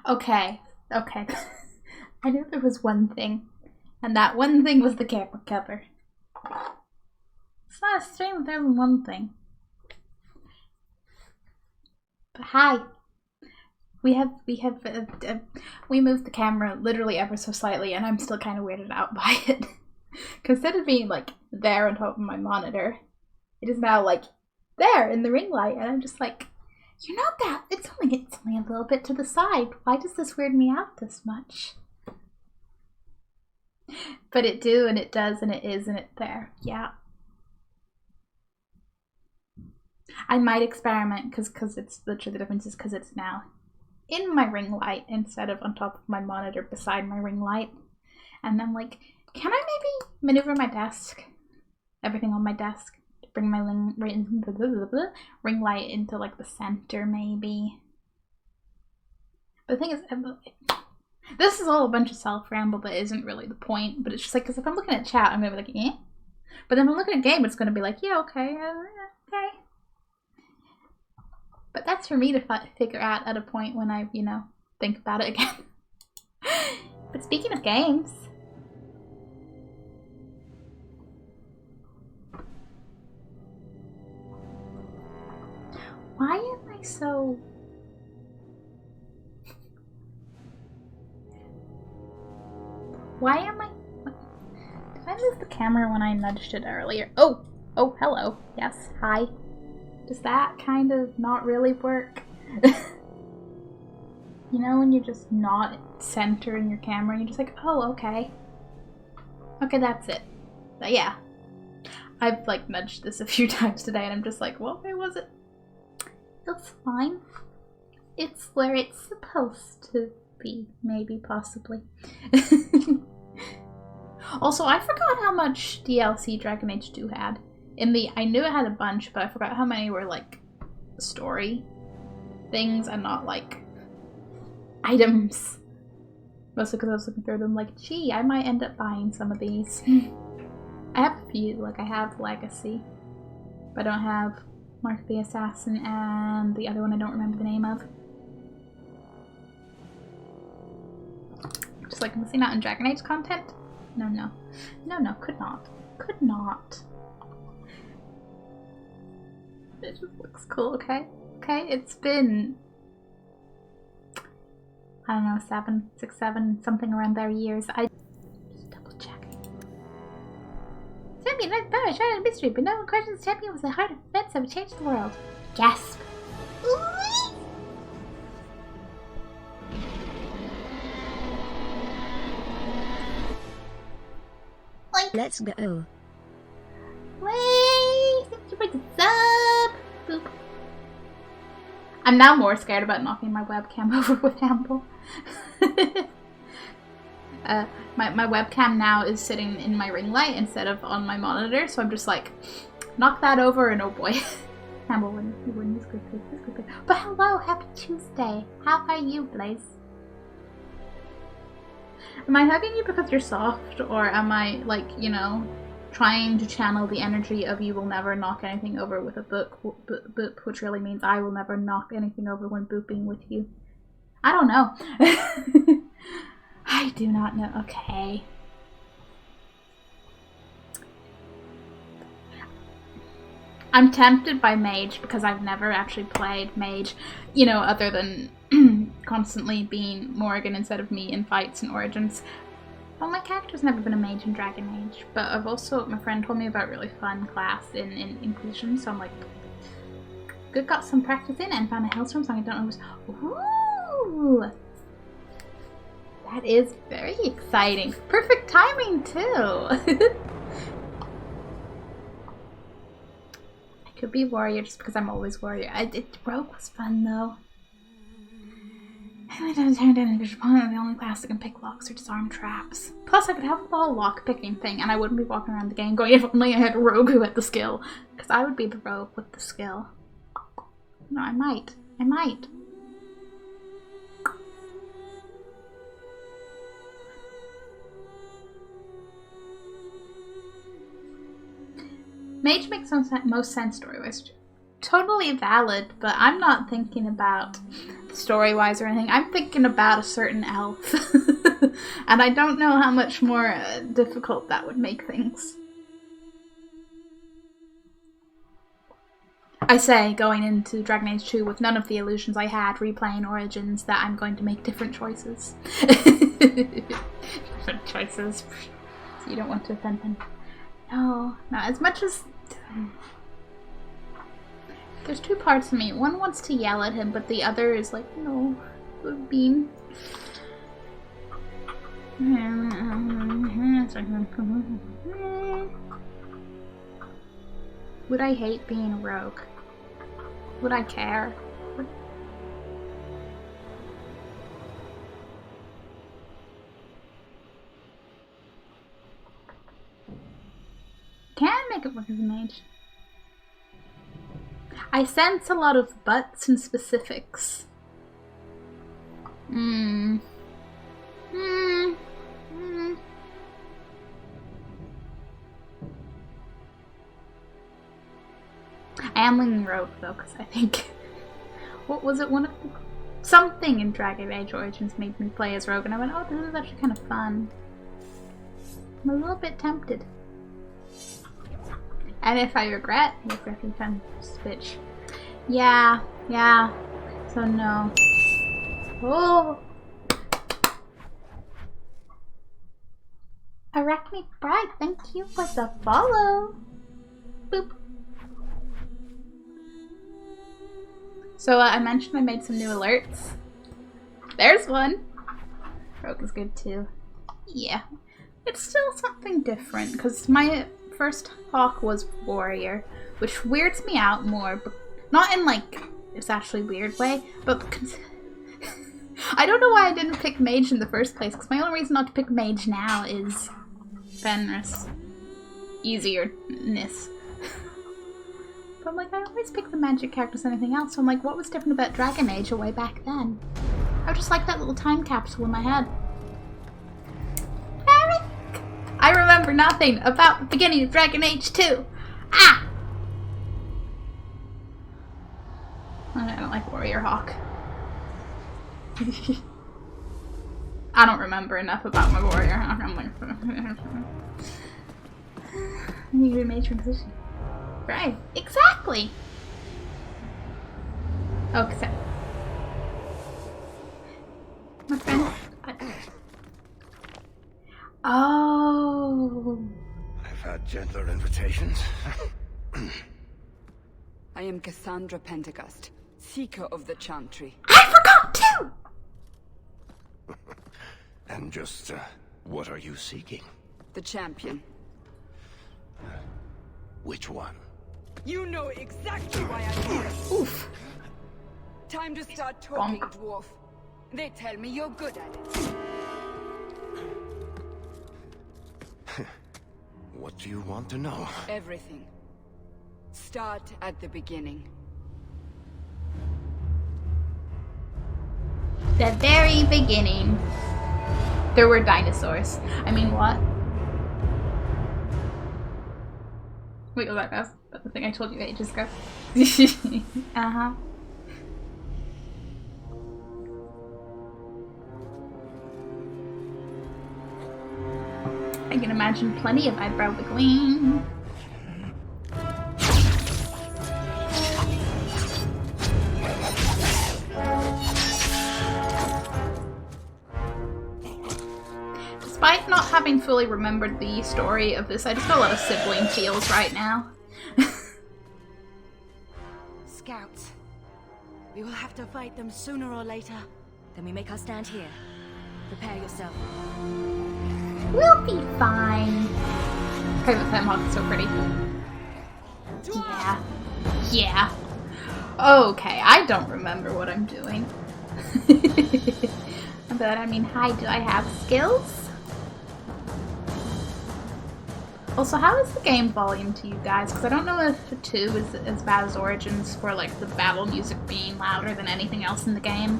Okay. Okay. I knew there was one thing. And that one thing was the camera cover. It's not a stream if there's one thing. But hi. We moved the camera literally ever so slightly, and I'm still kind of weirded out by it. Because instead of being like there on top of my monitor, it is now like there in the ring light, and I'm just like, you're not that. It's only a little bit to the side. Why does this weird me out this much? But it do, and it does, and it is, and it's there. Yeah. I might experiment because it's literally the difference is because it's now in my ring light instead of on top of my monitor beside my ring light. And I'm like, can I maybe maneuver my desk, everything on my desk, to bring my ring light into like the center maybe? But the thing is, this is all a bunch of self-ramble that isn't really the point, but it's just like, because if I'm looking at chat, I'm going to be like, eh? But then if I'm looking at game, it's going to be like, yeah, okay, okay. But that's for me to figure out at a point when I, think about it again. But speaking of games... Why am I so... Why am I... Did I move the camera when I nudged it earlier? Oh, hello. Yes, hi. Does that kind of not really work? You know when you're just not centering your camera, you're just like, oh, okay. Okay, that's it. But yeah. I've like nudged this a few times today and I'm just like, well, where was it? It's fine. It's where it's supposed to be, maybe, possibly. Also, I forgot how much DLC Dragon Age 2 had. I knew it had a bunch, but I forgot how many were like story things and not like items. Mostly because I was looking through them like, gee, I might end up buying some of these. I have a few, like I have Legacy, but I don't have Mark the Assassin and the other one I don't remember the name of. Just like missing out on Dragon Age content? No, could not. Could not. It just looks cool, okay? Okay, it's been, I don't know, 6, 7, something around there years. I just double checking. Champion, that's better, shine in mystery, but no one questions Champion was the heart of events that would change the world. Gasp. Let's go. Wait, thank you for the sub. Boop. I'm now more scared about knocking my webcam over with Amble. My webcam now is sitting in my ring light instead of on my monitor, so I'm just like, knock that over and oh boy. Amble wouldn't. It's good. But hello, happy Tuesday. How are you, Blaze? Am I hugging you because you're soft, or am I, like, trying to channel the energy of you will never knock anything over with a boop, which really means I will never knock anything over when booping with you? I don't know. I do not know. Okay. I'm tempted by Mage because I've never actually played Mage, other than constantly being Morrigan instead of me in fights and Origins. Well, my character's never been a mage in Dragon Age, but I've also, my friend told me about a really fun class in Inclusion, so I'm like, good, got some practice in and found a Hailstorm song I don't know. Ooh! That is very exciting. Perfect timing, too! I could be Warrior just because I'm always Warrior. Rogue was fun, though. I don't turn down English opponent, the only class that can pick locks or disarm traps. Plus, I could have the whole lock picking thing, and I wouldn't be walking around the game going, if only I had a rogue who had the skill. Because I would be the rogue with the skill. No, I might. Mage makes most sense story-wise. Totally valid, but I'm not thinking about the story-wise or anything. I'm thinking about a certain elf. And I don't know how much more difficult that would make things. I say, going into Dragon Age 2 with none of the illusions I had replaying Origins, that I'm going to make different choices. Different choices. So you don't want to offend them. No, not as much as... There's two parts of me. One wants to yell at him, but the other is like, no, good bean. Would I hate being a rogue? Would I care? Can make it work as a mage. I sense a lot of buts and specifics. I am leaning rogue though, because I think... what was it? Something in Dragon Age Origins made me play as rogue, and I went, oh, this is actually kind of fun. I'm a little bit tempted. And if I regret time switch. Yeah. So no. Oh! Arachne Bride, thank you for the follow! Boop. So I mentioned I made some new alerts. There's one! Rogue is good too. Yeah. It's still something different, because my first hawk was warrior, which weirds me out more, but not in like it's actually weird way, but because I don't know why I didn't pick mage in the first place, because my only reason not to pick mage now is Fenris. Easierness. But I'm like, I always pick the magic characters than anything else, so I'm like, what was different about Dragon Age way back then? I just like that little time capsule in my head. I remember nothing about the beginning of Dragon Age 2. Ah! I don't like Warrior Hawk. I don't remember enough about my Warrior Hawk. I'm like... I need to be made transition. Right, exactly! Okay. My friend... Oh. I've had gentler invitations. I am Cassandra Pentecost, Seeker of the Chantry. I forgot too! And just, what are you seeking? The champion. Which one? You know exactly why I'm here. Oof. Time to start talking, dwarf. They tell me you're good at it. What do you want to know? Everything. Start at the beginning. The very beginning. There were dinosaurs. I mean, what? Wait, was that fast? That's the thing I told you ages ago. Uh-huh. I can imagine plenty of eyebrow wiggling. Despite not having fully remembered the story of this, I just got a lot of sibling feels right now. Scouts. We will have to fight them sooner or later. Then we make our stand here. Prepare yourself. We'll be fine. Private Femhawk is so pretty. Yeah. Yeah. Okay, I don't remember what I'm doing. But I mean, hi, do I have skills? Also, how is the game volume to you guys? Because I don't know if 2 is as bad as Origins for like the battle music being louder than anything else in the game.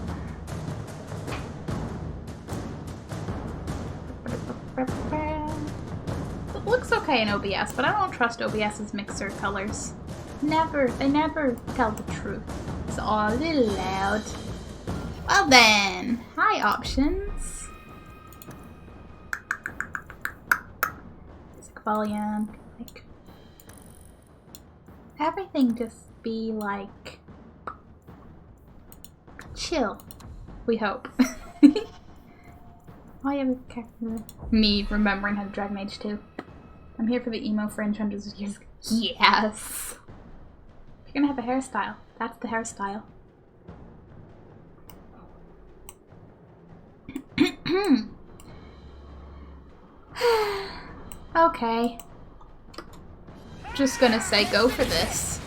It looks okay in OBS, but I don't trust OBS's mixer colors. Never. They never tell the truth. It's all a little loud. Well then, hi options. Music volume, like everything just be like chill. We hope. Oh, yeah, me remembering how to Dragon Age 2. I'm here for the emo fringe hundreds of years. Yes! You're gonna have a hairstyle. That's the hairstyle. Okay. Just gonna say go for this.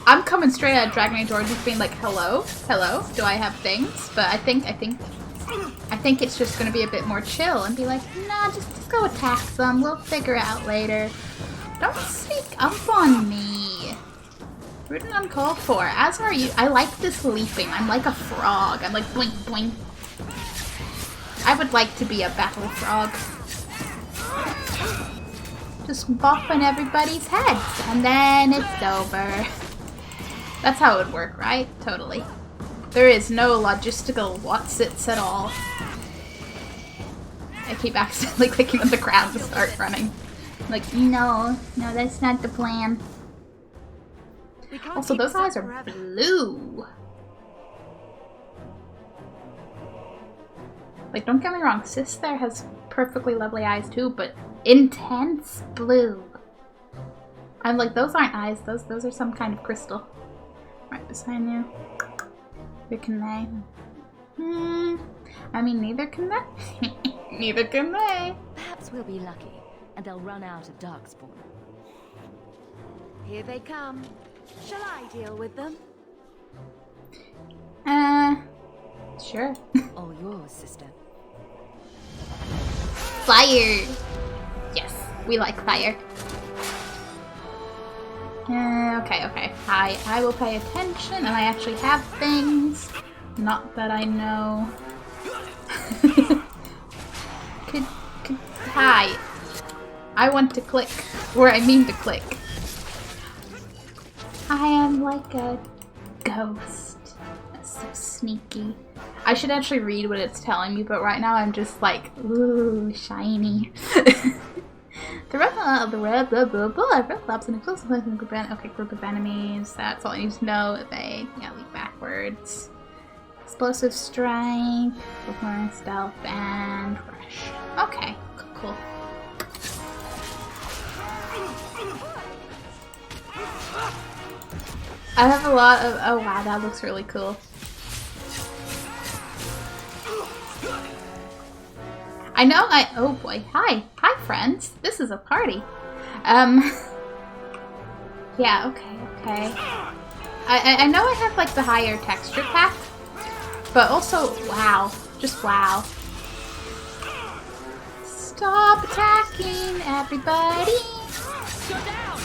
I'm coming straight out of Dragon Age Origins being like, hello? Hello? Do I have things? But I think it's just gonna be a bit more chill and be like, nah, just go attack them. We'll figure it out later. Don't sneak up on me. Rude and uncalled for. As are you. I like this leaping. I'm like a frog. I'm like blink blink. I would like to be a battle frog. Just bopping everybody's heads and then it's over. That's how it would work, right? Totally. There is no logistical whatsits at all. I keep accidentally clicking on the ground to start running. Like, no, that's not the plan. Also, those eyes are blue. Like, don't get me wrong, Sis there has perfectly lovely eyes too, but intense blue. I'm like, those aren't eyes, those are some kind of crystal. Right beside you. Neither can they. I mean, neither can they. Neither can they. Perhaps we'll be lucky, and they'll run out of Darkspawn. Here they come. Shall I deal with them? Sure. All yours, sister. Fire! Yes, we like fire. Okay. I will pay attention, and I actually have things. Not that I know. Hi. I want to click where I mean to click. I am like a ghost. That's so sneaky. I should actually read what it's telling me, but right now I'm just like, ooh, shiny. The red labs an explosive group of enemies. That's all I need to know. They leap backwards. Explosive strike, stealth, and rush. Okay, cool. I have a lot of. Oh wow, that looks really cool. I know oh boy, hi friends, this is a party. Yeah, okay. I know I have like the higher texture pack, but also, wow, just wow. Stop attacking everybody. Go down.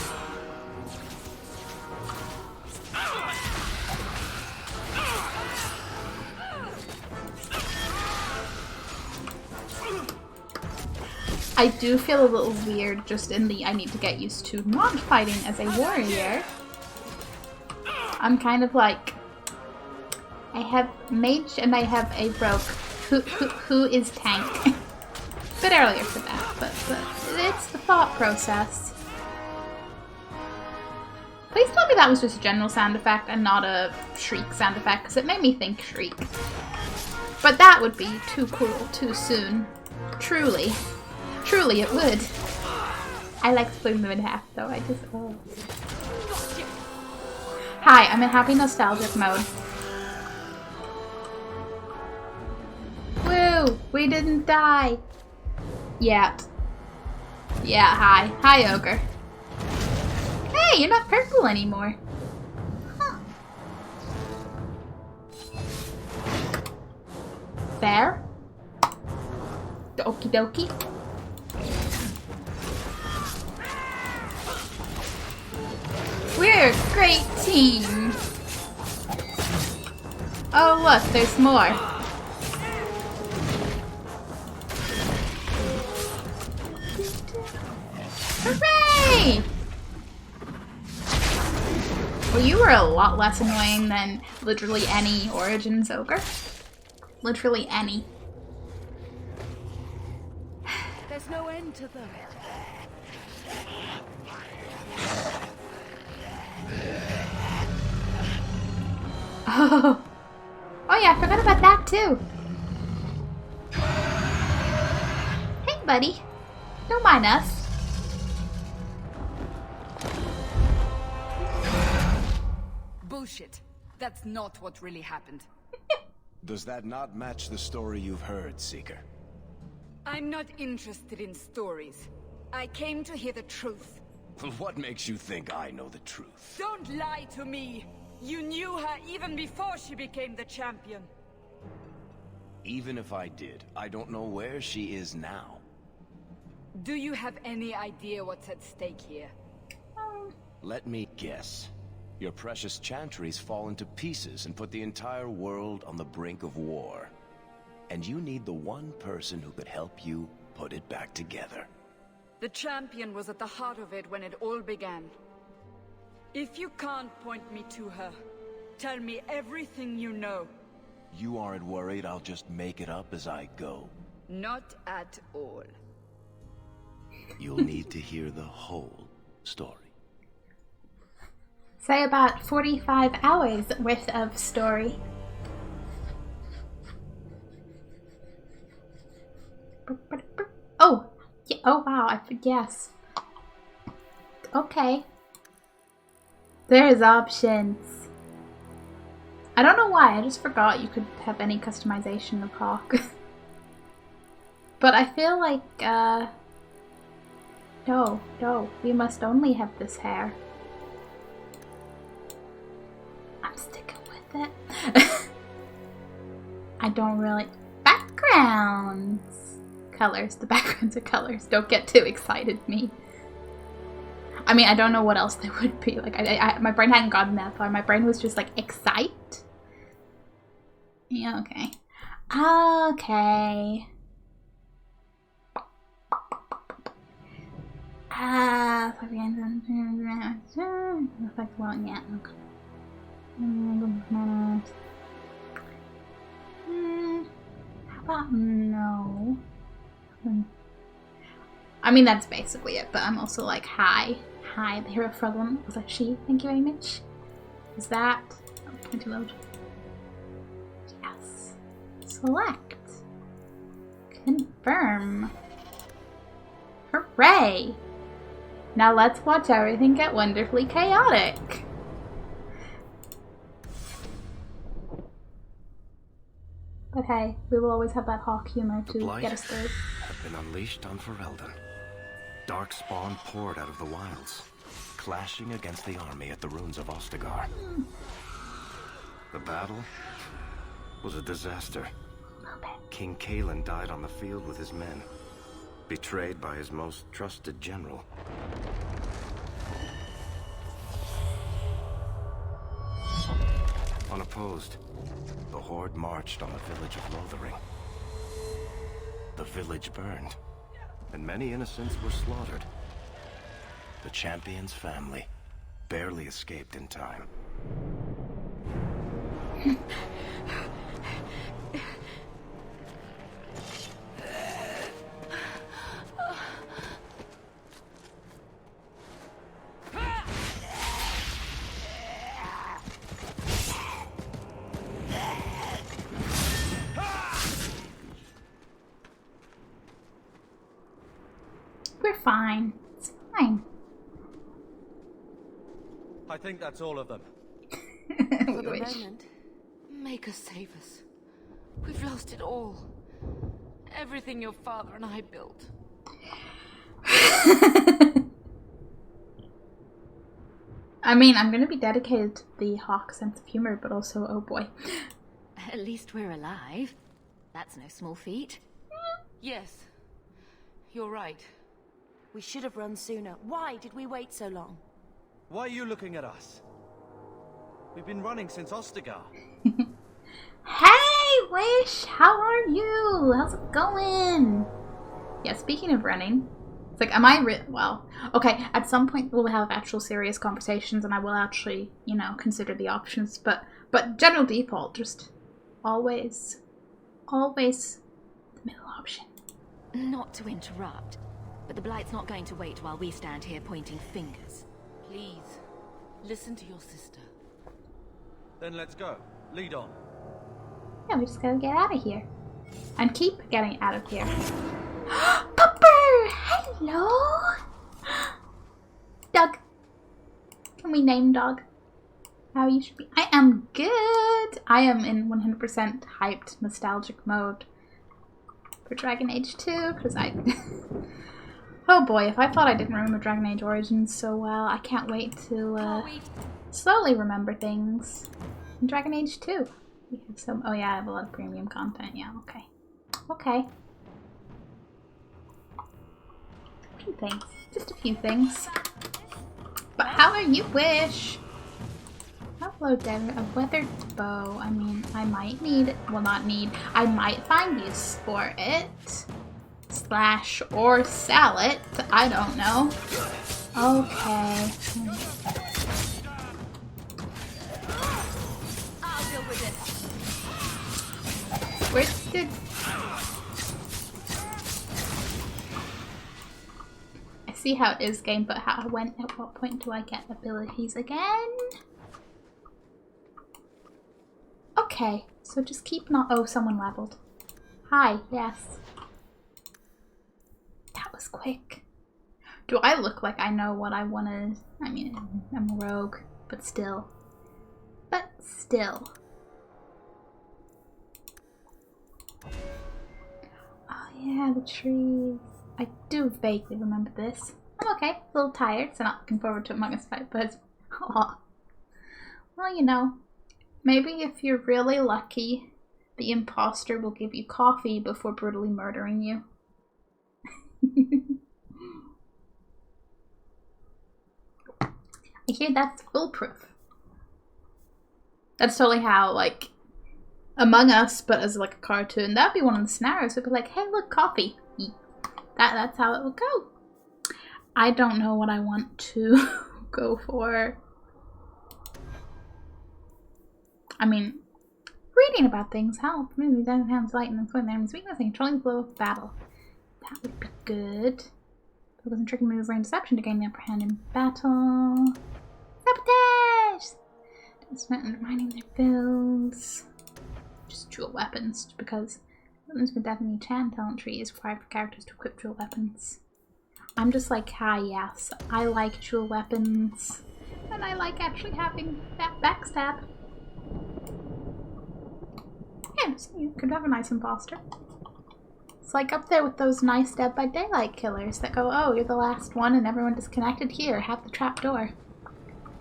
I do feel a little weird just in the I need to get used to not fighting as a warrior. I'm kind of like, I have mage and I have a rogue. Who is tank? A bit earlier for that, but it's the thought process. Please tell me that was just a general sound effect and not a shriek sound effect, because it made me think shriek. But that would be too cruel, too soon. Truly. Truly it would. I like splitting them in half though, I just, oh. Hi, I'm in happy nostalgic mode. Woo! We didn't die! Yeah. Yeah, hi. Hi, Ogre. Hey, you're not purple anymore. Huh. Fair? Okie dokie. We're a great team! Oh look, there's more. Hooray! Well, you were a lot less annoying than literally any Origins ogre. Literally any. There's no end to them. Oh. Oh yeah, I forgot about that too. Hey buddy. Don't mind us. Bullshit. That's not what really happened. Does that not match the story you've heard, Seeker? I'm not interested in stories. I came to hear the truth. What makes you think I know the truth? Don't lie to me! You knew her even before she became the champion. Even if I did, I don't know where she is now. Do you have any idea what's at stake here? Let me guess. Your precious chantries fall into pieces and put the entire world on the brink of war. And you need the one person who could help you put it back together. The champion was at the heart of it when it all began. If you can't point me to her, tell me everything you know. You aren't worried I'll just make it up as I go? Not at all. You'll need to hear the whole story. Say about 45 hours worth of story. Oh! Yeah, oh wow, yes. Okay. There's options. I don't know why, I just forgot you could have any customization of Hawk. But I feel like, no, we must only have this hair. I'm sticking with it. I don't really... Backgrounds! Colors. The backgrounds are colors. Don't get too excited, me. I mean, I don't know what else they would be. Like, my brain hadn't gotten that far. My brain was just like, excite? Yeah, okay. Okay. Yeah, okay. How about no? I mean, that's basically it, but I'm also like, hi, the hero problem. Was that she? Thank you very much. Is that? Oh, 20 load. Yes. Select. Confirm. Hooray! Now let's watch everything get wonderfully chaotic. But hey, we will always have that Hawk humor The to Blight get us through. have been unleashed on Ferelden. Darkspawn poured out of the wilds, clashing against the army at the ruins of Ostagar. The battle was a disaster. King Cailan died on the field with his men, betrayed by his most trusted general. Unopposed, the Horde marched on the village of Lothering. The village burned, and many innocents were slaughtered. The champion's family barely escaped in time. We're fine. It's fine. I think that's all of them. For We the wish. moment, make us save us. We've lost it all. Everything your father and I built. I mean, I'm gonna be dedicated to the Hawk sense of humor, but also, oh boy. At least we're alive. That's no small feat. Yes. You're right. We should have run sooner. Why did we wait so long? Why are you looking at us? We've been running since Ostagar. Hey, Wish! How are you? How's it going? Yeah, speaking of running, It's like, am I well, okay, at some point we'll have actual serious conversations and I will actually, you know, consider the options, but general default, just always the middle option. Not to interrupt, but the Blight's not going to wait while we stand here pointing fingers. Please, listen to your sister. Then let's go. Lead on. Yeah, we just gotta get out of here. And keep getting out of here. Pupper! Hello! Doug. Can we name Dog? How you should be. I am good! I am in 100% hyped nostalgic mode for Dragon Age 2, because I... oh boy, if I thought I didn't remember Dragon Age Origins so well, I can't wait to slowly remember things in Dragon Age 2. We have some... oh yeah, I have a lot of premium content. Yeah, okay. Okay. A few things. Just a few things. But how are you wish? Hello there, a weathered bow. I mean, I might need it. Well, not need. I might find use for it. Slash or sell it. I don't know. Okay. I'll deal with it. Where's the... I see how it is game, but at what point do I get abilities again? Okay, so just keep not... oh, someone leveled. Hi, yes. That was quick. Do I look like I know what I want to... I mean, I'm a rogue, but still. But still. Oh yeah, the trees. I do vaguely remember this. I'm okay, a little tired, so not looking forward to Among Us fight, but... aw. Well, you know. Maybe if you're really lucky, the imposter will give you coffee before brutally murdering you. I hear that's foolproof. That's totally how, like, Among Us, but as like a cartoon, that'd be one of the scenarios. It'd be like, hey, look, coffee. That's how it would go. I don't know what I want to go for. I mean, reading about things help. Maybe doesn't have light and influence enemy's weakness and controlling the flow of battle. That would be good. It doesn't trigger maneuver and deception to gain the upper hand in battle. Sabotage! It's not undermining their builds. Just dual weapons, because weapons with Death in each hand talent tree is required for characters to equip dual weapons. I'm just like, hi, yes. I like dual weapons. And I like actually having that backstab. Yeah, so you could have a nice imposter. It's like up there with those nice Dead by Daylight killers that go, oh, you're the last one and everyone disconnected. Here, have the trapdoor.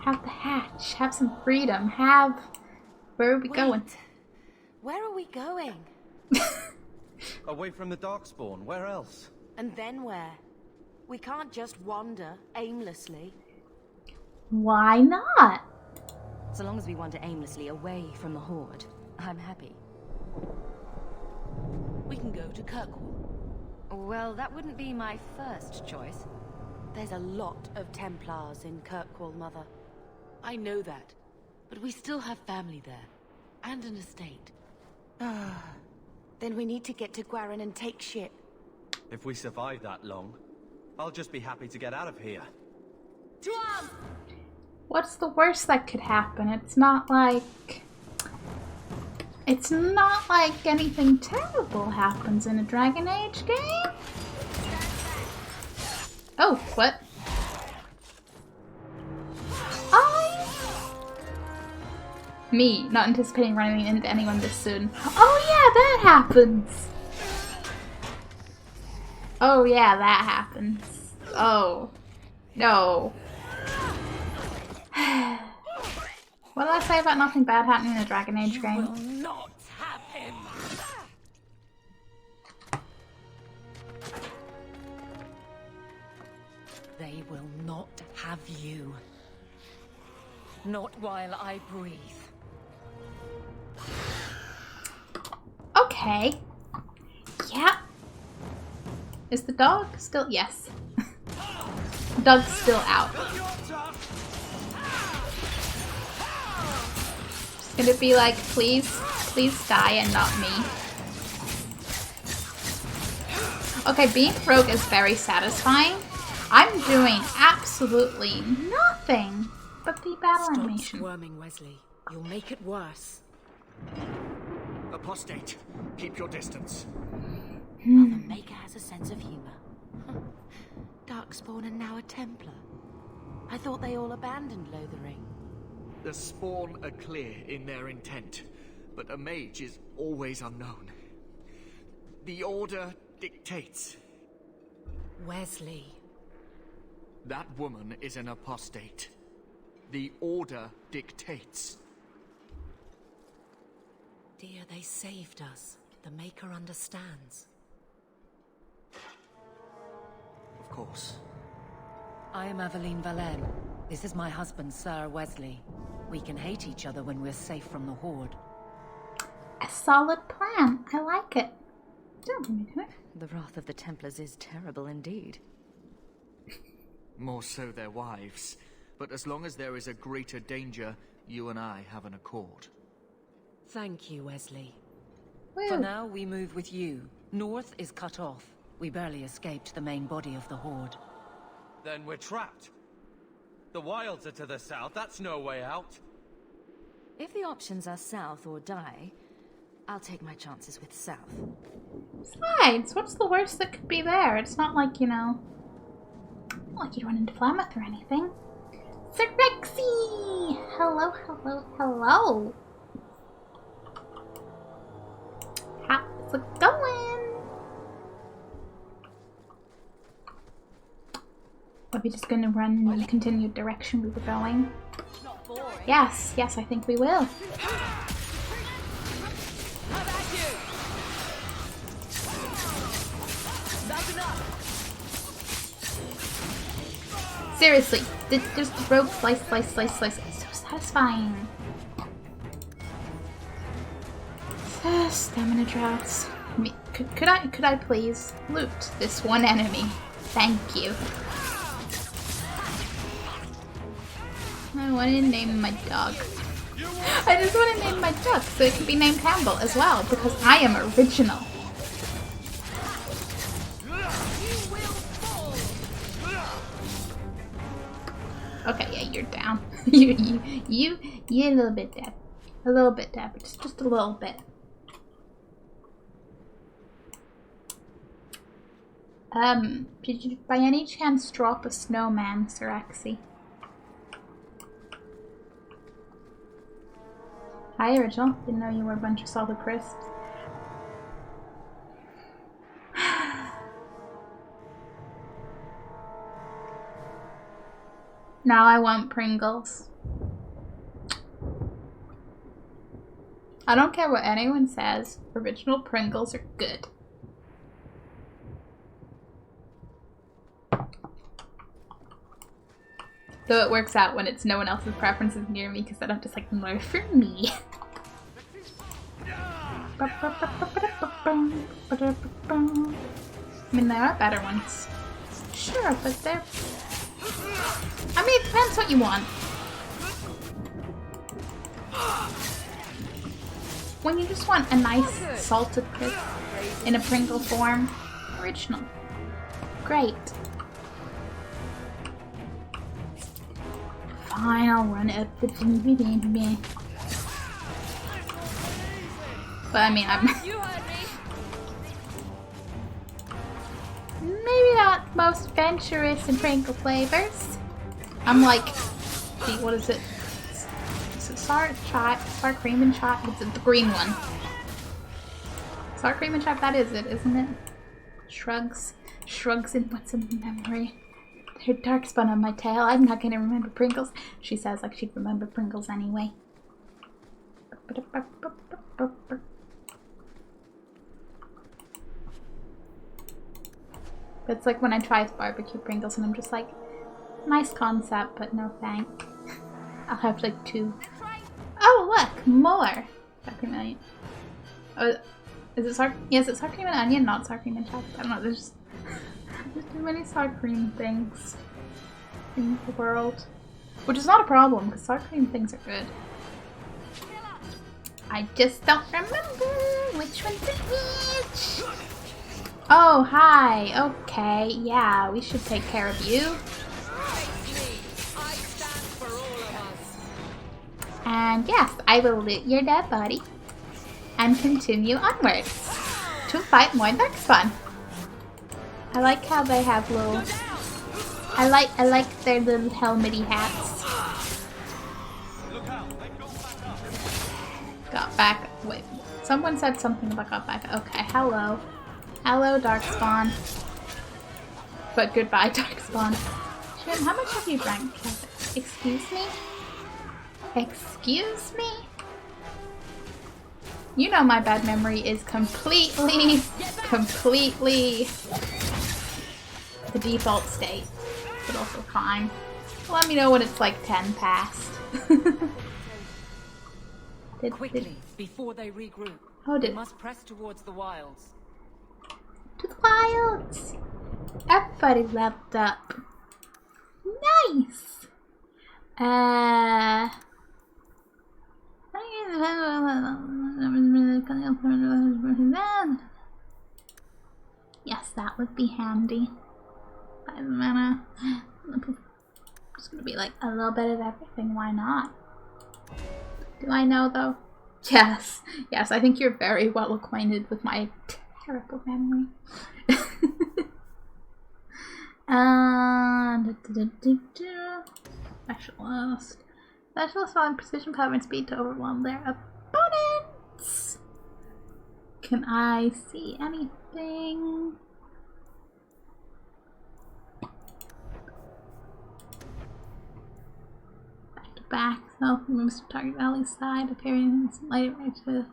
Have the hatch. Have some freedom. Have... where are we going? Where are we going? Away from the Darkspawn. Where else? And then where? We can't just wander aimlessly. Why not? So long as we wander aimlessly away from the Horde, I'm happy. We can go to Kirkwall. Well, that wouldn't be my first choice. There's a lot of Templars in Kirkwall, Mother. I know that, but we still have family there, and an estate. Then we need to get to Gwaren and take ship. If we survive that long, I'll just be happy to get out of here. To arms! What's the worst that could happen? It's not like... it's not like anything terrible happens in a Dragon Age game. Oh, what? Me, not anticipating running into anyone this soon. Oh yeah, that happens! Oh yeah, that happens. Oh. No. What did I say about nothing bad happening in a Dragon Age game? You will not have him! They will not have you. Not while I breathe. Okay. Yeah. Is the dog still? Yes. Doug's still out. Just gonna be like, please die and not me. Okay, being rogue is very satisfying. I'm doing absolutely nothing but the battle Stop animation. squirming, Wesley. You'll make it worse. Apostate, keep your distance. Well, the Maker has a sense of humor. Darkspawn and now a Templar. I thought they all abandoned Lothering. The Spawn are clear in their intent, but a mage is always unknown. The Order dictates. Wesley. That woman is an apostate. The Order dictates. Dear, they saved us. The Maker understands. Of course. I am Aveline Valenne. This is my husband, Sir Wesley. We can hate each other when we're safe from the Horde. A solid plan. I like it. Don't give me that. The wrath of the Templars is terrible indeed. More so their wives. But as long as there is a greater danger, you and I have an accord. Thank you, Wesley. For now, we move with you. North is cut off. We barely escaped the main body of the Horde. Then we're trapped. The wilds are to the south, that's no way out. If the options are south or die, I'll take my chances with south. Besides, what's the worst that could be there? It's not like, you know, not like you'd run into Flameth or anything. Sirexi! Hello, hello, hello. How's it going? Are we just gonna run in the continued direction we were going? Yes, yes, I think we will. Seriously, just the rope slice, slice, slice, slice. It's so satisfying. Stamina droughts. Could I please loot this one enemy? Thank you. I want to name my dog. I just want to name my dog so it can be named Campbell as well because I am original. Okay, yeah, you're down. you a little bit dead. A little bit dead, but just a little bit. Did you by any chance drop a snowman, Siraxi? Hi, Original. Didn't know you were a bunch of salted crisps. Now I want Pringles. I don't care what anyone says. Original Pringles are good. Though it works out when it's no one else's preferences near me because then I'm just like, more for me. I mean, there are better ones. Sure, but they're... I mean, it depends what you want. When you just want a nice salted crisp in a Pringle form, original. Great. Fine, I'll run it. But I mean, I'm maybe not most venturous in Pringle flavors. I'm like, what is it? Sour cream and chai. It's the green one. Sour cream and chai. That is it, isn't it? Shrugs in what's in memory. Her dark spun on my tail. I'm not gonna remember Pringles. She says like she'd remember Pringles anyway. But it's like when I try barbecue Pringles and I'm just like, nice concept, but no thank. I'll have like 2. Oh look, more! Sour cream and onion. Oh, is it sour? Yes, it's sour cream and onion, not sour cream and chocolate. I don't know, there's too many sour cream things. in the world. Which is not a problem, because sour cream things are good. I just don't remember which one's which. Oh, hi. Okay, yeah, we should take care of you. And yes, I will loot your dead body and continue onwards to fight more Darkspawn. I like how they have little. I like their little helmety hats. Got back. Wait, someone said something about got back. Okay, hello. Hello, Darkspawn. But goodbye, Darkspawn. Shim, how much have you drank? Excuse me? Excuse me? You know my bad memory is completely the default state. But also fine. Let me know when it's like 10 past. Quickly, before they regroup. Oh, We must press towards the wilds. To the wilds! Everybody leveled up. Nice! Yes, that would be handy. 5 mana. It's gonna be like a little bit of everything, why not? Do I know though? Yes. Yes, I think you're very well acquainted with my terrible memory. Specialist. Specialists on precision, power, and speed to overwhelm their opponents. Can I see anything? Back to back. Self moves to target valley side, appearing later to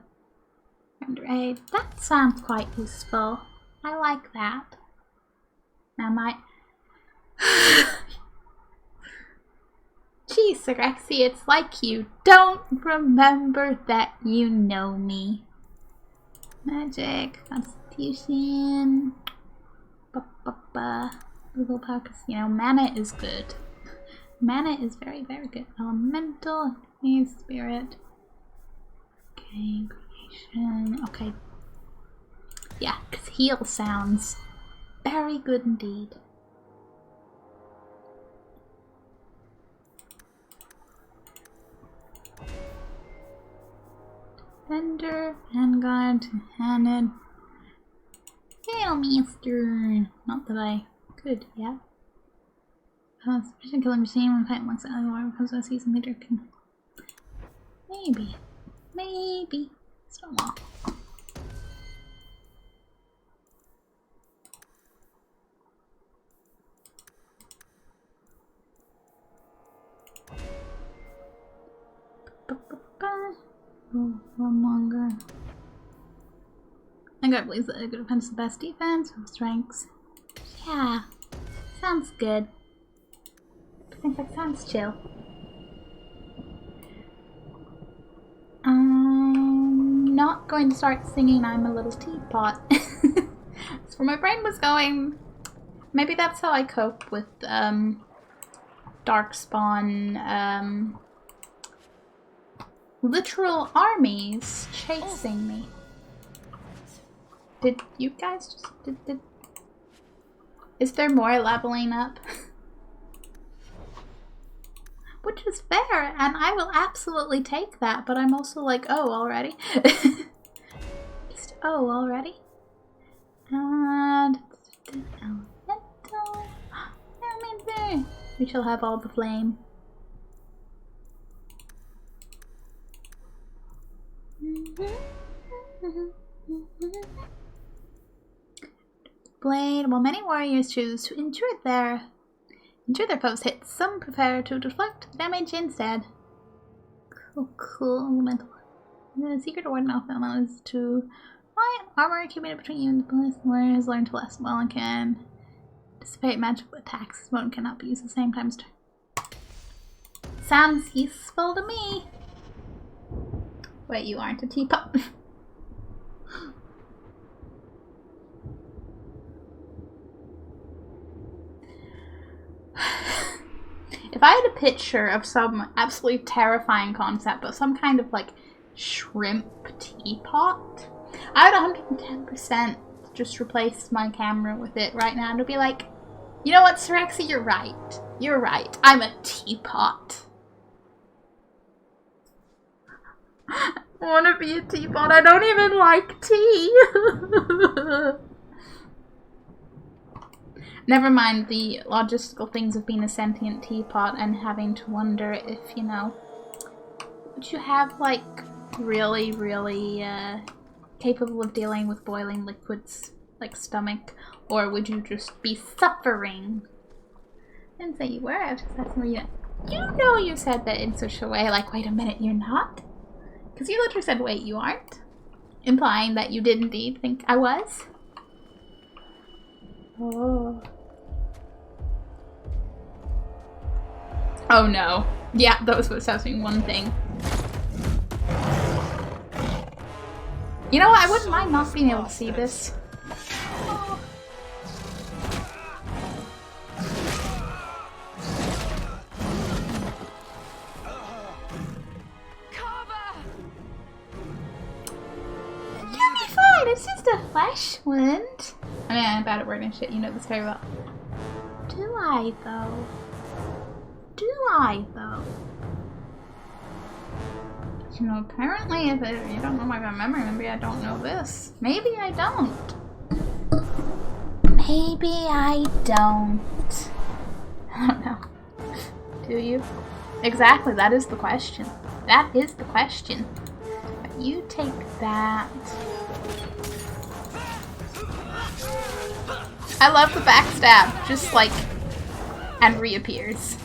render aid. That sounds quite useful. I like that. Now my Geez, Sirexi, it's like you don't remember that you know me. Magic, Constitution, Google Power, because you know, mana is good. Mana is very, very good. Elemental, Spirit. Okay, creation. Okay. Yeah, because heal sounds very good indeed. Defender, Vanguard, Hannon. Hail, Master! Not that I could yet. Sufficient killing machine when fighting amongst other war because a season leader can. Maybe. Maybe. Stonewall. Longer. I gotta believe that a good defense is the best defense. Strengths. Yeah. Sounds good. Things like sounds chill. I'm not going to start singing I'm a Little Teapot. That's where my brain was going. Maybe that's how I cope with Darkspawn literal armies chasing me. Did you guys just did is there more leveling up? Which is fair, and I will absolutely take that, but I'm also like, oh, already? Just, oh, already? And elemental. We shall have all the flame. Blade. While many warriors choose to endure their foes' hits, some prefer to deflect damage instead. Cool. Elemental. The secret of Warden Alpha is to find armor accumulated between you and the police. The warrior has learned to last well and can dissipate magical attacks. This one cannot be used at the same time as turn. Sounds useful to me. Wait, you aren't a teapot. if I had a picture of some absolutely terrifying concept, but some kind of like shrimp teapot, I would 110% just replace my camera with it right now and be like, you know what, Sirexi, you're right. You're right. I'm a teapot. I want to be a teapot. I don't even like tea. Never mind the logistical things of being a sentient teapot and having to wonder if, you know, would you have, like, really, really capable of dealing with boiling liquids, like stomach, or would you just be suffering? I didn't say you were. I was just asking where you know you said that in such a way, like, wait a minute, you're not? Because you literally said, wait, you aren't? Implying that you did indeed think I was? Oh. Oh no. Yeah, that was supposed to me one thing. You know what? I wouldn't mind not being able to see this. You'll be fine. It's just a flesh wound. I mean, I'm bad at wording shit. You know this very well. Do I though? Do I though? You know, apparently, if you don't know my memory, maybe I don't know this. Maybe I don't. Maybe I don't. I don't know. Do you? Exactly, that is the question. That is the question. You take that. I love the backstab, just like, and reappears.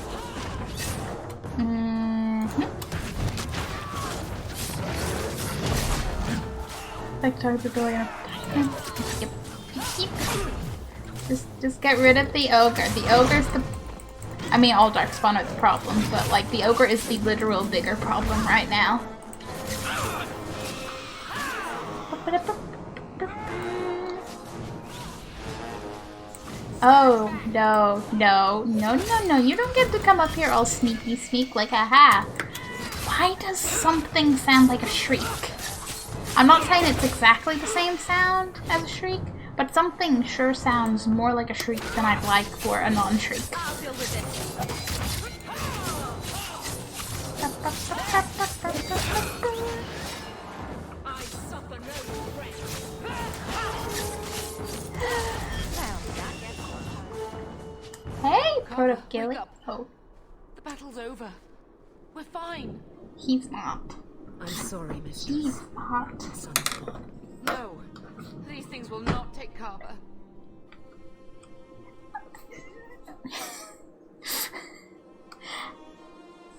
Like target going just get rid of the ogre. The ogre's the, I mean, all Darkspawn are the problem, but like the ogre is the literal bigger problem right now. Oh no, no, no, no, no! You don't get to come up here all sneaky sneak like aha. Why does something sound like a shriek? I'm not saying it's exactly the same sound as a shriek, but something sure sounds more like a shriek than I'd like for a non-shriek. Hey, Proto Gilly. Oh. The battle's over. We're fine. He's not. I'm sorry, mistress. He's not. No, these things will not take Carver.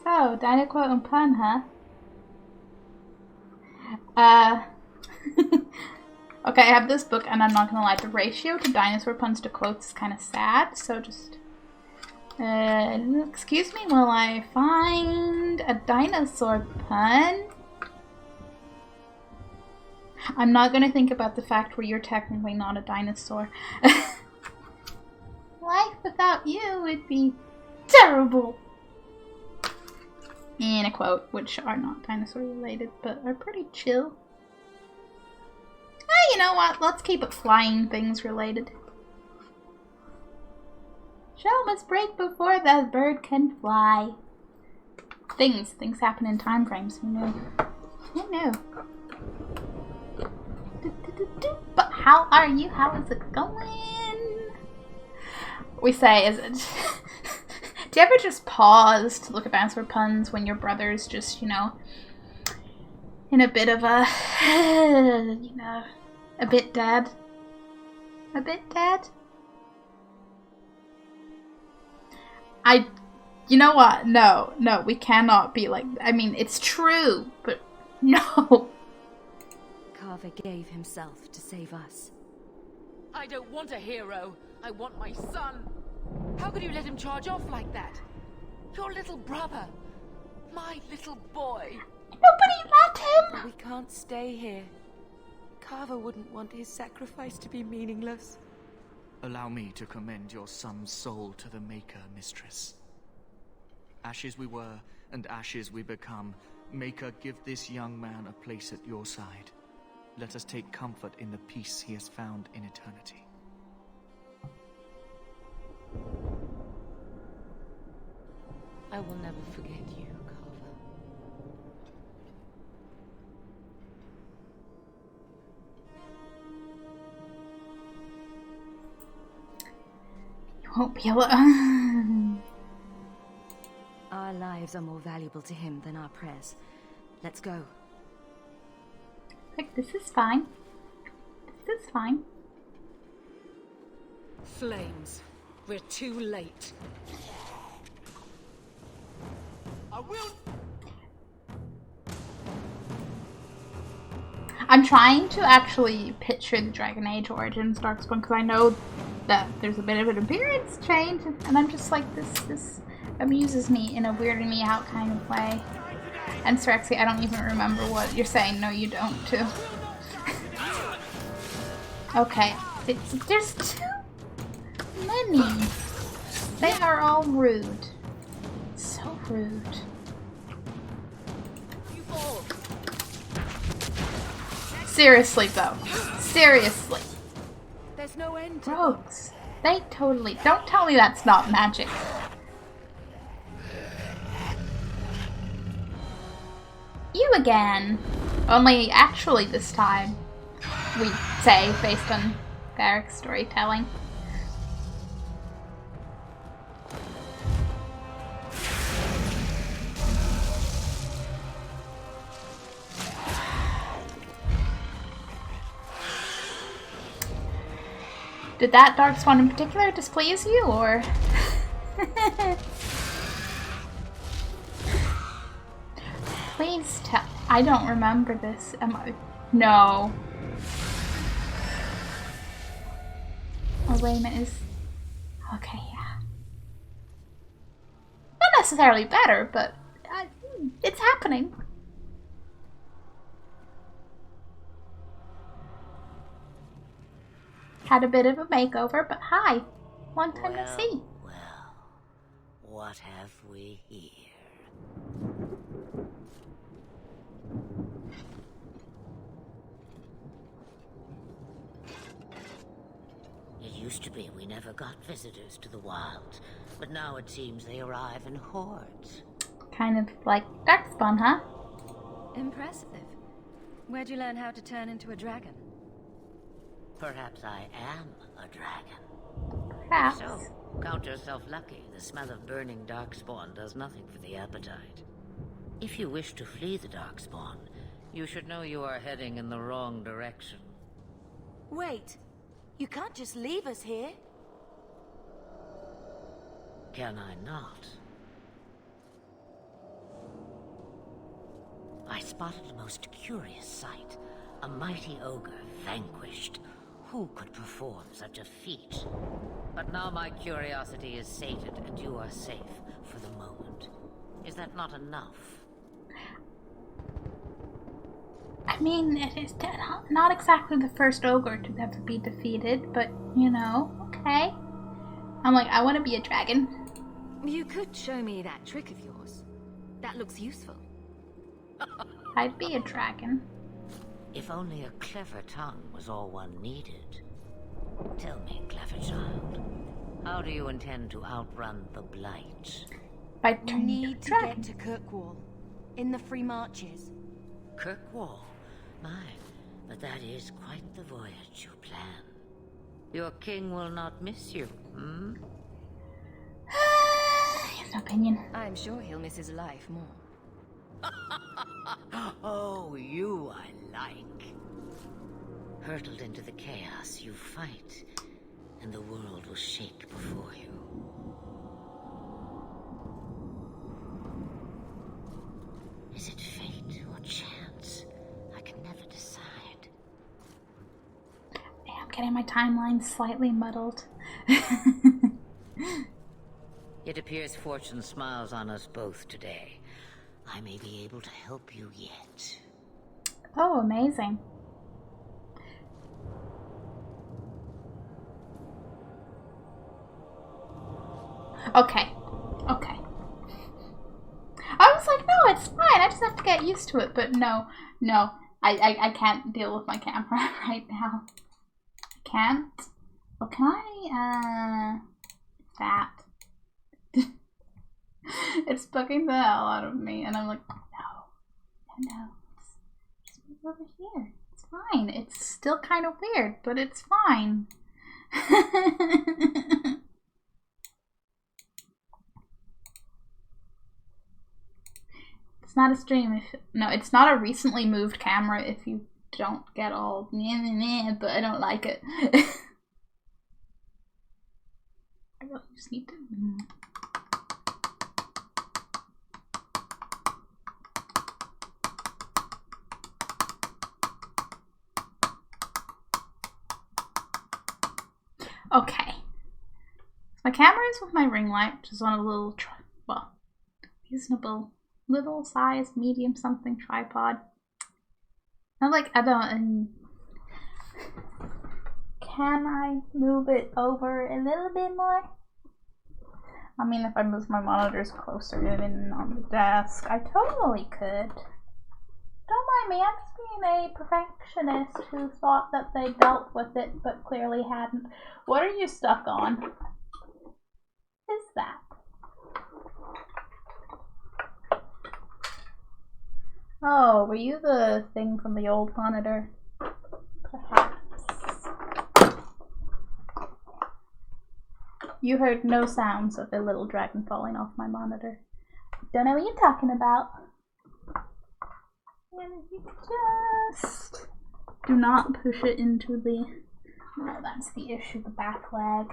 So, Dinoquote and pun, huh? Okay, I have this book, and I'm not gonna lie, the ratio to dinosaur puns to quotes is kind of sad, so just... excuse me while I find a dinosaur pun. I'm not gonna think about the fact where you're technically not a dinosaur. Life without you would be terrible. In a quote, which are not dinosaur related, but are pretty chill. You know what? Let's keep it flying things related. Shell must break before the bird can fly. Things happen in time frames. Who knew? Who knew? But how are you? How is it going? We say, is it... Do you ever just pause to look at dinosaur puns when your brother's just, you know, in a bit of a, you know, a bit dead? A bit dead? You know what? No, we cannot be like, I mean, it's true, but no. Carver gave himself to save us. I don't want a hero. I want my son. How could you let him charge off like that? Your little brother. My little boy. Nobody let him! But we can't stay here. Carver wouldn't want his sacrifice to be meaningless. Allow me to commend your son's soul to the Maker, mistress. Ashes we were, and ashes we become. Maker, give this young man a place at your side. Let us take comfort in the peace he has found in eternity. I will never forget you, Carver. You won't be able. Our lives are more valuable to him than our prayers. Let's go. Like, this is fine. This is fine. Flames. We're too late. I will. I'm trying to actually picture the Dragon Age Origins Darkspawn because I know that there's a bit of an appearance change, and I'm just like, this amuses me in a weirding me out kind of way. And Sirexi, I don't even remember what you're saying. No, you don't, too. Okay, there's too many. They are all rude. So rude. Seriously, though. Seriously. There's no end to Rogues. They totally... Don't tell me that's not magic. You again. Only actually this time, we say, based on Varric's storytelling. Did that Darkspawn in particular displease you, or? Please tell. I don't remember this. Am I? No. Oh, wait a minute. Is. Okay, yeah. Not necessarily better, but it's happening. Had a bit of a makeover, but hi. Long time no see. Well, what have we here? It used to be we never got visitors to the wilds, but now it seems they arrive in hordes. Kind of like Darkspawn, huh? Impressive. Where'd you learn how to turn into a dragon? Perhaps I am a dragon. Perhaps. So, count yourself lucky. The smell of burning Darkspawn does nothing for the appetite. If you wish to flee the Darkspawn, you should know you are heading in the wrong direction. Wait, you can't just leave us here. Can I not? I spotted a most curious sight. A mighty ogre vanquished. Who could perform such a feat? But now my curiosity is sated and you are safe for the moment. Is that not enough? I mean, it is not exactly the first ogre to ever be defeated, but, you know, okay. I'm like, I want to be a dragon. You could show me that trick of yours. That looks useful. I'd be a dragon. If only a clever tongue was all one needed. Tell me, clever child, how do you intend to outrun the Blight? By We turning need into to a dragon. get to Kirkwall, in the Free Marches. Kirkwall? My, but that is quite the voyage you plan. Your king will not miss you, hmm? He has no opinion. I'm sure he'll miss his life more. Oh, you I like. Hurtled into the chaos, you fight, and the world will shake before you. Is it fate or chance? I can never decide. I'm getting my timeline slightly muddled. It appears fortune smiles on us both today. I may be able to help you yet. Oh, amazing. Okay. Okay. just have to get used to it, but no, I can't deal with my camera right now. I can't. Oh, can I, that? It's bugging the hell out of me, and I'm like, no, just move over here. It's fine. It's still kind of weird, but it's fine. It's not a stream if no, it's not a recently moved camera if you don't get all but I don't like it. I really just need to okay. My camera is with my ring light, which is on a little reasonable little size, medium something tripod. I'm like, can I move it over a little bit more? I mean, if I move my monitors closer in on the desk, I totally could. Don't mind me, I'm just being a perfectionist who thought that they dealt with it, but clearly hadn't. What are you stuck on? What is that? Oh, were you the thing from the old monitor? Perhaps. You heard no sounds of a little dragon falling off my monitor. Don't know what you're talking about. Just do not push it into the... No, that's the issue, the back leg.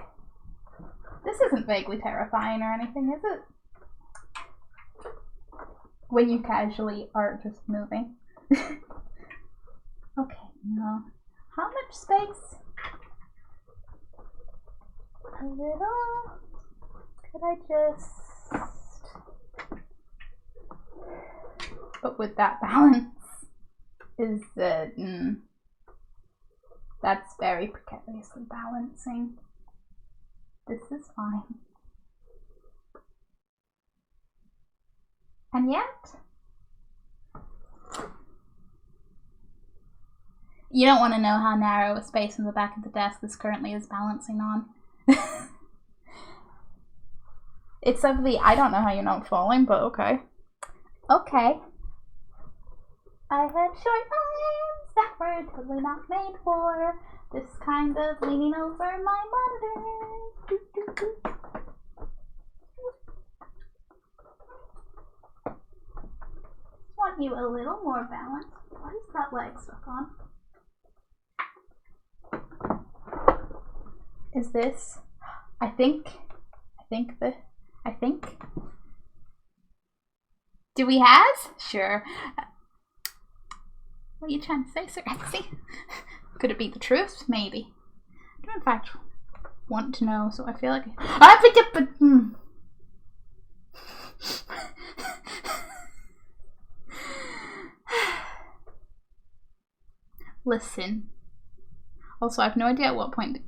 This isn't vaguely terrifying or anything, is it? When you casually are just moving. Okay, no. How much space? A little? Could I just... But with that balance is that... that's very precariously balancing. This is fine. And yet, you don't want to know how narrow a space in the back of the desk this currently is balancing on. It's ugly. I don't know how you're not falling, but okay. Okay. I have short arms that were totally not made for this kind of leaning over my monitor. Want you a little more balance. What is that leg stuck on? Is this? I think. Do we have? Sure. What are you trying to say, Sir Exy? Could it be the truth? Maybe. I do in fact want to know, so I feel like Listen. Also, I have no idea at what point.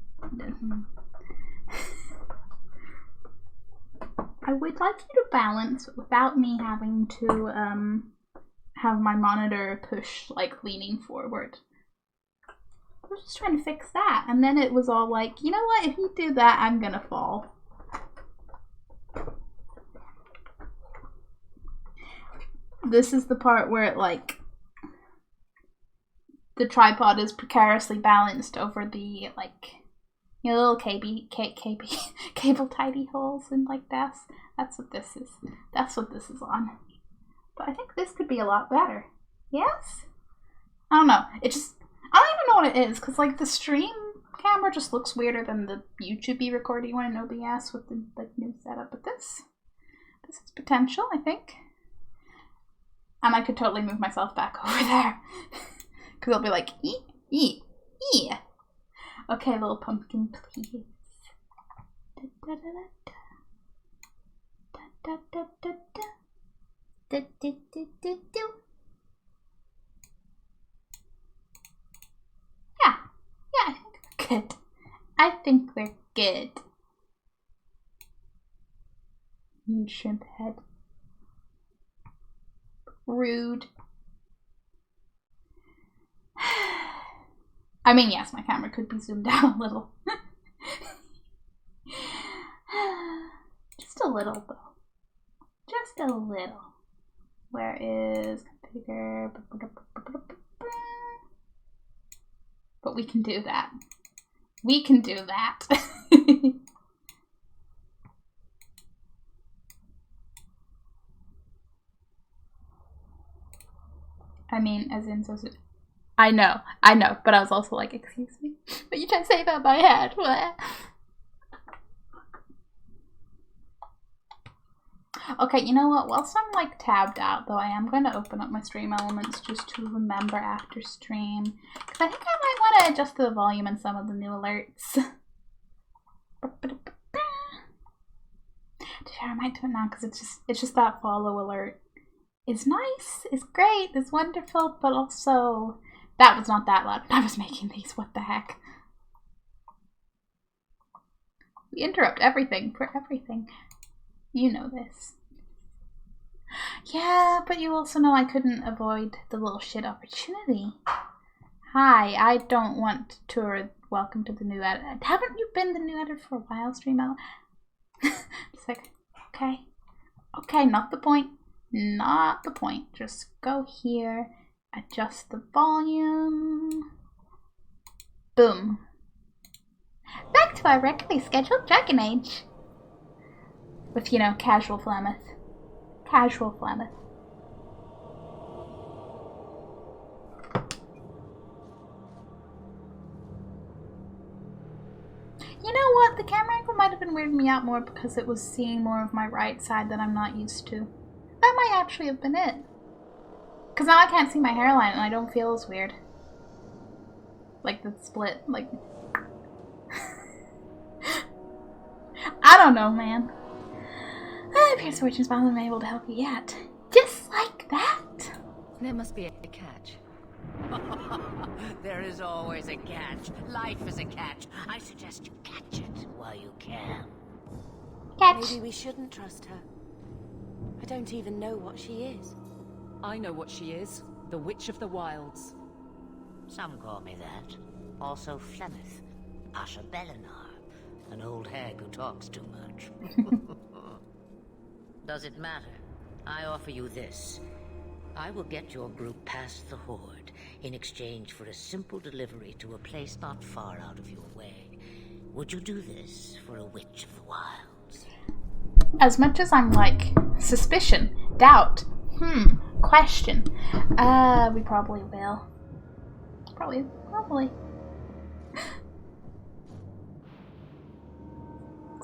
I would like you to balance without me having to have my monitor push, like, leaning forward. I was just trying to fix that, and then it was all like, you know what? If you do that, I'm gonna fall. This is the part where it, like, the tripod is precariously balanced over the, like, you know, little cable tidy holes in, like, desks. That's what this is. That's what this is on. But I think this could be a lot better. Yes? I don't know. It just, I don't even know what it is, because, like, the stream camera just looks weirder than the YouTube recording one in OBS with the, like, new setup. But this has potential, I think. And I could totally move myself back over there. Because I'll be like, ee. Okay, little pumpkin, please. Yeah, I think we're good. You shrimp head. Rude. I mean, yes, my camera could be zoomed out a little. Just a little, though. Just a little. Where is configure? But we can do that. We can do that. I mean, as in, so I know, but I was also like, excuse me, but you can't say that by head. What? Okay, you know what? Whilst I'm like tabbed out, though, I am going to open up my stream elements just to remember after stream, because I think I might want to adjust the volume in some of the new alerts. I might do it now because it's just that follow alert. It's nice, it's great, it's wonderful, but also that was not that loud when I was making these. What the heck? We interrupt everything for everything. You know this. Yeah, but you also know I couldn't avoid the little shit opportunity. Hi, I don't want to welcome to the new edit. Haven't you been the new editor for a while, Streamo? It's like, okay. Okay, not the point. Not the point. Just go here, adjust the volume. Boom. Back to our regularly scheduled Dragon Age. With, you know, casual Flemeth. Casual Flemeth. You know what? The camera angle might have been weirding me out more because it was seeing more of my right side that I'm not used to. That might actually have been it. Because now I can't see my hairline and I don't feel as weird. Like the split, like... I don't know, man. Pierce Fortune's mom wasn't able to help you yet. Just like that. There must be a catch. There is always a catch. Life is a catch. I suggest you catch it while you can. Catch. Maybe we shouldn't trust her. I don't even know what she is. I know what she is. The Witch of the Wilds. Some call me that. Also Flemeth. Asha Belinar. An old hag who talks too much. Does it matter? I offer you this. I will get your group past the Horde in exchange for a simple delivery to a place not far out of your way. Would you do this for a Witch of the Wilds? As much as I'm like, suspicion, doubt, question, we probably will. Probably.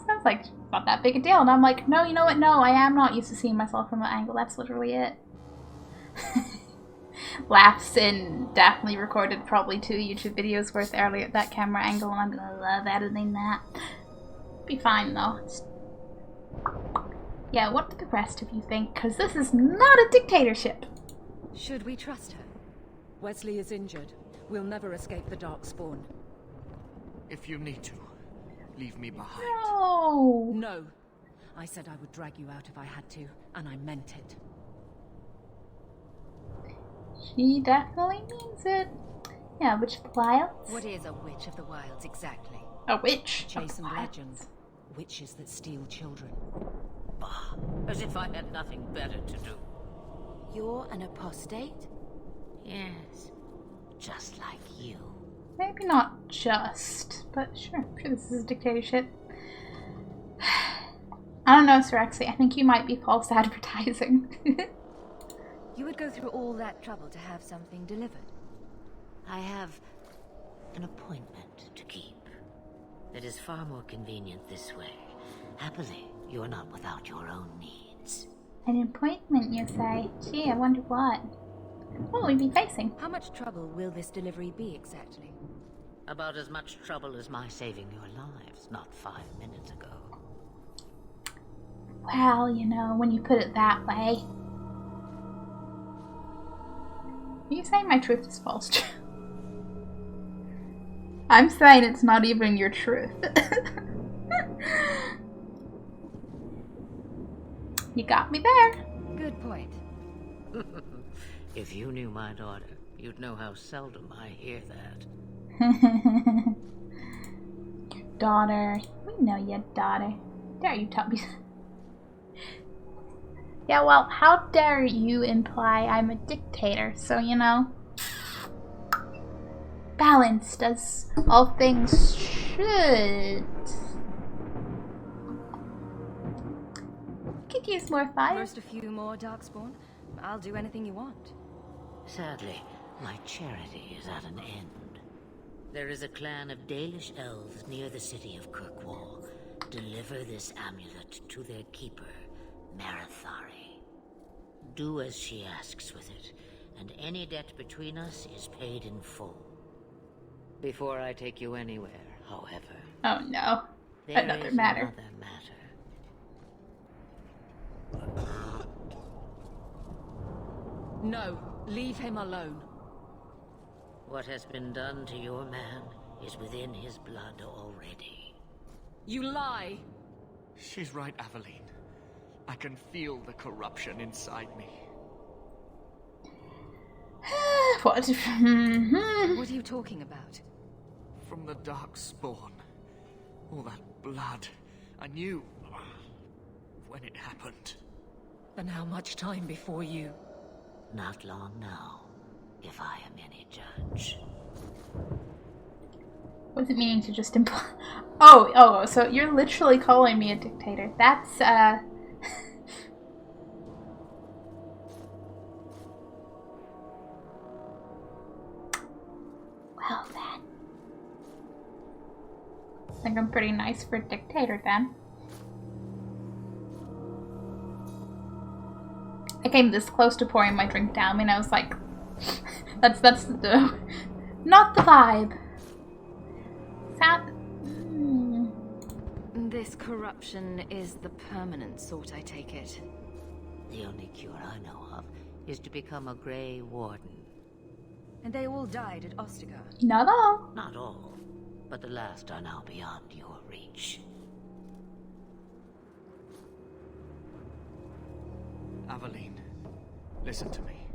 Sounds like not that big a deal. And I'm like, no, you know what? No, I am not used to seeing myself from that angle. That's literally it. Laughs and Daphne recorded probably 2 YouTube videos worth earlier at that camera angle, and I'm gonna love editing that. Be fine though. Yeah, what do the rest of you think? Because this is not a dictatorship. Should we trust her? Wesley is injured. We'll never escape the Darkspawn. If you need to, leave me behind. No. No. I said I would drag you out if I had to, and I meant it. She definitely means it. Yeah, Witch of the Wilds. What is a Witch of the Wilds exactly? A witch. Chastened legends. Witches that steal children. Bah, as if I had nothing better to do. You're an apostate? Yes, just like you. Maybe not just, but sure. I'm sure this is a dictatorship. I don't know, Sirexi. I think you might be false advertising. You would go through all that trouble to have something delivered? I have an appointment to keep. It is far more convenient this way. Happily, you are not without your own needs. An appointment, you say? Gee, I wonder what. What will we be facing? How much trouble will this delivery be exactly? About as much trouble as my saving your lives not 5 minutes ago. Well, you know, when you put it that way. Are you saying my truth is false? I'm saying it's not even your truth. You got me there. Good point. If you knew my daughter, you'd know how seldom I hear that. Daughter. We know your daughter. Dare you tell me? Yeah, well, how dare you imply I'm a dictator? So, you know, balanced as all things should. Could use more fire. Roast a few more Darkspawn. I'll do anything you want. Sadly, my charity is at an end. There is a clan of Dalish elves near the city of Kirkwall. Deliver this amulet to their keeper, Marithari. Do as she asks with it, and any debt between us is paid in full. Before I take you anywhere, however... Oh no. Another matter. No, leave him alone. What has been done to your man is within his blood already. You lie! She's right, Aveline. I can feel the corruption inside me. What? What are you talking about? From the Darkspawn. All that blood. I knew when it happened. And how much time before you? Not long now, if I am any judge. Wasn't meaning to just imply. Oh, so you're literally calling me a dictator. That's, Well then. I think I'm pretty nice for a dictator then. I came this close to pouring my drink down and I was like, that's the, not the vibe. This corruption is the permanent sort, I take it. The only cure I know of is to become a Grey Warden. And they all died at Ostagar? Not all. Not all, but the last are now beyond your reach. Aveline, listen to me.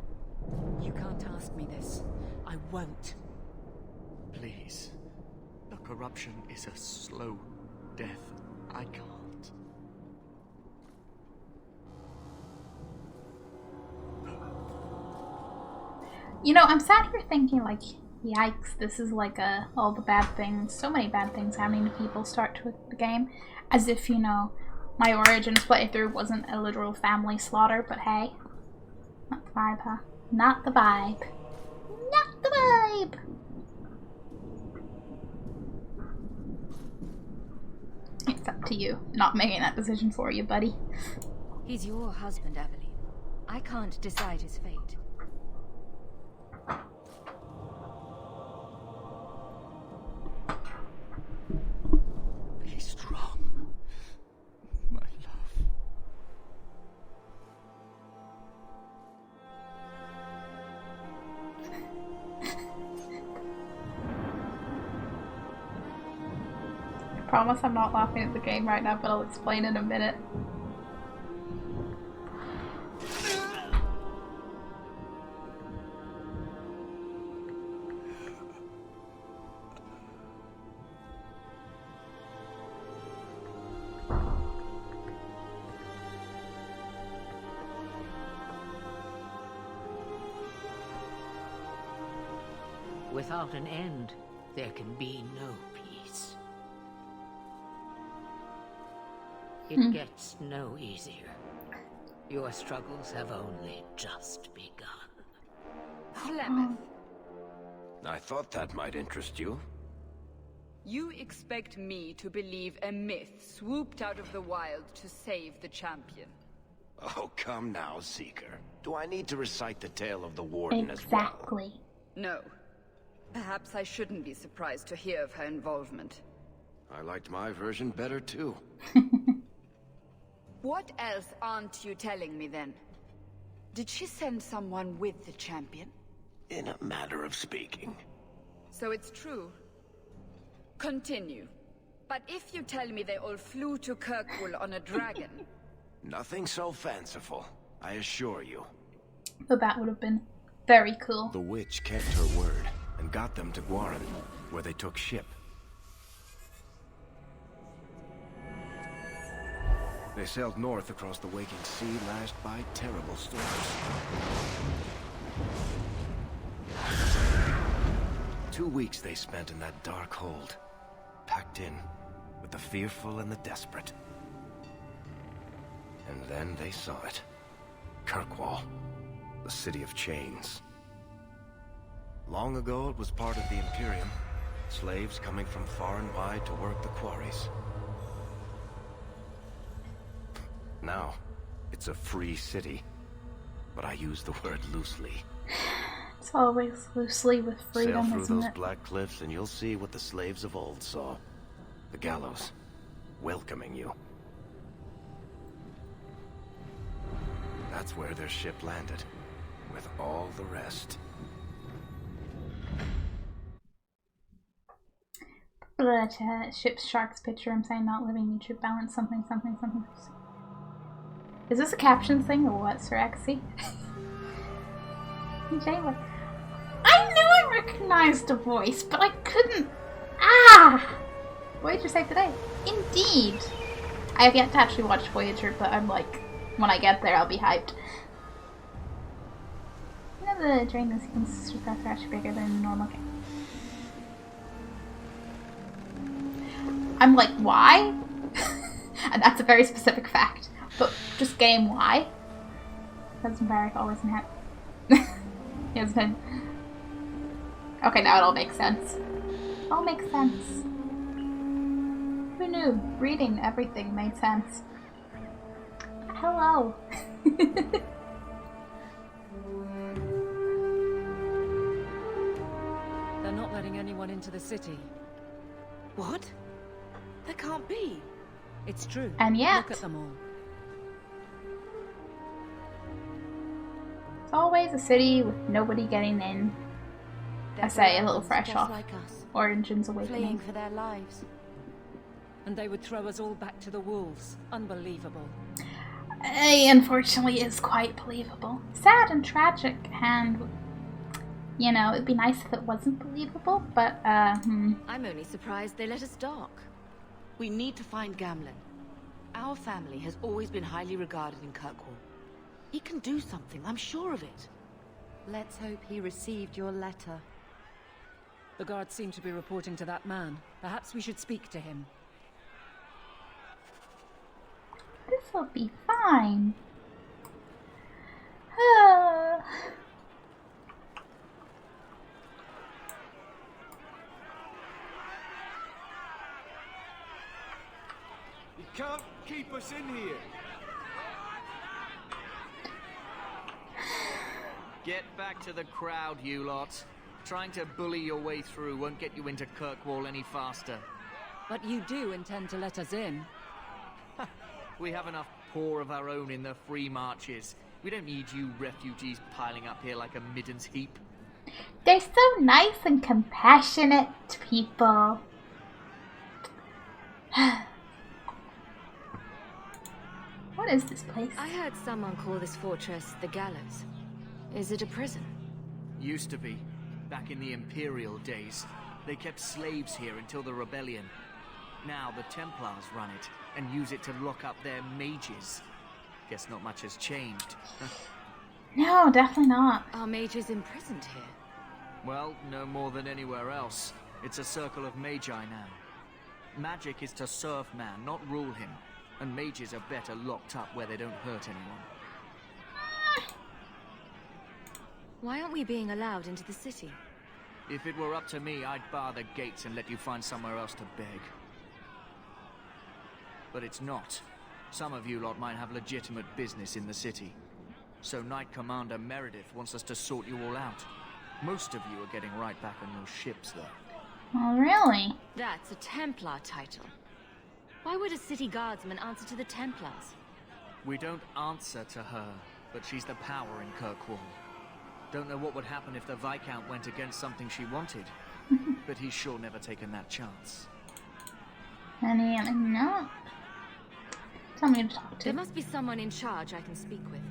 You can't ask me this. I won't. Please. The corruption is a slow death. I can't. You know, I'm sat here thinking, like, yikes, this is like all the bad things, so many bad things happening to people start to the game. As if, you know, my Origins playthrough wasn't a literal family slaughter, but hey. Not the vibe, huh? Not the vibe. Not the vibe! It's up to you. Not making that decision for you, buddy. He's your husband, Aveline. I can't decide his fate. Be strong, my love. I promise I'm not laughing at the game right now, but I'll explain in a minute. Without an end, there can be no peace. It gets no easier. Your struggles have only just begun. Flemeth, I thought that might interest you. you expect me to believe a myth swooped out of the wild to save the champion? Oh, come now, Seeker. Do I need to recite the tale of the Warden as well? Exactly. No. Perhaps I shouldn't be surprised to hear of her involvement. I liked my version better, too. What else aren't you telling me, then? Did she send someone with the champion? In a manner of speaking. So it's true. Continue. But if you tell me they all flew to Kirkwall on a dragon... Nothing so fanciful, I assure you. So that would have been very cool. The witch kept her word and got them to Guaran, where they took ship. They sailed north across the waking sea, lashed by terrible storms. 2 weeks they spent in that dark hold, packed in with the fearful and the desperate. And then they saw it. Kirkwall, the city of chains. Long ago it was part of the Imperium, slaves coming from far and wide to work the quarries. Now, it's a free city, but I use the word loosely. It's always loosely with freedom, Sail through isn't those it? black cliffs and you'll see what the slaves of old saw. The gallows, welcoming you. That's where their ship landed, with all the rest. Ship's shark's picture, I'm saying not living, you should balance something, something, something. Is this a caption thing or what, Sir Axie? Jayla. I knew I recognized a voice, but I couldn't. Voyager saved the day. Indeed. I have yet to actually watch Voyager, but I'm like, when I get there, I'll be hyped. You know the drain sequences are actually bigger than normal game. I'm like, why? And that's a very specific fact. But just game why? Because Varric always in hat. Yes, then. Okay, now it all makes sense. It all makes sense. Who knew? Reading everything made sense. Hello. They're not letting anyone into the city. What? That can't be. It's true. And yet, look at them all. It's always a city with nobody getting in. I say a little fresh off like us, Origins Awakening. fleeing for their lives. And they would throw us all back to the wolves. Unbelievable. Unfortunately, is quite believable. Sad and tragic, and you know, it'd be nice if it wasn't believable, but I'm only surprised they let us dock. We need to find Gamlen. Our family has always been highly regarded in Kirkwall. He can do something, I'm sure of it. Let's hope he received your letter. The guards seem to be reporting to that man. Perhaps we should speak to him. this'll be fine. You can't keep us in here. Get back to the crowd, you lot. Trying to bully your way through won't get you into Kirkwall any faster. But you do intend to let us in. We have enough poor of our own in the free marches. We don't need you refugees piling up here like a middens heap. They're so nice and compassionate people. What is this place? I heard someone call this fortress the Gallows. Is it a prison? Used to be. Back in the Imperial days. They kept slaves here until the rebellion. Now the Templars run it, and use it to lock up their mages. Guess not much has changed. No, definitely not. Are mages imprisoned here? Well, no more than anywhere else. It's a circle of magi now. Magic is to serve man, not rule him. And mages are better locked up where they don't hurt anyone. Why aren't we being allowed into the city? If it were up to me, I'd bar the gates and let you find somewhere else to beg. But it's not. Some of you lot might have legitimate business in the city. So Knight Commander Meredith wants us to sort you all out. Most of you are getting right back on your ships, though. Oh, really? That's a Templar title. Why would a city guardsman answer to the Templars? We don't answer to her, but she's the power in Kirkwall. Don't know what would happen if the Viscount went against something she wanted, but he's sure never taken that chance. Any no. Tell me to talk to. There must be someone in charge I can speak with.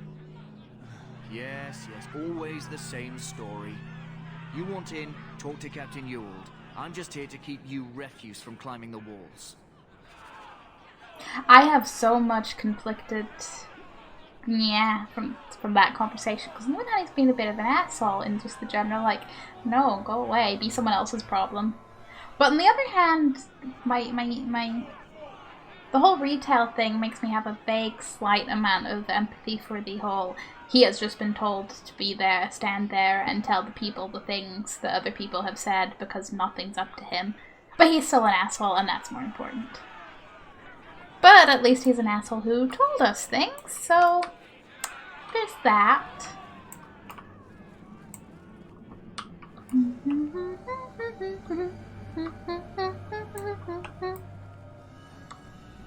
Yes, always the same story. You want in, talk to Captain Ewald. I'm just here to keep you refuse from climbing the walls. I have so much conflicted, from that conversation, because Moonhoney's been a bit of an asshole in just the general, like, no, go away, be someone else's problem. But on the other hand, the whole retail thing makes me have a vague, slight amount of empathy for the whole, he has just been told to be there, stand there, and tell the people the things that other people have said because nothing's up to him. But he's still an asshole, and that's more important. But at least he's an asshole who told us things, so there's that.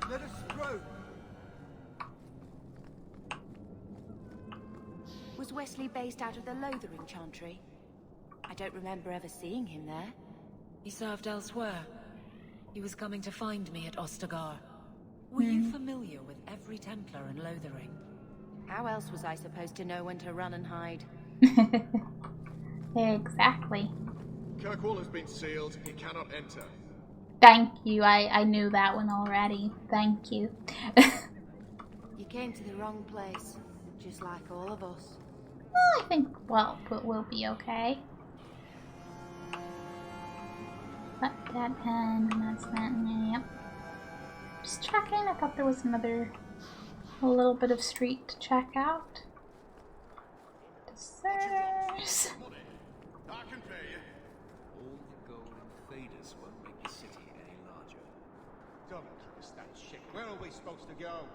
Let us through. Was Wesley based out of the Lothering Chantry? I don't remember ever seeing him there. He served elsewhere. He was coming to find me at Ostagar. Were you familiar with every Templar in Lothering? How else was I supposed to know when to run and hide? Exactly. Kirkwall has been sealed. He cannot enter. Thank you. I knew that one already. Thank you. You came to the wrong place, just like all of us. Well, I think, well, we'll be okay. That pen, and that's that, yep. Just checking, I thought there was a little bit of street to check out. Desserts. I can pay you. All the gold and faders won't make the city any larger. Don't give us that shit. Where are we supposed to go?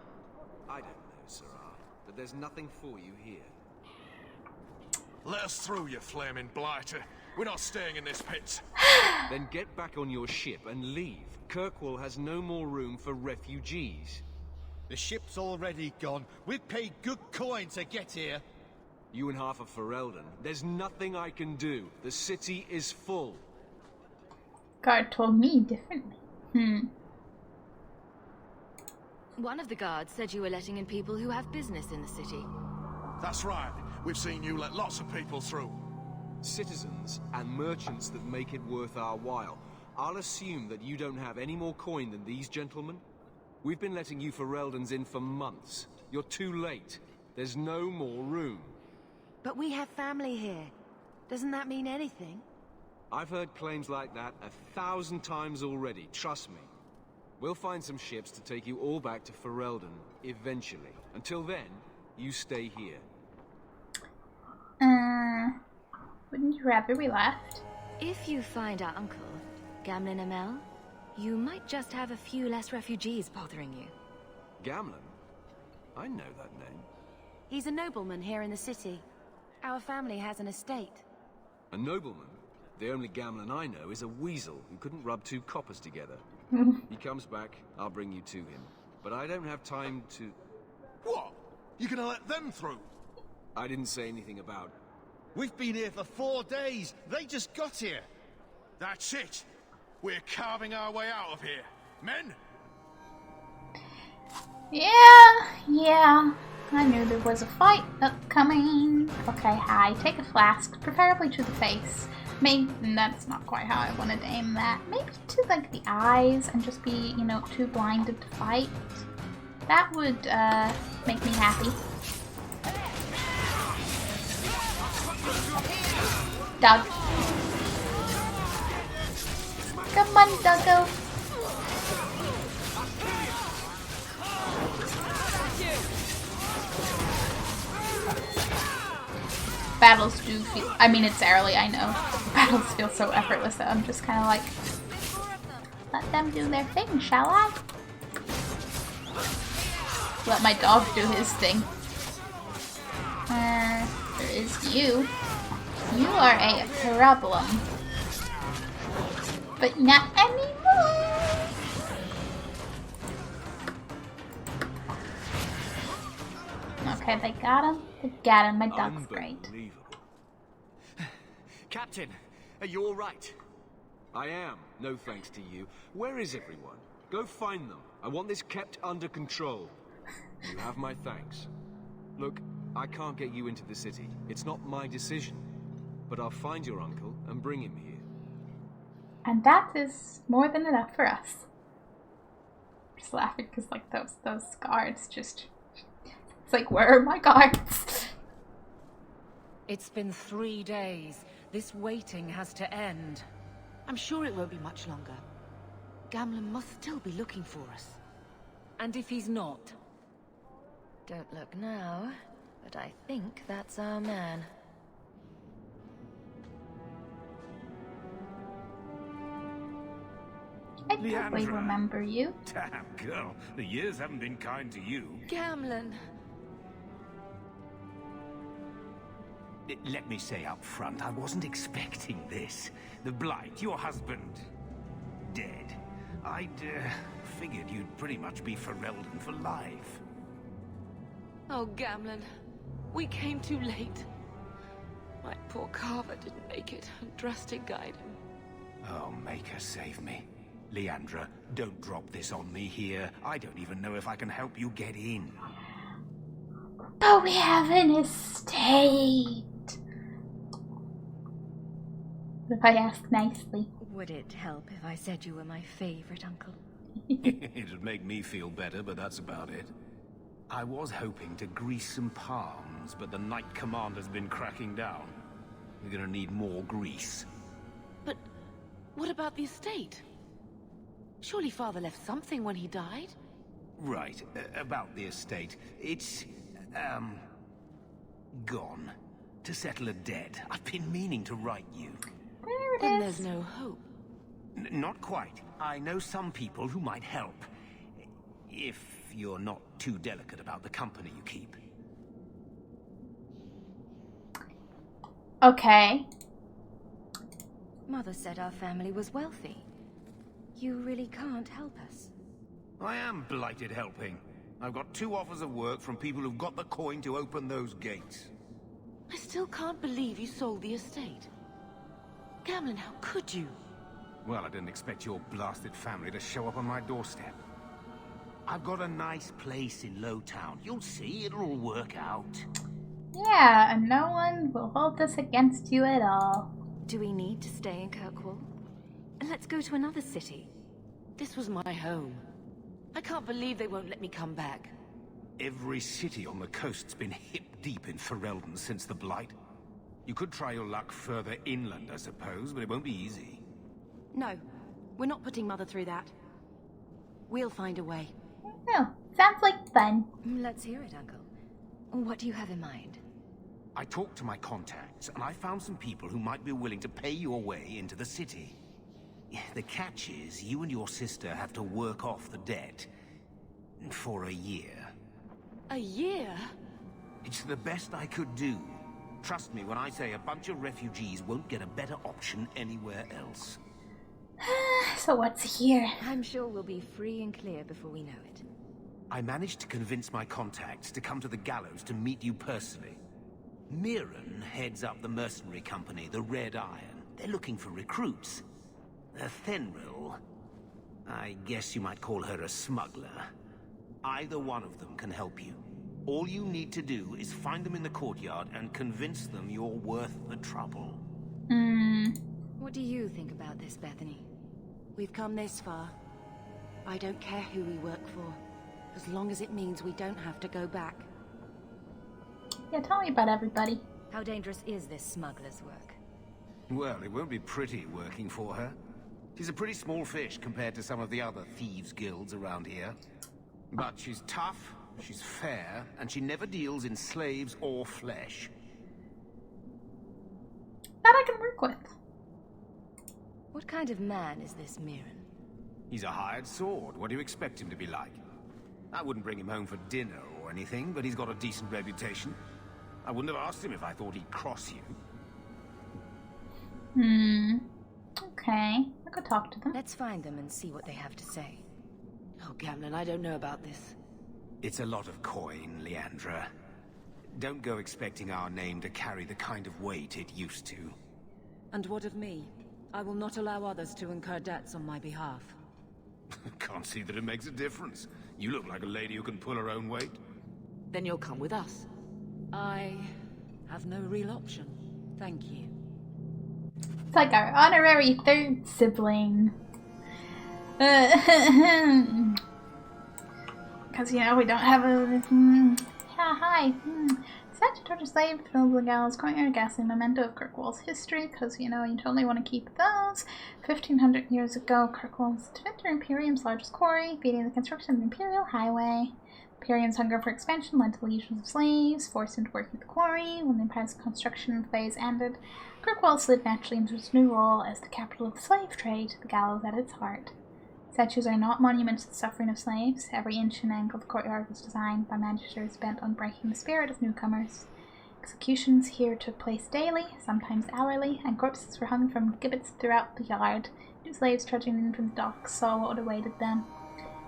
I don't know, Sirrah, but there's nothing for you here. Let us through, you flaming blighter. We're not staying in this pit. Then get back on your ship and leave. Kirkwall has no more room for refugees. The ship's already gone. We've paid good coin to get here. You and half of Ferelden. There's nothing I can do. The city is full. Guard told me differently. One of the guards said you were letting in people who have business in the city. That's right. We've seen you let lots of people through. Citizens and merchants that make it worth our while. I'll assume that you don't have any more coin than these gentlemen. We've been letting you Fereldans in for months. You're too late. There's no more room. But we have family here. Doesn't that mean anything? I've heard claims like that 1,000 times already, trust me. We'll find some ships to take you all back to Ferelden, eventually. Until then, you stay here. Wouldn't you rather we left? If you find our uncle, Gamlen Amell, you might just have a few less refugees bothering you. Gamlen? I know that name. He's a nobleman here in the city. Our family has an estate. A nobleman? The only Gamlen I know is a weasel who couldn't rub two coppers together. He comes back, I'll bring you to him. But I don't have time to... What? You gonna let them through? I didn't say anything about... We've been here for 4 days. They just got here. That's it. We're carving our way out of here. Men? Yeah. I knew there was a fight upcoming. Okay, hi. Take a flask, preferably to the face. Maybe that's not quite how I wanted to aim that. Maybe to like the eyes and just be, you know, too blinded to fight. That would make me happy. Doug. Come on, Duggo. Battles do feel, I mean, it's early, I know. Battles feel so effortless that I'm just kind of like, let them do their thing, shall I? Let my dog do his thing. There is you. You are a problem. But not anymore! Okay, they got him. They got him. My dog's great. Captain, are you alright? I am, no thanks to you. Where is everyone? Go find them. I want this kept under control. You have my thanks. Look, I can't get you into the city. It's not my decision. But I'll find your uncle and bring him here. And that is more than enough for us. I'm just laughing because like those guards just... It's like, where are my guards? It's been 3 days. This waiting has to end. I'm sure it won't be much longer. Gamlen must still be looking for us. And if he's not... Don't look now, but I think that's our man. I totally remember you. Damn, girl. The years haven't been kind to you. Gamlen. Let me say up front, I wasn't expecting this. The Blight, your husband, dead. I'd figured you'd pretty much be Ferelden for life. Oh, Gamlen. We came too late. My poor Carver didn't make it, and Drastic guided him. Oh, make her save me. Leandra, don't drop this on me here. I don't even know if I can help you get in. But we have an estate. If I ask nicely. Would it help if I said you were my favorite uncle? It'd make me feel better, but that's about it. I was hoping to grease some palms, but the Knight Commander's been cracking down. We're gonna need more grease. But what about the estate? Surely Father left something when he died? Right, about the estate. It's, gone. To settle a debt. I've been meaning to write you. There it Then is. there's no hope. Not quite. I know some people who might help. If you're not too delicate about the company you keep. Okay. Mother said our family was wealthy. You really can't help us. I am blighted helping. I've got 2 offers of work from people who've got the coin to open those gates. I still can't believe you sold the estate. Gamlen, how could you? Well, I didn't expect your blasted family to show up on my doorstep. I've got a nice place in Lowtown. You'll see, it'll all work out. Yeah, and no one will hold this against you at all. Do we need to stay in Kirkwall? Let's go to another city. This was my home. I can't believe they won't let me come back. Every city on the coast's been hip-deep in Ferelden since the Blight. You could try your luck further inland, I suppose, but it won't be easy. No, we're not putting Mother through that. We'll find a way. No, sounds like fun. Let's hear it, Uncle. What do you have in mind? I talked to my contacts, and I found some people who might be willing to pay your way into the city. The catch is, you and your sister have to work off the debt. For a year. A year? It's the best I could do. Trust me when I say a bunch of refugees won't get a better option anywhere else. So what's here? I'm sure we'll be free and clear before we know it. I managed to convince my contacts to come to the gallows to meet you personally. Mirren heads up the mercenary company, the Red Iron. They're looking for recruits. Fenril, I guess you might call her a smuggler. Either one of them can help you. All you need to do is find them in the courtyard and convince them you're worth the trouble. What do you think about this, Bethany? We've come this far. I don't care who we work for, as long as it means we don't have to go back. Yeah, tell me about everybody. How dangerous is this smuggler's work? Well, it won't be pretty working for her. She's a pretty small fish compared to some of the other thieves' guilds around here. But she's tough, she's fair, and she never deals in slaves or flesh. That I can work with. What kind of man is this Mirren? He's a hired sword. What do you expect him to be like? I wouldn't bring him home for dinner or anything, but he's got a decent reputation. I wouldn't have asked him if I thought he'd cross you. Okay. I'll go talk to them. Let's find them and see what they have to say. Oh, Gamlen, I don't know about this. It's a lot of coin, Leandra. Don't go expecting our name to carry the kind of weight it used to. And what of me? I will not allow others to incur debts on my behalf. Can't see that it makes a difference. You look like a lady who can pull her own weight. Then you'll come with us. I have no real option. Thank you. It's like our honorary third sibling. Because, you know, we don't have a... yeah, hi. Set to torture slave filled with gallows, courtyard, ghastly memento of Kirkwall's history, because, you know, you totally want to keep those. 1,500 years ago, Kirkwall's defender Imperium's largest quarry, beating the construction of the Imperial Highway. Imperium's hunger for expansion led to legions of slaves, forced into working at the quarry. When the Empire's construction phase ended, Kirkwall slid naturally into its new role as the capital of the slave trade, the gallows at its heart. Statues are not monuments to the suffering of slaves. Every inch and angle of the courtyard was designed by magisters bent on breaking the spirit of newcomers. Executions here took place daily, sometimes hourly, and corpses were hung from gibbets throughout the yard. New slaves trudging in from the docks saw what awaited them.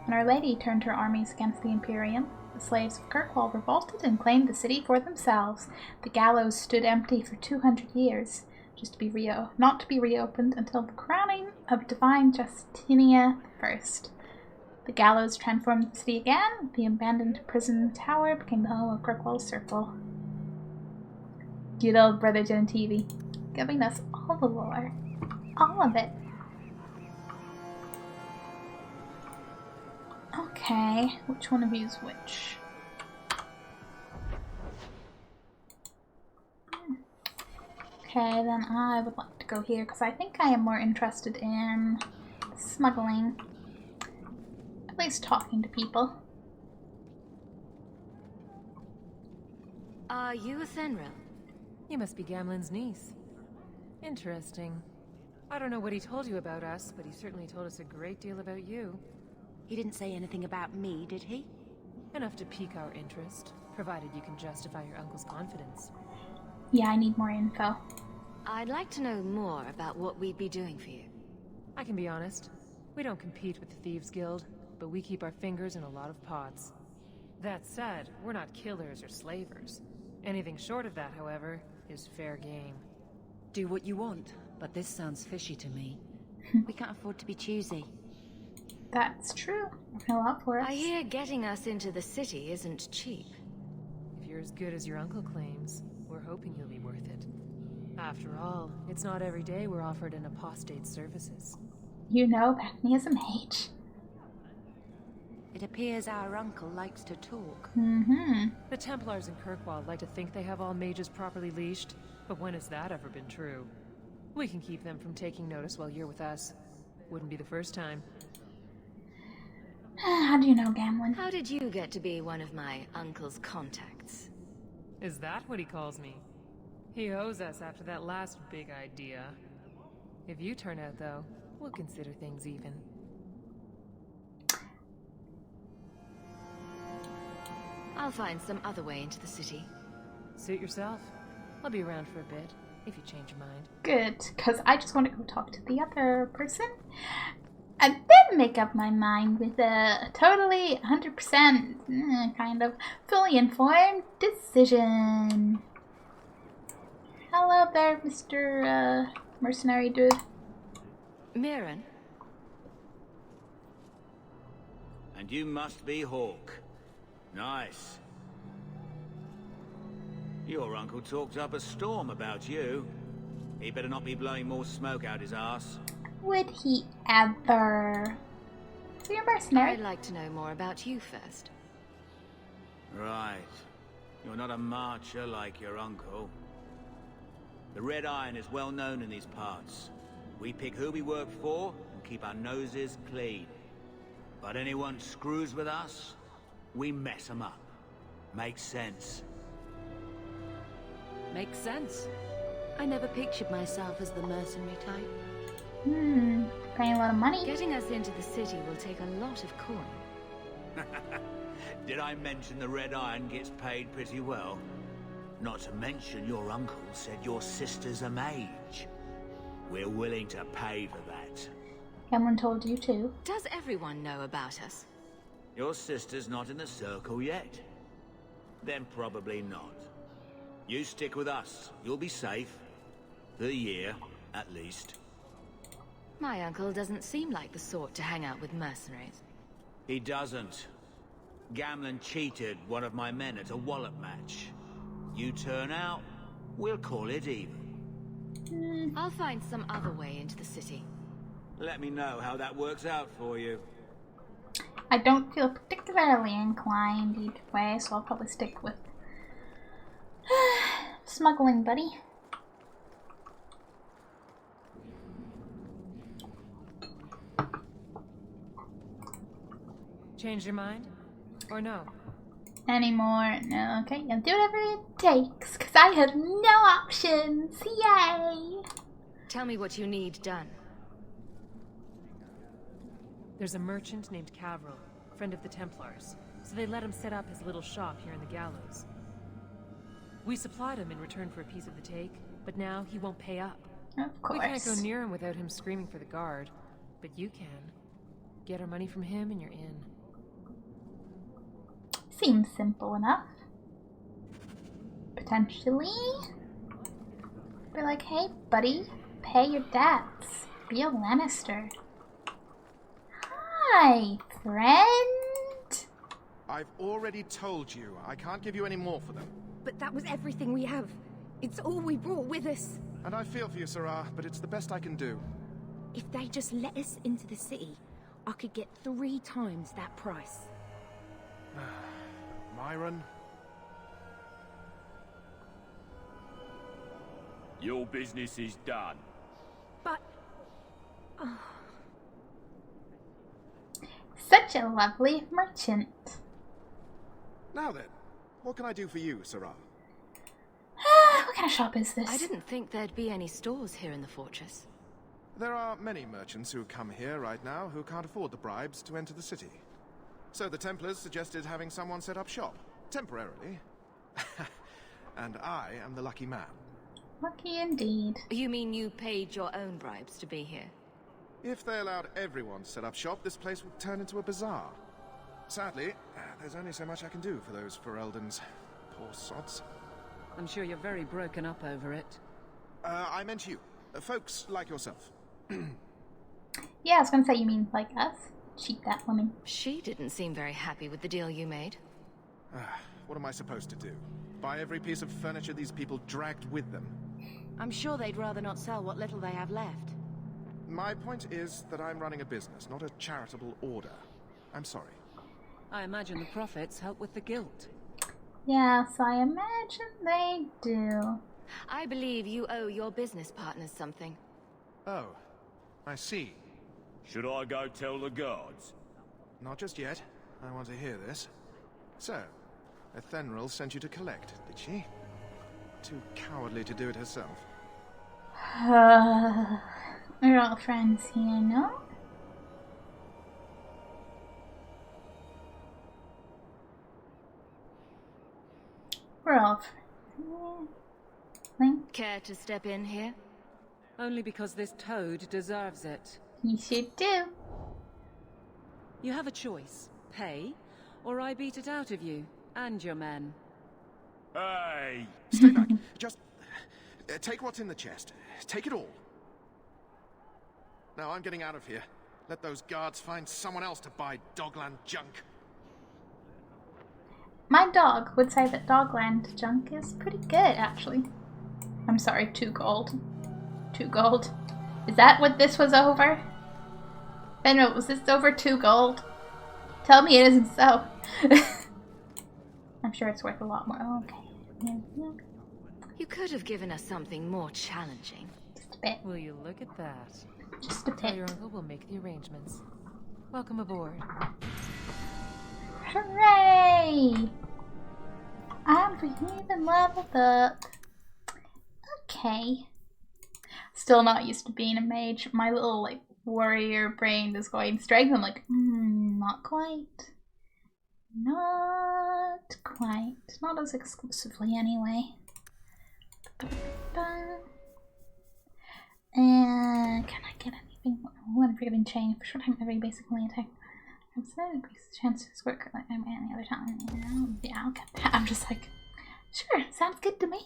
When Our Lady turned her armies against the Imperium, the slaves of Kirkwall revolted and claimed the city for themselves. The gallows stood empty for 200 years, not to be reopened until the crowning of Divine Justinia I. The gallows transformed the city again. The abandoned prison tower became the home of Kirkwall's Circle. Good old Brother Gentili, giving us all the lore. All of it. Okay, which one of you is which? Okay, then I would like to go here because I think I am more interested in smuggling. At least talking to people. Are you a Fenrir? You must be Gamlen's niece. Interesting. I don't know what he told you about us, but he certainly told us a great deal about you. He didn't say anything about me, did he? Enough to pique our interest, provided you can justify your uncle's confidence. Yeah, I need more info. I'd like to know more about what we'd be doing for you. I can be honest. We don't compete with the Thieves Guild, but we keep our fingers in a lot of pots. That said, we're not killers or slavers. Anything short of that, however, is fair game. Do what you want, but this sounds fishy to me. We can't afford to be choosy. That's true. A lot for us. I hear getting us into the city isn't cheap. If you're as good as your uncle claims, we're hoping you'll be worth it. After all, it's not every day we're offered an apostate's services. You know, Bethany is a mage. It appears our uncle likes to talk. The Templars in Kirkwall like to think they have all mages properly leashed, but when has that ever been true? We can keep them from taking notice while you're with us. Wouldn't be the first time. How do you know, Gamlen? How did you get to be one of my uncle's contacts? Is that what he calls me? He owes us after that last big idea. If you turn out, though, we'll consider things even. I'll find some other way into the city. Suit yourself. I'll be around for a bit, if you change your mind. Good, because I just want to go talk to the other person. And then make up my mind with a totally 100% kind of fully informed decision. Hello there, Mr. Mercenary Dude. Mirren? And you must be Hawke. Nice. Your uncle talked up a storm about you. He better not be blowing more smoke out his ass. Would he ever? So you're a mercenary. I'd like to know more about you first. Right. You're not a marcher like your uncle. The Red Iron is well known in these parts. We pick who we work for and keep our noses clean. But anyone screws with us, we mess them up. Makes sense. Makes sense. I never pictured myself as the mercenary type. Paying a lot of money. Getting us into the city will take a lot of coin. Did I mention the Red Iron gets paid pretty well? Not to mention your uncle said your sister's a mage. We're willing to pay for that. Cameron told you too. Does everyone know about us? Your sister's not in the circle yet. Then probably not. You stick with us. You'll be safe. For a year, at least. My uncle doesn't seem like the sort to hang out with mercenaries. He doesn't. Gamlen cheated one of my men at a wallop match. You turn out, we'll call it even. I'll find some other way into the city. Let me know how that works out for you. I don't feel particularly inclined either way, so I'll probably stick with smuggling, buddy. Change your mind? Or no? Anymore? No, okay, I'll do whatever it takes, because I have no options. Yay! Tell me what you need done. There's a merchant named Cavril, friend of the Templars, so they let him set up his little shop here in the Gallows. We supplied him in return for a piece of the take, but now he won't pay up. Of course. We can't go near him without him screaming for the guard, but you can. Get our money from him and you're in. Seems simple enough. Potentially. Be like, hey buddy, pay your debts. Be a Lannister. Hi, friend. I've already told you, I can't give you any more for them. But that was everything we have. It's all we brought with us. And I feel for you, Sirrah, but it's the best I can do. If they just let us into the city, I could get 3 times that price. Myron? Your business is done. But... Such a lovely merchant. Now then, what can I do for you, Sirrah? What kind of shop is this? I didn't think there'd be any stores here in the fortress. There are many merchants who come here right now who can't afford the bribes to enter the city. So the Templars suggested having someone set up shop, temporarily. And I am the lucky man. Lucky indeed. You mean you paid your own bribes to be here? If they allowed everyone to set up shop, this place would turn into a bazaar. Sadly, there's only so much I can do for those Ferelden's. Poor sods. I'm sure you're very broken up over it. I meant you. Folks like yourself. Yeah, I was gonna say, you mean like us? Cheat that woman. She didn't seem very happy with the deal you made. What am I supposed to do? Buy every piece of furniture these people dragged with them? I'm sure they'd rather not sell what little they have left. My point is that I'm running a business, not a charitable order. I'm sorry. I imagine the profits help with the guilt. Yes, I imagine they do. I believe you owe your business partners something. Oh, I see. Should I go tell the guards? Not just yet. I want to hear this. So, Ethenril sent you to collect, did she? Too cowardly to do it herself. We're all friends here, no? We're all friends. Care to step in here? Only because this toad deserves it. You should do. You have a choice. Pay, or I beat it out of you, and your men. Hey! Stay back. Just take what's in the chest. Take it all. Now I'm getting out of here. Let those guards find someone else to buy Dogland junk. My dog would say that Dogland junk is pretty good, actually. I'm sorry, 2 gold. 2 gold. Is that what this was over? Benno, was this over 2 gold? Tell me it isn't so. I'm sure it's worth a lot more. Oh, okay. Yeah. You could have given us something more challenging. Just a bit. Will you look at that? Just a Tell bit. your uncle we'll make the arrangements. Welcome aboard. Hooray! I'm even leveled up. Okay. Still not used to being a mage. My little, like, warrior brain is going strength. I'm like, not quite. Not quite. Not as exclusively, anyway. And can I get anything? One forgiving chain for short time every basic melee attack. Increase the chances work like any other time. Yeah, I'll get that. I'm just like, sure, sounds good to me.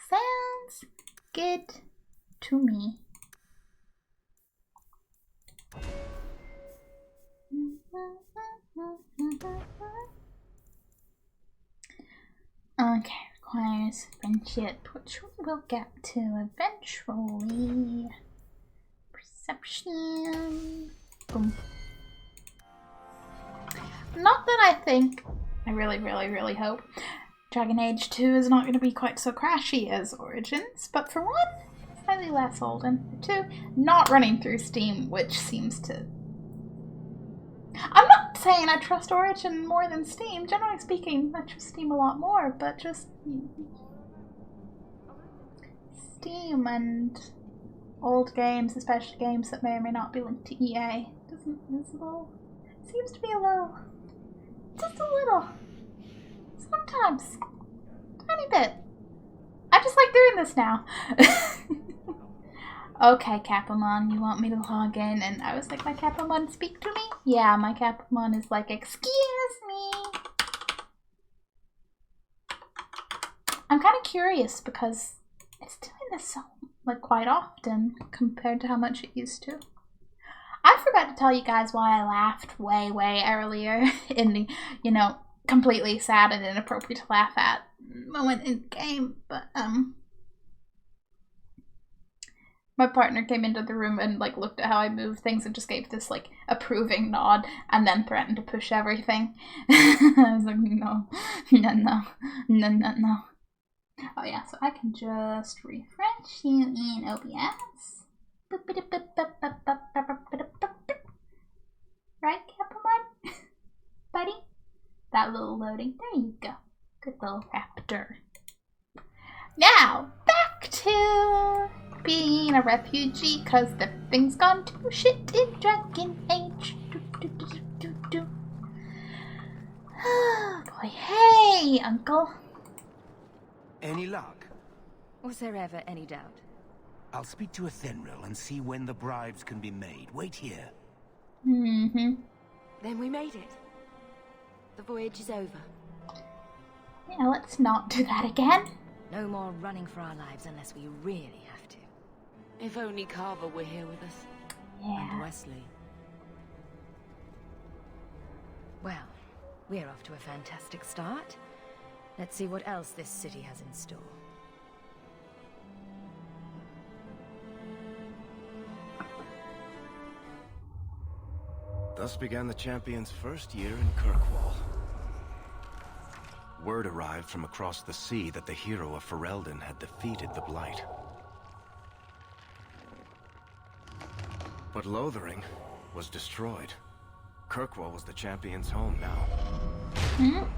Sounds good to me. Okay, require There's friendship, which we will get to eventually. Perception. Boom. Not that I think, I really hope Dragon Age 2 is not going to be quite so crashy as Origins, but for one, slightly less old, and for two, not running through Steam, which seems to... I'm not saying I trust Origin more than Steam. Generally speaking, I trust Steam a lot more, but just... Steam and old games, especially games that may or may not be linked to EA, seems to be a little... Just a little. Sometimes. Tiny bit. I just like doing this now. Okay, Capamon, you want me to log in? And I was like, my Capamon speak to me? Yeah, my Capamon is like, excuse me. I'm kind of curious because it's doing this so, like, quite often compared to how much it used to. I forgot to tell you guys why I laughed way earlier in the, you know, completely sad and inappropriate to laugh at moment in the game, but, my partner came into the room and, like, looked at how I moved things and just gave this, like, approving nod and then threatened to push everything. I was like, no. Oh, yeah, so I can just refresh you in OBS. Right, Capamon? Buddy? That little loading. There you go. Good little raptor. Now, back to being a refugee, because the thing's gone to shit in Dragon Age. Oh boy. Hey, Uncle. Any luck? Was there ever any doubt? I'll speak to Athenril and see when the bribes can be made. Wait here. Then we made it. The voyage is over. Yeah, let's not do that again. No more running for our lives unless we really have to. If only Carver were here with us. Yeah. And Wesley. Well, we're off to a fantastic start. Let's see what else this city has in store. Thus began the champion's first year in Kirkwall. Word arrived from across the sea that the hero of Ferelden had defeated the Blight. But Lothering was destroyed. Kirkwall was the champion's home now.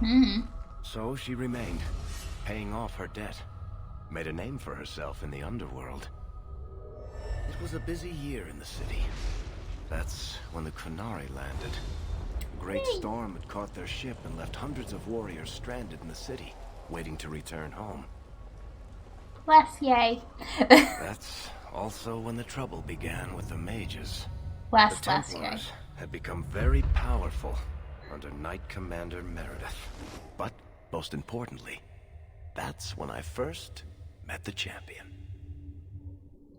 So she remained, paying off her debt. Made a name for herself in the underworld. It was a busy year in the city. That's when the Qunari landed. A great storm had caught their ship and left hundreds of warriors stranded in the city, waiting to return home. Bless yay. That's also when the trouble began with the mages. The Templars had become very powerful under Knight Commander Meredith. But, most importantly, that's when I first met the champion.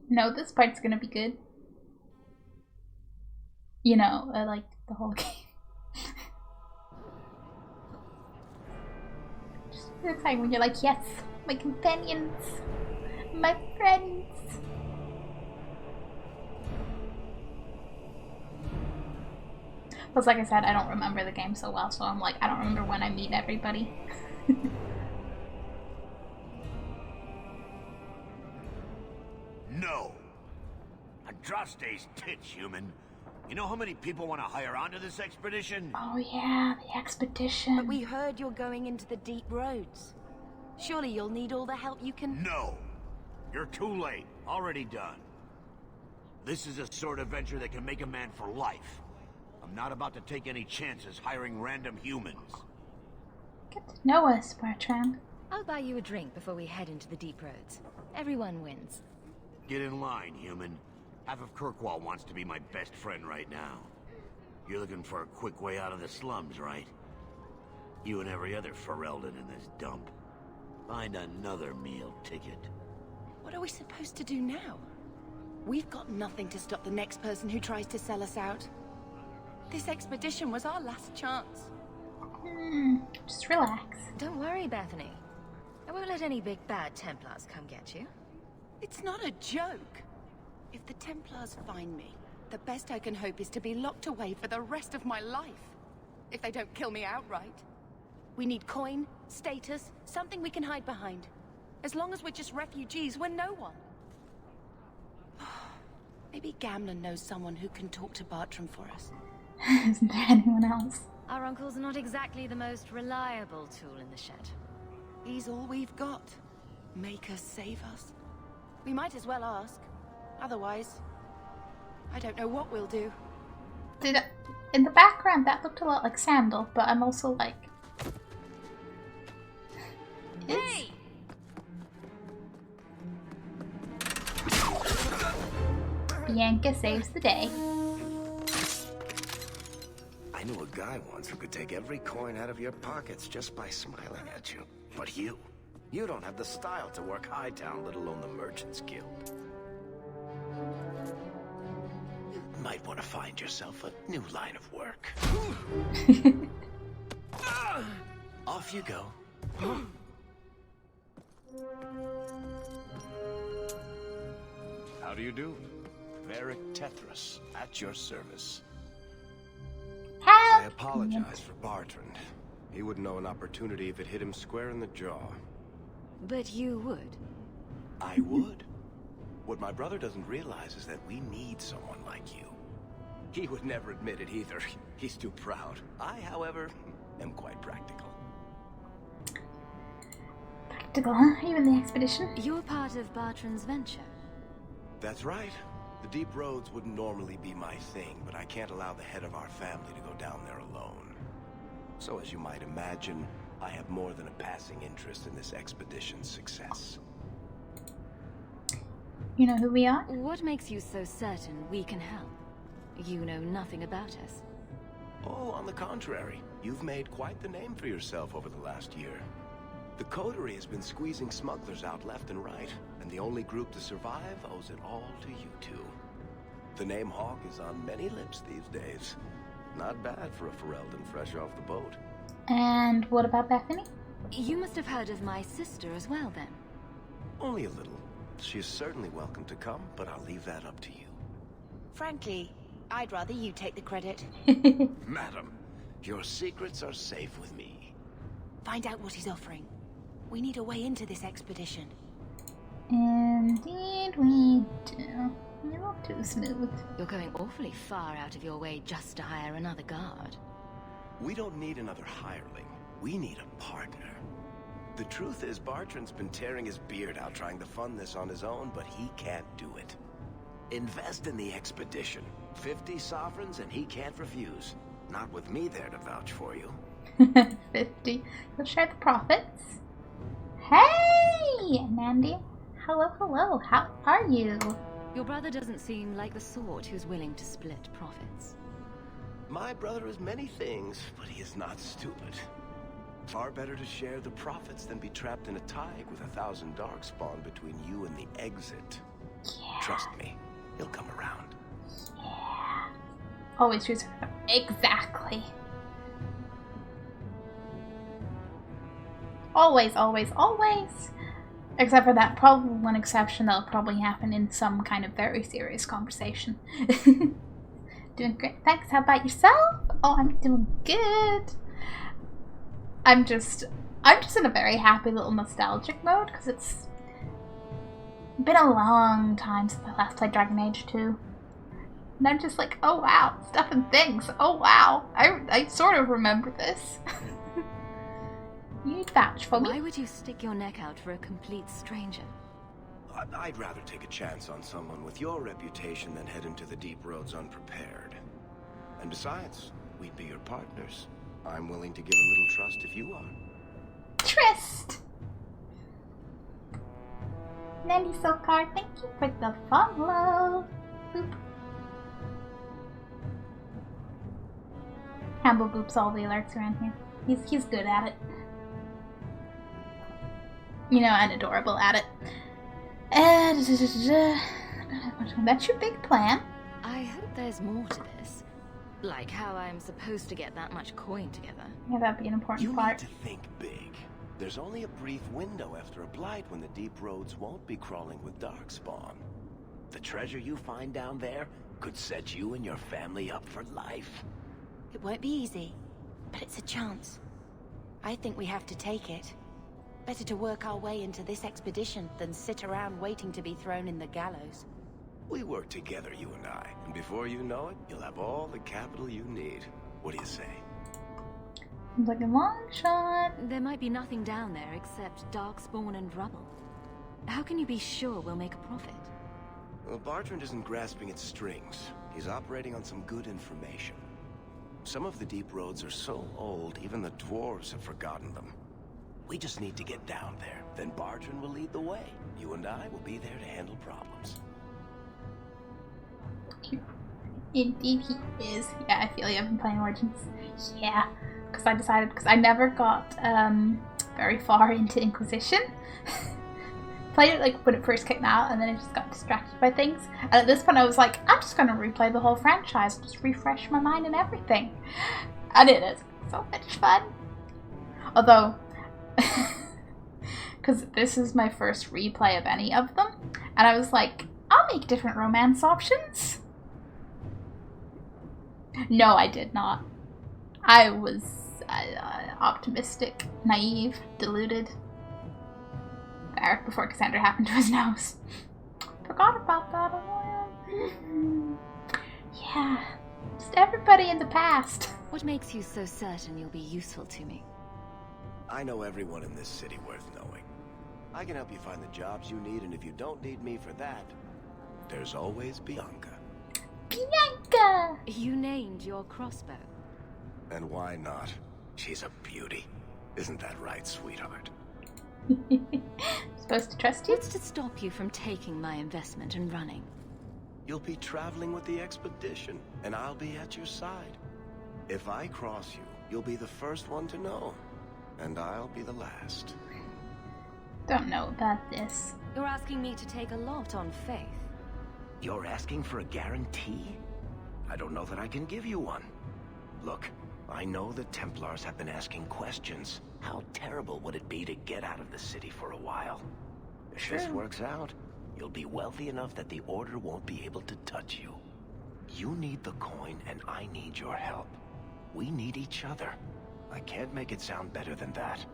No, this part's gonna be good. You know, I like the whole game. Just so exciting when you're like, yes, my companions, my friends. Plus, like I said, I don't remember the game so well, so I'm like, I don't remember when I meet everybody. No. Andraste's tits, human. You know how many people want to hire onto this expedition? Oh yeah, the expedition. But we heard you're going into the deep roads. Surely you'll need all the help you can... No. You're too late. Already done. This is a sort of venture that can make a man for life. I'm not about to take any chances hiring random humans. Get to know us, Bertrand. I'll buy you a drink before we head into the deep roads. Everyone wins. Get in line, human. Half of Kirkwall wants to be my best friend right now. You're looking for a quick way out of the slums, right? You and every other Ferelden in this dump. Find another meal ticket. What are we supposed to do now? We've got nothing to stop the next person who tries to sell us out. This expedition was our last chance. Just relax. Don't worry, Bethany. I won't let any big bad Templars come get you. It's not a joke. If the Templars find me, the best I can hope is to be locked away for the rest of my life. If they don't kill me outright. We need coin, status, something we can hide behind. As long as we're just refugees, we're no one. Maybe Gamlen knows someone who can talk to Bartram for us. Isn't there anyone else? Our uncle's not exactly the most reliable tool in the shed. He's all we've got. Make us save us. We might as well ask. Otherwise, I don't know what we'll do. In the background, that looked a lot like Sandal, but I'm also like... Hey! Bianca saves the day. I knew a guy once who could take every coin out of your pockets just by smiling at you. But you don't have the style to work Hightown, let alone the Merchants Guild. You might want to find yourself a new line of work. Off you go. How do you do? Varric Tethras, at your service. I apologize for Bartrand. He wouldn't know an opportunity if it hit him square in the jaw. But you would. I would. What my brother doesn't realize is that we need someone like you. He would never admit it either. He's too proud. I, however, am quite practical. Practical, huh? Even the expedition? You're part of Bartrand's venture. That's right. The deep roads wouldn't normally be my thing, but I can't allow the head of our family to go down there alone. So as you might imagine, I have more than a passing interest in this expedition's success. You know who we are? What makes you so certain we can help? You know nothing about us. Oh, on the contrary. You've made quite the name for yourself over the last year. The Coterie has been squeezing smugglers out left and right, and the only group to survive owes it all to you two. The name Hawke is on many lips these days. Not bad for a Ferelden fresh off the boat. And what about Bethany? You must have heard of my sister as well, then. Only a little. She is certainly welcome to come, but I'll leave that up to you. Frankly, I'd rather you take the credit. Madam, your secrets are safe with me. Find out what he's offering. We need a way into this expedition. Indeed we do. You're not too smooth. You're going awfully far out of your way just to hire another guard. We don't need another hireling. We need a partner. The truth is, Bartrand's been tearing his beard out trying to fund this on his own, but he can't do it. Invest in the expedition. 50 sovereigns and he can't refuse. Not with me there to vouch for you. 50. You'll share the profits. Hey, Mandy. Hello, hello. How are you? Your brother doesn't seem like the sort who's willing to split profits. My brother is many things, but he is not stupid. Far better to share the profits than be trapped in a tide with 1,000 Darkspawn between you and the exit. Yeah. Trust me, he'll come around. Yeah. Always choose her. Exactly. Always, always, always. Except for that probably one exception that'll probably happen in some kind of very serious conversation. Doing great. Thanks. How about yourself? Oh, I'm doing good. I'm just in a very happy little nostalgic mode because it's been a long time since I last played Dragon Age 2. And I'm just like, oh wow, stuff and things. Oh wow, I sort of remember this. You'd vouch for me. Why would you stick your neck out for a complete stranger? I'd rather take a chance on someone with your reputation than head into the deep roads unprepared. And besides, we'd be your partners. I'm willing to give a little trust if you are. Trist! Nandy Silkar, thank you for the follow. Boop. Campbell boops all the alerts around here. He's good at it. You know, and adorable at it. That's your big plan. I hope there's more to this. Like how I'm supposed to get that much coin together. Yeah, that'd be an important part. You need to think big. There's only a brief window after a blight when the deep roads won't be crawling with darkspawn. The treasure you find down there could set you and your family up for life. It won't be easy, but it's a chance. I think we have to take it. Better to work our way into this expedition than sit around waiting to be thrown in the gallows. We work together, you and I, and before you know it, you'll have all the capital you need. What do you say? Seems like a long shot. There might be nothing down there except darkspawn and rubble. How can you be sure we'll make a profit? Well, Bartrand isn't grasping at strings. He's operating on some good information. Some of the deep roads are so old, even the dwarves have forgotten them. We just need to get down there. Then Bartrand will lead the way. You and I will be there to handle problems. Indeed he is. Yeah, I feel you. I've been playing Origins. Yeah. Because I decided, because I never got very far into Inquisition. Played it like when it first came out, and then I just got distracted by things. And at this point I was like, I'm just going to replay the whole franchise, just refresh my mind and everything. And it is so much fun. Although, because this is my first replay of any of them, and I was like, I'll make different romance options. No, I did not. I was optimistic, naive, deluded. There, before Cassandra happened to his nose. Forgot about that a while. Yeah, just everybody in the past. What makes you so certain you'll be useful to me? I know everyone in this city worth knowing. I can help you find the jobs you need, and if you don't need me for that, there's always Bianca. Bianca! You named your crossbow. And why not? She's a beauty. Isn't that right, sweetheart? Supposed to trust you? What's to stop you from taking my investment and running? You'll be traveling with the expedition, and I'll be at your side. If I cross you, you'll be the first one to know, and I'll be the last. Don't know about this. You're asking me to take a lot on faith. You're asking for a guarantee? I don't know that I can give you one. Look, I know the Templars have been asking questions. How terrible would it be to get out of the city for a while? If this works out, you'll be wealthy enough that the Order won't be able to touch you. You need the coin, and I need your help. We need each other. I can't make it sound better than that.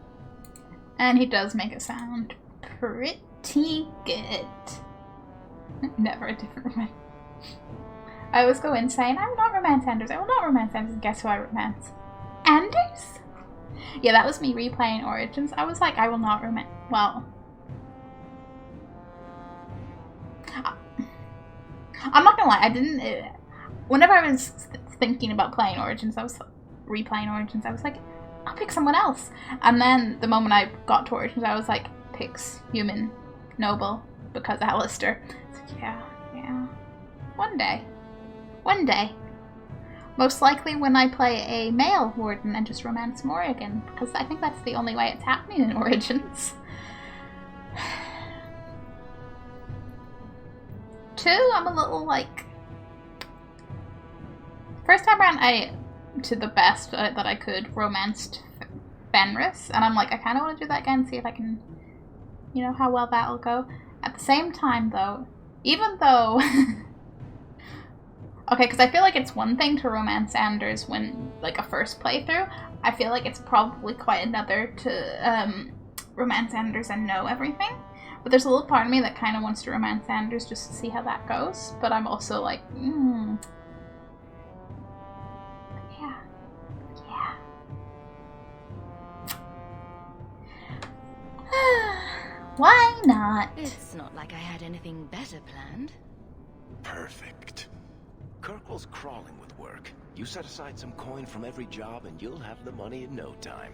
And he does make it sound pretty good. Never a different romance. I always go in saying, I will not romance Anders, I will not romance Anders, and guess who I romance? Anders? Yeah, that was me replaying Origins. I was like, I will not romance. Well, I'm not gonna lie, I didn't. Whenever I was thinking about playing Origins, I was replaying Origins, I was like, I'll pick someone else. And then the moment I got to Origins, I was like, picks human, noble, because Alistair. It's like, yeah. One day. One day. Most likely when I play a male warden and just romance Morrigan, because I think that's the only way it's happening in Origins. 2, I'm a little like... First time around, I, to the best that I could, romanced Fenris, and I'm like, I kind of want to do that again, see if I can, you know, how well that'll go. At the same time, though, even though... Okay, because I feel like it's one thing to romance Anders when, like, a first playthrough. I feel like it's probably quite another to romance Anders and know everything. But there's a little part of me that kind of wants to romance Anders just to see how that goes. But I'm also like, yeah. Why not? It's not like I had anything better planned. Perfect. Kirkwall's crawling with work. You set aside some coin from every job and you'll have the money in no time.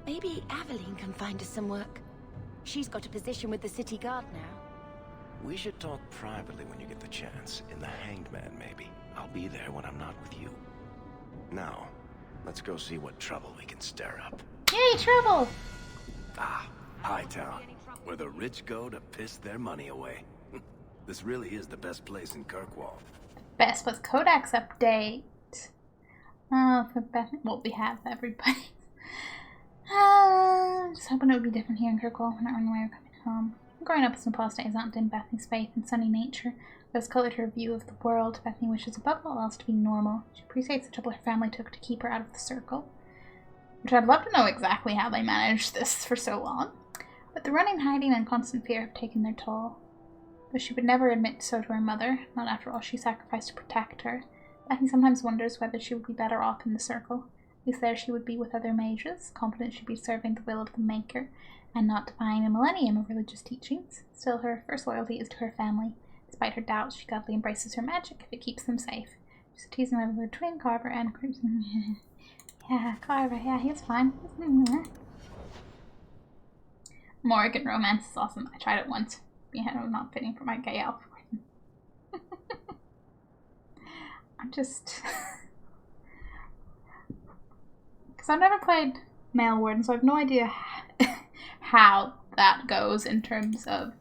Maybe Aveline can find us some work. She's got a position with the city guard now. We should talk privately when you get the chance. In the Hanged Man, maybe. I'll be there when I'm not with you. Now, let's go see what trouble we can stir up. Yay, trouble! Ah, Hightown, where the rich go to piss their money away. This really is the best place in Kirkwall. Best was Codex update. Oh, for best, well, we have everybody. So hoping it would be different here in Kirkwall when I run away or coming home. Growing up as an apostate has not dimmed Bethany's faith in sunny nature, but has colored her view of the world. Bethany wishes above all else to be normal. She appreciates the trouble her family took to keep her out of the circle. Which I'd love to know exactly how they managed this for so long. But the running, hiding, and constant fear have taken their toll. Though she would never admit so to her mother, not after all she sacrificed to protect her. Bethany sometimes wonders whether she would be better off in the circle. At least there she would be with other mages, confident she'd be serving the will of the Maker, and not defying a millennium of religious teachings. Still, her first loyalty is to her family. Despite her doubts, she gladly embraces her magic if it keeps them safe. She's teasing over her twin, Carver, and Crimson. Yeah, Carver, yeah, he's fine. Morrigan romance is awesome. I tried it once. Yeah, I'm not fitting for my gay elf. I'm just... Because I've never played Male Warden, so I have no idea how that goes in terms of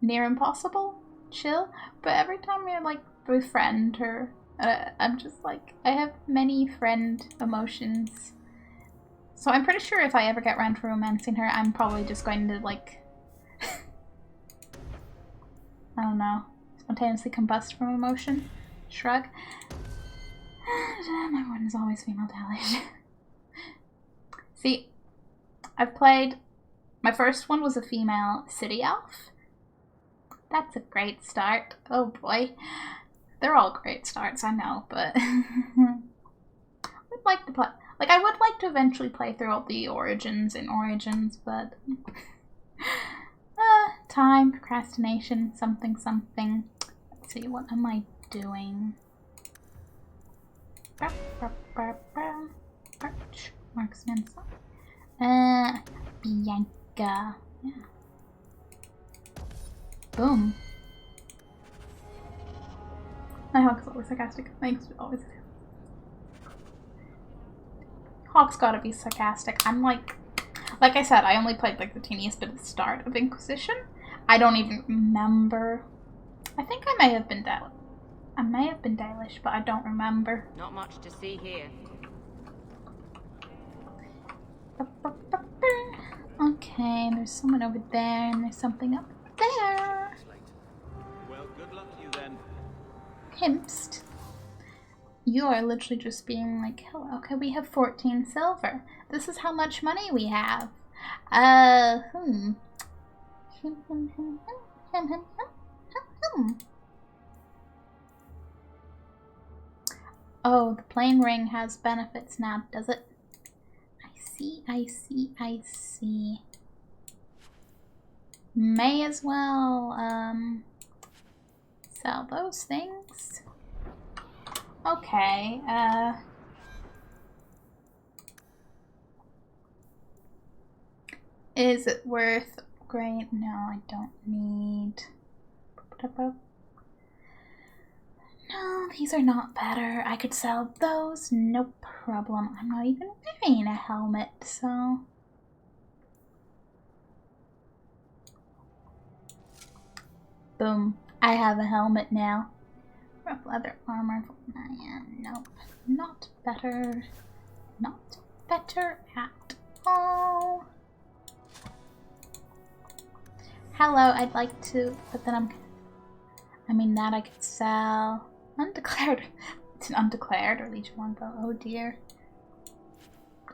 near impossible chill. But every time you're like befriend her, I'm just like, I have many friend emotions. So I'm pretty sure if I ever get around to romancing her, I'm probably just going to like, I don't know, spontaneously combust from emotion. Shrug. My warden is always female talent. See, I've played, my first one was a female city elf. That's a great start. Oh boy. They're all great starts, I know, but I would like to play, like I would like to eventually play through all the Origins in Origins, but time, procrastination, something. Let's see, what am I doing? Arch, marksman, Bianca, yeah. Boom. My Hawk's always sarcastic. Thanks, always. Hawk's gotta be sarcastic. I'm like I said, I only played like the teeniest bit at the start of Inquisition. I don't even remember. I think I may have been Dalish, but I don't remember. Not much to see here. Okay, there's someone over there, and there's something up there. Well, good luck to you then. Himst. You are literally just being like, hello. Okay, we have 14 silver. This is how much money we have. Oh, the plain ring has benefits now, does it? I see. May as well, sell those things. Okay, is it worth upgrade? No, I don't need. No, these are not better. I could sell those, no problem. I'm not even wearing a helmet, so. Boom. I have a helmet now. Rough leather armor. Nope. Not better. Not better at all. Hello, I'd like to, but then that I could sell. Undeclared. It's an undeclared or Legion longbow. Oh dear.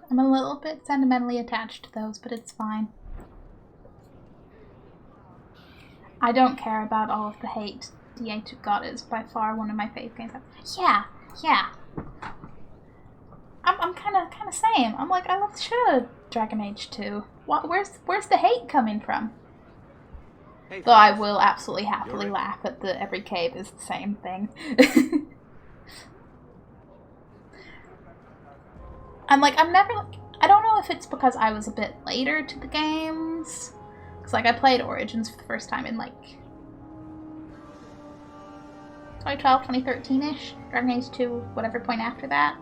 I'm a little bit sentimentally attached to those, but it's fine. I don't care about all of the hate. D8 God is by far one of my favorite games. Yeah. I'm kind of same. I'm like, I love the shit out of Dragon Age 2. Where's the hate coming from? Hey, though I will absolutely happily laugh at the every cave is the same thing. I don't know if it's because I was a bit later to the games. Because I played Origins for the first time in 2012, 2013-ish. Dragon Age 2, whatever point after that.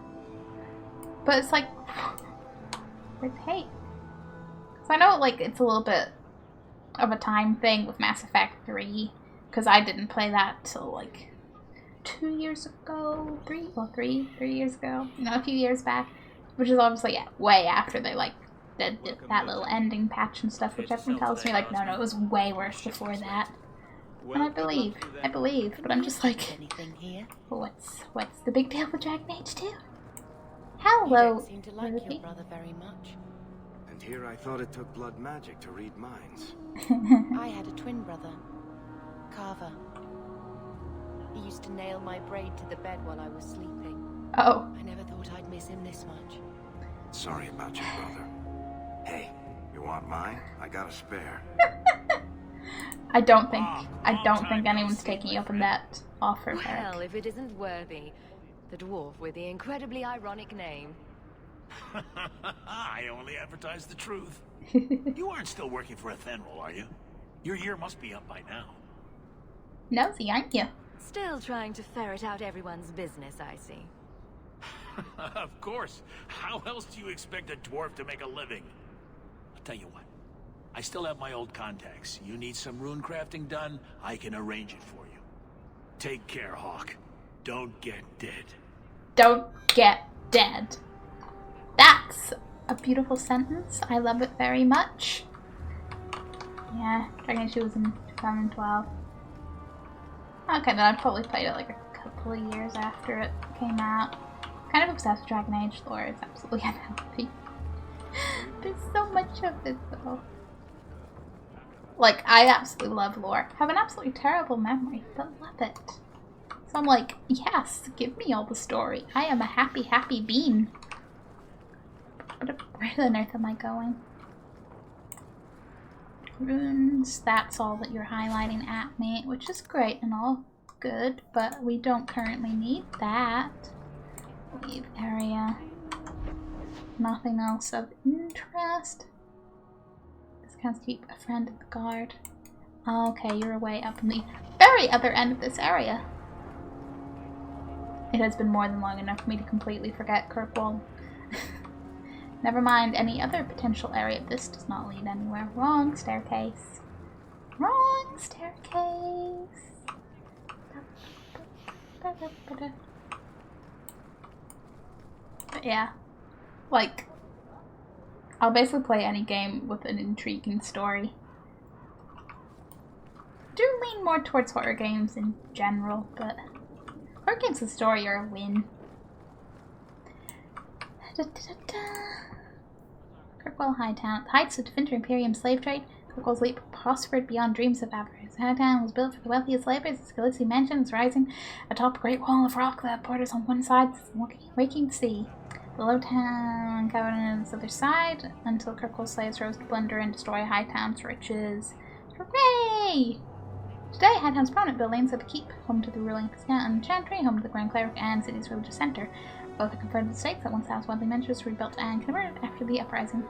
But it's like, where's the hate? Because I know it's a little bit of a time thing with Mass Effect 3, because I didn't play that till 2 years ago, 3 years ago, a few years back, which is obviously way after they that little ending patch and stuff, which everyone tells me, like, no, it was way worse before that. And I believe, but I'm just like, what's the big deal with Dragon Age 2? Hello, You don't seem to like your brother very much. And here I thought it took blood magic to read minds. I had a twin brother, Carver. He used to nail my braid to the bed while I was sleeping. Oh. I never thought I'd miss him this much. Sorry about your brother. Hey, you want mine? I got a spare. I don't think anyone's taking you up on that offer, Well, Eric. if it isn't Worthy, the dwarf with the incredibly ironic name. I only advertise the truth. You aren't still working for Athenril, are you? Your year must be up by now. Nosy, aren't you? Still trying to ferret out everyone's business, I see. Of course. How else do you expect a dwarf to make a living? I'll tell you what. I still have my old contacts. You need some rune crafting done, I can arrange it for you. Take care, Hawk. Don't get dead. Don't get dead. That's a beautiful sentence. I love it very much. Yeah, Dragon Age 2 was in 2012. Okay, then I probably played it like a couple of years after it came out. Kind of obsessed with Dragon Age lore. It's absolutely unhealthy. There's so much of it though. Like, I absolutely love lore. Have an absolutely terrible memory, but love it. So I'm like, yes, give me all the story. I am a happy, happy bean. Where on earth am I going? Runes, that's all that you're highlighting at me, which is great and all good, but we don't currently need that. Leave area. Nothing else of interest. Constitute a friend of the guard. Okay, you're way up in the very other end of this area. It has been more than long enough for me to completely forget Kirkwall. Never mind any other potential area. This does not lead anywhere. Wrong staircase. Wrong staircase. But yeah, like, I'll basically play any game with an intriguing story. I do lean more towards horror games in general, but horror games with story are a win. Kirkwall Hightown. The heights of Defender Imperium slave trade. Kirkwall's leap prospered beyond dreams of avarice. Hightown was built for the wealthiest laborers. Its Galicia mansion is rising atop a great wall of rock that borders on one side the waking sea. The low town covered on its other side until Kirkwall's slaves rose to plunder and destroy Hightown's riches. Hooray! Today, Hightown's prominent buildings are the keep, home to the ruling Piscan Chantry, home to the Grand Cleric, and city's religious center. Both are converted estates that once housed wealthy mentors, rebuilt and converted after the uprising.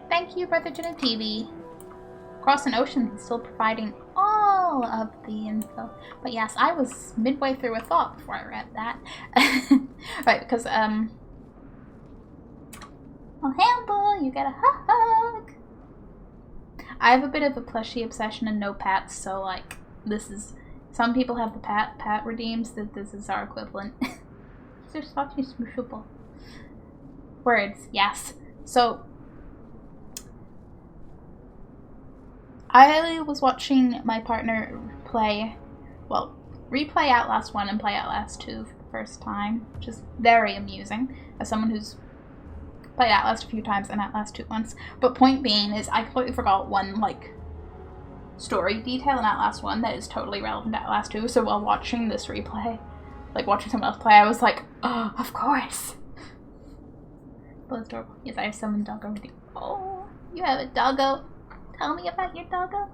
Thank you, Brother TV. Across an ocean, he's still providing all of the info. But yes, I was midway through a thought before I read that. Right, because, I'll handle, you get a hug. I have a bit of a plushie obsession and no pats, so like, this is, some people have the pat redeems, that this is our equivalent. They're such a smooshable. Words, yes. So, I was watching my partner replay Outlast 1 and play Outlast 2 for the first time, which is very amusing, as someone who's played Outlast a few times and Outlast 2 once. But point being is, I completely forgot one, like, story detail in Outlast 1 that is totally relevant to Outlast 2, so while watching this replay, like, watching someone else play, I was like, oh, of course! But it's adorable. Yes, I have summoned doggo with you. Oh, you have a doggo? Tell me about your doggo.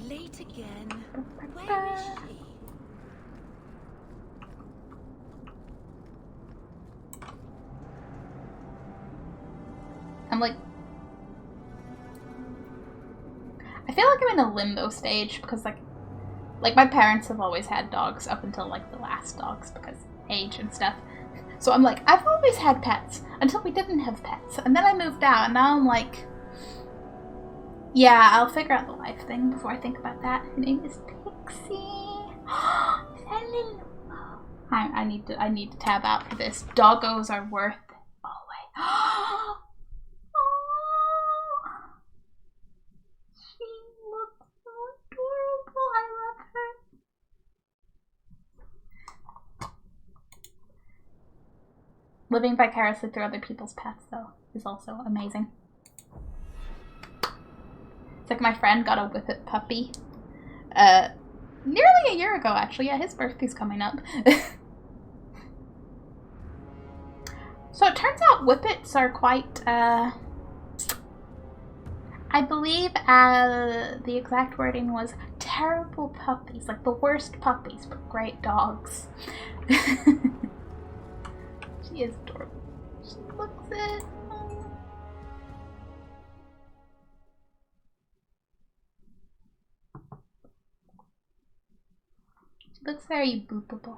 Late again. Where is she? I'm like, I feel like I'm in a limbo stage because like my parents have always had dogs up until like the last dogs because age and stuff. So I'm like, I've always had pets until we didn't have pets. And then I moved out and now I'm like, yeah, I'll figure out the life thing before I think about that. Her name is Pixie. Hello. I need to tab out for this. Doggos are worth it. Oh wait. Oh, she looks so adorable. I love her. Living vicariously through other people's pets, though, is also amazing. It's like my friend got a Whippet puppy. Nearly a year ago, actually. Yeah, his birthday's coming up. So it turns out Whippets are quite, I believe the exact wording was terrible puppies. Like the worst puppies, but great dogs. She is adorable. She looks it. Looks very boopable.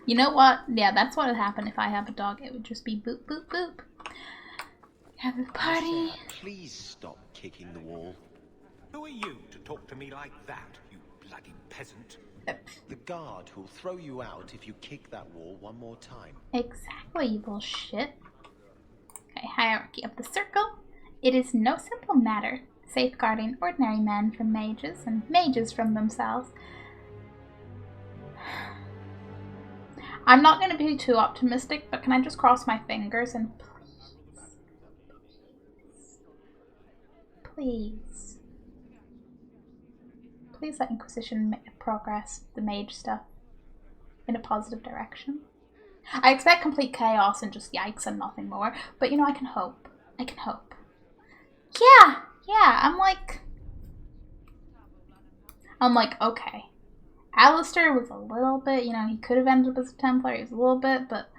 You know what? Yeah, that's what would happen if I have a dog. It would just be boop, boop, boop. Have a party. Please stop kicking the wall. Who are you to talk to me like that, you bloody peasant? The guard who'll throw you out if you kick that wall one more time. Exactly, you bullshit. Okay, hierarchy of the circle. It is no simple matter. Safeguarding ordinary men from mages and mages from themselves. I'm not going to be too optimistic, but can I just cross my fingers and please let Inquisition progress the mage stuff in a positive direction. I expect complete chaos and just yikes and nothing more, but you know, I can hope. I can hope. Yeah, I'm like, okay. Alistair was a little bit, you know, he could have ended up as a Templar, he was a little bit, but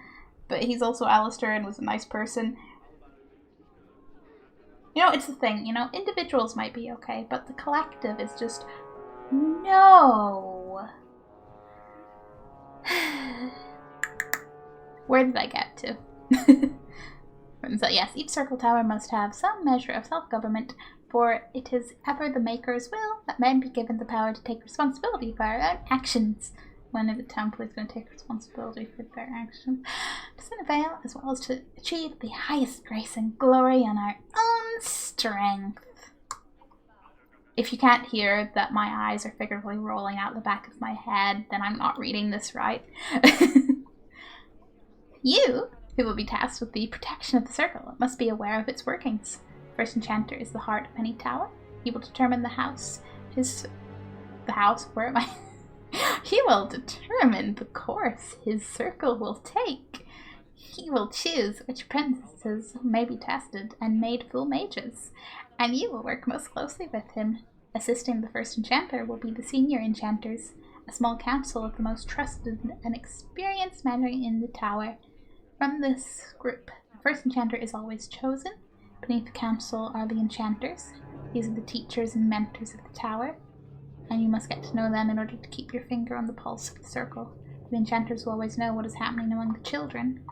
he's also Alistair and was a nice person. You know, it's the thing, you know, individuals might be okay, but the collective is just, no. Where did I get to? So yes, each circle tower must have some measure of self-government, for it is ever the Maker's will that men be given the power to take responsibility for our own actions. When is a Templar going to take responsibility for their actions? To sin avail, as well as to achieve the highest grace and glory on our own strength. If you can't hear that my eyes are figuratively rolling out the back of my head, then I'm not reading this right. You, who will be tasked with the protection of the circle, must be aware of its workings. First Enchanter is the heart of any tower. He will determine where am I? He will determine the course his circle will take. He will choose which apprentices may be tested and made full mages, and you will work most closely with him. Assisting the First Enchanter will be the senior enchanters, a small council of the most trusted and experienced men in the tower. From this group, the First Enchanter is always chosen. Beneath the council are the enchanters. These are the teachers and mentors of the tower, and you must get to know them in order to keep your finger on the pulse of the circle. The enchanters will always know what is happening among the children.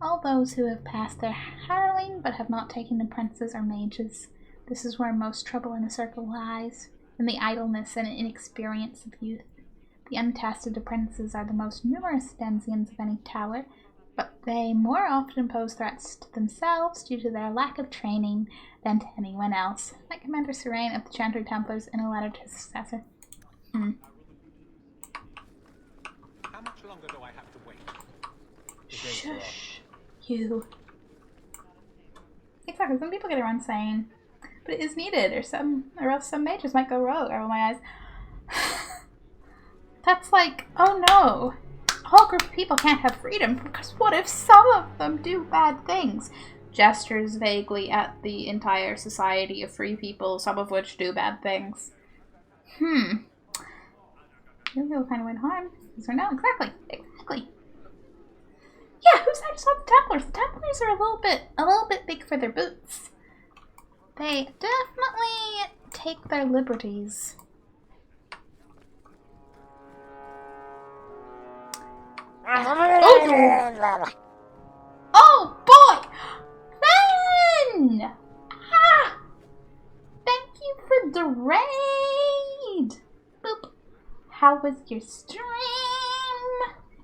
All those who have passed their harrowing but have not taken apprentices are mages. This is where most trouble in the circle lies, in the idleness and inexperience of youth. The untested apprentices are the most numerous denizens of any tower, but they more often pose threats to themselves due to their lack of training than to anyone else, like Commander Serene of the Chantry Templars in a letter to his successor. How much longer do I have to wait? Shush. You. Exactly, some people get around saying, but it is needed, or else some mages might go rogue. I roll my eyes. That's like, oh no. A whole group of people can't have freedom, because what if some of them do bad things? Gestures vaguely at the entire society of free people, some of which do bad things. You will find a way to harm. Yes or no? Exactly. Yeah, who's there to stop the Templars? The Templars are a little bit big for their boots. They definitely take their liberties. Oh boy! Ben! Thank you for the raid! How was your stream?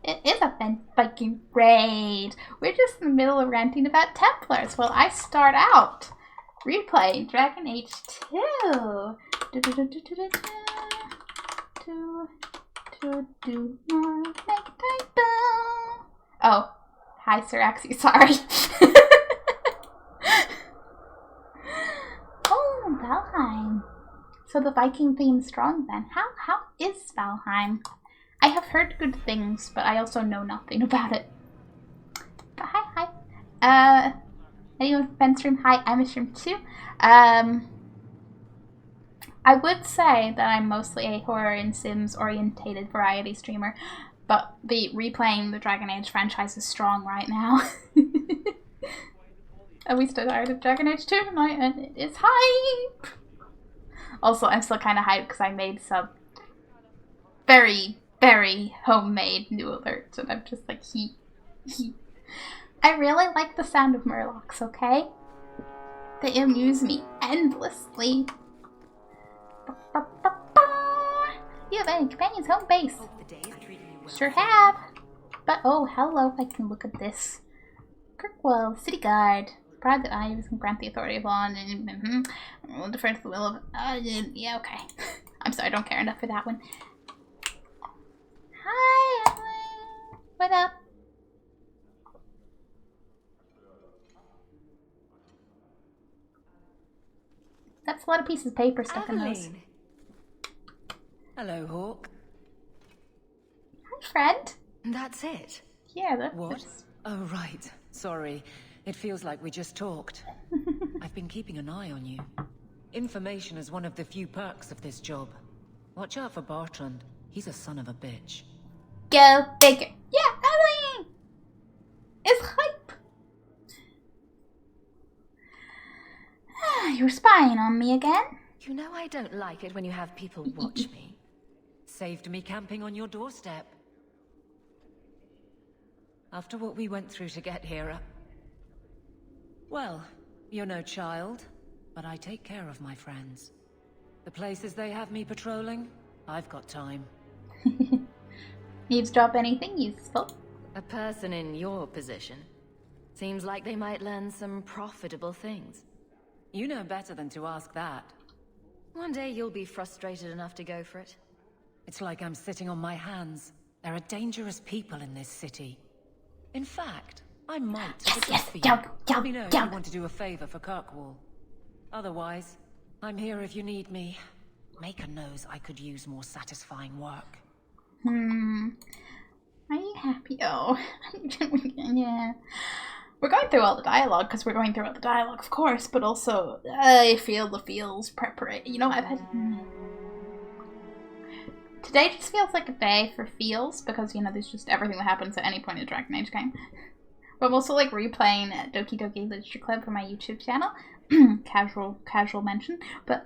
It is a Viking raid. We're just in the middle of ranting about Templars while I start out replaying Dragon Age 2. Oh, hi Sir Axie, sorry. Oh, Valheim. So the Viking theme's strong then. How is Valheim? I have heard good things, but I also know nothing about it. But hi. Anyone from Ben stream? Hi, I'm a stream too. I would say that I'm mostly a horror and Sims orientated variety streamer, but the replaying the Dragon Age franchise is strong right now. And we started Dragon Age 2 tonight, and it is hype! Also, I'm still kind of hyped because I made some very, very homemade new alerts, and I'm just like, I really like the sound of murlocs, okay? They amuse me endlessly. You have any companions home base? Sure have. But oh, hello, I can look at this. Kirkwall, City Guard. Proud that I can grant the authority of law and defer to the will of. Yeah, okay. I'm sorry, I don't care enough for that one. Hi, Emily. What up? That's a lot of pieces of paper stuck in those. Hello, Hawk. Hi, friend. That's it? Yeah, that's... What? Oh, right. Sorry. It feels like we just talked. I've been keeping an eye on you. Information is one of the few perks of this job. Watch out for Bartrand. He's a son of a bitch. Go figure. Yeah, Emily! It's hype! You're spying on me again? You know I don't like it when you have people watch me. Saved me camping on your doorstep. After what we went through to get here, well, you're no child, but I take care of my friends. The places they have me patrolling, I've got time. Eavesdrop anything useful? A person in your position. Seems like they might learn some profitable things. You know better than to ask that. One day you'll be frustrated enough to go for it. It's like I'm sitting on my hands. There are dangerous people in this city. In fact, I might have a job for you. Let me know if you want to do a favor for Kirkwall. Otherwise, I'm here if you need me. Maker knows I could use more satisfying work. Are you happy? Oh, yeah. We're going through all the dialogue because we're going through all the dialogue, of course, but also I feel the feels preparation. You know, I've had... Today just feels like a day for feels because, you know, there's just everything that happens at any point in a Dragon Age game. But I'm also like replaying Doki Doki Literature Club for my YouTube channel. casual mention. But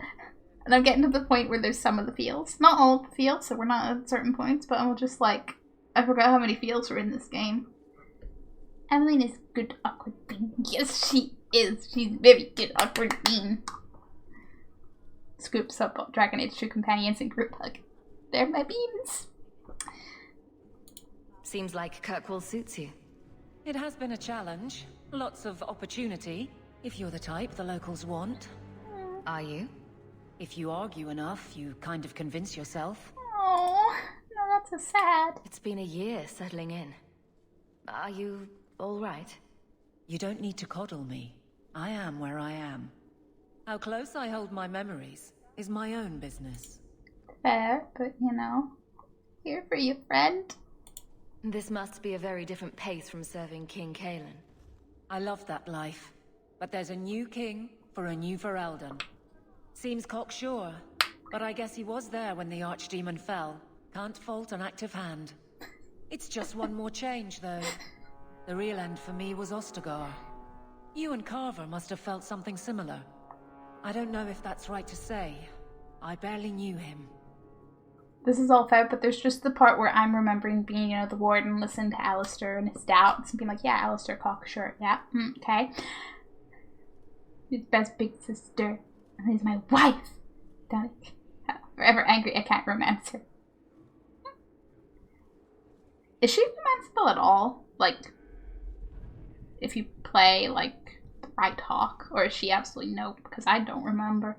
and I'm getting to the point where there's some of the feels. Not all of the feels, so we're not at certain points, but I'm just like, I forgot how many feels are in this game. Evelyn is good awkward bean. Yes, she is. She's very good awkward bean. Scoops up Dragon Age 2 companions and group hug. They're my beans. Seems like Kirkwall suits you. It has been a challenge. Lots of opportunity. If you're the type the locals want. Are you? If you argue enough, you kind of convince yourself. Oh, no, that's so sad. It's been a year settling in. Are you all right? You don't need to coddle me. I am where I am. How close I hold my memories is my own business. Fair, but you know, here for you, friend. This must be a very different pace from serving King Cailan. I love that life, but there's a new king for a new Ferelden. Seems cocksure, but I guess he was there when the Archdemon fell. Can't fault an active hand. It's just one more change, though. The real end for me was Ostagar. You and Carver must have felt something similar. I don't know if that's right to say. I barely knew him. This is all fair, but there's just the part where I'm remembering being, you know, the warden, listening to Alistair and his doubts, and being like, yeah, Alistair cocksure, yeah, okay. His best big sister, and he's my wife. Forever angry, I can't romance her. Is she romanceable at all? Like, if you play, like, the right Hawk? Or is she absolutely nope? Because I don't remember.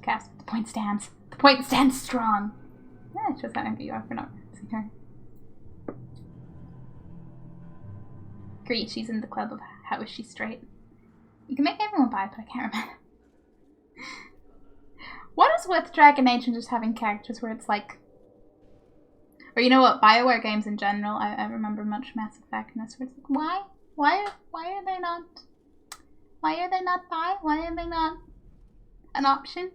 Cast, the point stands. The point stands strong. Yeah, it's just having you for not seeing her. Great, she's in the club of How Is She Straight. You can make everyone buy it, but I can't remember. What is with Dragon Age and just having characters where it's like... Or you know what, BioWare games in general, I remember much Mass Effect and this, where it's like, why? Why are they not... Why are they not bi? Why are they not an option?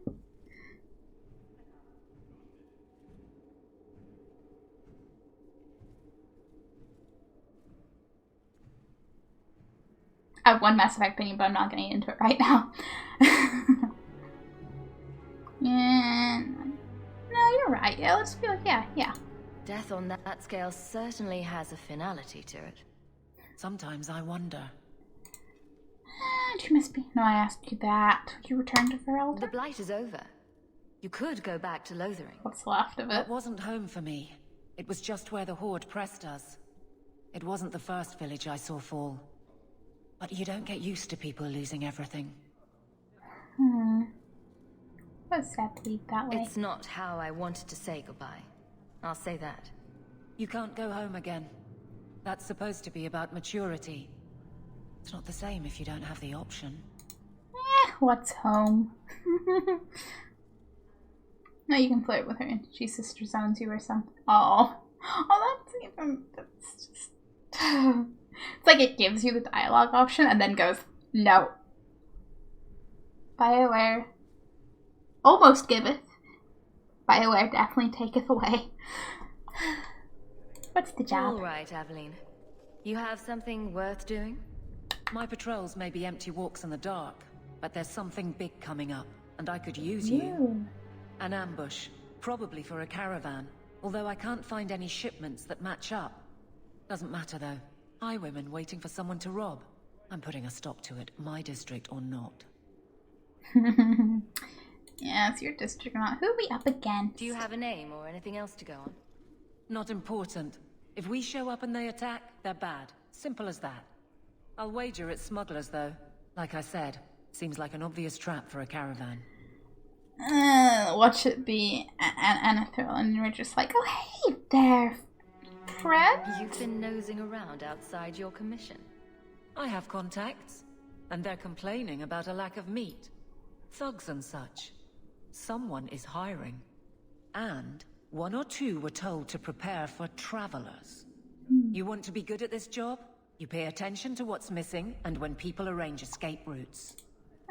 I have one Mass Effect opinion, but I'm not getting into it right now. Yeah, no, you're right. Yeah, let's be like, yeah. Death on that scale certainly has a finality to it. Sometimes I wonder. You must be. No, I asked you that. Would you return to Ferelden? The Blight is over. You could go back to Lothering. What's left of it? That wasn't home for me. It was just where the Horde pressed us. It wasn't the first village I saw fall. But you don't get used to people losing everything. It was sad to leave that way. It's not how I wanted to say goodbye. I'll say that. You can't go home again. That's supposed to be about maturity. It's not the same if you don't have the option. What's home? No, you can flirt with her and she sister zones you or something. Oh, that's even... That's just... It's like it gives you the dialogue option and then goes, no. BioWare almost giveth. BioWare definitely taketh away. What's the job? All right, Aveline. You have something worth doing? My patrols may be empty walks in the dark, but there's something big coming up, and I could use you. An ambush, probably for a caravan, although I can't find any shipments that match up. Doesn't matter though. Highwaymen waiting for someone to rob. I'm putting a stop to it, my district or not. Yeah, it's your district or not. Who are we up against? Do you have a name or anything else to go on? Not important. If we show up and they attack, they're bad. Simple as that. I'll wager it's smugglers, though. Like I said, seems like an obvious trap for a caravan. Watch it be Anathril, and we're just like, oh hey there, friend. You've been nosing around outside your commission. I have contacts, and they're complaining about a lack of meat. Thugs and such. Someone is hiring. And one or two were told to prepare for travelers. You want to be good at this job? You pay attention to what's missing, and when people arrange escape routes.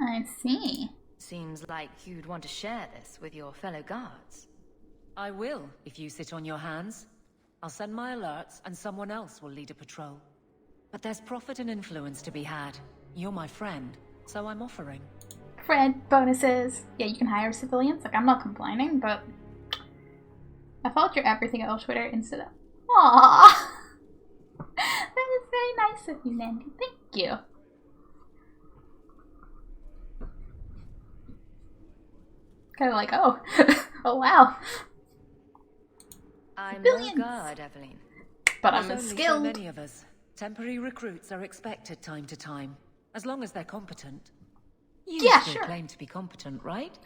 I see. Seems like you'd want to share this with your fellow guards. I will, if you sit on your hands. I'll send my alerts, and someone else will lead a patrol. But there's profit and influence to be had. You're my friend, so I'm offering. Friend bonuses. Yeah, you can hire civilians. Like, I'm not complaining, but I followed your everything on Twitter instead of. Aww. That is very nice of you, Mandy. Thank you. Kind of like, oh, oh wow. I'm no guard, Aveline. But I'm There's skilled. only so many of us. Temporary recruits are expected time to time, as long as they're competent. You still sure. claim to be competent, right?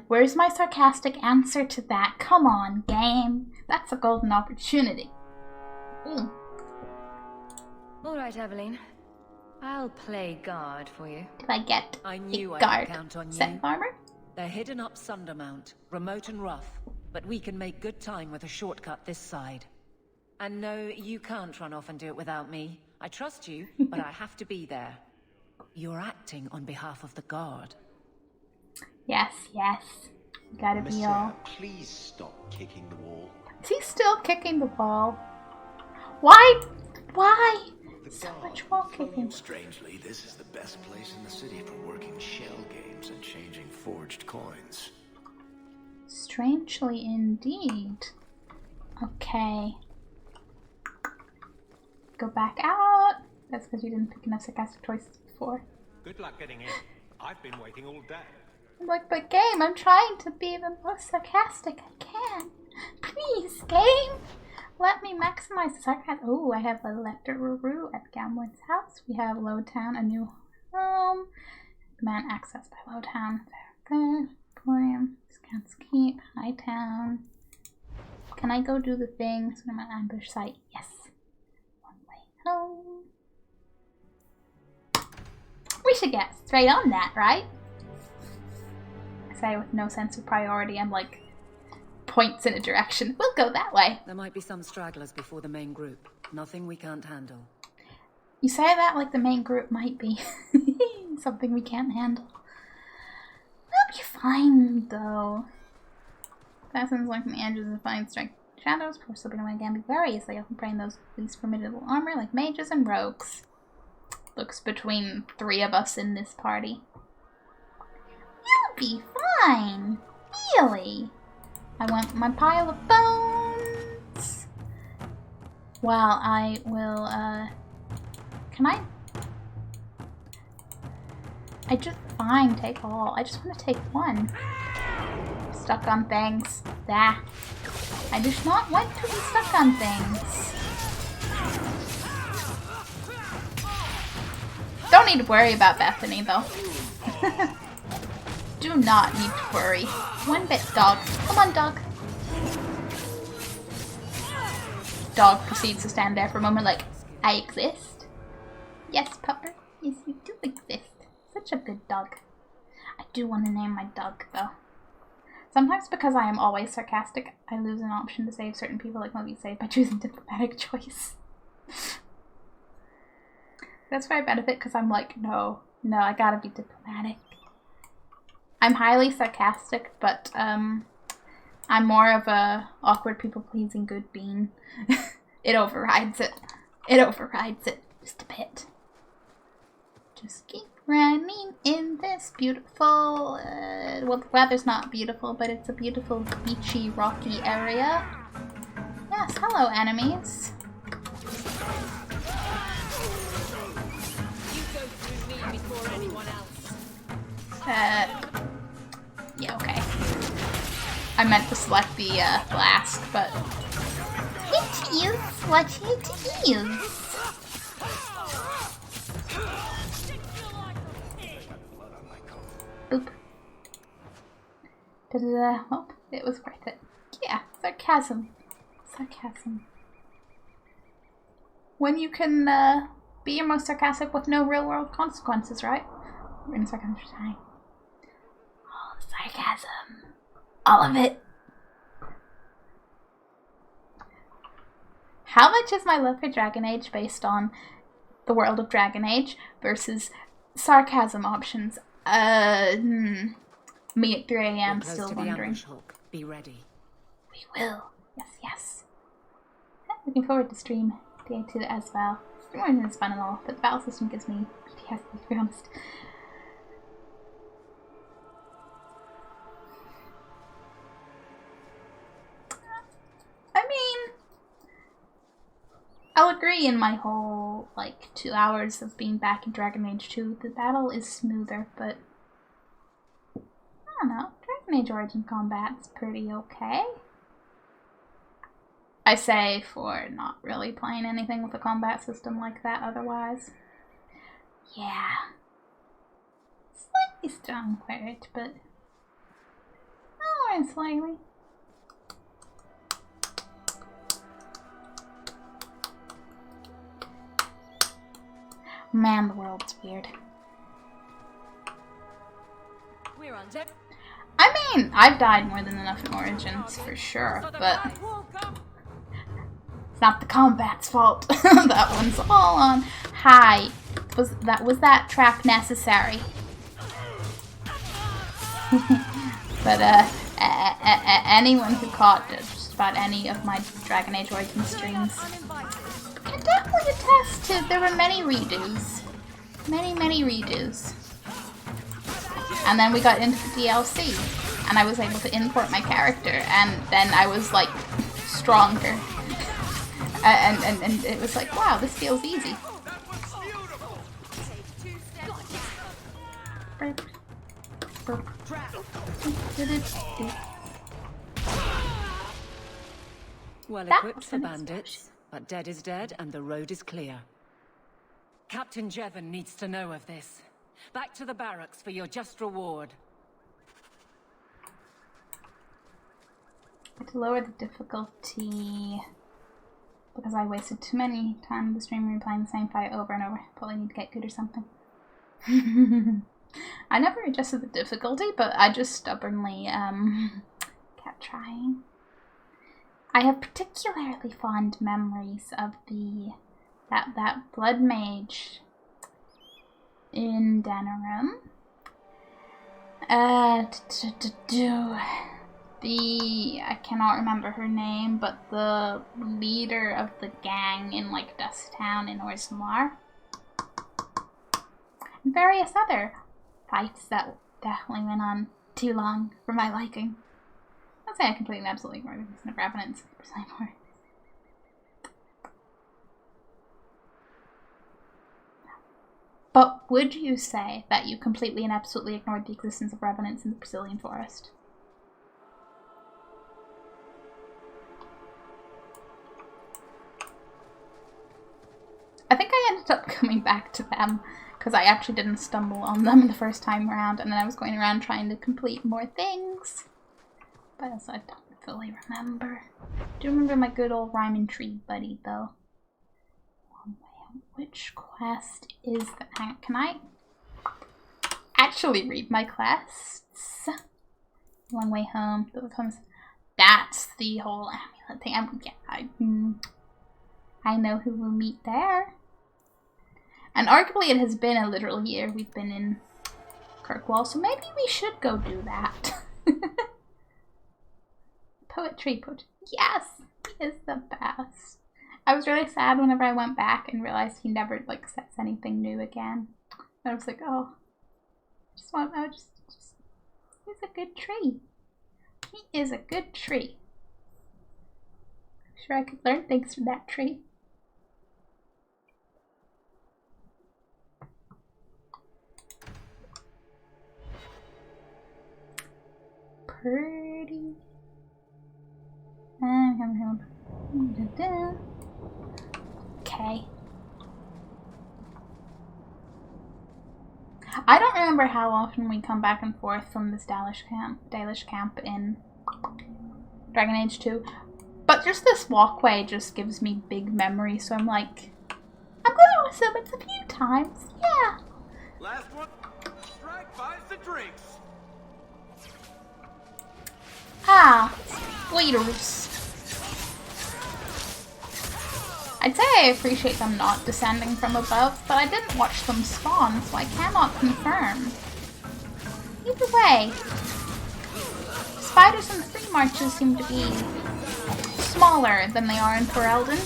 Where's my sarcastic answer to that? Come on, game. That's a golden opportunity. Alright, Aveline. I'll play guard for you. Did I get I knew a I guard could count on set you. farmer? They're hidden up Sundermount, remote and rough, but we can make good time with a shortcut this side. And no, you can't run off and do it without me. I trust you, but I have to be there. You're acting on behalf of the guard. Yes, yes. Gotta be all. Please stop kicking the wall. Is he still kicking the wall? Why? Why? So much wall kicking. Strangely, this is the best place in the city for working shell games and changing forged coins. Strangely indeed. Okay. Go back out. That's because you didn't pick enough sarcastic choices before. Good luck getting in. I've been waiting all day. I'm like, but game, I'm trying to be the most sarcastic I can. Please, game, let me maximize the sarcasm. Oh, I have a Lecter Ruru at Gamlen's house. We have Lowtown, a new home. Command access by Lowtown. Fair. Emporium. Scouts Keep. Hightown. Can I go do the thing? So I'm at ambush site. Yes. One way home. We should get straight on that, right? I say with no sense of priority. I'm like, points in a direction. We'll go that way. There might be some stragglers before the main group. Nothing we can't handle. You say that like the main group might be something we can't handle. We'll be fine, though. Fastens like the edges of fine strike shadows. Poor slipping away can be very easily, often preying those least formidable armor like mages and rogues. Looks between 3 of us in this party. You'll be fine. Really. I want my pile of bones. Well, I will, can I just, fine, take all. I just want to take 1. Stuck on things. That. I just not want to be stuck on things. Don't need to worry about Bethany, though. Do not need to worry. 1 bit, dog. Come on, dog. Dog proceeds to stand there for a moment like, I exist? Yes, pupper. Yes, you do exist. Such a good dog. I do want to name my dog, though. Sometimes because I am always sarcastic, I lose an option to save certain people like Moby saved by choosing diplomatic choice. That's where I benefit because I'm like, no, I gotta be diplomatic. I'm highly sarcastic, but I'm more of a awkward people-pleasing good bean. It overrides it. It overrides it just a bit. Just keep running in this beautiful, well, the weather's not beautiful, but it's a beautiful beachy, rocky area. Yes, hello enemies. Before anyone else. Yeah, okay. I meant to select the blast, but it is what it is. Boop. Da-da-da. Oh, it was worth it. Yeah, sarcasm. Sarcasm. When you can, be your most sarcastic with no real-world consequences, right? We're in a second time. All the sarcasm. All of it. How much is my love for Dragon Age based on the world of Dragon Age versus sarcasm options? Me at 3 a.m. still wondering. Be ready. We will. Yes, yes. Looking forward to stream day 2 as well. Streaming is fun and all, but the battle system gives me PTSD, to be honest. I mean, I'll agree in my whole, 2 hours of being back in Dragon Age 2, the battle is smoother, but I don't know. Dragon Age Origin combat's pretty okay. I say for not really playing anything with a combat system like that otherwise. Yeah. Slightly strong word, but alright, slightly. Man, the world's weird. We're on deck. I mean, I've died more than enough in Origins, for sure, but it's not the combat's fault. That one's all on high. Was that trap necessary? But anyone who caught just about any of my Dragon Age Origins streams can definitely attest to there were many redos. Many redos. And then we got into the DLC, and I was able to import my character, and then I was like stronger. And it was like, wow, this feels easy. Burp. Burp. Well That equipped was for an bandits, but dead is dead and the road is clear. Captain Jevon needs to know of this. Back to the barracks for your just reward. To lower the difficulty, because I wasted too many time in the stream replaying the same fight over and over. Probably need to get good or something. I never adjusted the difficulty, but I just stubbornly kept trying. I have particularly fond memories of that blood mage in Denerim. I cannot remember her name, but the leader of the gang in like Dust Town in Orzammar. And various other fights that definitely went on too long for my liking. I'll say I completely and absolutely ignored the Revenants for more. But would you say that you completely and absolutely ignored the existence of Revenants in the Brazilian forest? I think I ended up coming back to them because I actually didn't stumble on them the first time around, and then I was going around trying to complete more things. But as I don't fully remember. I do remember my good old Rhyme and Tree buddy though. Which quest is that? Can I actually read my quests? Long Way Home. That's the whole amulet thing. I know who we'll meet there. And arguably it has been a literal year we've been in Kirkwall, so maybe we should go do that. Poetry. Yes! He is the best. I was really sad whenever I went back and realized he never like sets anything new again. And I was like, oh, he's a good tree. He is a good tree. I'm sure I could learn things from that tree. Pretty. Okay. I don't remember how often we come back and forth from this Dalish camp in Dragon Age 2, but just this walkway just gives me big memories, so I'm like, I'm going to assume it's a few times. Yeah. Last one. Strike buys the drinks. Ah, leaders. I'd say I appreciate them not descending from above, but I didn't watch them spawn, so I cannot confirm. Either way, spiders in the Free Marches seem to be smaller than they are in Ferelden.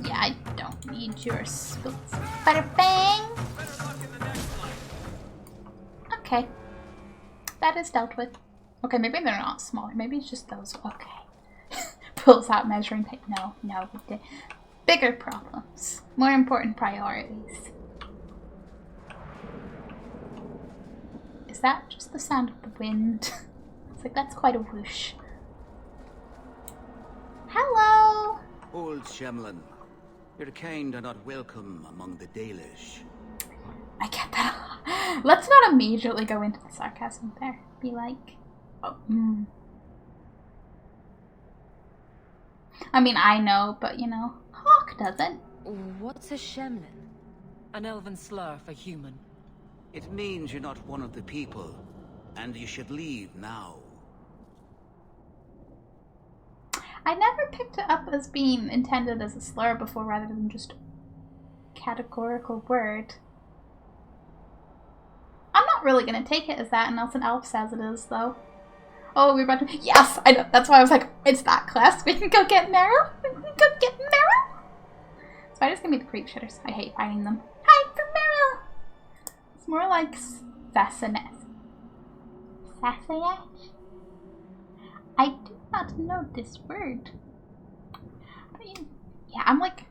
Yeah, I don't need your spider fang. Okay. That is dealt with. Okay, maybe they're not smaller. Maybe it's just those. Okay. Pulls out measuring tape. No. Bigger problems. More important priorities. Is that just the sound of the wind? It's like, that's quite a whoosh. Hello! Old Shemlin, your kind are not welcome among the Dalish. I get that a lot. Let's not immediately go into the sarcasm there. Be like, oh, I mean, I know, but you know, Hawk doesn't. What's a Shemlin? An elven slur for human. It means you're not one of the people, and you should leave now. I never picked it up as being intended as a slur before rather than just a categorical word. I'm not really going to take it as that unless an elf says it is, though. Oh, we're about to... Yes! I know. That's why I was like, it's that quest. We can go get Meryl. We can go get Meryl. Spiders can be the creep shitters. I hate fighting them. Hi, for Meryl! It's more like Sassanet. Sassanet? I do not know this word. Yeah, I'm like...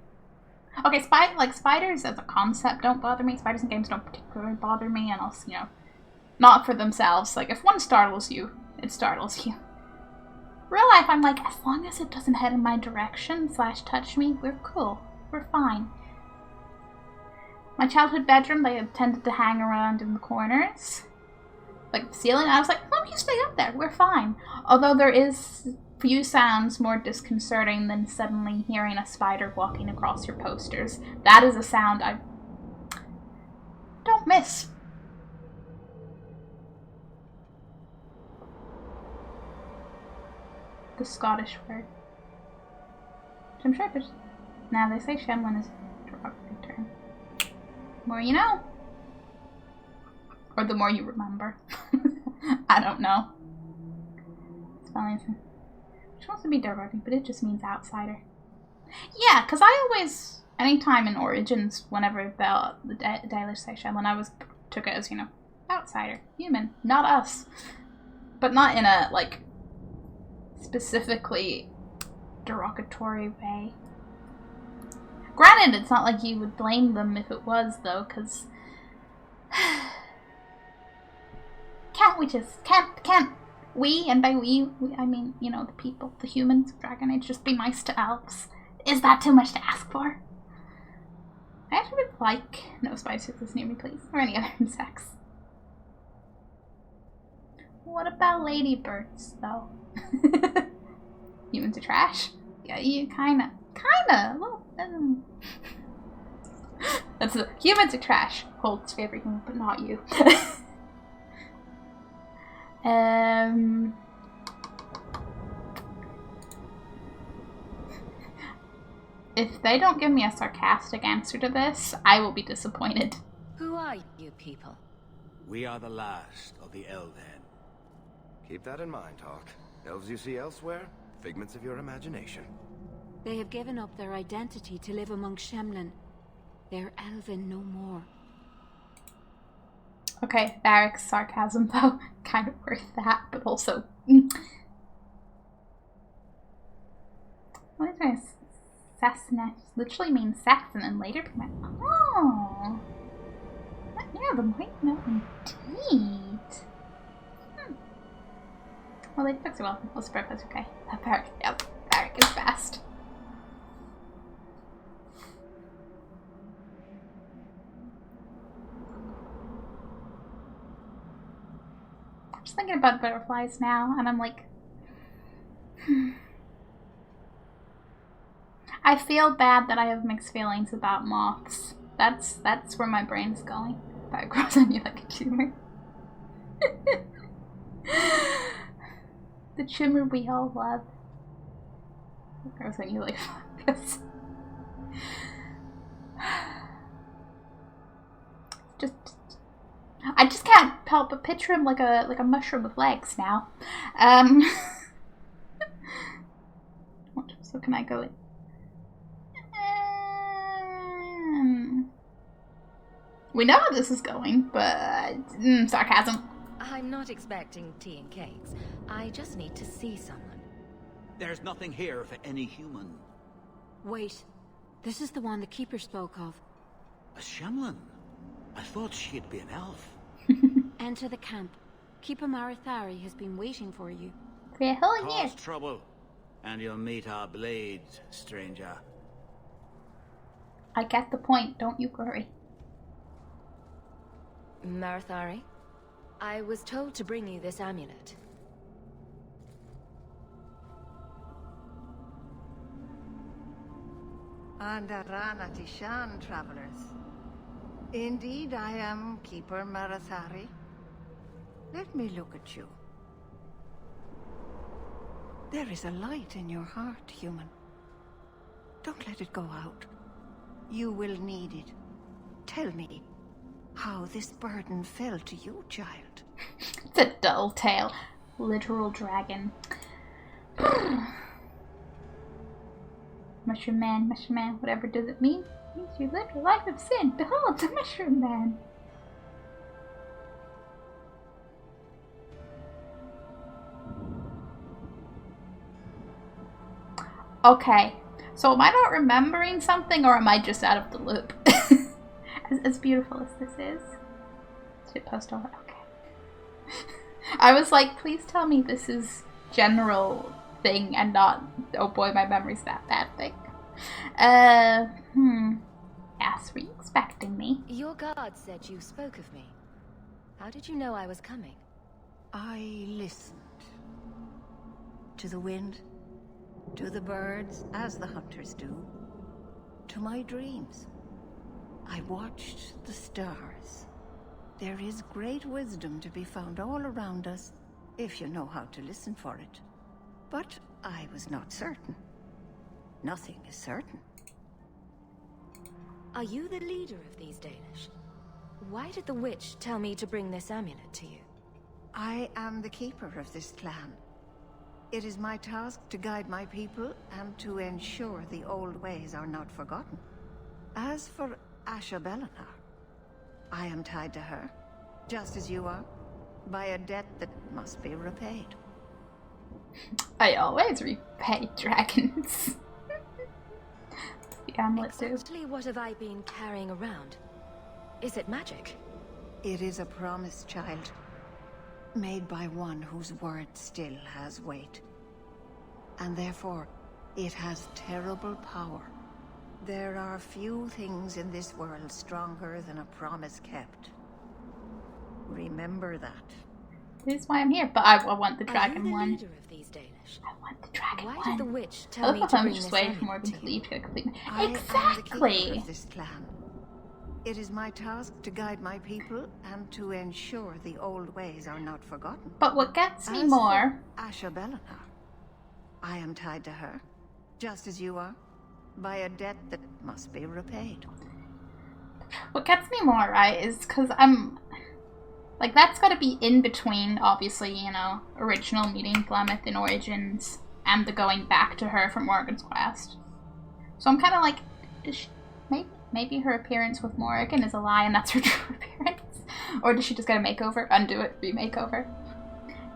Okay, spiders as a concept don't bother me. Spiders in games don't particularly bother me, and also, you know, not for themselves. Like, if one startles you, it startles you. Real life, I'm like, as long as it doesn't head in my direction / touch me, we're cool. We're fine. My childhood bedroom, they had tended to hang around in the corners. Like the ceiling, I was like, oh, you stay up there, we're fine. Although there is few sounds more disconcerting than suddenly hearing a spider walking across your posters. That is a sound I don't miss. The Scottish word. I'm sure there's... Now they say Shemlin is a derogatory term. The more you know. Or the more you remember. I don't know. Spelling which wants to be derogatory, but it just means outsider. Yeah, because I always, anytime in Origins, whenever the Dalish say Shemlin, I always took it as, you know, outsider, human, not us. But not in a, like, specifically derogatory way. Granted, it's not like you would blame them if it was, though, because can't we, and by we, I mean, you know, the people, the humans of Dragon Age, just be nice to elves? Is that too much to ask for? I actually would like no spiders near me, please, or any other insects. What about ladybirds, though? Humans are trash? Yeah, you kinda, well, that's the, humans are trash. Holt's favorite human, but not you. If they don't give me a sarcastic answer to this, I will be disappointed. Who are you people? We are the last of the Elven. Keep that in mind, Hawk. Elves you see elsewhere, figments of your imagination. They have given up their identity to live among Shemlin. They're Elven no more. Okay, Varric's sarcasm, though, kind of worth that, but also... What is this? Sassenach literally means Saxon and later became... Oh! Yeah, the white note indeed. Well, they fix it well. We'll spread that's okay. Varric, yep. Varric is fast. I'm just thinking about butterflies now, and I'm like... I feel bad that I have mixed feelings about moths. That's where my brain's going. That grows on you like a tumor. The tumor we all love. That grows on you like fungus. I just can't help but picture him like a mushroom with legs now. So can I go in? We know how this is going, but sarcasm. I'm not expecting tea and cakes. I just need to see someone. There's nothing here for any human. Wait. This is the one the Keeper spoke of. A Shemlin? I thought she'd be an elf. Enter the camp. Keeper Marithari has been waiting for you. For a whole year. Cause trouble, and you'll meet our blades, stranger. I get the point, don't you worry. Marithari, I was told to bring you this amulet. Andarana Tishan, travelers. Indeed, I am Keeper Marithari. Let me look at you. There is a light in your heart, human. Don't let it go out. You will need it. Tell me how this burden fell to you, child. It's a dull tale. Literal dragon. Mushroom man, whatever does it mean? It means you lived a life of sin. Behold, the Mushroom Man. Okay, So am I not remembering something, or am I just out of the loop? as beautiful as this is. Shit post over. Okay. I was like, please tell me this is general thing and not, oh boy, my memory's that bad thing. Yes, were you expecting me? Your guard said you spoke of me. How did you know I was coming? I listened. To the wind, to the birds, as the hunters do, to my dreams. I watched the stars. There is great wisdom to be found all around us, if you know how to listen for it. But I was not certain. Nothing is certain. Are you the leader of these Dalish? Why did the witch tell me to bring this amulet to you? I am the keeper of this clan. It is my task to guide my people and to ensure the old ways are not forgotten. As for Asha Bellinar, I am tied to her, just as you are, by a debt that must be repaid. I always repay dragons. The amulet too. Exactly what have I been carrying around? Is it magic? It is a promise, child. Made by one whose word still has weight. And therefore, it has terrible power. There are few things in this world stronger than a promise kept. Remember that. This is why I'm here, but I want the dragon Are you the one. leader of these Dalish? I want the dragon Why one. did the witch tell me Both to of them bring just this waiting for amulet Morgan to to you? leave to complete. I am the keeper Exactly. of this clan. It is my task to guide my people and to ensure the old ways are not forgotten. But what gets me As more, for Asha Bellinar, I am tied to her, just as you are, by a debt that must be repaid. what gets me more, right, is because I'm like, that's got to be in between, obviously, you know, original meeting Flemeth in Origins and the going back to her from Morgan's Quest. So I'm kind of like, does she, maybe her appearance with Morgan is a lie and that's her true appearance, or does she just get a makeover, undo it, remakeover?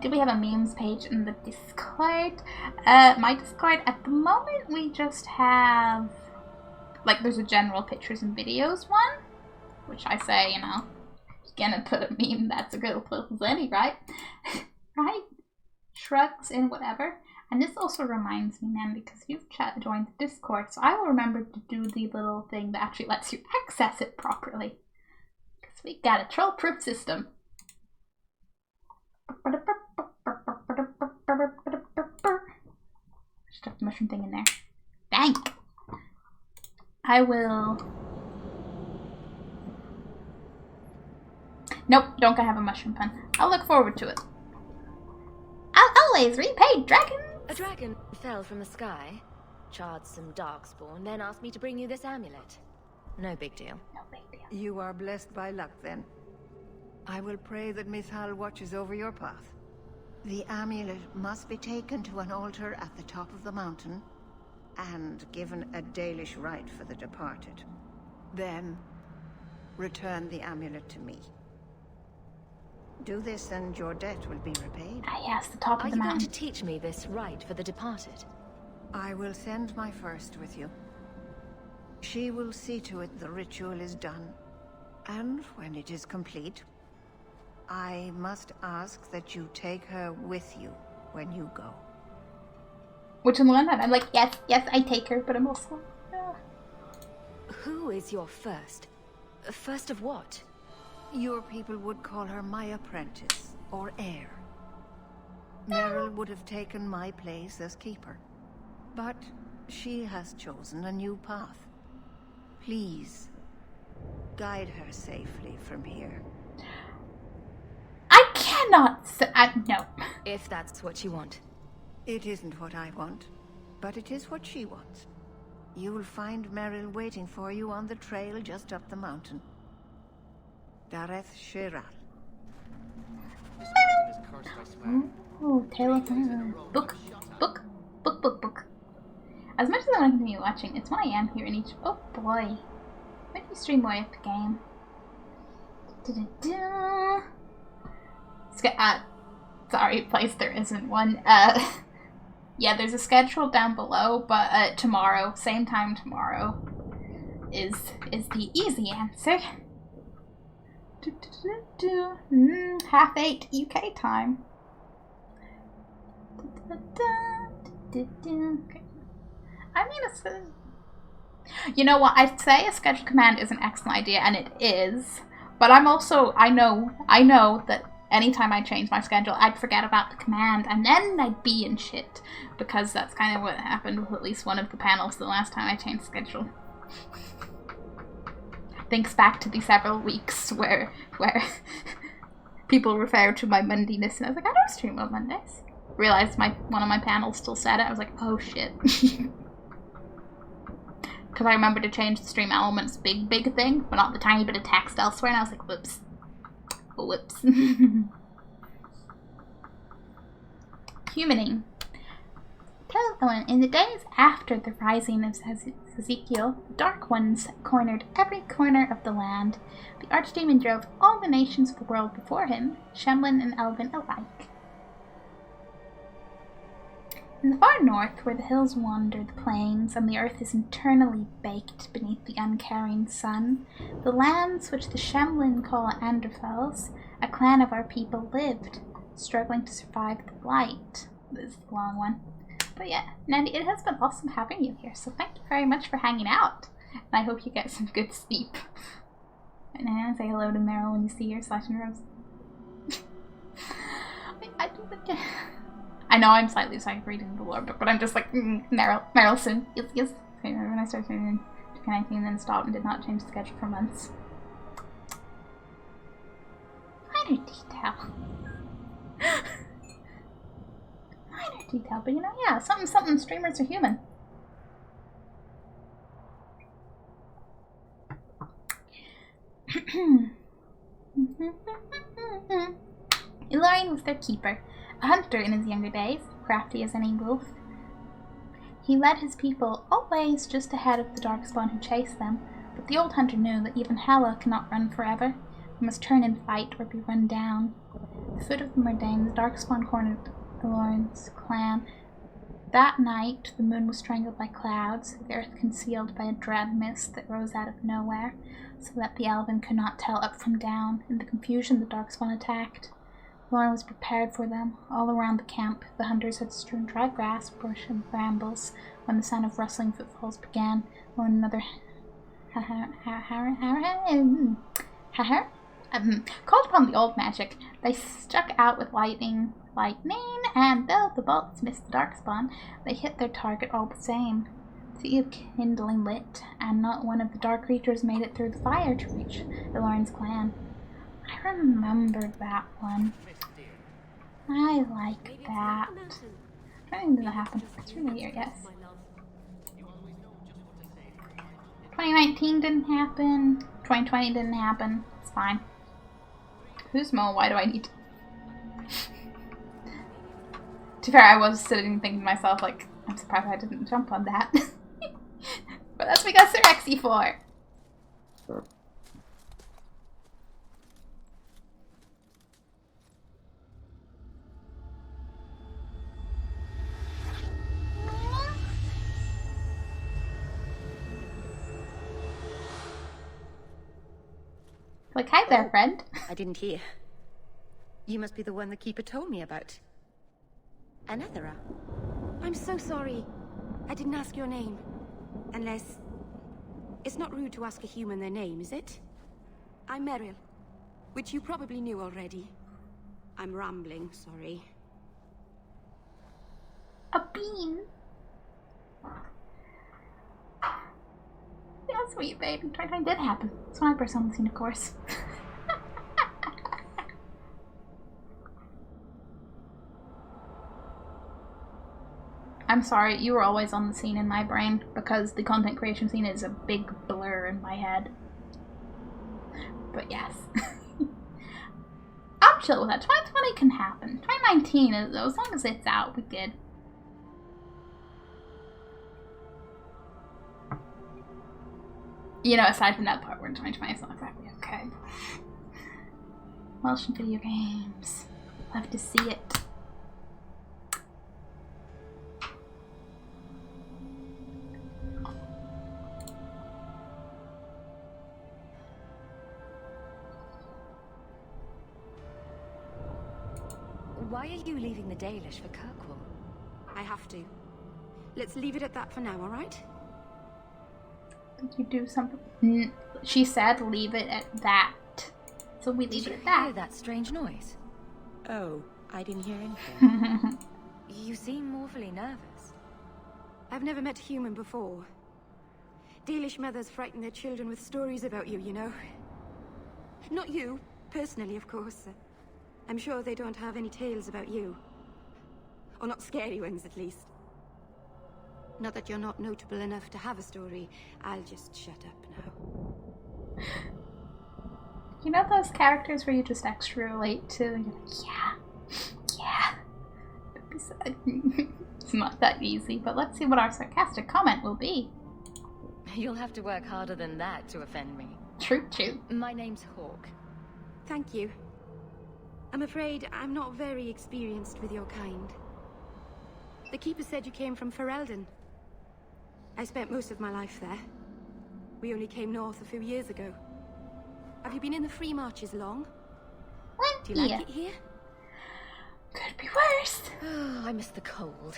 Do we have a memes page in the Discord? My Discord, at the moment, we just have, like, there's a general pictures and videos one, which I say, you know, you're gonna put a meme that's a good place any, right? Right? Shrugs and whatever. And this also reminds me, man, because you've joined the Discord, so I will remember to do the little thing that actually lets you access it properly. Because we got a troll-proof system. Stuff the mushroom thing in there. Thank. I will. Nope, don't gonna have a mushroom pun. I'll look forward to it. I'll always repay dragon. A dragon fell from the sky, charred some darkspawn, then asked me to bring you this amulet. No big deal. No big deal. You are blessed by luck, then. I will pray that Mithal watches over your path. The amulet must be taken to an altar at the top of the mountain and given a Dalish rite for the departed. Then, return the amulet to me. Do this and your debt will be repaid. Ah, yes, the top of the mountain. Are you going mountain. to teach me this rite for the departed? I will send my first with you. She will see to it the ritual is done. And when it is complete, I must ask that you take her with you when you go. Which on the one hand, I'm like, yes, I take her, but I'm also... Who is your first? First of what? Your people would call her my apprentice, or heir. Meryl would have taken my place as keeper. But she has chosen a new path. Please, guide her safely from here. I cannot say... no. If that's what you want. It isn't what I want, but it is what she wants. You will find Meryl waiting for you on the trail just up the mountain. Dareth Shiral. Oh, Tale of Book. As much as I want to be watching, it's when I am here in each... Oh boy. When do you stream more Epic Game? Sorry, place there isn't one. Yeah, there's a schedule down below, but tomorrow, same time tomorrow, is the easy answer. 8:30 UK time. I mean, you know what? I'd say a schedule command is an excellent idea, and it is. But I'm also, I know that anytime I change my schedule, I'd forget about the command, and then I'd be in shit. Because that's kind of what happened with at least one of the panels the last time I changed schedule. Thinks back to the several weeks where people referred to my Mondiness, and I was like, I don't stream on Mondays. Realized one of my panels still said it. I was like, oh shit. Because I remember to change the stream elements big thing, but not the tiny bit of text elsewhere, and I was like, whoops. Whoops. Humaning. In the days after the rising of Ezekiel, the Dark Ones cornered every corner of the land. The Archdemon drove all the nations of the world before him, Shemlin and Elven alike. In the far north, where the hills wander the plains, and the earth is eternally baked beneath the uncaring sun, the lands which the Shemlin call Anderfels, a clan of our people lived, struggling to survive the blight. This is a long one. But yeah, Nandy, it has been awesome having you here, so thank you very much for hanging out. And I hope you get some good sleep. And I'm gonna say hello to Meryl when you see her / Rose. I know I'm slightly psychic reading the lore, but I'm just like, Merylson. Yes. Okay, when I started doing 2019, then stopped and did not change the schedule for months. Minor detail. Minor detail, but you know, yeah, something streamers are human. Ilarion was their keeper, a hunter in his younger days, crafty as any wolf. He led his people always just ahead of the Darkspawn who chased them, but the old hunter knew that even Hela cannot run forever. He must turn and fight or be run down. At the foot of the Murdain, the Darkspawn cornered Ilorion's clan. That night, the moon was strangled by clouds, the earth concealed by a dread mist that rose out of nowhere, so that the Elven could not tell up from down. In the confusion, the Darkspawn attacked. Ilorion was prepared for them. All around the camp, the hunters had strewn dry grass, bush, and brambles. When the sound of rustling footfalls began, Ilorion and another called upon the old magic. They struck out with lightning, and though the bolts missed the Darkspawn, they hit their target all the same. The of kindling lit, and not one of the dark creatures made it through the fire to reach Ilorion's clan. I remember that one. I like that. I don't think that'll happen. It's really weird, yes. 2019 didn't happen. 2020 didn't happen. It's fine. Who's Mo? Why do I need to... To be fair, I was sitting thinking to myself, like, I'm surprised I didn't jump on that. But that's what we got Sirexi for. Like, hi there, friend. I didn't hear. You must be the one the Keeper told me about. Anethera. I'm so sorry. I didn't ask your name. Unless... It's not rude to ask a human their name, is it? I'm Meryl, which you probably knew already. I'm rambling, sorry. A bean. Yeah, sweet baby. 2020 did happen. It's when I first on the scene, of course. I'm sorry, you were always on the scene in my brain because the content creation scene is a big blur in my head. But yes. I'm chill with that. 2020 can happen. 2019, as long as it's out, we good. You know, aside from that part where in 2020 it's not exactly okay. Welsh video games. Love to see it. Why are you leaving the Dalish for Kirkwall? I have to. Let's leave it at that for now, alright? Did you do something? She said leave it at that. So we leave it at that. Hear that strange noise? Oh, I didn't hear anything. You seem awfully nervous. I've never met a human before. Dalish mothers frighten their children with stories about you, you know. Not you, personally, of course. I'm sure they don't have any tales about you. Or not scary ones, at least. Not that you're not notable enough to have a story. I'll just shut up now. You know those characters where you just extra relate to? You're like, yeah. It's not that easy, but let's see what our sarcastic comment will be. You'll have to work harder than that to offend me. True. My name's Hawke. Thank you. I'm afraid I'm not very experienced with your kind. The Keeper said you came from Ferelden. I spent most of my life there. We only came north a few years ago. Have you been in the Free Marches long? Do you like it here? Could be worse. Oh, I miss the cold.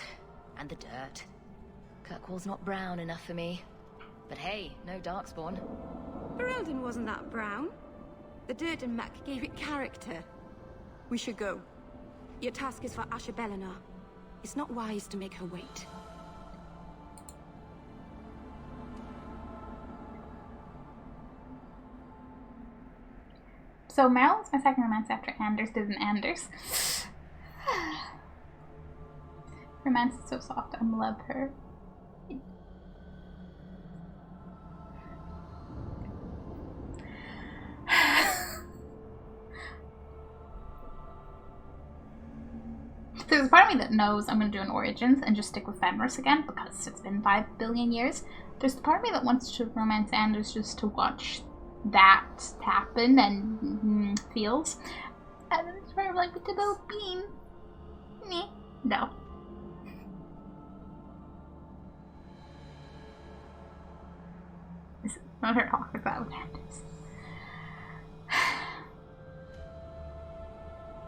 And the dirt. Kirkwall's not brown enough for me. But hey, no Darkspawn. Ferelden wasn't that brown. The dirt and muck gave it character. We should go. Your task is for Asher Bellinar. It's not wise to make her wait. So Meryl was my second romance after Anders did an Anders. Romance is so soft. I love her. There's a part of me that knows I'm going to do an Origins and just stick with Fenris again because it's been 5 billion years. There's the part of me that wants to romance Anders just to watch that happen and feels. And it's sort of like with the little bean. No. Not her talk about Anders.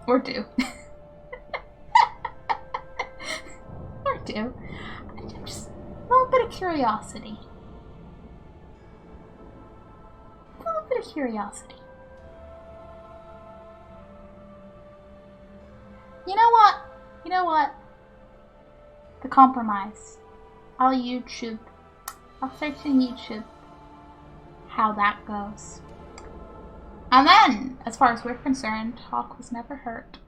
Or do. Just a little bit of curiosity. A little bit of curiosity. You know what? The compromise. I'll search in YouTube how that goes. And then, as far as we're concerned, Hawke was never hurt.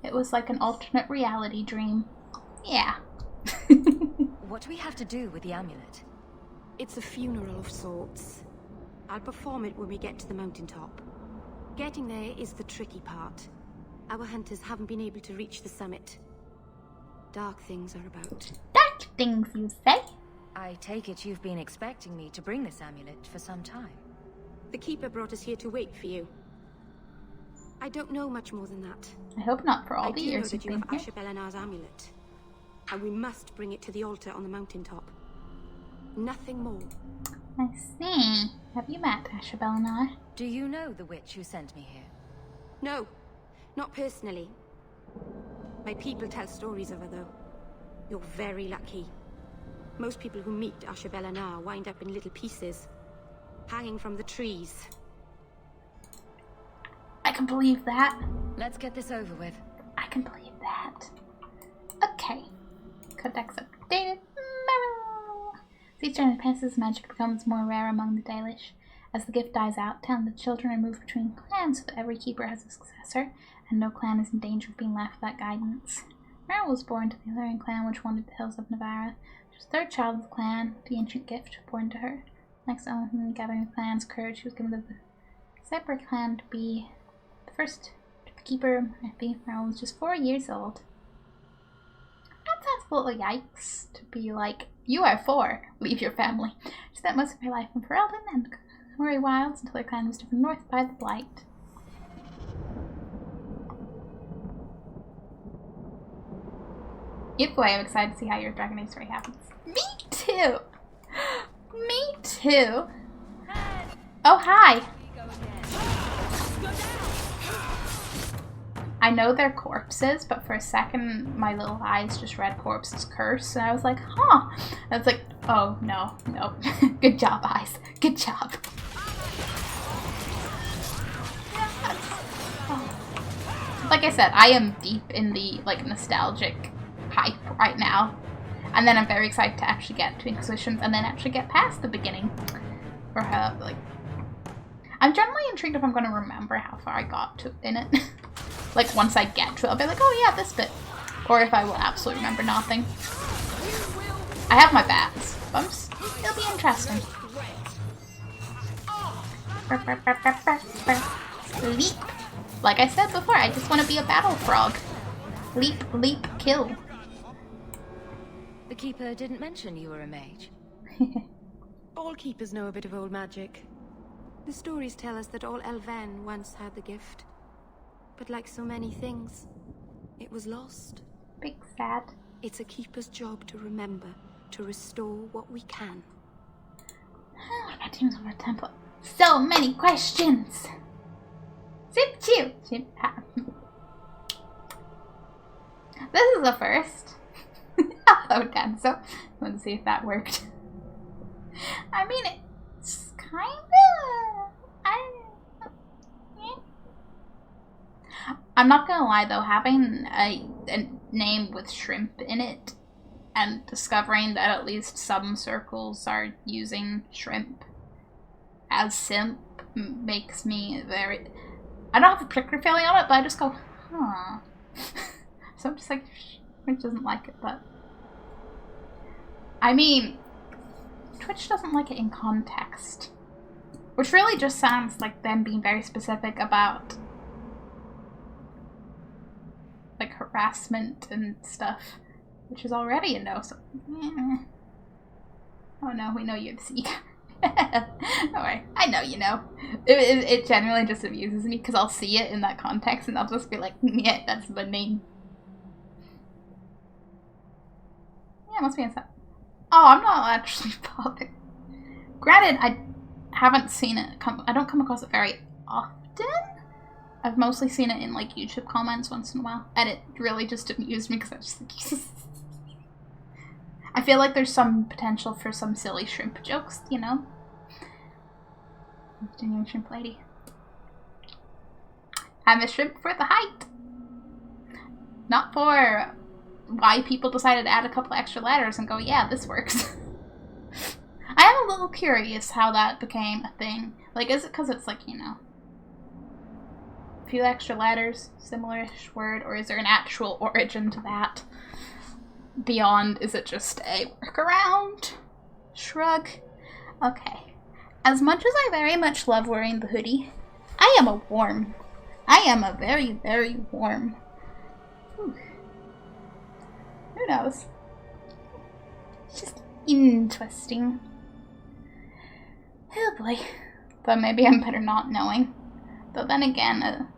It was like an alternate reality dream. Yeah. What do we have to do with the amulet? It's a funeral of sorts. I'll perform it when we get to the mountaintop. Getting there is the tricky part. Our hunters haven't been able to reach the summit. Dark things are about. Dark things, you say? I take it you've been expecting me to bring this amulet for some time. The Keeper brought us here to wait for you. I don't know much more than that. I hope not for all the years you've been here. I do know that you have Asher Bellinar's amulet. And we must bring it to the altar on the mountaintop. Nothing more. I see. Have you met Asher Bellinar? Do you know the witch who sent me here? No, not personally. My people tell stories of her, though. You're very lucky. Most people who meet Asher Bellinar wind up in little pieces, hanging from the trees. I can believe that. Let's get this over with. I can believe that. Okay. Codex updated. As each turn passes, magic becomes more rare among the Dalish. As the gift dies out, talented children are moved between clans so that every keeper has a successor, and no clan is in danger of being left without guidance. Meryl was born to the Illyrian clan which wandered the hills of Navarra. She was the third child of the clan, the ancient gift born to her. Next to the gathering of clans, courage, she was given to the separate clan to be the first keeper. I think Meryl was just 4 years old. That sounds a little yikes to be like, you are 4, leave your family. She spent most of her life in Ferelden and the Hoary Wilds until her clan was driven north by the Blight. Either way, I'm excited to see how your Dragon Age story happens. Me too! Me too! Oh, hi! I know they're corpses, but for a second my little eyes just read Corpse's Curse, and I was like, huh. And it's like, oh, no. Good job, eyes. Good job. Like I said, I am deep in the, like, nostalgic hype right now. And then I'm very excited to actually get to Inquisitions and then actually get past the beginning. For her, like... I'm generally intrigued if I'm going to remember how far I got to in it. Like, once I get to it, I'll be like, oh yeah, this bit. Or if I will absolutely remember nothing. I have my bats. It'll be interesting. Leap. Like I said before, I just want to be a battle frog. Leap, leap, kill. The Keeper didn't mention you were a mage. All keepers know a bit of old magic. The stories tell us that all Elven once had the gift. But like so many things, it was lost. Big sad. It's a keeper's job to remember, to restore what we can. What about Teams of our Temple? So many questions! Zip chew! Zip ha. This is the first. Hello, Denso. Want to see if that worked. I mean, it's kinda... I'm not gonna lie though, having a name with shrimp in it and discovering that at least some circles are using shrimp as simp makes me very... I don't have a particular feeling on it, but I just go, huh. So I'm just like, Twitch doesn't like it, but... I mean, Twitch doesn't like it in context. Which really just sounds like them being very specific about like harassment and stuff, which is already a no, so oh no, we know you're the sea. Alright, I know you know. It generally just amuses me because I'll see it in that context and I'll just be like, yeah, that's the name. Yeah, it must be inside. Oh, I'm not actually bothered. Granted, I haven't seen it I don't come across it very often. I've mostly seen it in like YouTube comments once in a while, and it really just amused me because I just think I feel like there's some potential for some silly shrimp jokes, you know? Genuine shrimp lady. I'm a shrimp for the height. Not for why people decided to add a couple extra letters and go, yeah, this works. I am a little curious how that became a thing. Like, is it because it's like, you know, a few extra letters, similar-ish word, or is there an actual origin to that? Beyond, is it just a workaround? Shrug. Okay. As much as I very much love wearing the hoodie, I am a warm. I am a very, very warm. Whew. Who knows? It's just interesting. Oh boy. But maybe I'm better not knowing. Though then again,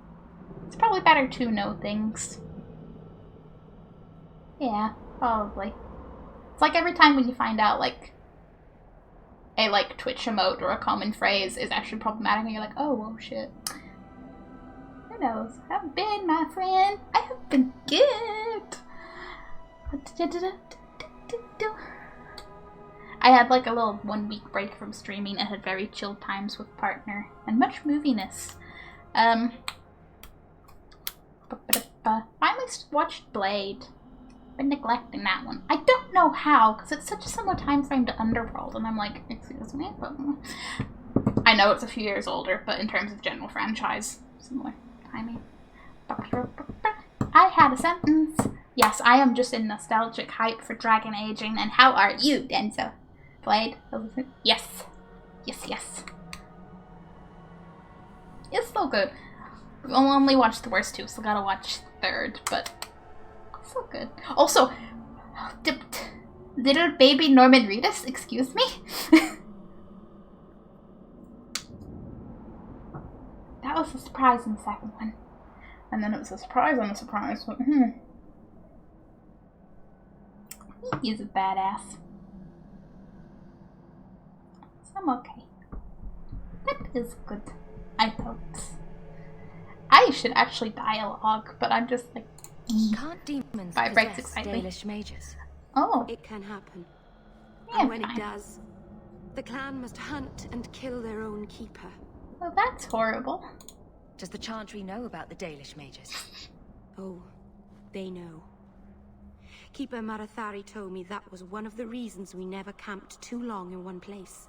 it's probably better to know things. Yeah, probably. It's like every time when you find out, like, a, like, Twitch emote or a common phrase is actually problematic and you're like, oh shit. Who knows? I haven't been, my friend. I have been good. I had like a little 1 week break from streaming and had very chill times with partner and much moviness. Finally watched Blade. Been neglecting that one. I don't know how, because it's such a similar time frame to Underworld, and I'm like, excuse me, but I know it's a few years older, but in terms of general franchise, similar timing. I had a sentence. Yes, I am just in nostalgic hype for Dragon Aging, and how are you, Denso? Blade? Yes. Yes, yes. It's still good. We'll only watch the worst two, so gotta watch third, but it's still good. Also, little baby Norman Reedus, excuse me? That was a surprise in the second one. And then it was a surprise on a surprise. But, He is a badass. So I'm okay. That is good. I thought. I probably should actually dialogue, but I'm just like... Can't demons vibrates possess excitedly. Dalish mages? Oh. It can happen. Yeah, And when fine. it does, the clan must hunt and kill their own keeper. Well, that's horrible. Does the Chantry know about the Dalish mages? Oh, they know. Keeper Marathari told me that was one of the reasons we never camped too long in one place.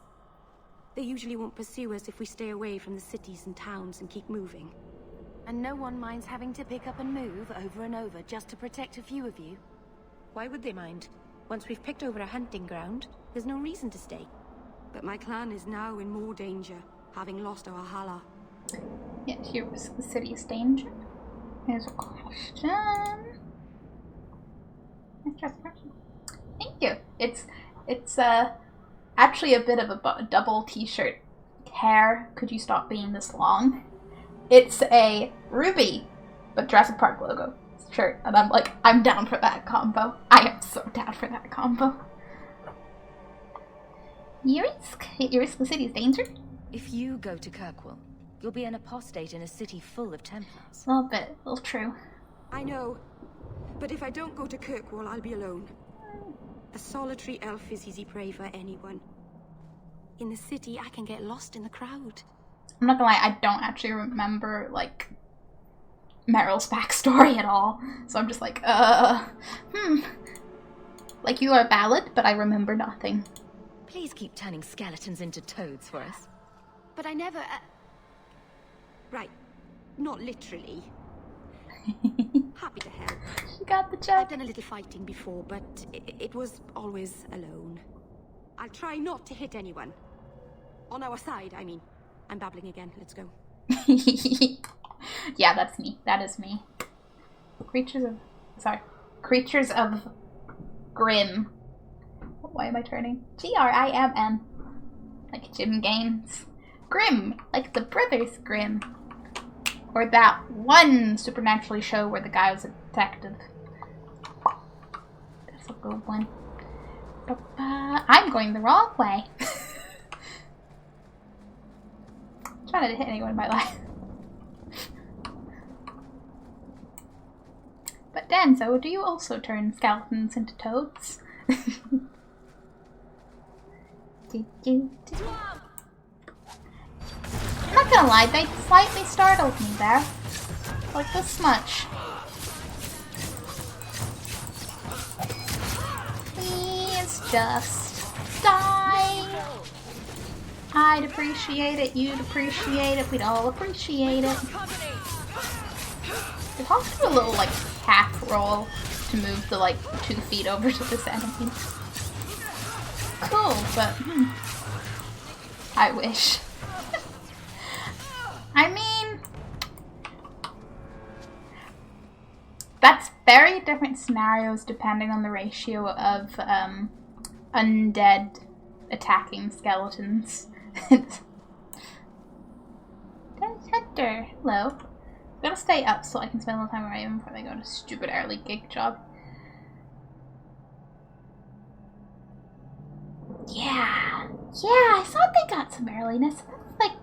They usually won't pursue us if we stay away from the cities and towns and keep moving. And no one minds having to pick up and move over and over just to protect a few of you. Why would they mind? Once we've picked over a hunting ground, there's no reason to stay. But my clan is now in more danger, having lost our Hala. Yet you risk the city's danger? Here's a question. Thank you. It's actually a bit of a double t-shirt. Hair, could you stop being this long? It's a Ruby, but Jurassic Park logo shirt, and I'm like, I'm down for that combo. I am so down for that combo. You risk the city's danger? If you go to Kirkwall, you'll be an apostate in a city full of Templars. A little bit, a little true. I know, but if I don't go to Kirkwall, I'll be alone. A solitary elf is easy prey for anyone. In the city, I can get lost in the crowd. I'm not gonna lie, I don't actually remember, like, Meryl's backstory at all. So I'm just like, Like, you are valid, but I remember nothing. Please keep turning skeletons into toads for us. But I never... Right, not literally. Happy to help. You got the joke. I've done a little fighting before, but it was always alone. I'll try not to hit anyone. On our side, I mean. I'm babbling again. Let's go. Yeah, that's me. That is me. Creatures of Grimm. Why am I turning? Grimn. Like Jim Gaines. Grimm, like the Brothers Grimm. Or that one Supernaturally show where the guy was a detective. That's a good one. I'm going the wrong way. Trying to hit anyone in my life. But Danzo, do you also turn skeletons into toads? I'm not gonna lie, they slightly startled me there. Like this much. Please just die. I'd appreciate it, you'd appreciate it, we'd all appreciate it. It has to do a little, like, half roll to move the, like, 2 feet over to this enemy. Cool, but, I wish. I mean, that's very different scenarios depending on the ratio of, undead attacking skeletons. Hunter, hello. I'm gonna stay up so I can spend a little time with Raven before they go to stupid early gig job. Yeah, I thought they got some earliness. Like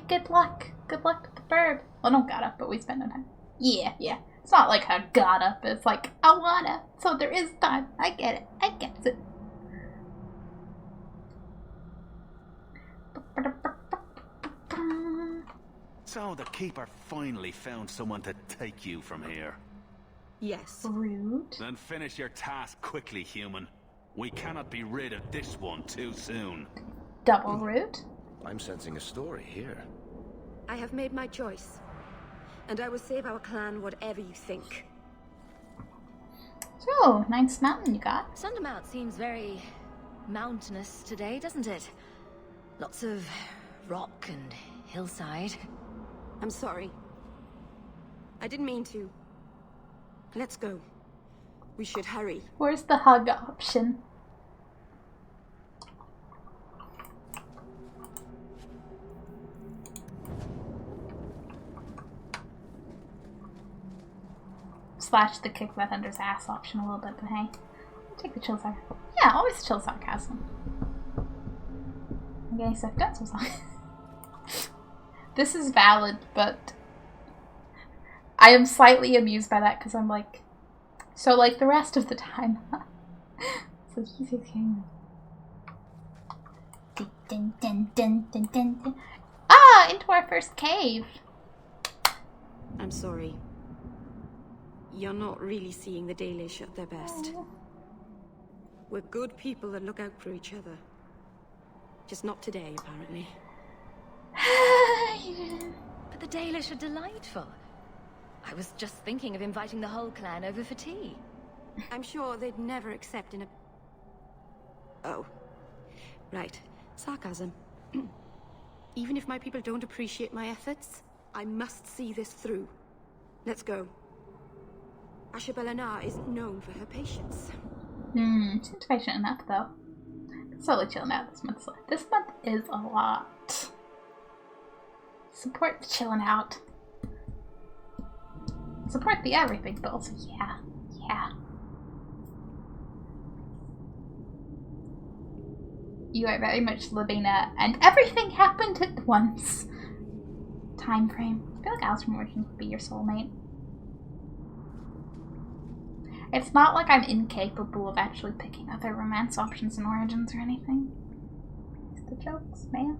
good luck to the bird. Well, no got up, but we spend no time. Yeah. It's not like I got up. It's like I wanna. So there is time. I get it. So the Keeper finally found someone to take you from here. Yes. Rude. Then finish your task quickly, human. We cannot be rid of this one too soon. Double rude. I'm sensing a story here. I have made my choice. And I will save our clan whatever you think. So, nice mountain you got. Sundermount seems very mountainous today, doesn't it? Lots of rock and hillside. I'm sorry. I didn't mean to. Let's go. We should hurry. Where's the hug option? Slash the kick that Hunter's ass option a little bit, but hey. Take the chill sarcasm. Yeah, always chill sarcasm. I'm getting stuff done so long. This is valid, but I am slightly amused by that because I'm like, so like the rest of the time. So he's okay. Dun, dun, dun, dun, dun, dun. Ah, into our first cave. I'm sorry. You're not really seeing the Dalish at their best. We're good people that look out for each other. Just not today, apparently. But the Dalish are delightful. I was just thinking of inviting the whole clan over for tea. I'm sure they'd never accept in a... Oh. Right. Sarcasm. Even if my people don't appreciate my efforts, I must see this through. Let's go. Ashabel isn't known for her patience. Seems patient enough though. Slowly chilling out this month. This month is a lot. Support the chilling out. Support the everything, but also yeah. You are very much living and everything happened at once time frame. I feel like Alice from Origins would be your soulmate. It's not like I'm incapable of actually picking other romance options in Origins or anything. It's the jokes, man.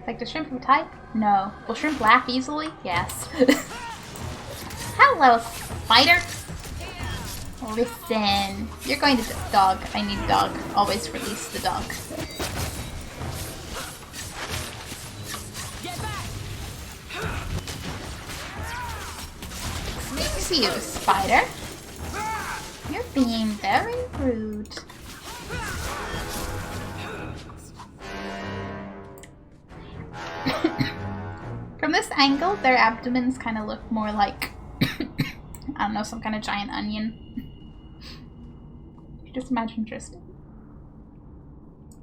Like, does shrimp have a type? No. Will shrimp laugh easily? Yes. Hello, spider! Listen. You're going to dog. I need dog. Always release the dog. Excuse you, spider. You're being very rude. From this angle, their abdomens kind of look more like, I don't know, some kind of giant onion. Just imagine Tristan.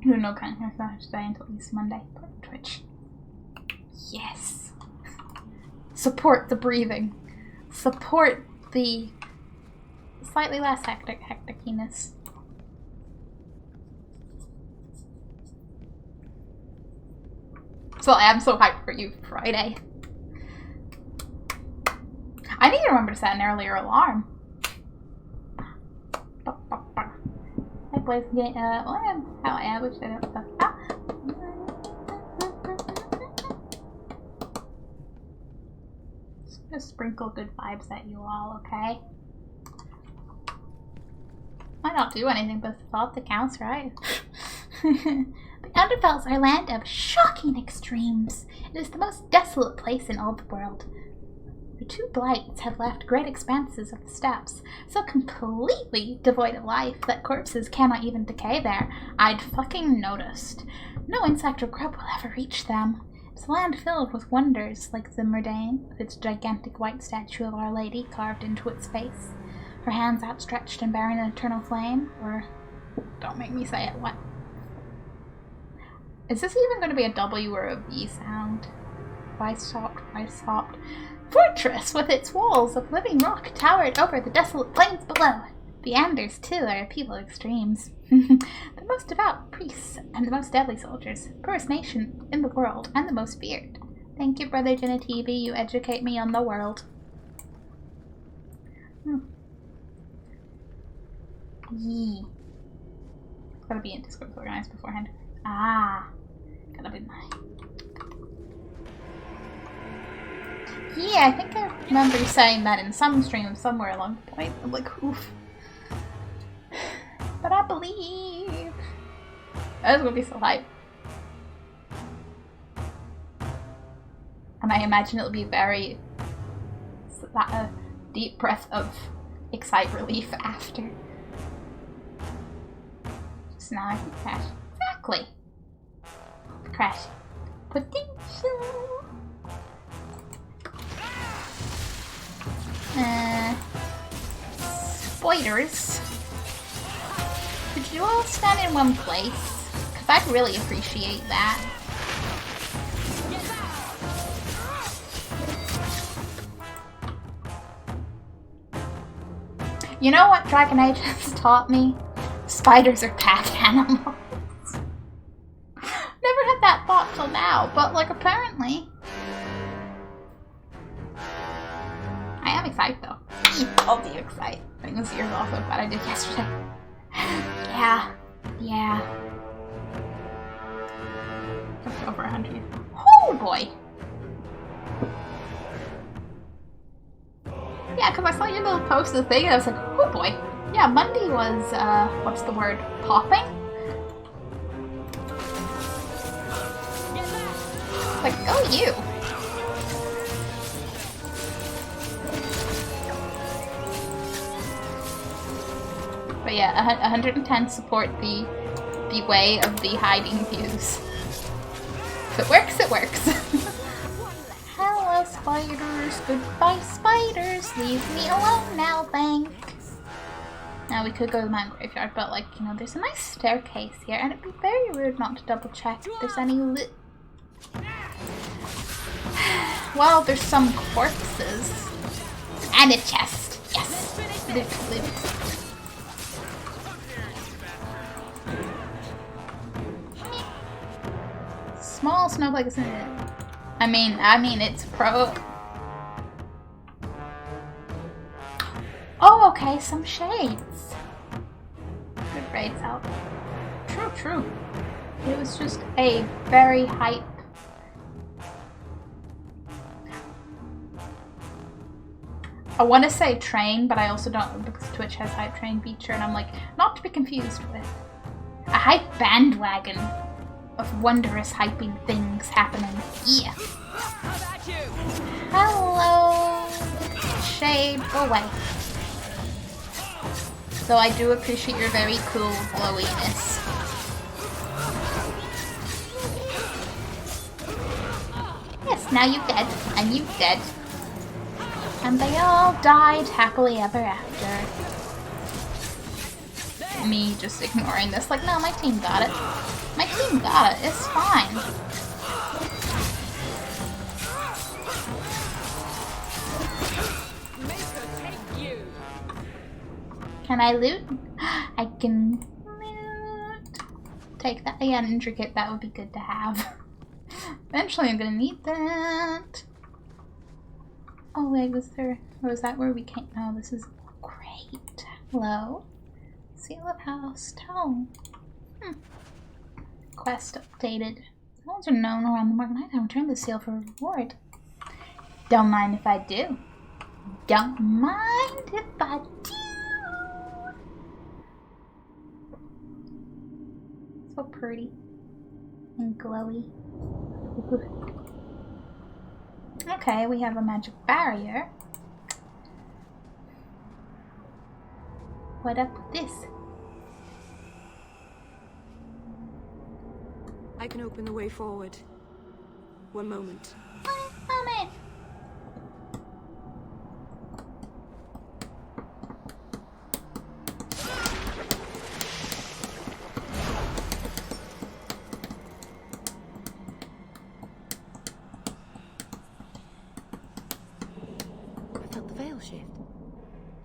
Who no kind of her today until at least Monday. Twitch. Yes. Support the breathing. Support the slightly less hecticness. So I am so hyped for you Friday. I need to remember to set an earlier alarm. Hi boys, how I wish I don't stuff. Just sprinkle good vibes at you all, okay? I don't do anything but the thought that counts, right? The Underfells are a land of shocking extremes. It is the most desolate place in all the world. The two blights have left great expanses of the steppes, so completely devoid of life that corpses cannot even decay there. I'd fucking noticed. No insect or grub will ever reach them. It's a land filled with wonders, like the Murdain, with its gigantic white statue of Our Lady carved into its face, her hands outstretched and bearing an eternal flame, or... don't make me say it, what? Is this even going to be a W or a V sound? Twice hopped. Fortress with its walls of living rock towered over the desolate plains below. The Anders, too, are a people of extremes. The most devout priests and the most deadly soldiers. Poorest nation in the world and the most feared. Thank you, Brother Genitivi. You educate me on the world. Yee. Gotta be in Discord organized beforehand. Ah. Gotta be nice. Yeah, I think I remember saying that in some stream somewhere along the point. I'm like, oof. But I believe. That's gonna be so hype. And I imagine it'll be very a deep breath of excite relief after. Just now I can crash. Exactly. Crash. Potential. Spiders. Could you all stand in one place? Because I'd really appreciate that. You know what Dragon Age has taught me? Spiders are pack animals. Never had that thought till now, but like apparently. I am excited though. I'll be excited. Putting those ears off of what I did yesterday. Yeah. Just over 100. Oh boy. Yeah, because I saw your little post of the thing and I was like, oh boy. Yeah, Monday was, what's the word? Popping? Like, oh you. But yeah, 110 support the way of the hiding views. If it works, it works. Hello, spiders. Goodbye, spiders. Leave me alone now, thanks. Now we could go to the mountain graveyard, but like, you know, there's a nice staircase here, and it'd be very rude not to double check if there's any well, there's some corpses. And a chest. Yes. Loot. Small snowflake, isn't it? I mean, it's pro. Oh, okay, some shades. Good braids out. True. It was just a very hype. I want to say train, but I also don't, because Twitch has hype train feature, and I'm like, not to be confused with a hype bandwagon of wondrous hyping things happening. Yeah. Hello, shade, go away. Though I do appreciate your very cool glowiness. Yes, now you dead, and you dead. And they all died happily ever after. Me just ignoring this, like, no, my team got it. My team got it, it's fine. Can I loot? I can loot. Take that. Yeah, an intricate, that would be good to have. Eventually I'm gonna need that. Oh wait, was there, or was that where we came? Oh, this is great. Hello? Seal of House Town. Quest updated. Those are known around the market. I return the seal for a reward. Don't mind if I do. Don't mind if I do. So pretty and glowy. Okay, we have a magic barrier. What up with this? I can open the way forward. One moment. Moment. I felt the veil shift.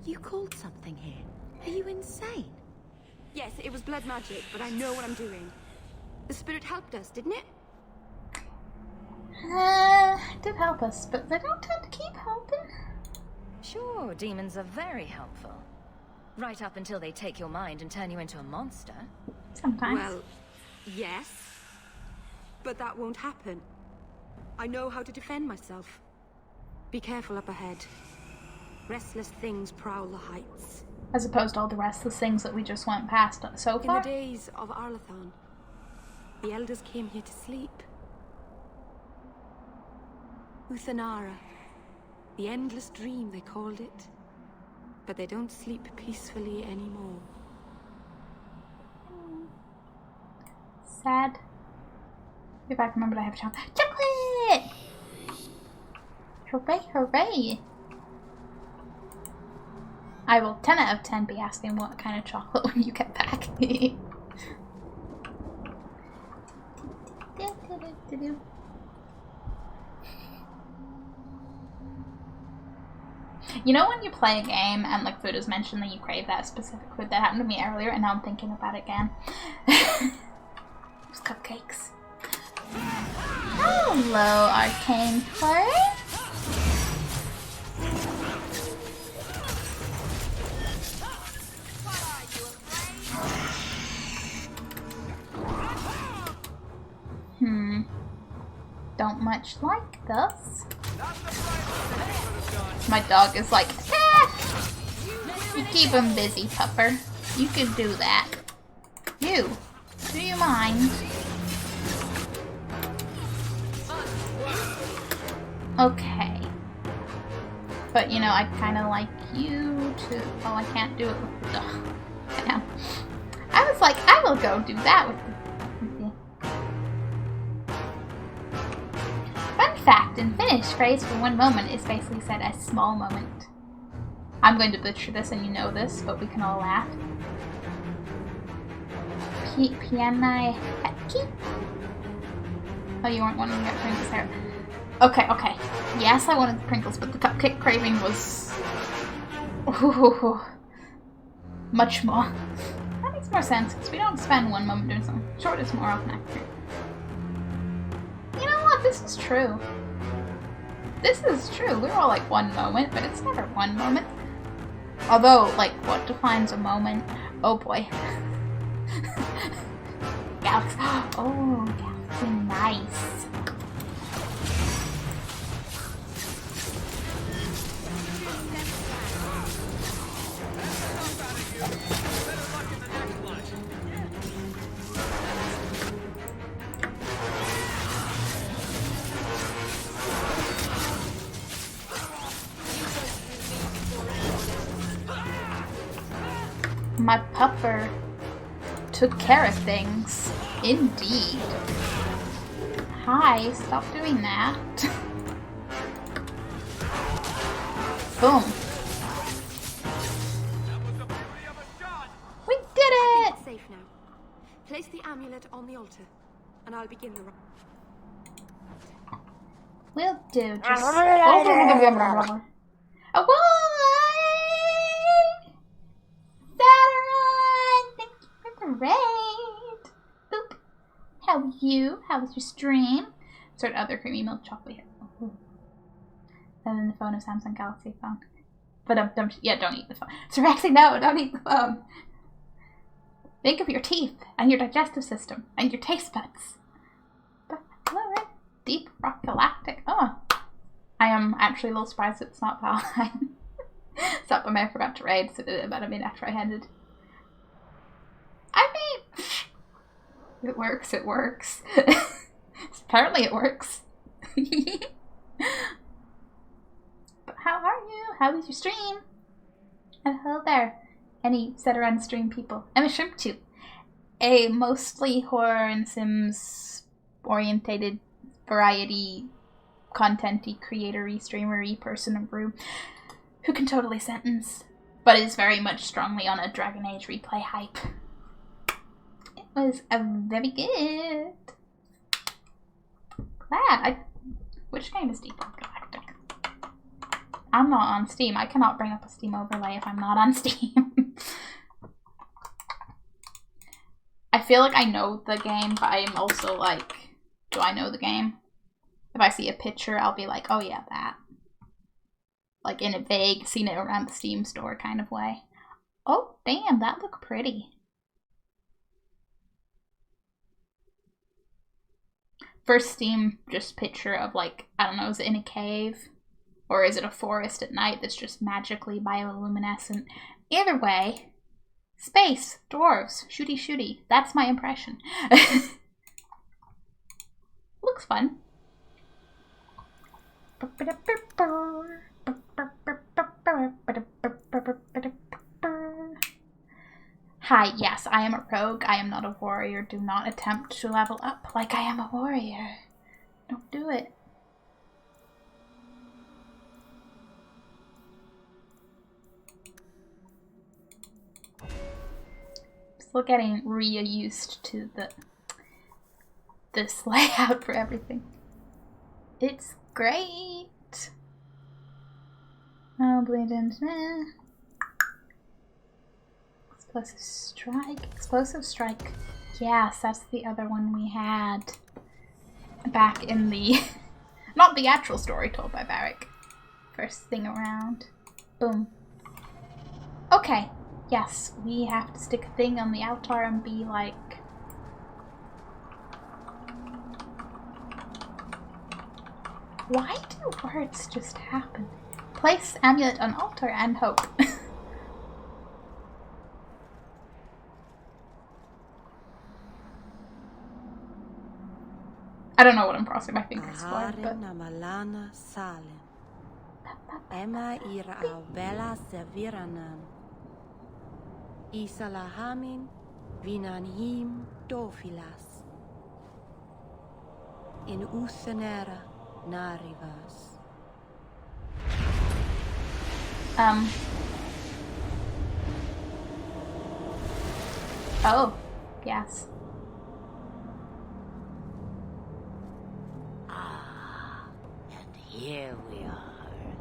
You called something here. Are you insane? Yes, it was blood magic, but I know what I'm doing. The spirit helped us, didn't it? It did help us, but they don't tend to keep helping. Sure, demons are very helpful. Right up until they take your mind and turn you into a monster. Sometimes. Well, yes. But that won't happen. I know how to defend myself. Be careful up ahead. Restless things prowl the heights. As opposed to all the restless things that we just went past so far. In the days of Arlathan, the elders came here to sleep. Uthanara. The endless dream, they called it. But they don't sleep peacefully anymore. Sad. If I remember, I have chocolate! Hooray, hooray! I will 10 out of 10 be asking what kind of chocolate when you get back. You know when you play a game and like food is mentioned that you crave that specific food? That happened to me earlier and now I'm thinking about it again. Those cupcakes. Hello, Arcane Flurry. Don't much like this. My dog is like, ah! You keep him busy, Pupper. You can do that. You, do you mind? Okay. But you know, I kind of like you to. Oh, I can't do it with the dog. Damn. I was like, I will go do that with the. Fun fact, in Finnish, phrase for one moment is basically said as small moment. I'm going to butcher this and you know this, but we can all laugh. Pienai hetki? Oh, you weren't wanting to get Pringles there. Okay, okay. Yes, I wanted the Pringles, but the cupcake craving was... Ooh, much more. That makes more sense, because we don't spend one moment doing something. Short is more often accurate. You know what? This is true. This is true. We're all like one moment, but it's never one moment. Although, like, what defines a moment? Oh boy. Galaxy. Oh, Galaxy, nice. My pupper took care of things. Indeed. Hi, stop doing that. Boom. We did it! It's safe now. Place the amulet on the altar, and I'll begin the... We'll do just... Oh, Saturn! Thank you for the raid! Boop. How are you? How was your stream? Sort of other creamy milk chocolate here. Ooh. And then the phone of Samsung Galaxy phone. But yeah, don't eat the phone. So actually, no, don't eat the phone. Think of your teeth and your digestive system and your taste buds. Alright. Deep Rock Galactic. Oh, I am actually a little surprised it's not Valheim. Stop, I may have forgot to raid, so did it about a minute after I ended. I mean, it works, it works. Apparently it works. But how are you? How was your stream? And hello there, any Set-A-Run stream people. I'm a Shrimp too. A mostly horror and Sims orientated variety content-y, creator-y, streamer-y person in brew who can totally sentence, but is very much strongly on a Dragon Age replay hype. It was very good. Glad. Which game is Deep Rock Galactic? I'm not on Steam. I cannot bring up a Steam overlay if I'm not on Steam. I feel like I know the game, but I'm also like, do I know the game? If I see a picture, I'll be like, oh yeah, that. Like in a vague, seen it around the Steam store kind of way. Oh, damn, that looked pretty. First Steam just picture of like, I don't know, is it in a cave? Or is it a forest at night that's just magically bioluminescent? Either way, space, dwarves, shooty shooty. That's my impression. Looks fun. Hi, yes, I am a rogue. I am not a warrior. Do not attempt to level up like I am a warrior. Don't do it. Still getting reused to this layout for everything. It's great. Oh, blatant. Explosive strike. Explosive strike. Yes, that's the other one we had back in the... not the actual story told by Varric. First thing around. Boom. Okay. Yes, we have to stick a thing on the altar and be like... Why do words just happen? Place amulet on altar and hope. I don't know what I'm crossing my fingers for, but... Namalana Salem. Emma ira au bella serviranan. Isalahamin vinanhim dofilas. In Uthenera narivas. Oh, yes. And here we are.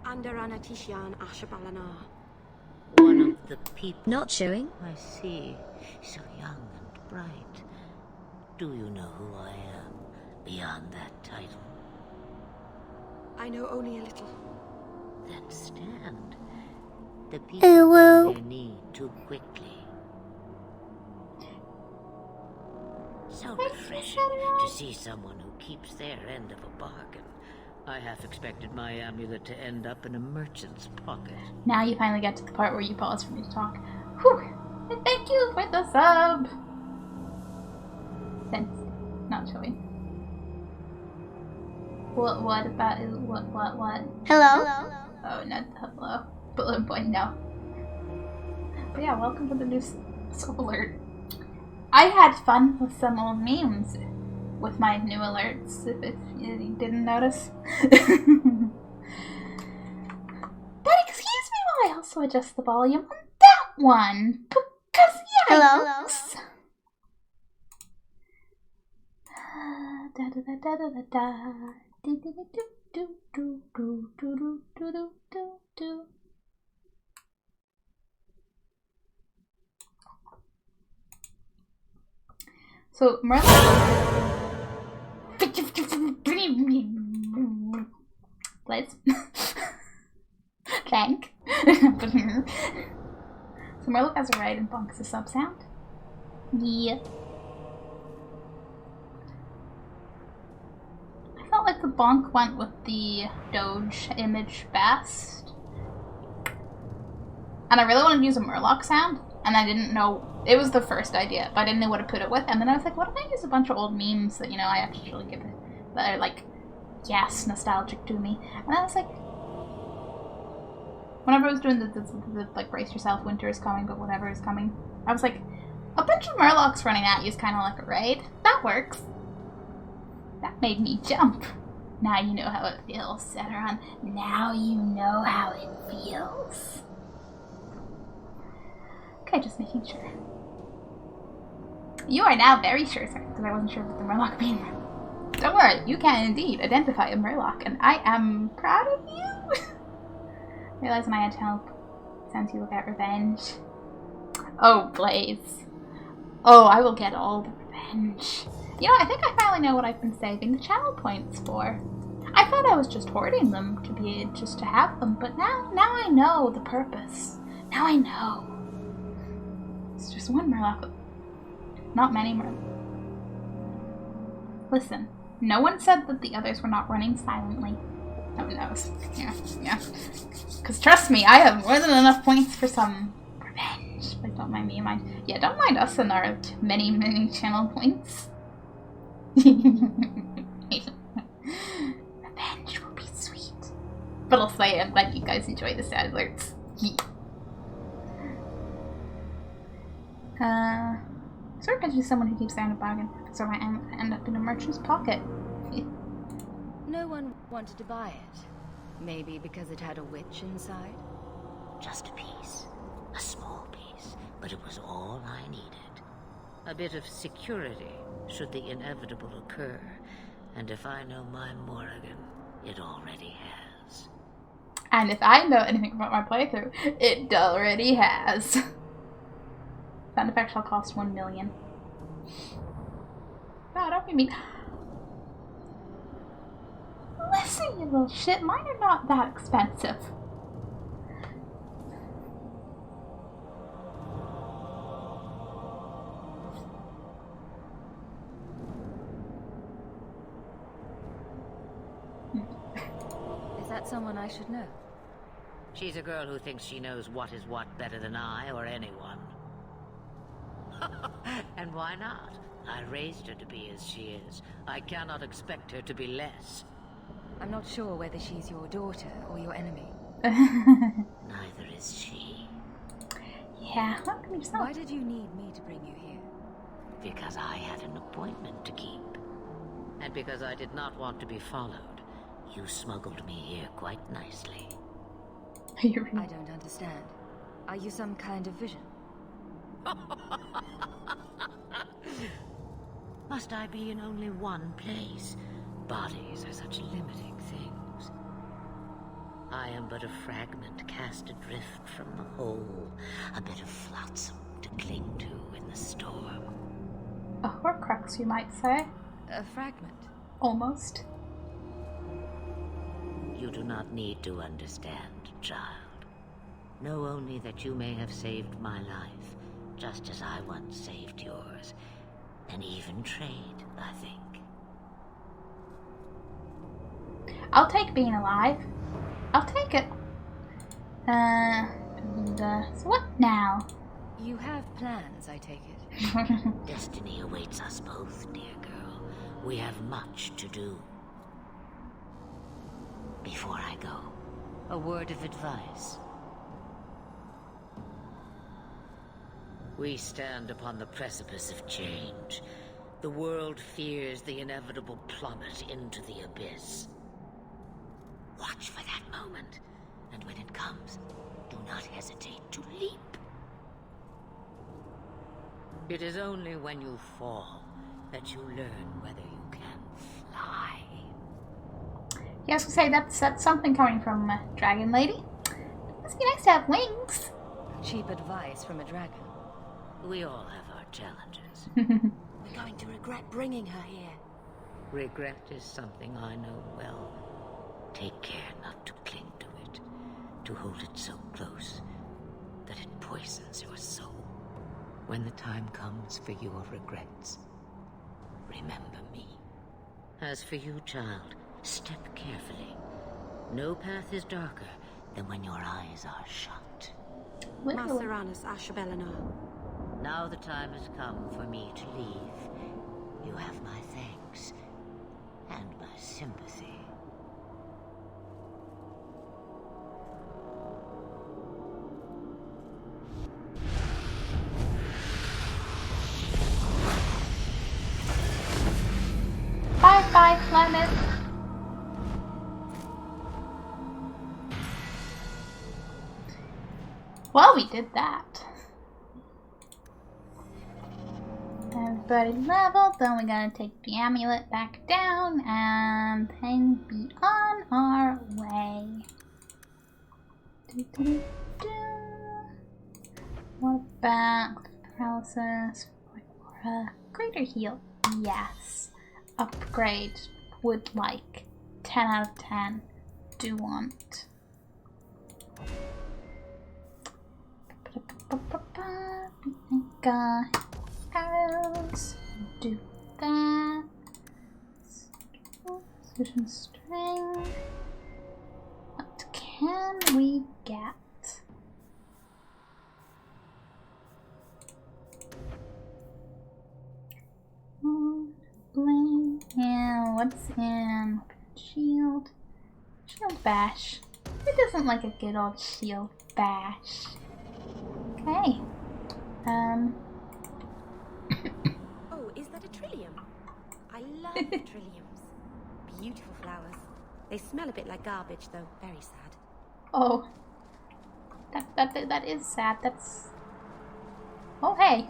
Under Anatishan Ashabalana. One of the people. Not showing? I see. So young and bright. Do you know who I am beyond that title? I know only a little. Then stand. The people feel their need too quickly. So refreshing to see someone who keeps their end of a bargain. I half expected my amulet to end up in a merchant's pocket. Now you finally get to the part where you pause for me to talk. Whew! And thank you for the sub! Thanks. Not showing. What about it? What? Hello? Oh, not hello. Bullet point, no. But yeah, welcome to the new sub alert. I had fun with some old memes with my new alerts, if you didn't notice. But excuse me while I also adjust the volume on that one, because yikes! Hello? Da da da da da da da. Do do do do do do do do do do do. So Merlin. Please. Thank. So Merlin has a right and bonk is a sub sound. Yeah. I felt like the bonk went with the Doge image best. And I really wanted to use a Murloc sound, and I didn't know. It was the first idea, but I didn't know what to put it with. And then I was like, what if I use a bunch of old memes that, you know, I actually give it, that are like, yes, nostalgic to me. And I was like, whenever I was doing the like, brace yourself, winter is coming, but whatever is coming, I was like, a bunch of Murlocs running at you is kind of like a raid. That works. That made me jump. Now you know how it feels, Seteron. Now you know how it feels. Okay, just making sure. You are now very sure, sir, because I wasn't sure what the Murloc mean. Don't worry, you can indeed identify a Murloc, and I am proud of you. Realizing I had to help. Sounds you will get revenge. Oh, Blaze. Oh, I will get all the revenge. You know, I think I finally know what I've been saving the channel points for. I thought I was just hoarding them to be just to have them, but now I know the purpose. Now I know. It's just one Murloc. Not many Murlocs. Listen, no one said that the others were not running silently. No one knows. Yeah. Because trust me, I have more than enough points for some revenge. Like, don't mind me, yeah, don't mind us and our many channel points. Revenge will be sweet. But I'll say I'm glad you guys enjoy the sad alerts. Sort of picture someone who keeps their own bargain, so I end up in a merchant's pocket. No one wanted to buy it. Maybe because it had a witch inside? Just a piece. A small piece. But it was all I needed. A bit of security, should the inevitable occur. And if I know my Morrigan, it already has. And if I know anything about my playthrough, it already has. Sound effect shall cost 1 million. No, don't be mean. Listen, you little shit, mine are not that expensive. Is that someone I should know? She's a girl who thinks she knows what is what better than I or anyone. And why not? I raised her to be as she is. I cannot expect her to be less. I'm not sure whether she's your daughter or your enemy. Neither is she. Yeah, look at yourself. Why did you need me to bring you here? Because I had an appointment to keep. And because I did not want to be followed, you smuggled me here quite nicely. I don't understand. Are you some kind of vision? Must I be in only one place? Bodies are such limiting things. I am but a fragment cast adrift from the whole, a bit of flotsam to cling to in the storm. A Horcrux, you might say. A fragment? Almost. You do not need to understand, child. Know only that you may have saved my life, just as I once saved yours. And even trade, I think. I'll take being alive. I'll take it. So what now? You have plans, I take it. Destiny awaits us both, dear girl. We have much to do. Before I go, a word of advice. We stand upon the precipice of change. The world fears the inevitable plummet into the abyss. Watch for that moment, and when it comes, do not hesitate to leap. It is only when you fall that you learn whether you can fly. Yeah, I was gonna say, that's something coming from Dragon Lady. It must be nice to have wings. Cheap advice from a dragon. We all have our challenges. We're going to regret bringing her here. Regret is something I know well. Take care not to cling to it, to hold it so close that it poisons your soul. When the time comes for your regrets, remember me. As for you, child, step carefully. No path is darker than when your eyes are shut. Maceranus Ashbelenar. Now the time has come for me to leave. You have my thanks and my sympathy. Bye-bye, planet. Well, we did that. Everybody leveled, then we gotta take the amulet back down and then be on our way. What about paralysis? Greater heal? Yes. Upgrade. Would like. 10 out of 10. Do want. Arrows. Do that. Fusion string. What can we get? Bling. And what's in shield? Shield bash. Who doesn't like a good old shield bash? Okay. Oh, is that a trillium? I love trilliums. Beautiful flowers. They smell a bit like garbage, though. Very sad. Oh. That is sad. That's... Oh, hey.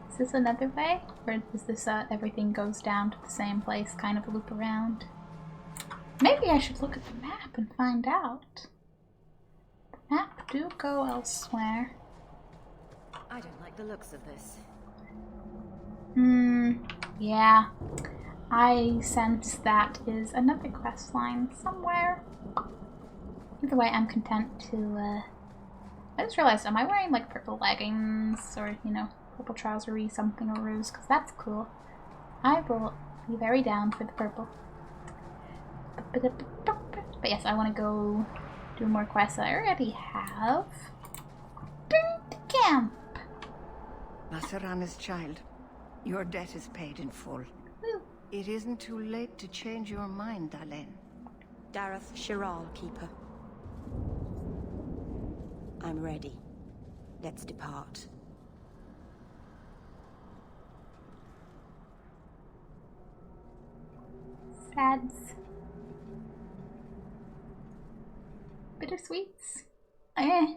Is this another way? Or is this everything goes down to the same place, kind of a loop around? Maybe I should look at the map and find out. The map do go elsewhere. I don't like the looks of this. Yeah. I sense that is another quest line somewhere. Either way, I'm content to, I just realized, am I wearing, like, purple leggings or, you know, purple trousery something or ruse? Because that's cool. I will be very down for the purple. But yes, I want to go do more quests that I already have. Burnt camp! Masarana's child, your debt is paid in full. Woo. It isn't too late to change your mind, Dalen. Dareth Shiral, Keeper. I'm ready. Let's depart. Sads. Bittersweets. Eh.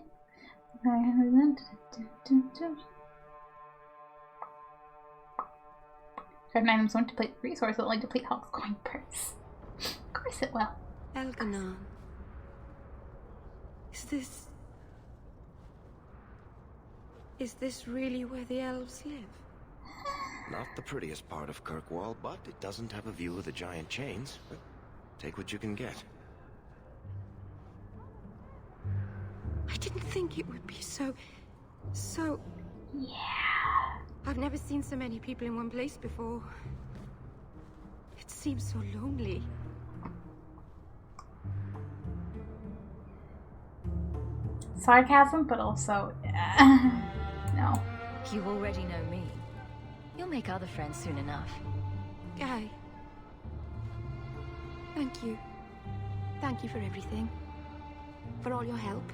Certain items won't deplete resource, it'll only deplete health coin purse. Of course it will. Elganon. Is this really where the elves live? Not the prettiest part of Kirkwall, but it doesn't have a view of the giant chains. But take what you can get. I didn't think it would be so... Yeah. I've never seen so many people in one place before. It seems so lonely. Sarcasm, but also... no. You already know me. You'll make other friends soon enough. Guy. Thank you. Thank you for everything. For all your help.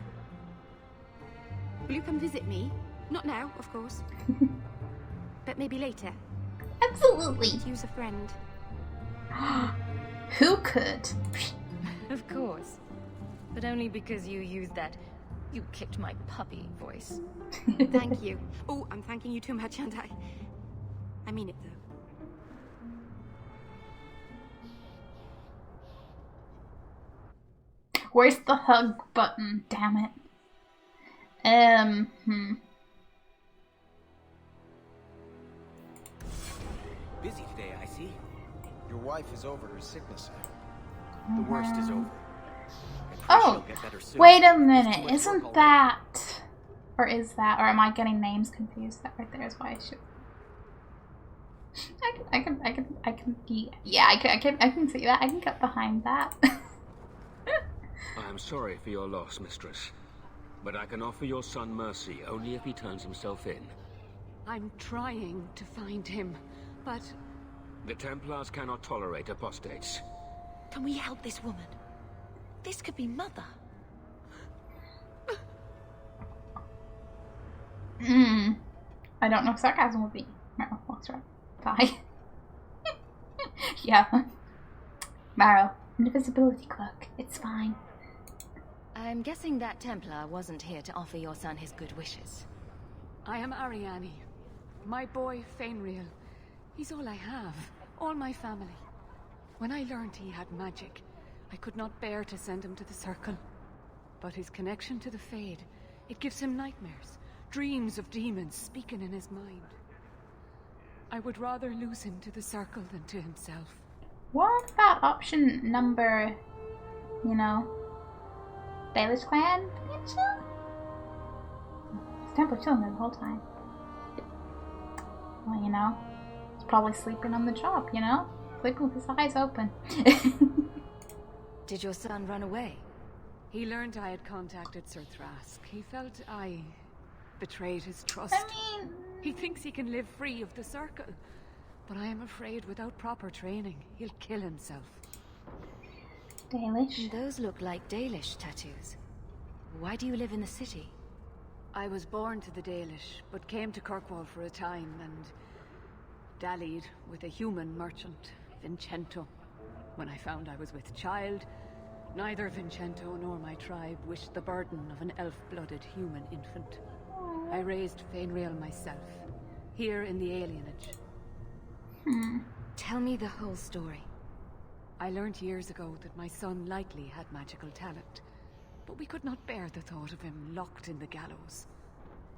Will you come visit me? Not now, of course. But maybe later. Absolutely. Could use a friend. Who could? Of course. But only because you used that "you kicked my puppy" voice. Thank you. Oh, I'm thanking you too much, aren't I? I mean it, though. Where's the hug button? Damn it. Busy today, I see. Your wife is over her sickness now. The worst is over. Oh, wait a minute. Isn't that... Or is that... Or am I getting names confused? That right there is why I should... I can see that. I can get behind that. I am sorry for your loss, mistress. But I can offer your son mercy only if he turns himself in. I'm trying to find him, but... The Templars cannot tolerate apostates. Can we help this woman? This could be Mother. I don't know if sarcasm would be. Marrow, walks right by. Yeah. Marrow, invisibility cloak. It's fine. I'm guessing that Templar wasn't here to offer your son his good wishes. I am Ariane. My boy, Fainriel. He's all I have. All my family. When I learned he had magic, I could not bear to send him to the Circle. But his connection to the Fade, it gives him nightmares. Dreams of demons speaking in his mind. I would rather lose him to the Circle than to himself. What about option number, you know, Baelish clan? Templar chilling there the whole time. Well, you know, he's probably sleeping on the job, you know? Sleeping with his eyes open. Did your son run away? He learned I had contacted Sir Thrask. He felt I betrayed his trust. I mean... He thinks he can live free of the Circle. But I am afraid without proper training, he'll kill himself. Dalish? Those look like Dalish tattoos. Why do you live in the city? I was born to the Dalish, but came to Kirkwall for a time and dallied with a human merchant, Vincento. When I found I was with child, neither Vincento nor my tribe wished the burden of an elf-blooded human infant. I raised Fainriel myself, here in the alienage. Tell me the whole story. I learned years ago that my son likely had magical talent, but we could not bear the thought of him locked in the gallows.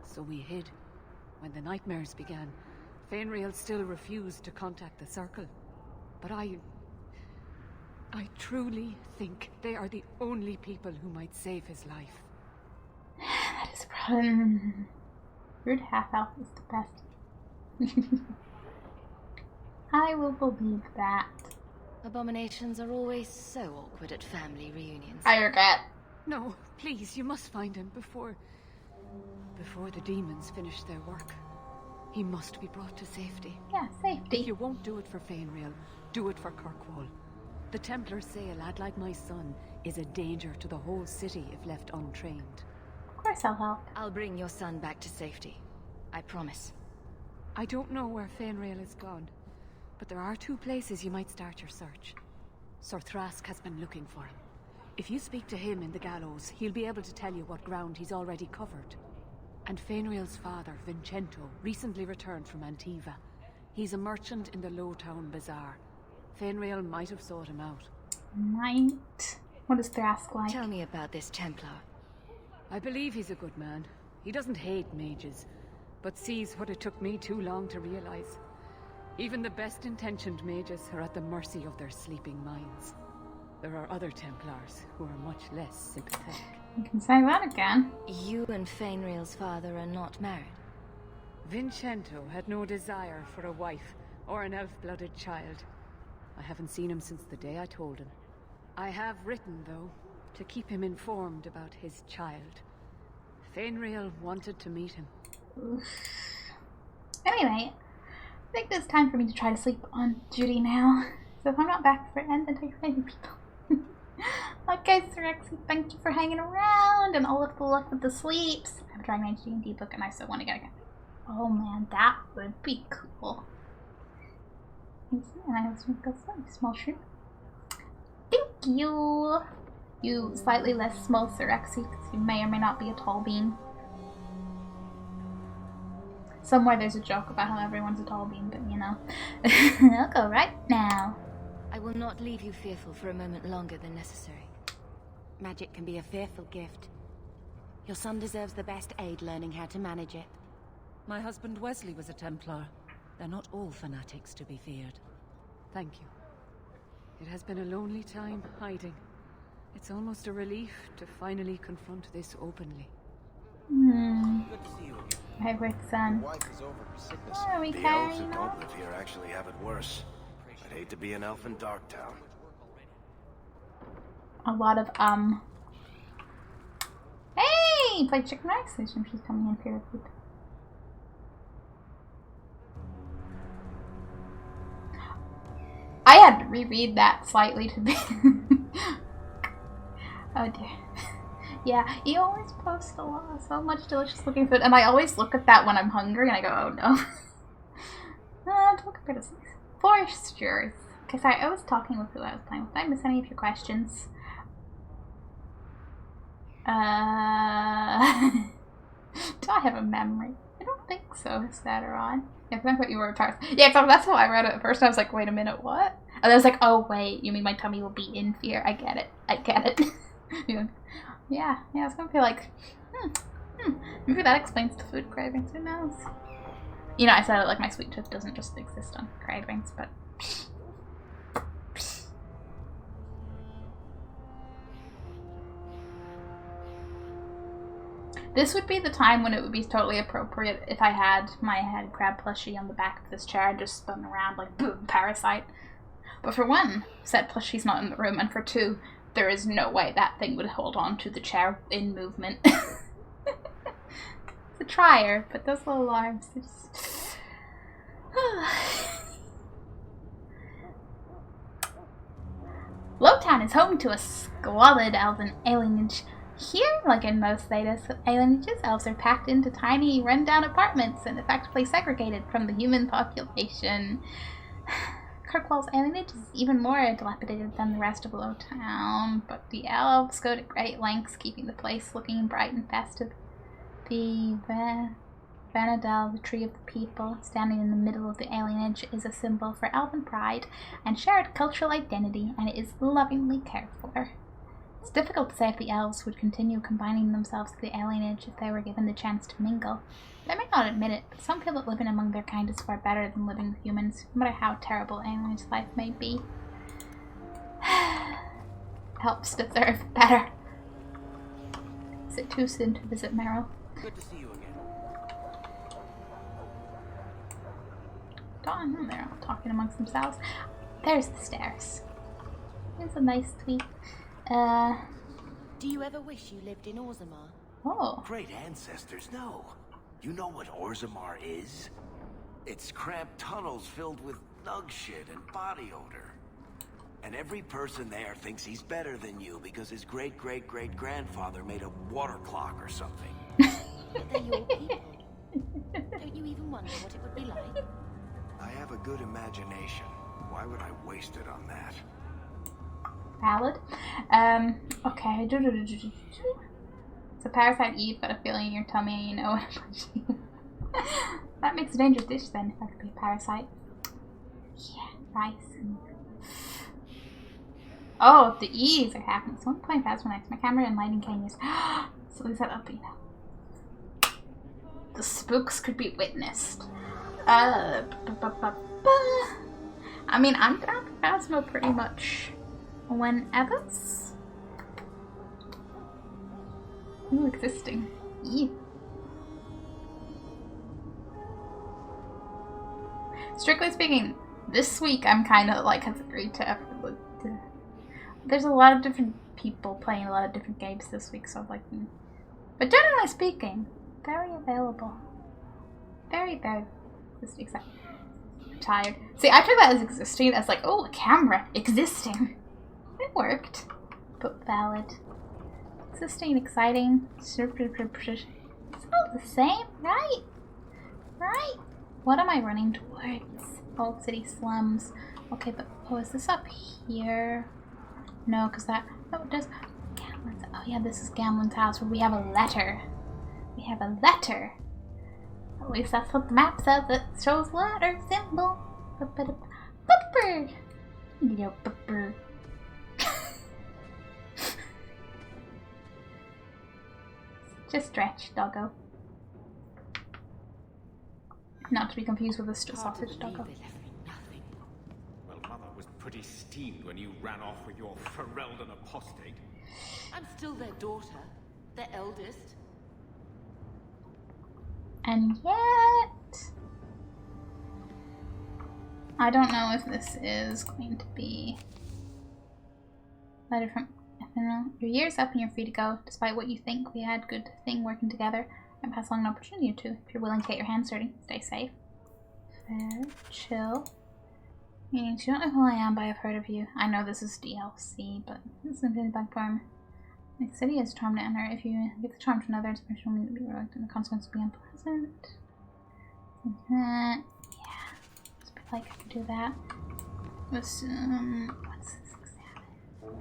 So we hid. When the nightmares began, Fainriel still refused to contact the Circle. But I truly think they are the only people who might save his life. That is probably... Rude half-elf is the best. I will believe that. Abominations are always so awkward at family reunions. I regret. No, please, you must find him before the demons finish their work. He must be brought to safety. Yeah, safety. If you won't do it for Fainriel, do it for Kirkwall. The Templars say a lad like my son is a danger to the whole city if left untrained. Of course I'll help. I'll bring your son back to safety. I promise. I don't know where Fainriel is gone, but there are 2 places you might start your search. Sir Thrask has been looking for him. If you speak to him in the gallows, he'll be able to tell you what ground he's already covered. And Fainriel's father, Vincento, recently returned from Antiva. He's a merchant in the Lowtown Bazaar. Fainriel might have sought him out. Might? What is Thrask like? Tell me about this Templar. I believe he's a good man. He doesn't hate mages, but sees what it took me too long to realize. Even the best-intentioned mages are at the mercy of their sleeping minds. There are other Templars who are much less sympathetic. You can say that again. You and Fainriel's father are not married. Vincento had no desire for a wife or an elf-blooded child. I haven't seen him since the day I told him. I have written, though, to keep him informed about his child. Fainriel wanted to meet him. Oof. Anyway, I think it's time for me to try to sleep on Judy now. So if I'm not back for it, then take care of people. Okay, Sirexi, thank you for hanging around, and all of the luck with the sleeps. I have a Dragon Age D&D book, and I still want to get again. Oh man, that would be cool. And I have some small shrimp. Thank you! You slightly less small Sirexi, because you may or may not be a tall bean. Somewhere there's a joke about how everyone's a tall bean, but you know. I'll go right now. I will not leave you fearful for a moment longer than necessary. Magic can be a fearful gift. Your son deserves the best aid learning how to manage it. My husband Wesley was a Templar. They're not all fanatics to be feared. Thank you. It has been a lonely time hiding. It's almost a relief to finally confront this openly. Good to see you again. Hey, where's son? Your wife is over for sickness. Why are we The elves carrying that on? don't live here actually have it worse. I'd hate to be an elf in Darktown. A lot of, Hey! Play Chicken Rice. I assume she's coming in here with I had to reread that slightly to be... Oh dear. Yeah, you always post a lot, so much delicious looking food, and I always look at that when I'm hungry, and I go, oh no. Don't compare to Foresters. Okay, sorry, I was talking with who I was playing with. Did I miss any of your questions? Do I have a memory? I don't think so, Sateron. Yeah, I thought you were a Taurus. Yeah, so that's how I read it at first. I was like, wait a minute, what? And I was like, oh wait, you mean my tummy will be in fear? I get it. I get it. Yeah, I was gonna be like, maybe that explains the food cravings, who knows? You know, I said it like my sweet tooth doesn't just exist on cravings, but... This would be the time when it would be totally appropriate if I had my head crab plushie on the back of this chair and just spun around like, boom, Parasite. But for one, said plushie's not in the room, and for two, there is no way that thing would hold on to the chair in movement. It's a trier, but those little arms, just... Lowtown is home to a squalid elven alienage. Here, like in most alienages, elves are packed into tiny, run-down apartments and effectively segregated from the human population. Kirkwall's alienage is even more dilapidated than the rest of Lowtown, but the elves go to great lengths keeping the place looking bright and festive. Vanadel, the Tree of the People, standing in the middle of the alienage, is a symbol for elven pride and shared cultural identity, and it is lovingly cared for. It's difficult to say if the elves would continue combining themselves to the alienage if they were given the chance to mingle. They may not admit it, but some feel that living among their kind is far better than living with humans, no matter how terrible alienage life may be. Helps deserve better. Is it too soon to visit Meryl? Good to see you again. Dawn, they're all talking amongst themselves. There's the stairs. It's a nice tweet. Do you ever wish you lived in Orzammar? Oh. Great ancestors, no. You know what Orzammar is? It's cramped tunnels filled with nug shit and body odor. And every person there thinks he's better than you because his great-great-great-grandfather made a water clock or something. But they're your people. Don't you even wonder what it would be like? I have a good imagination. Why would I waste it on that? Valid. Okay. It's a parasite Eve, got a feeling in your tummy and you know what. That makes a dangerous dish then, if I could be a parasite. Yeah, rice and... Oh, the E's are happening. Someone playing Phasma next. My camera and lighting can use. So is that Alpina? The spooks could be witnessed. I mean, I'm down for Phasma pretty much whenever. Ooh, existing. Yeah. Strictly speaking, this week I'm kind of like have agreed to. There's a lot of different people playing a lot of different games this week, so I'm like, but generally speaking, very available. Very, very this week's I'm tired. See, I took that as existing as like, oh, a camera existing. It worked, but valid. Existing, exciting. It's all the same, right? Right? What am I running towards? Old City Slums. Okay, but oh, is this up here? No, because that. Oh, it does. Gamlen's. Oh, yeah, this is Gamlen's house where we have a letter. We have a letter. At least that's what the map says. It shows letter symbol. Bupper. Yo, bupper. Just stretch, doggo. Not to be confused with a sausage doggo. Well, Mother was pretty steamed when you ran off with your Ferelden apostate. I'm still their daughter, their eldest. And yet... I don't know if this is going to be... Letter from Ephemeral. Your year's up and you're free to go. Despite what you think, we had good thing working together. And pass along an opportunity to. If you're willing to get your hands dirty, stay safe. Fair, chill. Meanings, you don't know who I am, but I've heard of you. I know this is DLC, but this is in back form. The city is charmed to enter. If you give the charm to another, it's permission will be revoked, and the consequence will be unpleasant. Yeah. Let's be like I can do that. What's this exactly?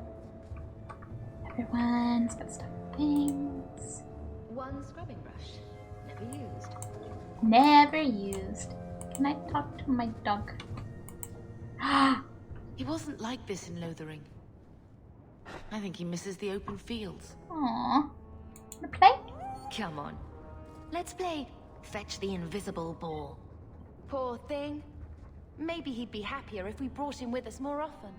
Everyone's got stuff things. One scrubbing brush. Never used. Never used. Can I talk to my dog? He wasn't like this in Lothering. I think he misses the open fields. Aww. Wanna play? Come on. Let's play Fetch the Invisible Ball. Poor thing. Maybe he'd be happier if we brought him with us more often.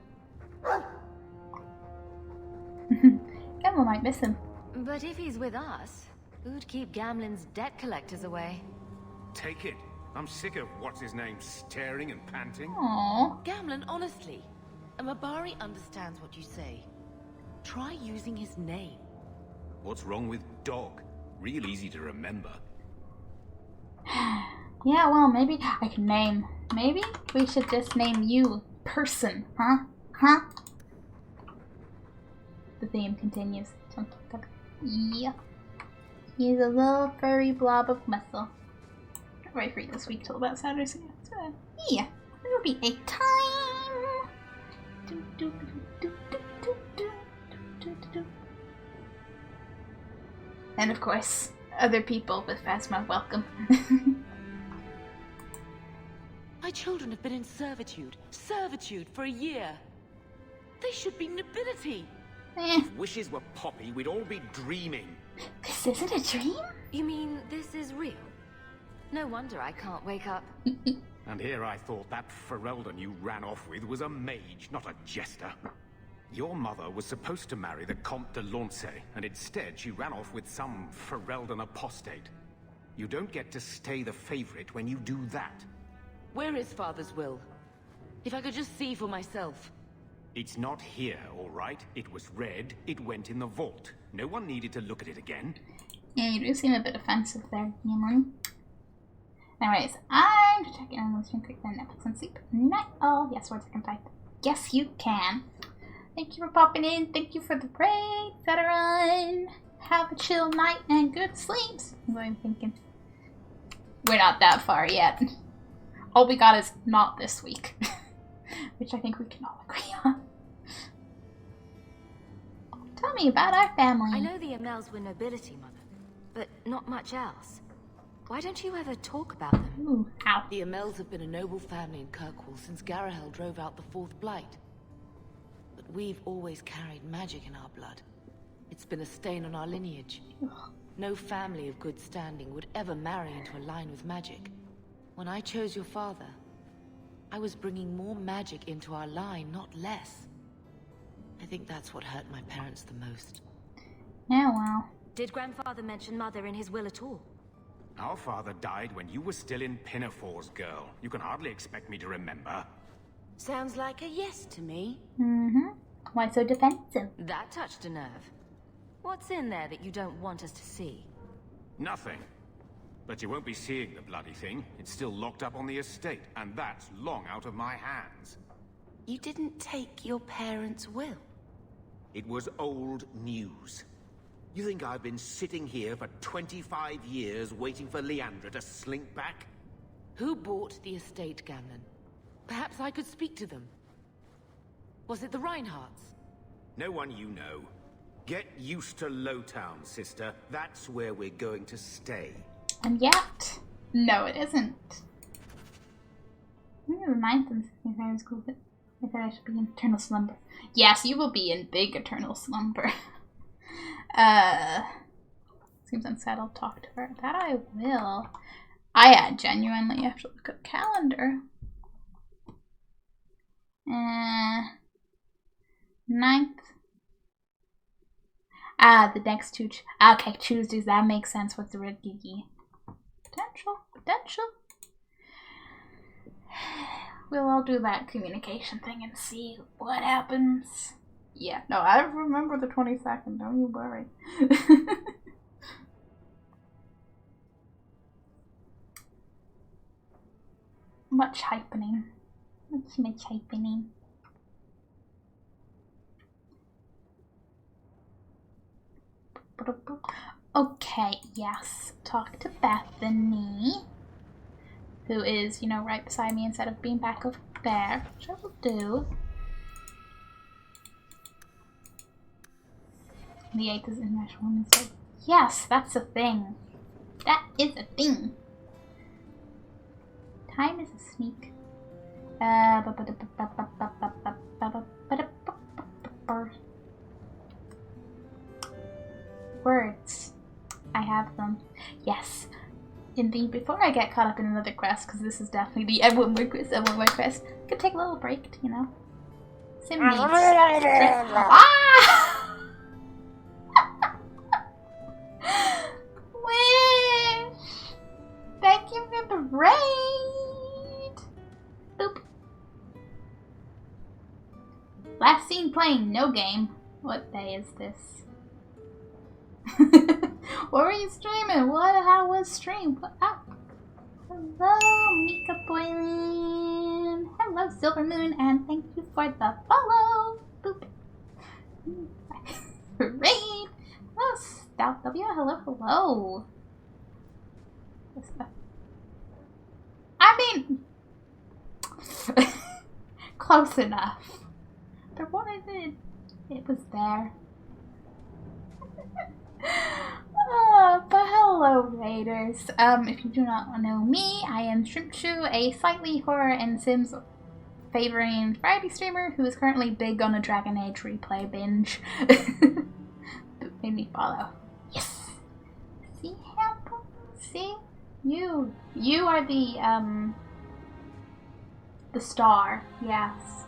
Gamlen might miss him. But if he's with us, who'd keep Gamlen's debt collectors away? Take it. I'm sick of what's-his-name staring and panting. Aww. Gamlen, honestly, Mabari understands what you say. Try using his name. What's wrong with dog? Real easy to remember. Yeah, well, maybe I can name. Maybe we should just name you Person, huh? Huh? The theme continues. Yeah. He's a little furry blob of muscle. Not very free this week till about Saturday, so yeah. It'll be a time. And of course, other people with Phasma, welcome. My children have been in servitude for a year. They should be nobility. If wishes were poppy, we'd all be dreaming. This isn't a dream? You mean this is real? No wonder I can't wake up. And here I thought that Ferelden you ran off with was a mage, not a jester. Your mother was supposed to marry the Comte de Launcey, and instead she ran off with some Ferelden apostate. You don't get to stay the favorite when you do that. Where is Father's will? If I could just see for myself. It's not here, all right? It was read, it went in the vault. No one needed to look at it again. Yeah, you do seem a bit offensive there, Cameron. Anyways, I'm checking on the stream quick then Netflix and sleep. Night. Oh, yes, words I can type. Yes, you can. Thank you for popping in. Thank you for the raid, veteran. Have a chill night and good sleeps. I'm thinking. We're not that far yet. All we got is not this week. Which I think we can all agree on. Tell me about our family. I know the Amels were nobility, Mother, but not much else. Why don't you ever talk about them? Ooh, ow. The Amels have been a noble family in Kirkwall since Garahel drove out the Fourth Blight. But we've always carried magic in our blood. It's been a stain on our lineage. No family of good standing would ever marry into a line with magic. When I chose your father, I was bringing more magic into our line, not less. I think that's what hurt my parents the most. Yeah, well. Did Grandfather mention Mother in his will at all? Our father died when you were still in Pinafores, girl. You can hardly expect me to remember. Sounds like a yes to me. Mm-hmm. Why so defensive? That touched a nerve. What's in there that you don't want us to see? Nothing. But you won't be seeing the bloody thing. It's still locked up on the estate, and that's long out of my hands. You didn't take your parents' will? It was old news. You think I've been sitting here for 25 years waiting for Leandra to slink back? Who bought the estate, Gamlen? Perhaps I could speak to them. Was it the Reinhardts? No one you know. Get used to Lowtown, sister. That's where we're going to stay. And yet, no, it isn't. I think the 9th and 16th is cool, but I thought I should be in eternal slumber. Yes, you will be in big eternal slumber. Seems unsaid. I'll talk to her. That I will. I genuinely have to look at calendar. 9th. The next two. Okay, Tuesdays. That makes sense with the red geeky. Potential. We'll all do that communication thing and see what happens. Yeah, no, I remember the 22nd. Don't you worry. Much hypening. Much hypening. Okay, yes. Talk to Bethany, who is, you know, right beside me instead of being back over there, which I will do. The 8th is International Women's Day. Yes, that's a thing. That is a thing. Time is a sneak. Words. I have them. Yes. Indeed, before I get caught up in another quest, because this is definitely the one more quest, I could take a little break, you know? Sim needs. Wish! Thank you for the raid! Boop. Last seen playing, no game. What day is this? What were you streaming? How was stream? Hello, Mika Boylan. Hello, Silver Moon, and thank you for the follow. Boop. Raid. Hello, Stout W. Hello. I mean, close enough. But what I did, it was there. But hello creators. If you do not know me, I am Shrimpshu, a slightly horror and Sims favoring variety streamer who is currently big on a Dragon Age replay binge. Made me follow. Yes! See, Hample? See? You are the star. Yes.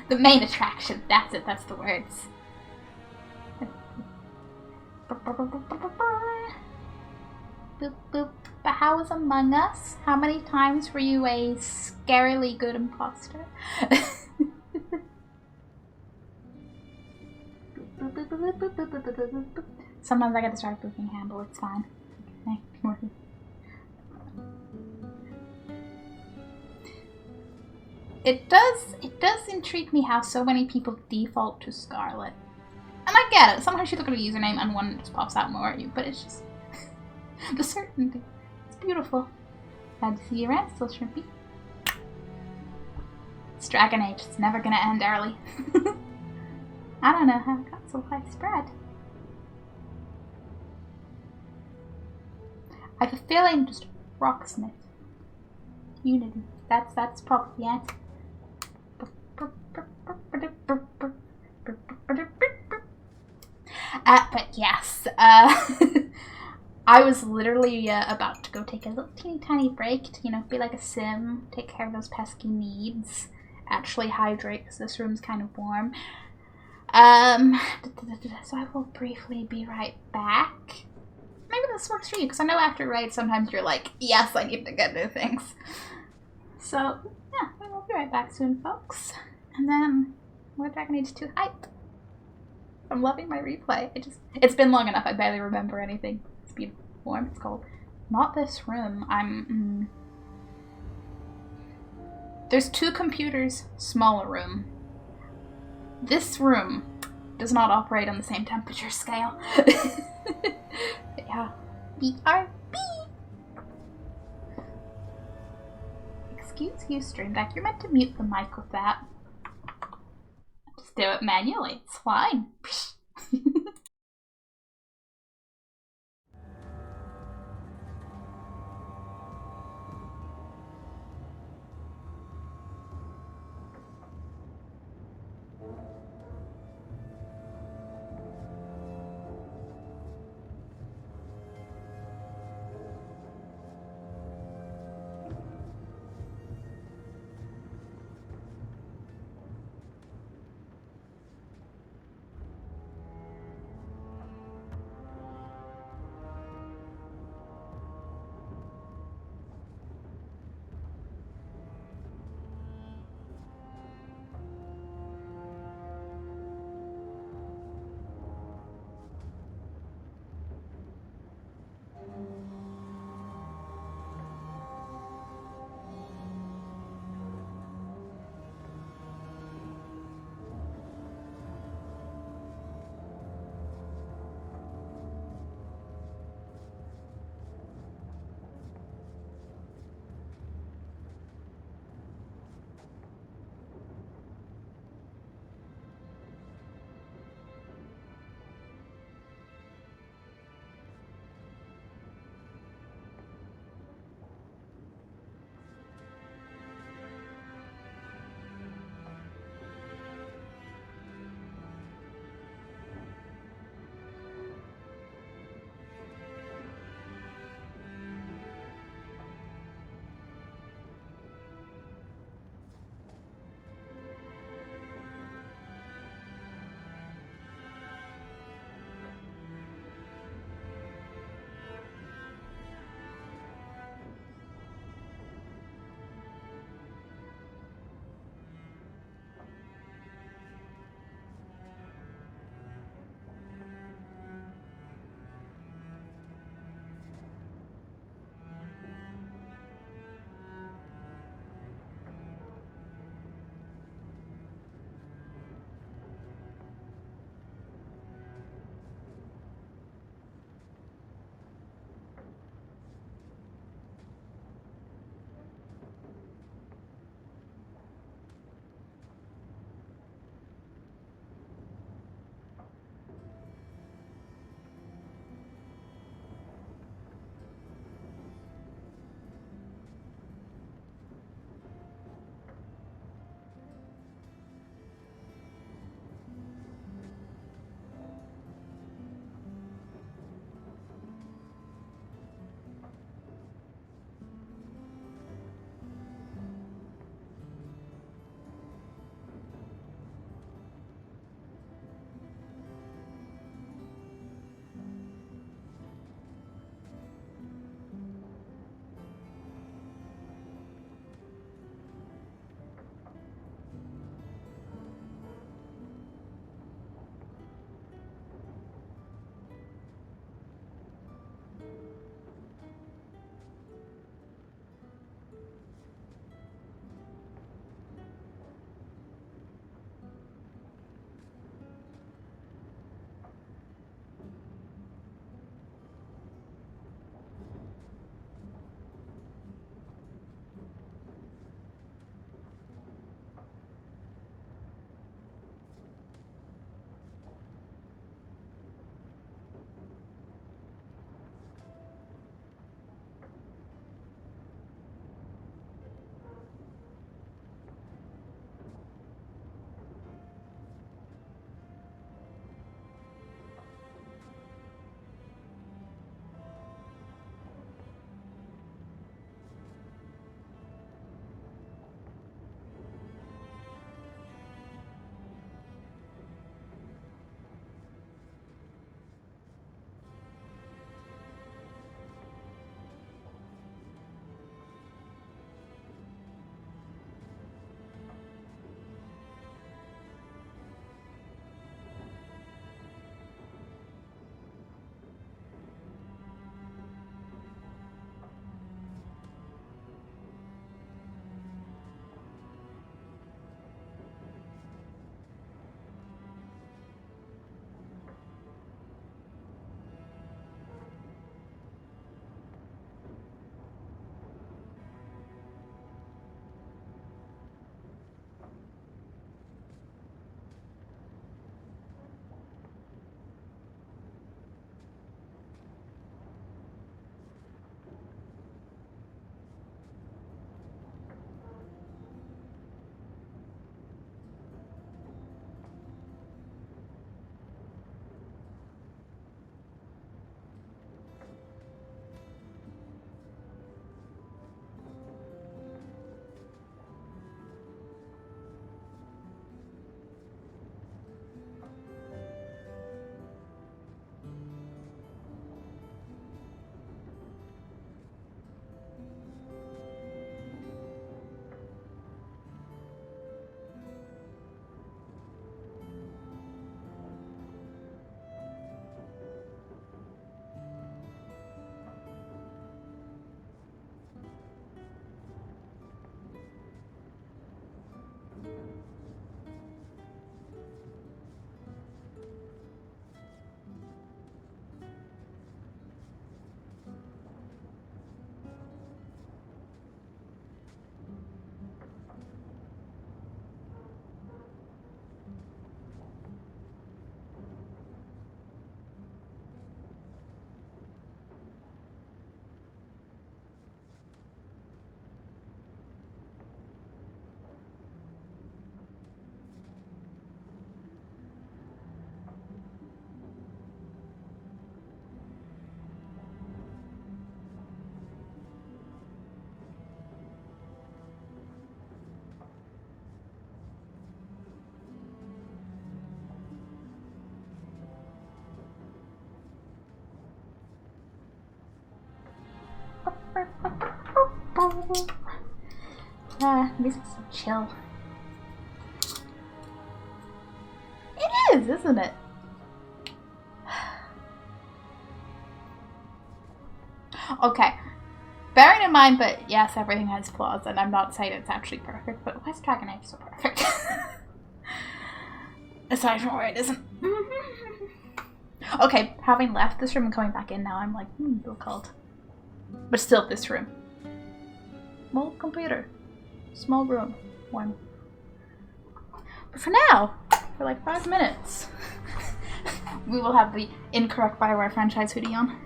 The main attraction. That's it, that's the words. Boop, boop. But how was Among Us? How many times were you a scarily good imposter? Sometimes I get to start booping handle, it's fine. Okay. It does intrigue me how so many people default to Scarlet. And I get it, sometimes you look at a username and one just pops out more at you, but it's just the certainty. It's beautiful. Glad to see you around, still Shrimpy. It's Dragon Age, it's never gonna end early. I don't know how it got so high spread. I have a feeling just Rocksmith. Unity. That's probably it. But yes, I was literally about to go take a little teeny tiny break to, you know, be like a sim, take care of those pesky needs, actually hydrate because this room's kind of warm. So I will briefly be right back. Maybe this works for you, because I know after raids sometimes you're like, yes, I need to get new things. So, yeah, I will be right back soon, folks. And then, more Dragon Age 2 hype. I'm loving my replay. It's been long enough, I barely remember anything. It's been warm, it's cold. Not this room, There's 2 computers, smaller room. This room does not operate on the same temperature scale. Yeah. BRB! Excuse you, Stream Deck. You're meant to mute the mic with that. Just do it manually. It's fine. Makes me so chill. It is, isn't it? Okay. Bearing in mind that, yes, everything has flaws, and I'm not saying it's actually perfect, but why is Dragon Age so perfect? Aside from where it isn't. Okay, having left this room and coming back in now, I'm like, feel cold. But still, this room. Small computer. Small room. One. But for now, for like 5 minutes, we will have the incorrect Bioware franchise hoodie on.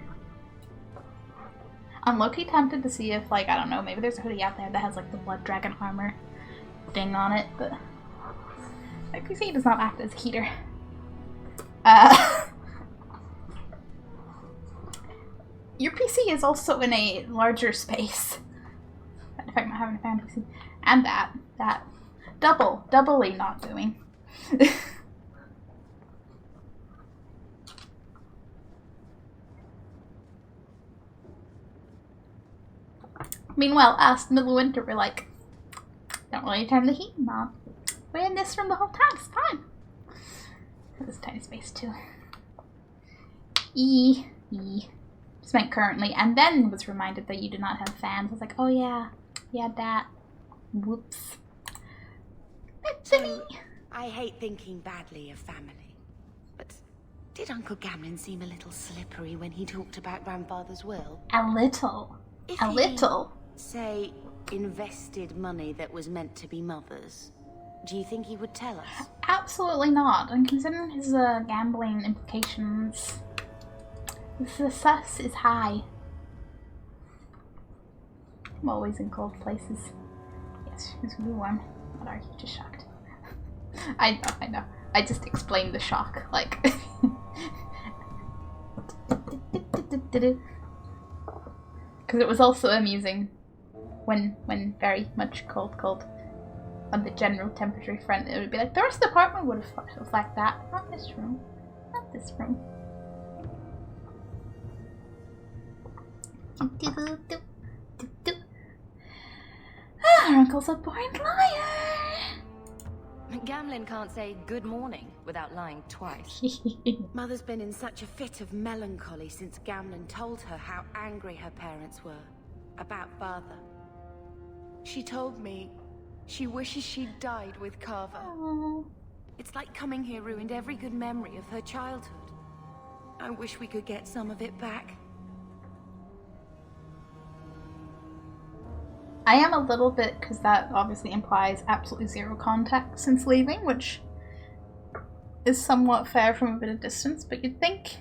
I'm low-key tempted to see if, like, I don't know, maybe there's a hoodie out there that has, like, the Blood Dragon armor thing on it, but my PC does not act as a heater. Your PC is also in a larger space. In fact, not having a fan PC. And that. Doubly not doing. Meanwhile, us in the winter, we're like, don't really turn the heat on. We're in this room the whole time, it's fine. This tiny space too. Just meant currently, and then was reminded that you do not have fans. I was like, oh yeah, that. Whoops. So, I hate thinking badly of family, but did Uncle Gamlen seem a little slippery when he talked about Grandfather's will? A little. If a little. Say, invested money that was meant to be Mother's, do you think he would tell us? Absolutely not. And considering his gambling implications, the sus is high. I'm always in cold places. Yes, it's gonna be warm. What are you? Just shocked. I know. I just explained the shock, like. Because it was also amusing when very much cold on the general temperature front, it would be like the rest of the apartment would have reflect that. Not this room. Not this room. Our uncle's a born liar. Gamlen can't say good morning without lying twice. Mother's been in such a fit of melancholy since Gamlen told her how angry her parents were about Father. She told me she wishes she'd died with Carver. Aww. It's like coming here ruined every good memory of her childhood. I wish we could get some of it back. I am a little bit, because that obviously implies absolutely zero contact since leaving, which is somewhat fair from a bit of distance, but you'd think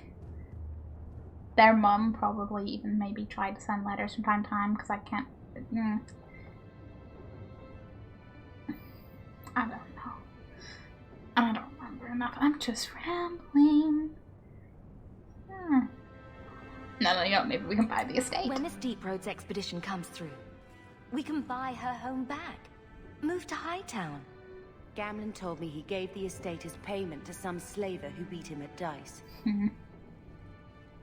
their mum probably even maybe tried to send letters from time to time, because I can't... I don't know. I don't remember enough. I'm just rambling. No, you know, maybe we can buy the estate. When this Deep Roads expedition comes through, we can buy her home back. Move to Hightown. Gamlen told me he gave the estate as payment to some slaver who beat him at dice.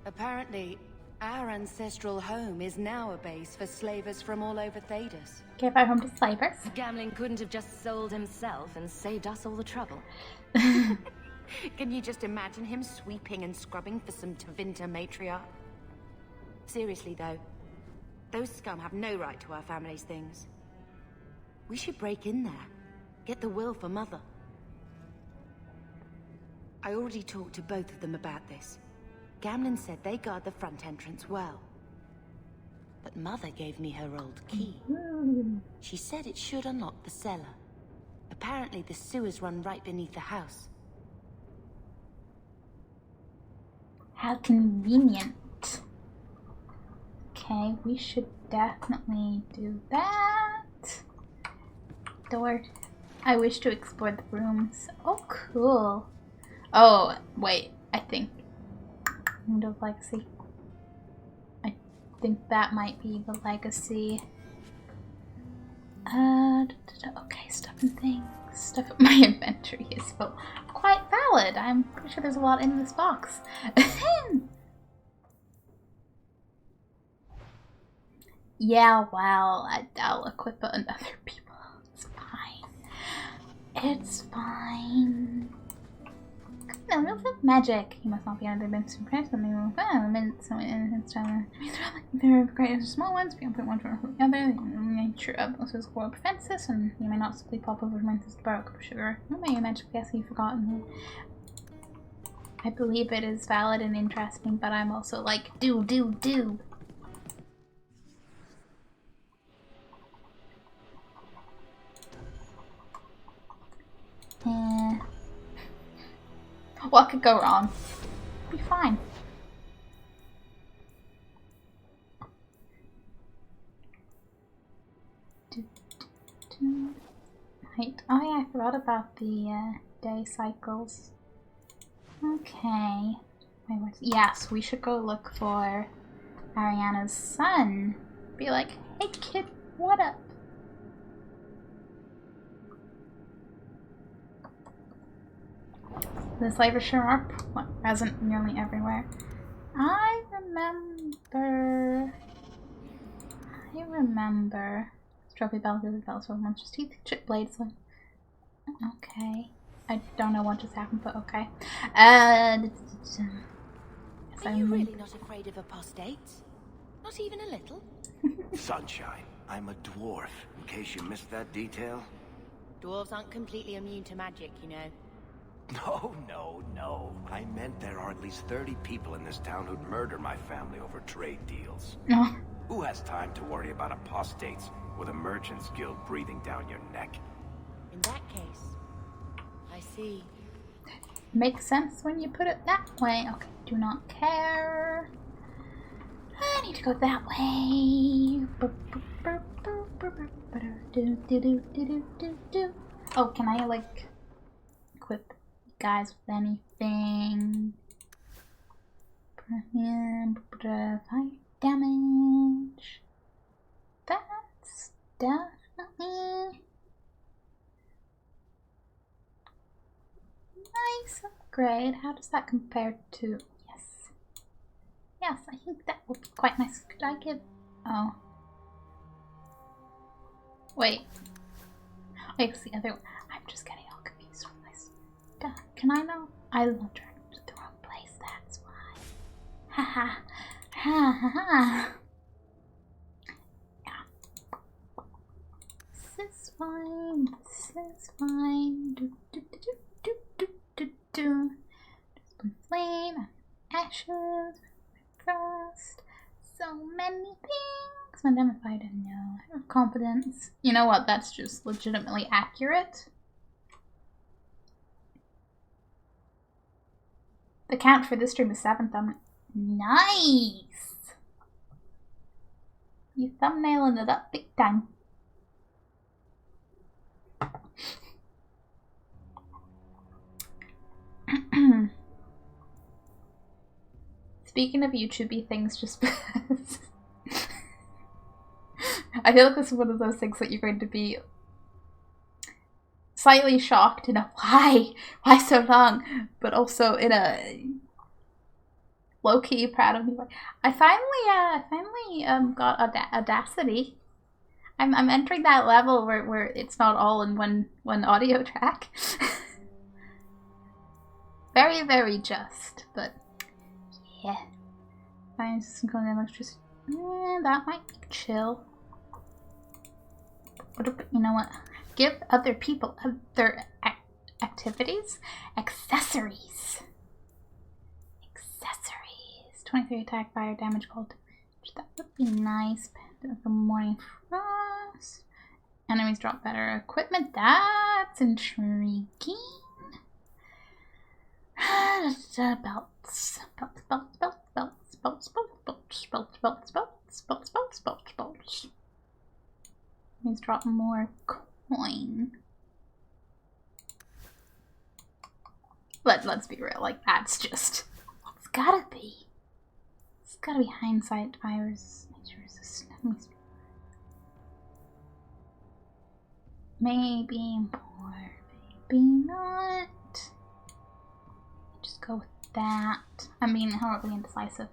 Apparently, our ancestral home is now a base for slavers from all over Thedas. Give our home to slavers. Gamlen couldn't have just sold himself and saved us all the trouble. Can you just imagine him sweeping and scrubbing for some Tevinter matriarch? Seriously though, those scum have no right to our family's things. We should break in there. Get the will for Mother. I already talked to both of them about this. Gamlen said they guard the front entrance well. But Mother gave me her old key. She said it should unlock the cellar. Apparently the sewers run right beneath the house. How convenient. Okay, we should definitely do that. Door. I wish to explore the rooms. Oh, cool. Oh, wait. I think. End of Legacy. I think that might be the Legacy. Okay, stuff and things. Stuff in my inventory is full. Quite valid. I'm pretty sure there's a lot in this box. Yeah, well, I'll equip it on other people. It's fine. It's fine. No, real magic. You must not be under been surprised that maybe there are great small ones, beyond point one to the other. The nature of those physical prevents this, and you may not simply pop over to borrow a cup of sugar. You may magically guess you've forgotten. I believe it is valid and interesting, but I'm also like, do. What could go wrong? Be fine. Right. Oh yeah, I forgot about the day cycles. Okay. Wait, yes, we should go look for Ariana's son. Be like, hey kid, what up? The slavers sure are present nearly everywhere. I remember. Trophy bells, for monstrous teeth, chip blades. Okay. I don't know what just happened, but okay. Are you really not afraid of apostates? Not even a little? Sunshine, I'm a dwarf, in case you missed that detail. Dwarves aren't completely immune to magic, you know. No. I meant there are at least 30 people in this town who'd murder my family over trade deals. No. Who has time to worry about apostates with a merchant's guild breathing down your neck? In that case, I see. Makes sense when you put it that way. Okay, do not care. I need to go that way. Oh, can I like equip guys with anything? Fire damage. That's definitely nice upgrade. How does that compare to? Yes, I think that would be quite nice. Could I give? Oh, wait. It's the other one. I'm just getting all confused with this. Can I know? I love dragons to the wrong place. That's why. Ha ha. Yeah. This is fine. Flame, ashes, frost, so many things. Madame, if I didn't know. I have confidence. You know what? That's just legitimately accurate. The count for this stream is 7 thumbnails. Nice! You thumbnailing it up big time. Speaking of YouTubey things, just I feel like this is one of those things that you're going to be slightly shocked in a why so long, but also in a low-key proud of me. I finally got Audacity. I'm entering that level where it's not all in one audio track. Very, very just, but yeah. I'm just going to electricity. That might be chill. You know what? Give other people other activities. Accessories. 23 attack, fire, damage, cold. That would be nice. The morning frost. Enemies drop better equipment. That's intriguing. Belts. Enemies drop more coin. Let's be real, like that's just it's gotta be. It's gotta be hindsight virus nature resistant. Maybe more, maybe not. Just go with that. I'm being horribly indecisive.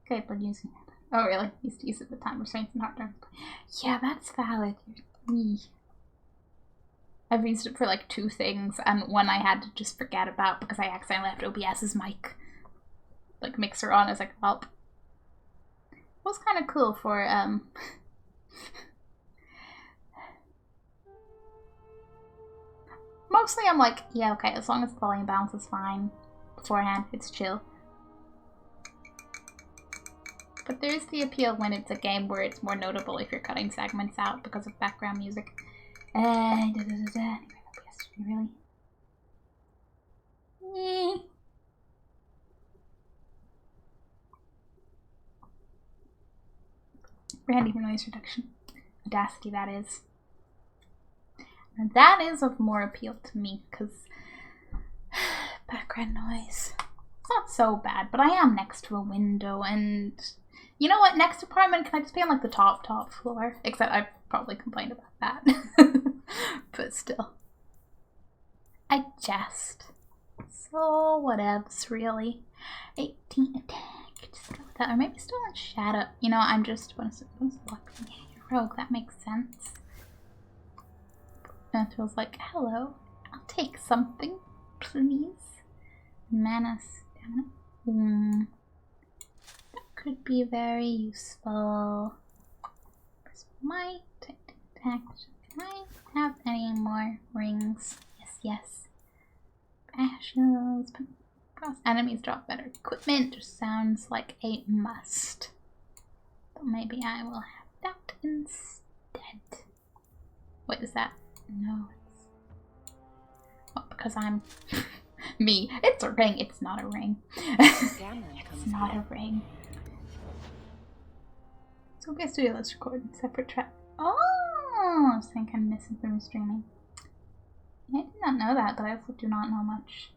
Okay, but using it. Oh, really? Used to use it at the time of Saints and Heartburn. Yeah, that's valid. I've used it for like 2 things, and one I had to just forget about because I accidentally left OBS's mic, like, mixer on as I go up. It was kind of cool for, mostly I'm like, yeah, okay, as long as the volume balance is fine beforehand, it's chill. But there's the appeal when it's a game where it's more notable if you're cutting segments out because of background music. Anyway, really. Randy for noise reduction. Audacity, that is. And that is of more appeal to me, because background noise. It's not so bad, but I am next to a window, and you know what? Next apartment, can I just be on like the top floor? Except I've probably complained about that. But still. I jest. So whatevs, really. 18 attack. Just go with that. Or maybe still in shadow. You know, I'm just rogue. That makes sense. And it feels like, hello. I'll take something, please. Mana stamina. That could be very useful. Might attack. Can I have any more rings? Yes. Passions. Cross enemies drop better equipment. Just sounds like a must. But maybe I will have that instead. Wait, is that? No, it's... Oh, because I'm... me. It's a ring. It's not a ring. It's not a ring. So OBS Studio, let's record in separate track. Oh! I think I'm missing from streaming. I did not know that, but I also do not know much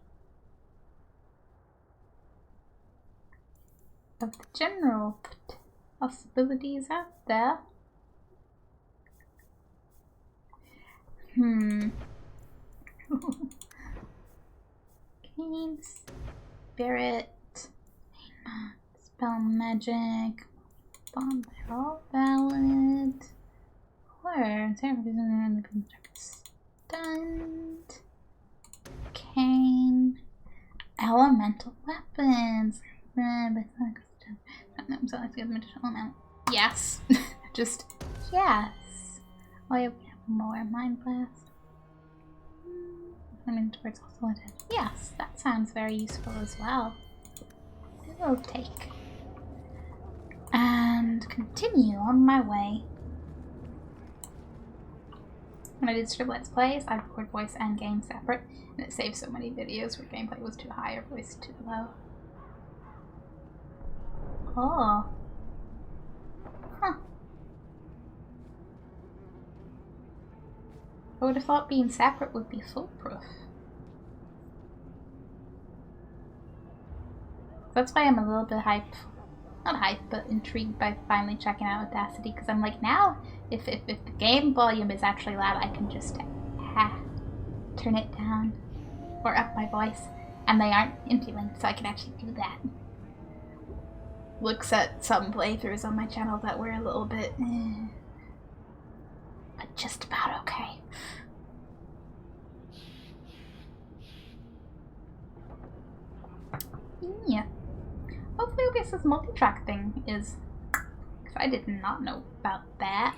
of the general possibilities out there. Cane, spirit, spell magic, bomb, they're all valid. Or stunned, cane, elemental weapons. Yes. Just yes. Oh, yeah, we have more mind blast. I mean, towards also limited. Yes, that sounds very useful as well. I will take and continue on my way. When I did strip Let's Plays, I record voice and game separate, and it saved so many videos where gameplay was too high or voice too low. Oh. Huh. I would have thought being separate would be foolproof. That's why I'm a little bit hyped. Not hyped, but intrigued by finally checking out Audacity, because I'm like, now, if the game volume is actually loud, I can just turn it down or up my voice, and they aren't implement, so I can actually do that. Looks at some playthroughs on my channel that were a little bit, but just about okay. Yeah. Hopefully OBS's multi-track thing is... because I did not know about that.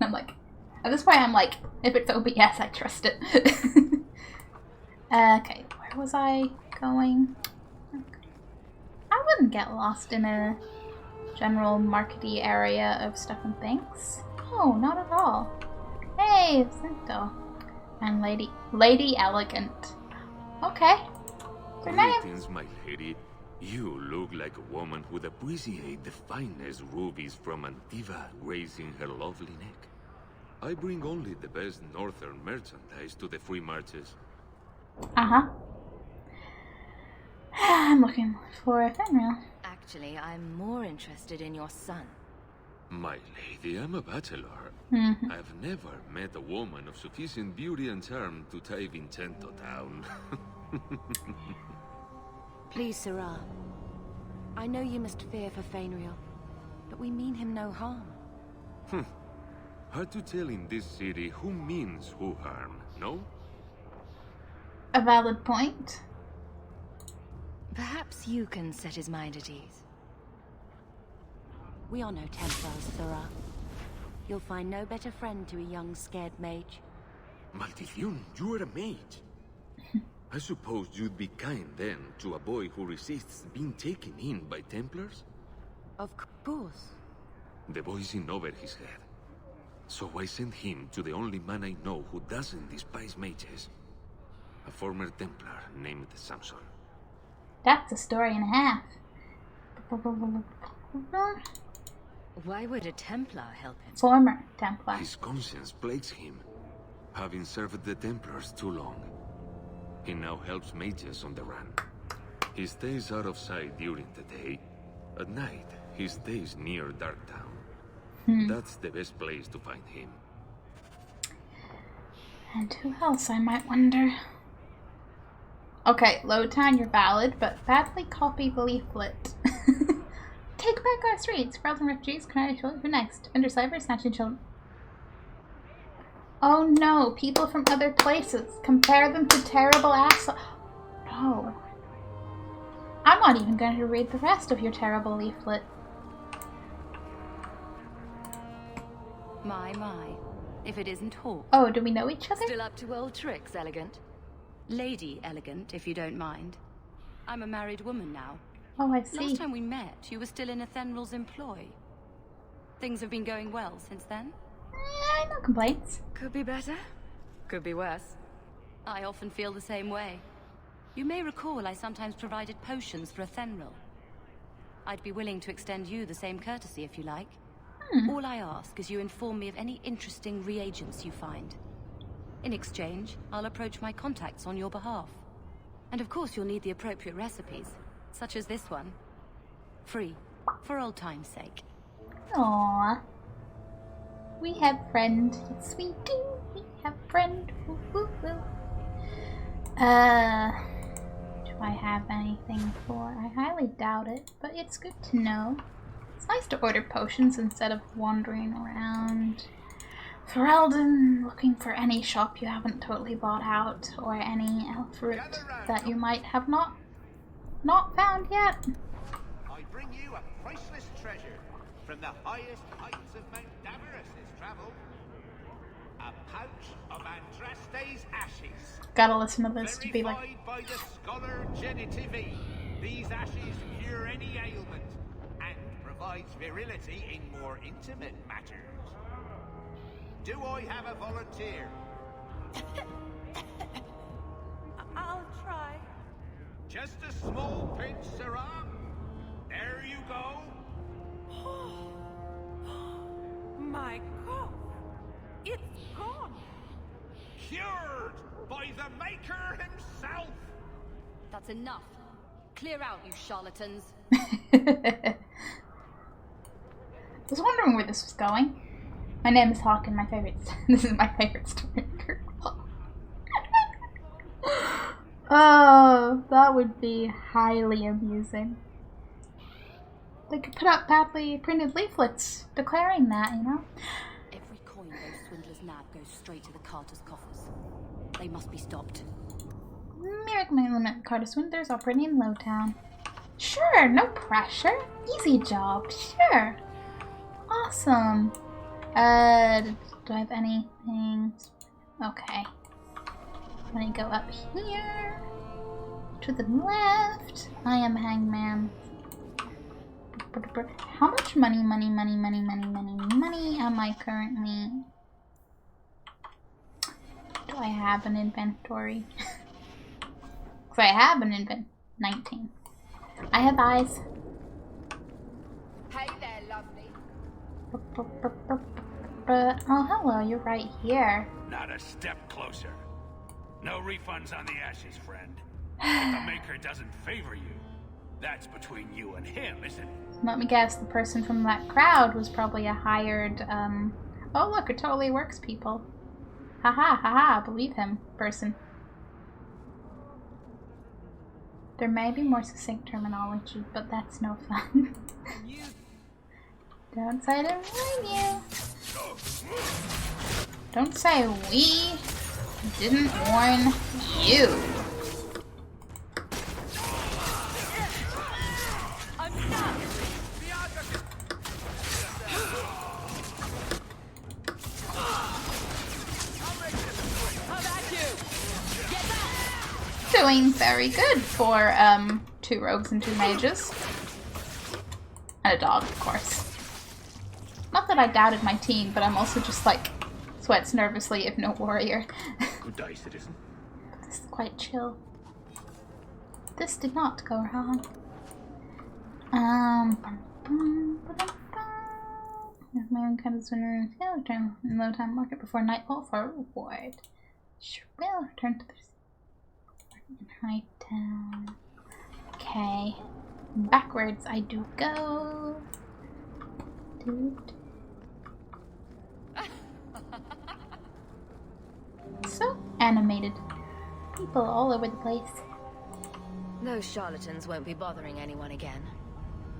I'm like... at this point I'm like, if it's OBS, I trust it. Okay, where was I going? I wouldn't get lost in a general markety area of stuff and things. Oh, not at all. Hey, Cinto. And Lady Elegant. Okay. What's her name? Greetings, my lady. You look like a woman who'd appreciate the finest rubies from Antiva gracing her lovely neck. I bring only the best northern merchandise to the free marches. Uh-huh. I'm looking for Fenrir. Actually, I'm more interested in your son. My lady, I'm a bachelor. I've never met a woman of sufficient beauty and charm to tie Vincento down. Please, Sirrah. I know you must fear for Fainriel, but we mean him no harm. Hard to tell in this city who means who harm, no? A valid point. Perhaps you can set his mind at ease. We are no Templars, Thora. You'll find no better friend to a young, scared mage. Maldición, you are a mage. I suppose you'd be kind then to a boy who resists being taken in by Templars? Of course. The boy's in over his head. So I sent him to the only man I know who doesn't despise mages. A former Templar named Samson. That's a story and a half. Why would a Templar help him? Former Templar. His conscience plagues him, having served the Templars too long. He now helps mages on the run. He stays out of sight during the day. At night, he stays near Darktown. That's the best place to find him. And who else, I might wonder? Okay, Lowtown, you're valid, but badly copied leaflet. Take back our streets. Frozen refugees, Canary children. Who next? Defender Cyber, snatching children. Oh no, people from other places. Compare them to terrible assholes. No. I'm not even going to read the rest of your terrible leaflet. My. If it isn't Hawke. Oh, do we know each other? Still up to old tricks, Elegant? Lady Elegant, if you don't mind. I'm a married woman now. Oh, I see. Last time we met, you were still in Ethenral's employ. Things have been going well since then? No complaints. Could be better. Could be worse. I often feel the same way. You may recall I sometimes provided potions for Ethenral. I'd be willing to extend you the same courtesy if you like. All I ask is you inform me of any interesting reagents you find. In exchange, I'll approach my contacts on your behalf. And of course you'll need the appropriate recipes, such as this one. Free, for old time's sake. Aww. We have friend. Yes, we do. We have friend. Woo, woo, woo. Do I have anything for? I highly doubt it, but it's good to know. It's nice to order potions instead of wandering around Ferelden looking for any shop you haven't totally bought out, or any elf root that you might have not found yet. I bring you a priceless treasure from the highest heights of Mount Damaris's travel. A pouch of Andraste's ashes. Gotta listen to this to be like. Verified by the scholar Genitivi. These ashes cure any ailment and provides virility in more intimate matters. Do I have a volunteer? I'll try. Just a small pinch, Sarah. There you go. My God, it's gone. Cured by the Maker himself. That's enough. Clear out, you charlatans. I was wondering where this was going. My name is Hawke and this is my favorite story. Oh, that would be highly amusing. They could put up badly printed leaflets declaring that, you know? Every coin those swindlers nab goes straight to the Carter's coffers. They must be stopped. Merrick may limit Carter swindlers operating in Lowtown. Sure, no pressure. Easy job, sure. Awesome. Do I have anything? Okay. Let me go up here. To the left. I am Hangman. How much money am I currently? Do I have an inventory? Because I have an 19. I have eyes. Hey there, lovely. Oh, hello, you're right here. Not a step closer. No refunds on the ashes, friend. But the Maker doesn't favor you. That's between you and him, isn't it? Let me guess, the person from that crowd was probably a hired, oh look, it totally works, people. Haha, believe him, person. There may be more succinct terminology, but that's no fun. Don't say I didn't warn you. Don't say we didn't warn you. Doing very good for 2 rogues and 2 mages. And a dog, of course. Not that I doubted my team, but I'm also just like sweats nervously if no warrior. Good day, citizen. This is quite chill. This did not go wrong. If my own kind of swimmer in the return in low time market before nightfall for a reward. Sure will return to the high town. Okay. Backwards I do go. So animated. People all over the place. Those charlatans won't be bothering anyone again.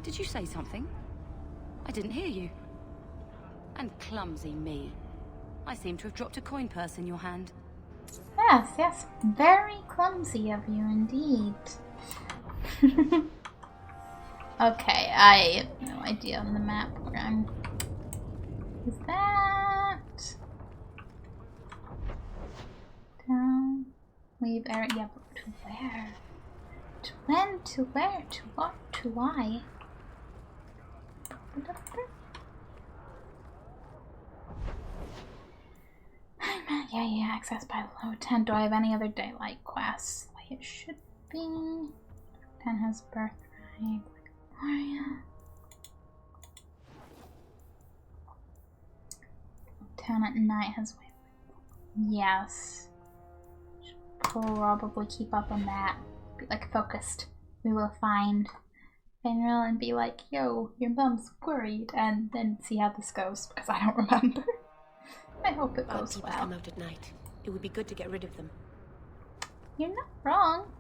Did you say something? I didn't hear you. And clumsy me. I seem to have dropped a coin purse in your hand. Yes, yes. Very clumsy of you indeed. Okay, I have no idea on the map where I'm... Is that... Down... Leave area... Yeah, but to where? To when? To where? To what? To why? Yeah, access by low 10. Do I have any other daylight quests? Like it should be. 10 has birthright. Gloria. 10 at night has wavelength. Yes. Should probably keep up on that. Be like focused. We will find Fenrir and be like, yo, your mom's worried, and then see how this goes because I don't remember. I hope it goes well. Come out at night. It would be good to get rid of them. You're not wrong.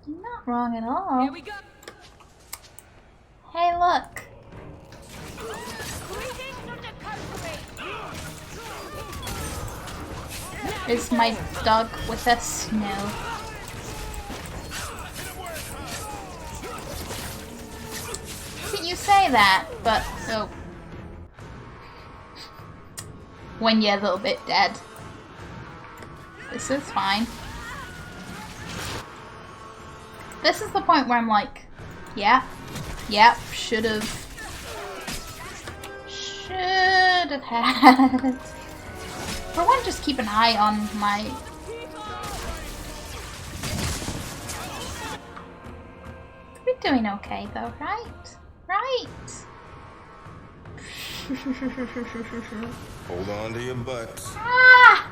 You're not wrong at all. Here we go. Hey, look. Is my dog with us? No. You say that, but oh. When you're a little bit dead. This is fine. This is the point where I'm like, yeah, yep, should've had. For one, just keep an eye on my... We're doing okay though, right? Right? Hold on to your butts. Ah!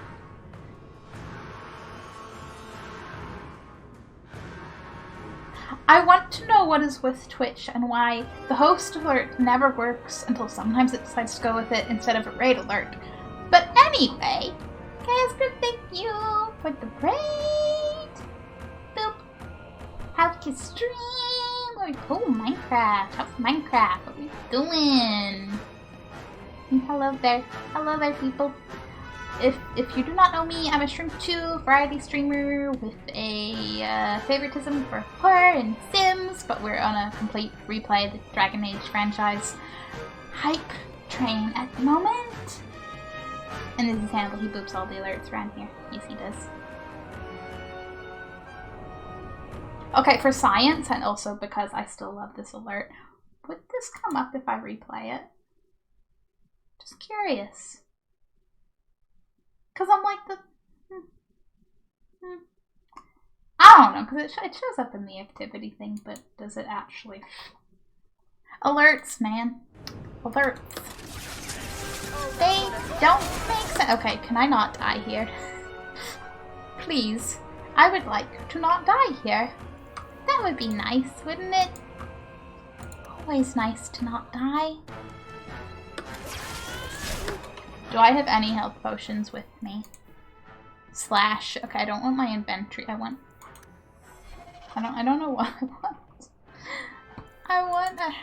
I want to know what is with Twitch and why the host alert never works until sometimes it decides to go with it instead of a raid alert. But anyway, Casper, thank you for the raid. Boop. How's your stream? Oh, Minecraft. How's Minecraft? What are we doing? Hello there. Hello there, people. If you do not know me, I'm a Shrimp 2 variety streamer with a favoritism for horror and Sims, but we're on a complete replay of the Dragon Age franchise hype train at the moment. And this is Hannibal. He boops all the alerts around here. Yes, he does. Okay, for science, and also because I still love this alert, would this come up if I replay it? Just curious. Because I'm like the... I don't know, because it shows up in the activity thing, but does it actually... Alerts, man. Alerts. They don't make sense. Okay, can I not die here? Please. I would like to not die here. That would be nice, wouldn't it? Always nice to not die. Do I have any health potions with me? Slash. Okay, I don't want my inventory. I want I don't know what I want. I want a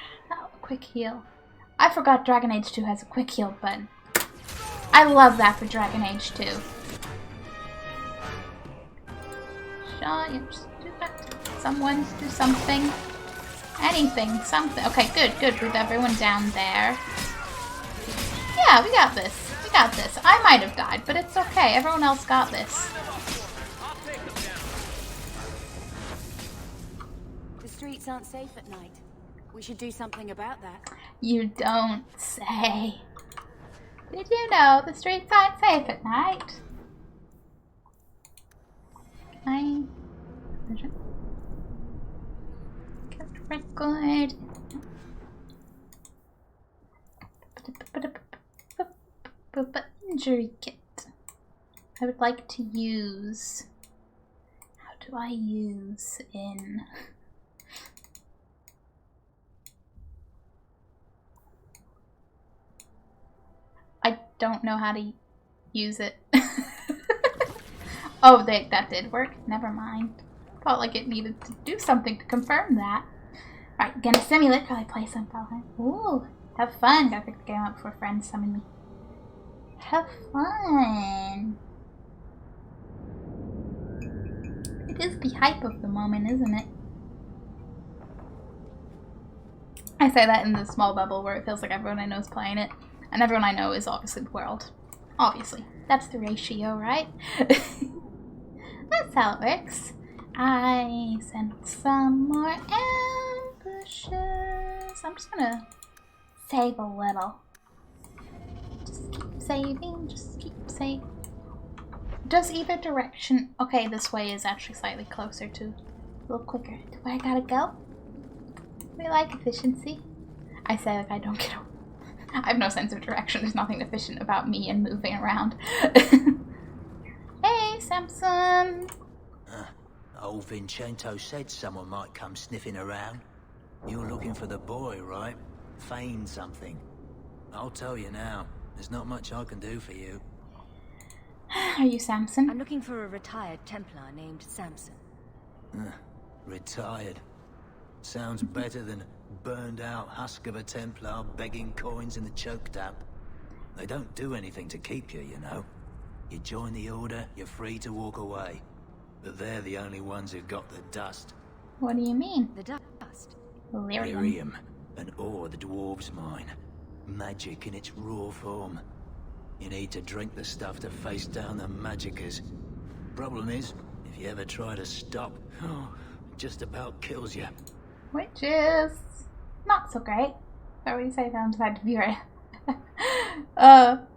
quick heal. I forgot Dragon Age 2 has a quick heal button. I love that for Dragon Age 2. Shot, yeah, just do that. Someone do something. Anything, something. Okay, good. With everyone down there. Yeah, we got this. We got this. I might have died, but it's okay. Everyone else got this. The streets aren't safe at night. We should do something about that. You don't say. Did you know the streets aren't safe at night? Record. Injury kit. I would like to use. How do I use in? I don't know how to use it. Oh, that did work. Never mind. Felt like it needed to do something to confirm that. Alright, gonna simulate while I play some Valheim. Ooh, have fun. Gotta pick the game up before friends summon me. Have fun. It is the hype of the moment, isn't it? I say that in the small bubble where it feels like everyone I know is playing it. And everyone I know is obviously the world. Obviously. That's the ratio, right? That's how it works. I sent some more ambushes. I'm just gonna save a little. Just keep saving, just keep saving. Does either direction... Okay, this way is actually slightly closer to... A little quicker to where I gotta go. We like efficiency. I say like I don't get... I have no sense of direction. There's nothing efficient about me and moving around. Hey, Samson! Old Vincento said someone might come sniffing around. You're looking for the boy, right? Feign something. I'll tell you now, there's not much I can do for you. Are you Samson? I'm looking for a retired Templar named Samson. Retired. Sounds better than burned out husk of a Templar begging coins in the choke tap. They don't do anything to keep you, you know. You join the Order, you're free to walk away. But they're the only ones who got the dust. What do you mean? The dust? Lyrium, an ore the dwarves mine. Magic in its raw form. You need to drink the stuff to face down the magicers. Problem is, if you ever try to stop, it just about kills you. Which is not so great. But when you say downside to be right.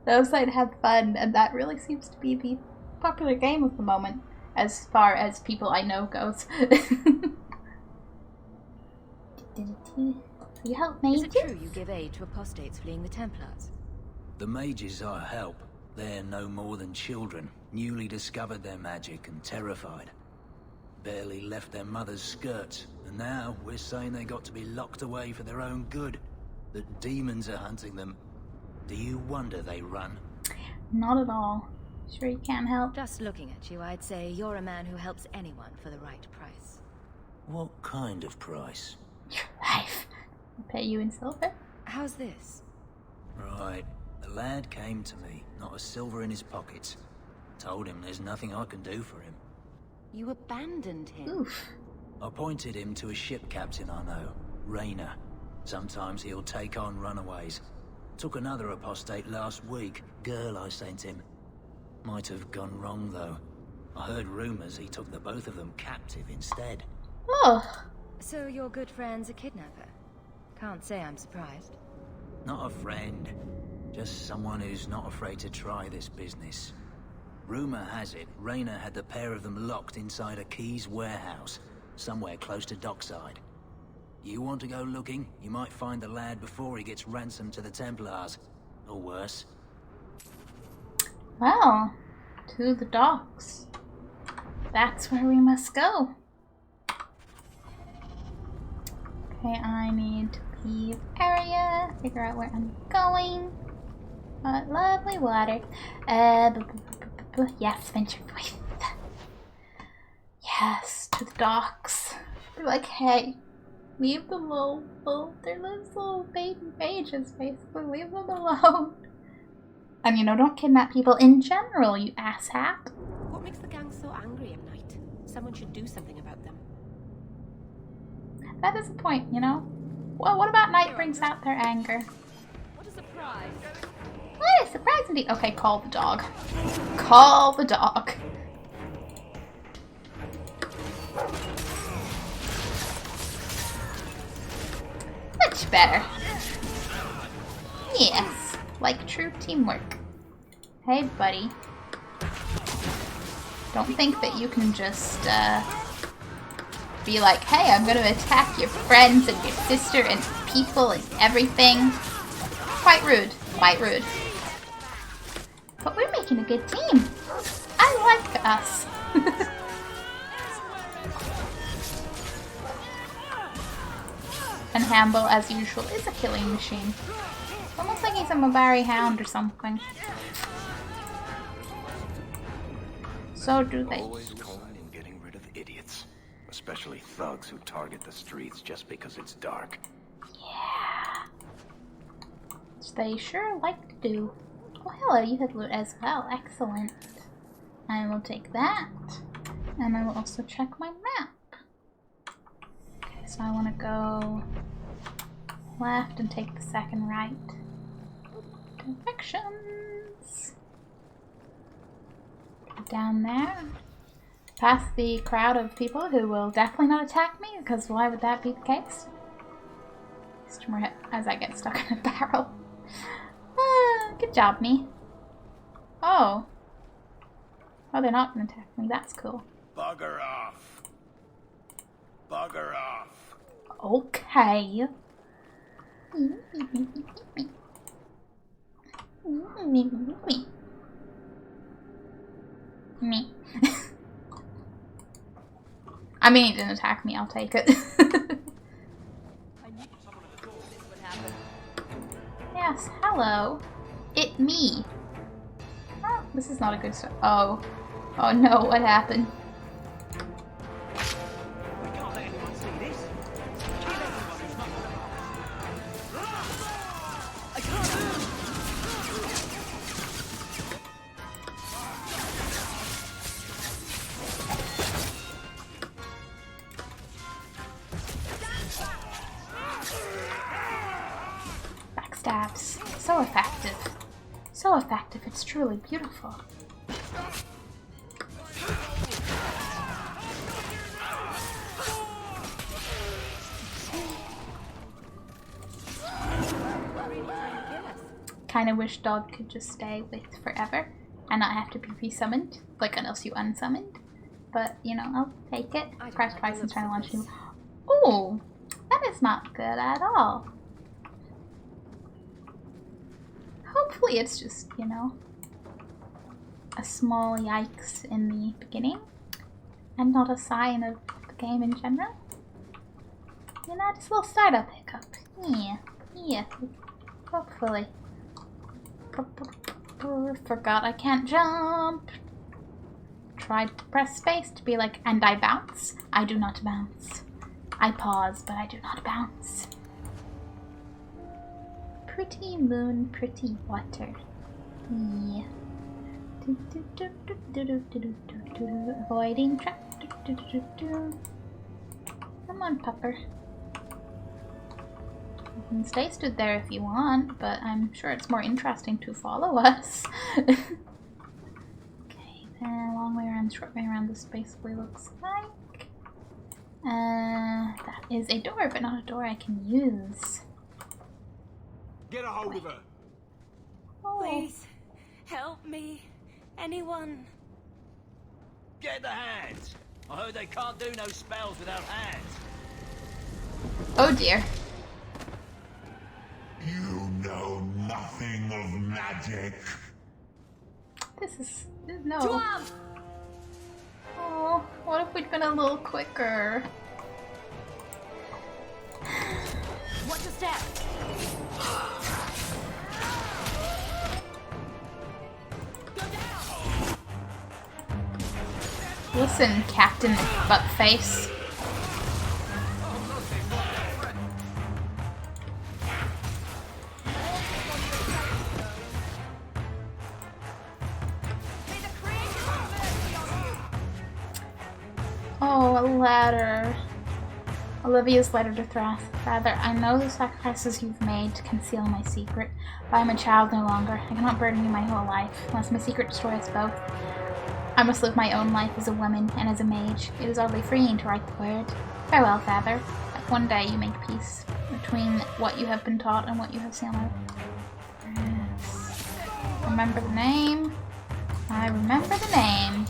Downside have fun, and that really seems to be the popular game of the moment, as far as people I know goes. You help mages? Is it true you give aid to apostates fleeing the Templars? The mages I help, they're no more than children, newly discovered their magic and terrified. Barely left their mother's skirts, and now we're saying they got to be locked away for their own good. That demons are hunting them. Do you wonder they run? Not at all. Sure you can't help? Just looking at you, I'd say you're a man who helps anyone for the right price. What kind of price? Your life. I'll pay you in silver. How's this? Right. The lad came to me, not a silver in his pockets. Told him there's nothing I can do for him. You abandoned him? Oof. I pointed him to a ship captain I know, Rayner. Sometimes he'll take on runaways. Took another apostate last week, girl I sent him. Might have gone wrong though. I heard rumors he took the both of them captive instead. Oh. So your good friend's a kidnapper? Can't say I'm surprised. Not a friend. Just someone who's not afraid to try this business. Rumor has it, Rayner had the pair of them locked inside a Keys warehouse, somewhere close to dockside. You want to go looking, you might find the lad before he gets ransomed to the Templars. Or worse. Well, to the docks. That's where we must go. Okay, I need to leave area, figure out where I'm going. Lovely water. Yes, venture forth. Yes, to the docks. They're like, hey, leave the little their little baby mages, basically. Leave them alone. And, you know, don't kidnap people in general, you asshat. What makes the gang so angry at night? Someone should do something about them. That is a point, you know? Well, what about night brings out their anger? What a surprise. What a surprise indeed. Okay, call the dog. Call the dog. Much better. Yes, like true teamwork. Hey, buddy. Don't think that you can just, be like, hey, I'm gonna attack your friends and your sister and people and everything. Quite rude. Quite rude. But we're making a good team. I like us. And Hambo, as usual, is a killing machine. Almost like he's a Mabari hound or something. So do they. Always coin in getting rid of idiots. Especially thugs who target the streets just because it's dark. Yeah. Which they sure like to do. Oh, hello, you have loot as well. Excellent. I will take that. And I will also check my map. Okay, so I want to go left and take the second right. Directions. Down there. Past the crowd of people who will definitely not attack me, because why would that be the case? Just more hit as I get stuck in a barrel. Good job, me. Oh. Oh, they're not gonna attack me. That's cool. Bugger off. Bugger off. Okay. Me. I mean, he didn't attack me. I'll take it. Yes, hello. It me. Oh, this is not a good start. Oh. Oh no, what happened? We can't let anyone see this. Kill everyone who's not. I can't. Backstabs. So effective. So effective, it's truly beautiful. Kinda wish dog could just stay with forever and not have to be resummoned, like unless you unsummoned. But, you know, I'll take it. Press twice and try to launch new. Ooh! That is not good at all. Hopefully it's just, you know, a small yikes in the beginning and not a sign of the game in general. You know, just a little startup hiccup. Yeah, yeah, hopefully. Forgot I can't jump. Tried to press space to be like, and I bounce. I do not bounce. I pause, but I do not bounce. Pretty moon, pretty water. Yeah. Avoiding trap. Come on, pupper. You can stay stood there if you want, but I'm sure it's more interesting to follow us. Okay, long way around, short way around, this basically looks like. That is a door, but not a door I can use. Get a hold of her. Oh. Please, help me. Anyone. Get the hands. I heard they can't do no spells without hands. Oh dear. You know nothing of magic. This is no. Oh, what if we'd been a little quicker? Watch your step. Listen, Captain Buttface. letter. Olivia's letter to Thras. Father, I know the sacrifices you've made to conceal my secret, but I'm a child no longer. I cannot burden you my whole life, unless my secret destroys us both. I must live my own life as a woman and as a mage. It is oddly freeing to write the word. Farewell, Father. Like one day you make peace between what you have been taught and what you have seen. Yes. Remember the name. I remember the name.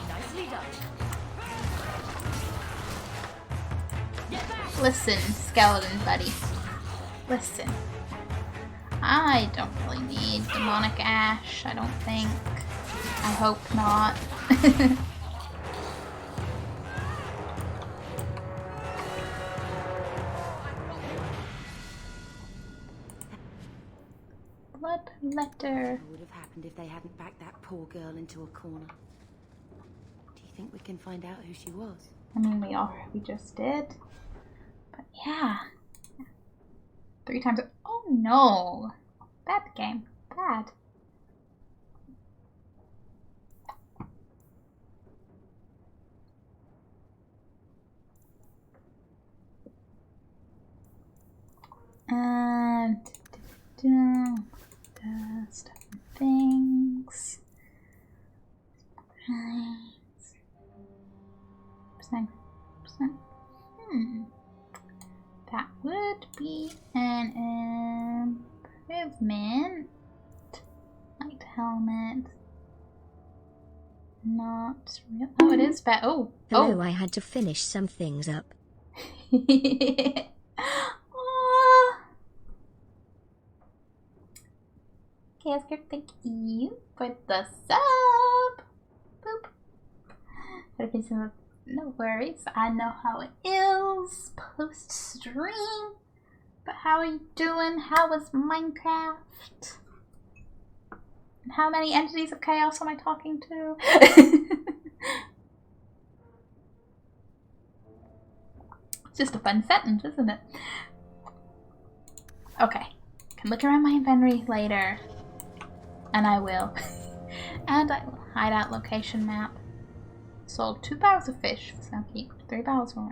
Nicely done. Listen, skeleton buddy. Listen. I don't really need demonic ash, I don't think. I hope not. Blood letter. What would have happened if they hadn't backed that poor girl into a corner? Do you think we can find out who she was? I mean, we just did. But yeah. 3 times. Oh no! Bad game. Bad. And stuff and things. That would be an improvement. Light helmet. Not real. Oh, it is bad. Oh. Hello, I had to finish some things up. Okay, Oscar, thank you for the sub. Boop. No worries. I know how it is post stream. But how are you doing? How was Minecraft? And how many entities of chaos am I talking to? It's just a fun sentence, isn't it? Okay. Can look around my inventory later. And I will. And I will. Hideout location map. Sold 2 barrels of fish for some keep. 3 barrels for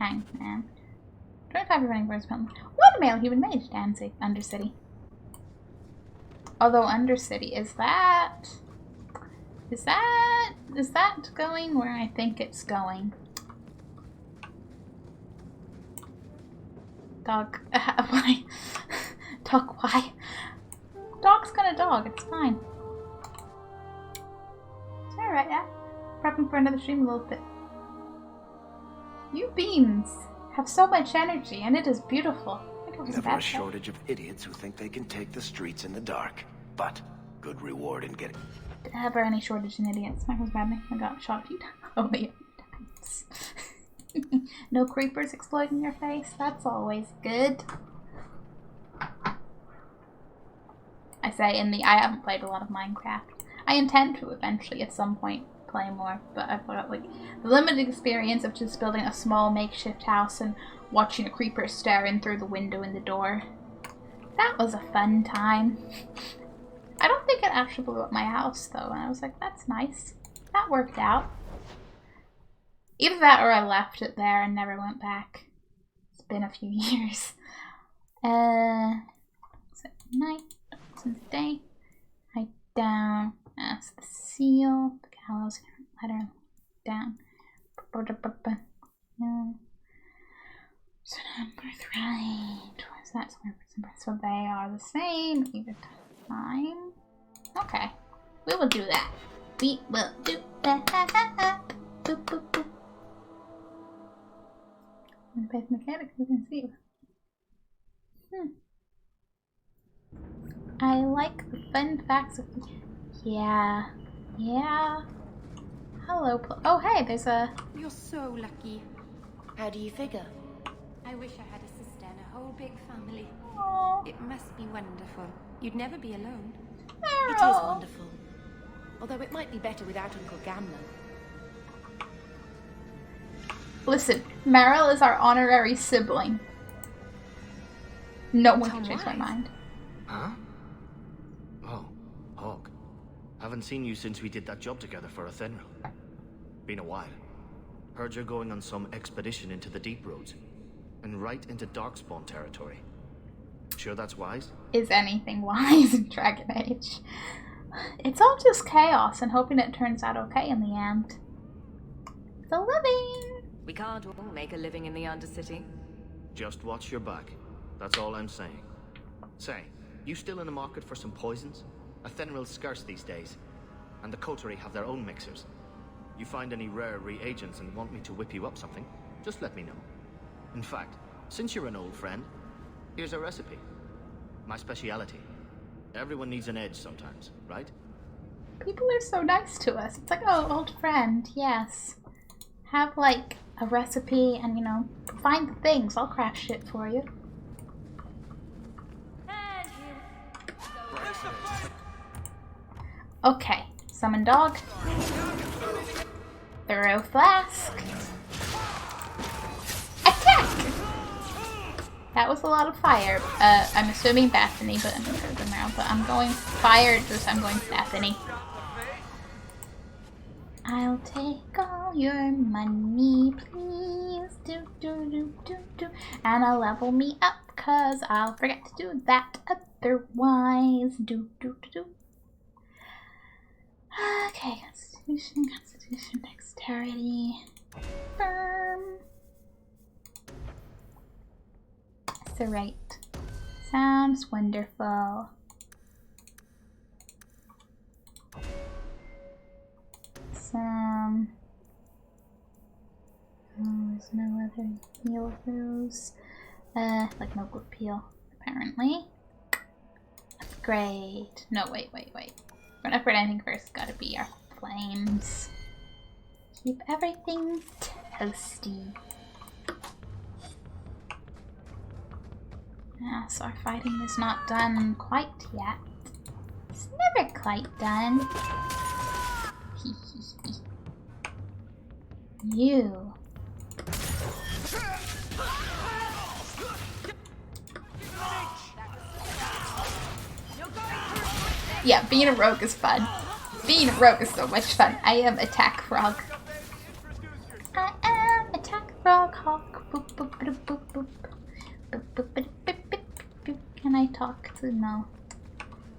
hangman. 25 running birds. 1 male human mage. Danzig. Undercity. Although Undercity, is that going where I think it's going? Dog. Why? Dog, why? Dog's gonna dog, it's fine. It's alright, yeah. Prepping for another stream a little bit. You beans have so much energy and it is beautiful. Never a shortage of idiots who think they can take the streets in the dark. But good reward in getting... Never any shortage in idiots. Michael's bad me. I got shot a few times. Only a few times. No creepers exploiting your face. That's always good. I say I haven't played a lot of Minecraft. I intend to eventually at some point play more, but I've got like the limited experience of just building a small makeshift house and watching a creeper stare in through the window in the door. That was a fun time. I don't think it actually blew up my house though, and I was like, that's nice. That worked out. Either that or I left it there and never went back. It's been a few years. So night, since day. Hide down. That's the seal. The gallows letter down. No. So birthright. Where's that? So they are the same. Either time. Okay. We will do that. We will do that. Boop, boop, boop. Base mechanics, we can see. I like the fun facts of. Yeah. Yeah. Hello. Oh, hey, there's a. You're so lucky. How do you figure? I wish I had a sister and a whole big family. Aww. It must be wonderful. You'd never be alone. It is wonderful. Although it might be better without Uncle Gamlen. Listen, Meryl is our honorary sibling. No one can change my mind. Huh? Oh, Hawk. Haven't seen you since we did that job together for Athenril. Been a while. Heard you're going on some expedition into the deep roads. And right into Darkspawn territory. Sure that's wise? Is anything wise in Dragon Age? It's all just chaos and hoping it turns out okay in the end. The living! We can't all make a living in the Undercity. Just watch your back. That's all I'm saying. Say, you still in the market for some poisons? Athenril's scarce these days. And the Coterie have their own mixers. You find any rare reagents and want me to whip you up something, just let me know. In fact, since you're an old friend, here's a recipe. My speciality. Everyone needs an edge sometimes, right? People are so nice to us. It's like, oh, old friend, yes. Have, like, a recipe and, you know, find the things. I'll craft shit for you. Okay, summon dog. Thorough flask. Attack! That was a lot of fire. I'm assuming Bethany, but I'm sure the Meryl, but I'm going fire, just I'm going Bethany. I'll take all your money, please. Do, do, do, do, do. And I'll level me up, cause I'll forget to do that otherwise. Do, do, do, do. Okay, Constitution, Dexterity. Firm. Serrate. Sounds wonderful. There's no other heal those. Like no good peel, apparently. Upgrade. No, wait. We're gonna upgrade anything first. It's gotta be our flames. Keep everything toasty. Yeah, so our fighting is not done quite yet. It's never quite done. You. Yeah, being a rogue is fun. Being a rogue is so much fun. I am Attack Frog. I am Attack Frog Hawk. Boop, boop, boop, boop, boop. Boop, boop, boop, boop, boop, boop. Can I talk to? No.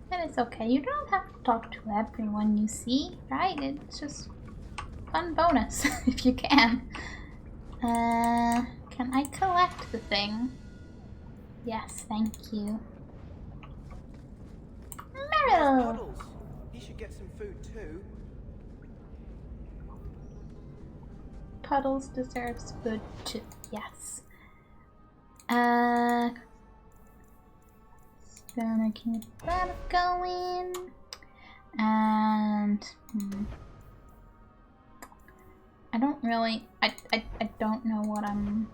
That is okay. You don't have to talk to everyone you see, right? It's just fun bonus if you can. Can I collect the thing? Yes, thank you. Meryl! Puddles. You should get some food too. Puddles deserves food too. Yes. Gonna keep that going. And I don't really I don't know what I'm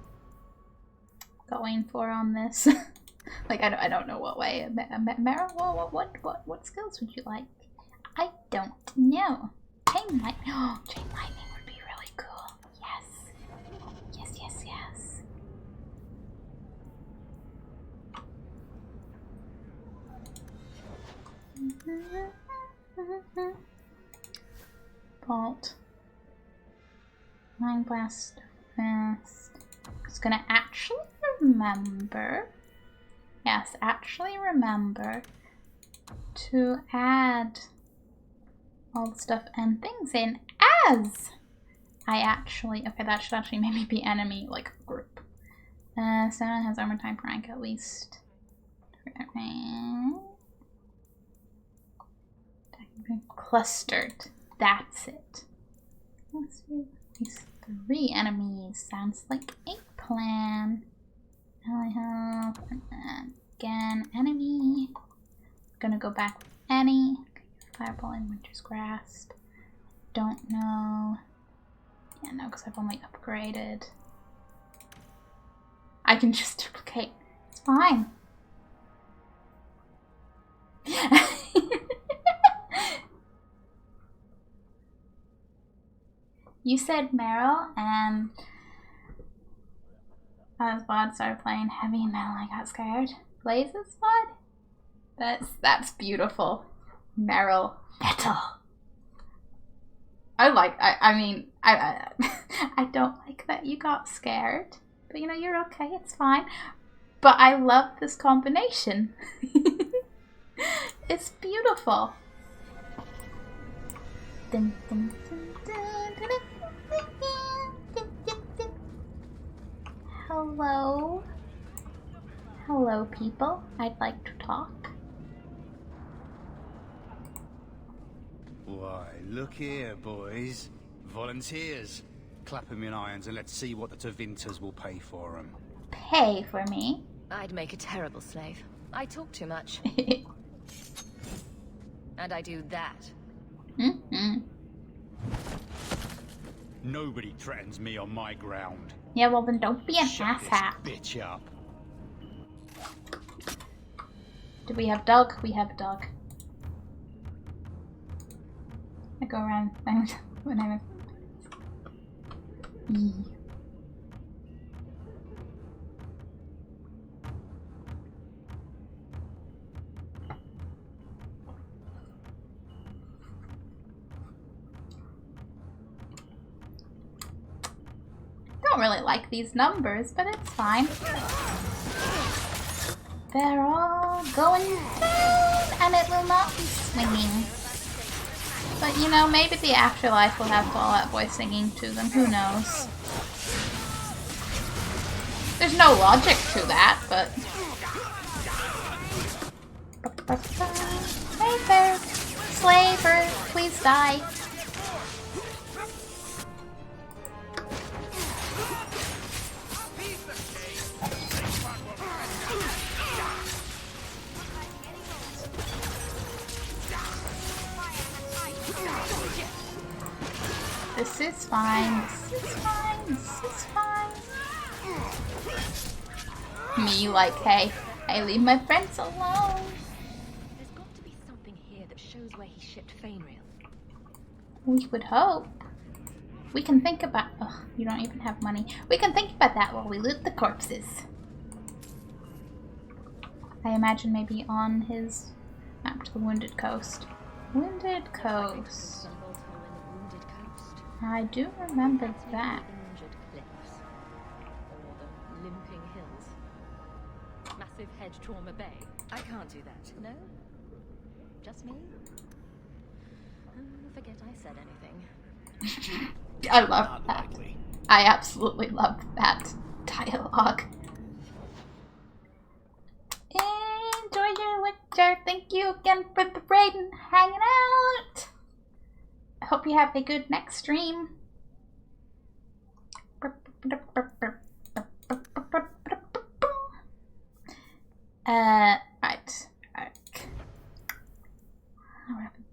going for on this. Like I don't know what way. Meryl, what skills would you like? I don't know. Chain lightning. Oh, chain lightning would be really cool. Yes. Bolt. Mind blast fast. I was gonna actually remember. Yes, actually remember to add all the stuff and things in as I actually. Okay, that should actually maybe be enemy like group. Someone has armor type rank at least. Clustered. That's it. Let's do these 3 enemies. Sounds like a plan. I have again enemy. Gonna go back with Annie. Fireball and Winter's Grasp. Don't know. Yeah, no, because I've only upgraded. I can just duplicate. It's fine. You said Meryl, and I was about to start playing heavy metal. I got scared. Blazes Blood? That's beautiful. Meryl metal. I mean, I don't like that you got scared. But, you know, you're okay. It's fine. But I love this combination. It's beautiful. Dun, dun, dun, dun, dun, dun, dun, dun, dun. Hello? Hello, people. I'd like to talk. Why, look here, boys. Volunteers. Clap 'em in irons and let's see what the Tevinters will pay for 'em. Pay for me? I'd make a terrible slave. I talk too much. And I do that. Nobody threatens me on my ground. Yeah, well then don't be an Shut this asshat. bitch up. Do we have dog? We have a dog. I go around when I was... Don't really like these numbers, but it's fine. They're all going down, and it will not be swinging. But you know, maybe the afterlife will have Fall Out Boy singing to them. Who knows? There's no logic to that, but... Slaver! Slaver! Please die! This is fine. This is fine. This is fine. Me like, hey, leave my friends alone. There's got to be something here that shows where he shipped Fainrail. We would hope. We can think about... Ugh, you don't even have money. We can think about that while we loot the corpses. I imagine maybe on his map to the Wounded Coast. Wounded Coast. I do remember that. Cliffs. Or the Limping Hills. Massive Hedge Trauma Bay. I can't do that. No? Just me? Forget I said anything. I love that. I absolutely love that dialogue. Enjoy your winter. Thank you again for the raid and hanging out. I hope you have a good next stream. Right.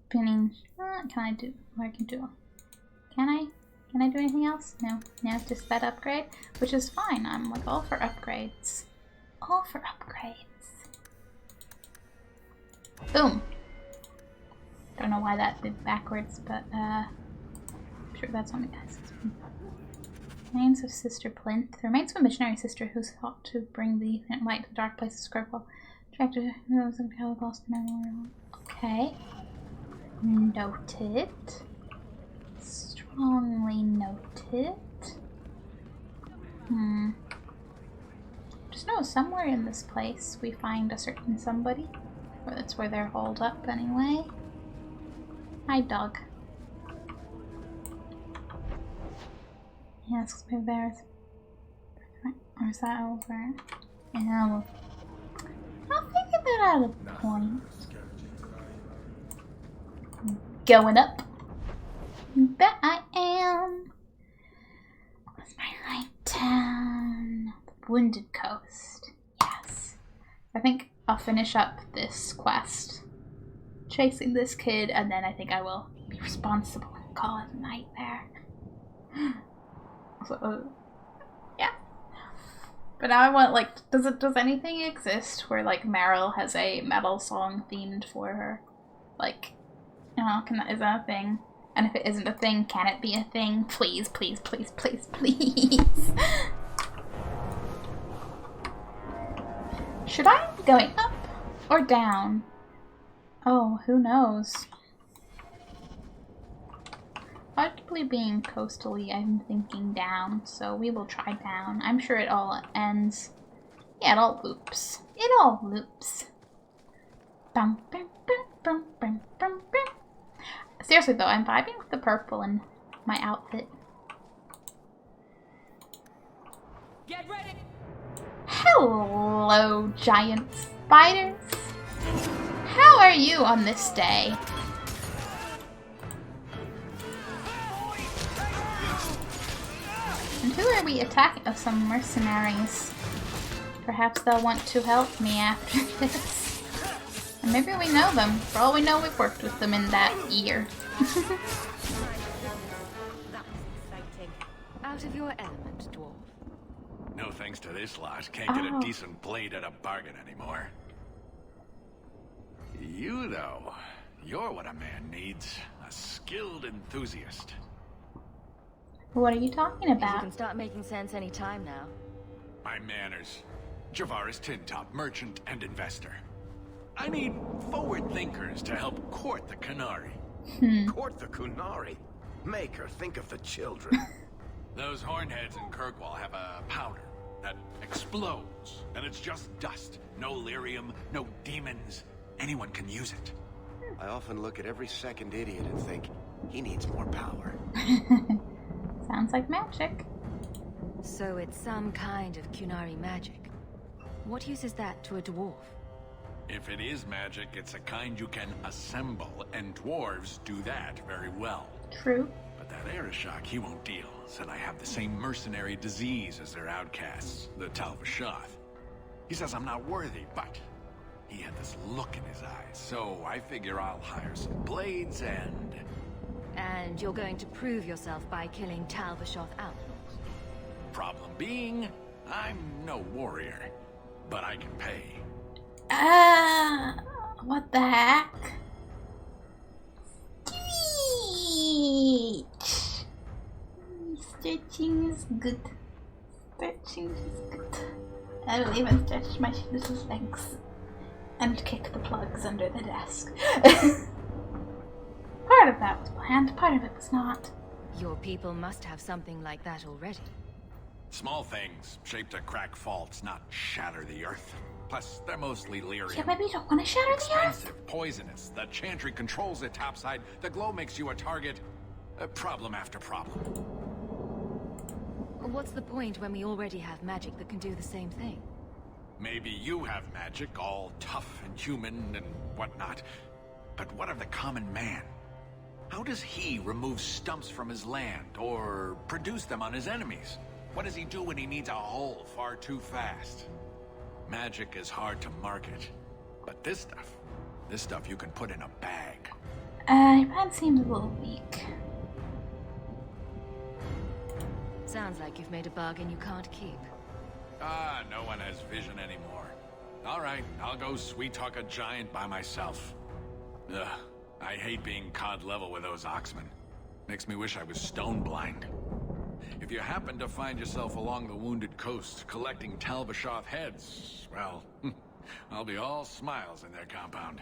Pinning. Can I do what I can do? Can I do anything else? No. No, just that upgrade, which is fine. I'm like all for upgrades. All for upgrades. Boom. Don't know why that did backwards, but I'm sure that's on me, guys. Remains of Sister Plinth. The remains of a missionary sister who sought to bring the light to the dark places of Scribble. Okay. Noted. Strongly noted. Just know somewhere in this place we find a certain somebody. Or that's where they're holed up anyway. Hi, dog. Yes, maybe there's... Or is that over? Yeah, I'll figure that out at a point. Going up. Bet I am. What's my light town? The Wounded Coast. Yes. I think I'll finish up this quest. Chasing this kid, and then I think I will be responsible and call it a night there. So, yeah. But now I want, like, does anything exist where, like, Meryl has a metal song themed for her? Like, you know, is that a thing? And if it isn't a thing, can it be a thing? Please, please, please, please, please. Should I be going up or down? Oh, who knows? probably being coastally, I'm thinking down, so we will try down. I'm sure it all ends. Yeah, it all loops. It all loops. Bum, bum, bum, bum, bum, bum, bum. Seriously though, I'm vibing with the purple in my outfit. Get ready. Hello, giant spiders. How are you on this day? And who are we attacking? Oh, some mercenaries. Perhaps they'll want to help me after this. And maybe we know them. For all we know, we've worked with them in that year. Out of your element, dwarf. No thanks to this lot. Can't get a decent blade at a bargain anymore. You, though, you're what a man needs. A skilled enthusiast. What are you talking You about? can start making sense any time now. My manners. Javaris Tintop, merchant and investor. I need forward thinkers to help court the Qunari. Court the Qunari? Make her think of the children. Those hornheads in Kirkwall have a powder that explodes, and it's just dust. No lyrium, no demons. Anyone can use it. I often look at every second idiot and think, he needs more power. Sounds like magic. So it's some kind of Qunari magic. What use is that to a dwarf? If it is magic, it's a kind you can assemble, and dwarves do that very well. True. But that Arishok, he won't deal. Said I have the same mercenary disease as their outcasts, the Tal Vashoth. He says I'm not worthy, but he had this look in his eyes, so I figure I'll hire some blades and... And you're going to prove yourself by killing Tal Vashoth outlaws. Problem being, I'm no warrior, but I can pay. What the heck? Stretching is good. Stretching is good. I will even stretch my little legs and kick the plugs under the desk. Part of that was planned, part of it was not. Your people must have something like that already. Small things, shaped to crack faults, not shatter the earth. Plus, they're mostly lyrium. Yeah, maybe you don't want to shatter the earth. Expensive, poisonous. The Chantry controls it topside. The glow makes you a target. Problem after problem. What's the point when we already have magic that can do the same thing? Maybe you have magic, all tough and human and whatnot. But what of the common man? How does he remove stumps from his land, or produce them on his enemies? What does he do when he needs a hole far too fast? Magic is hard to market. But this stuff you can put in a bag. Your plan seems a little weak. Sounds like you've made a bargain you can't keep. No one has vision anymore. All right, I'll go sweet-talk a giant by myself. Ugh, I hate being cod level with those oxmen. Makes me wish I was stone blind. If you happen to find yourself along the Wounded Coast collecting Tal Vashoth heads, well, I'll be all smiles in their compound.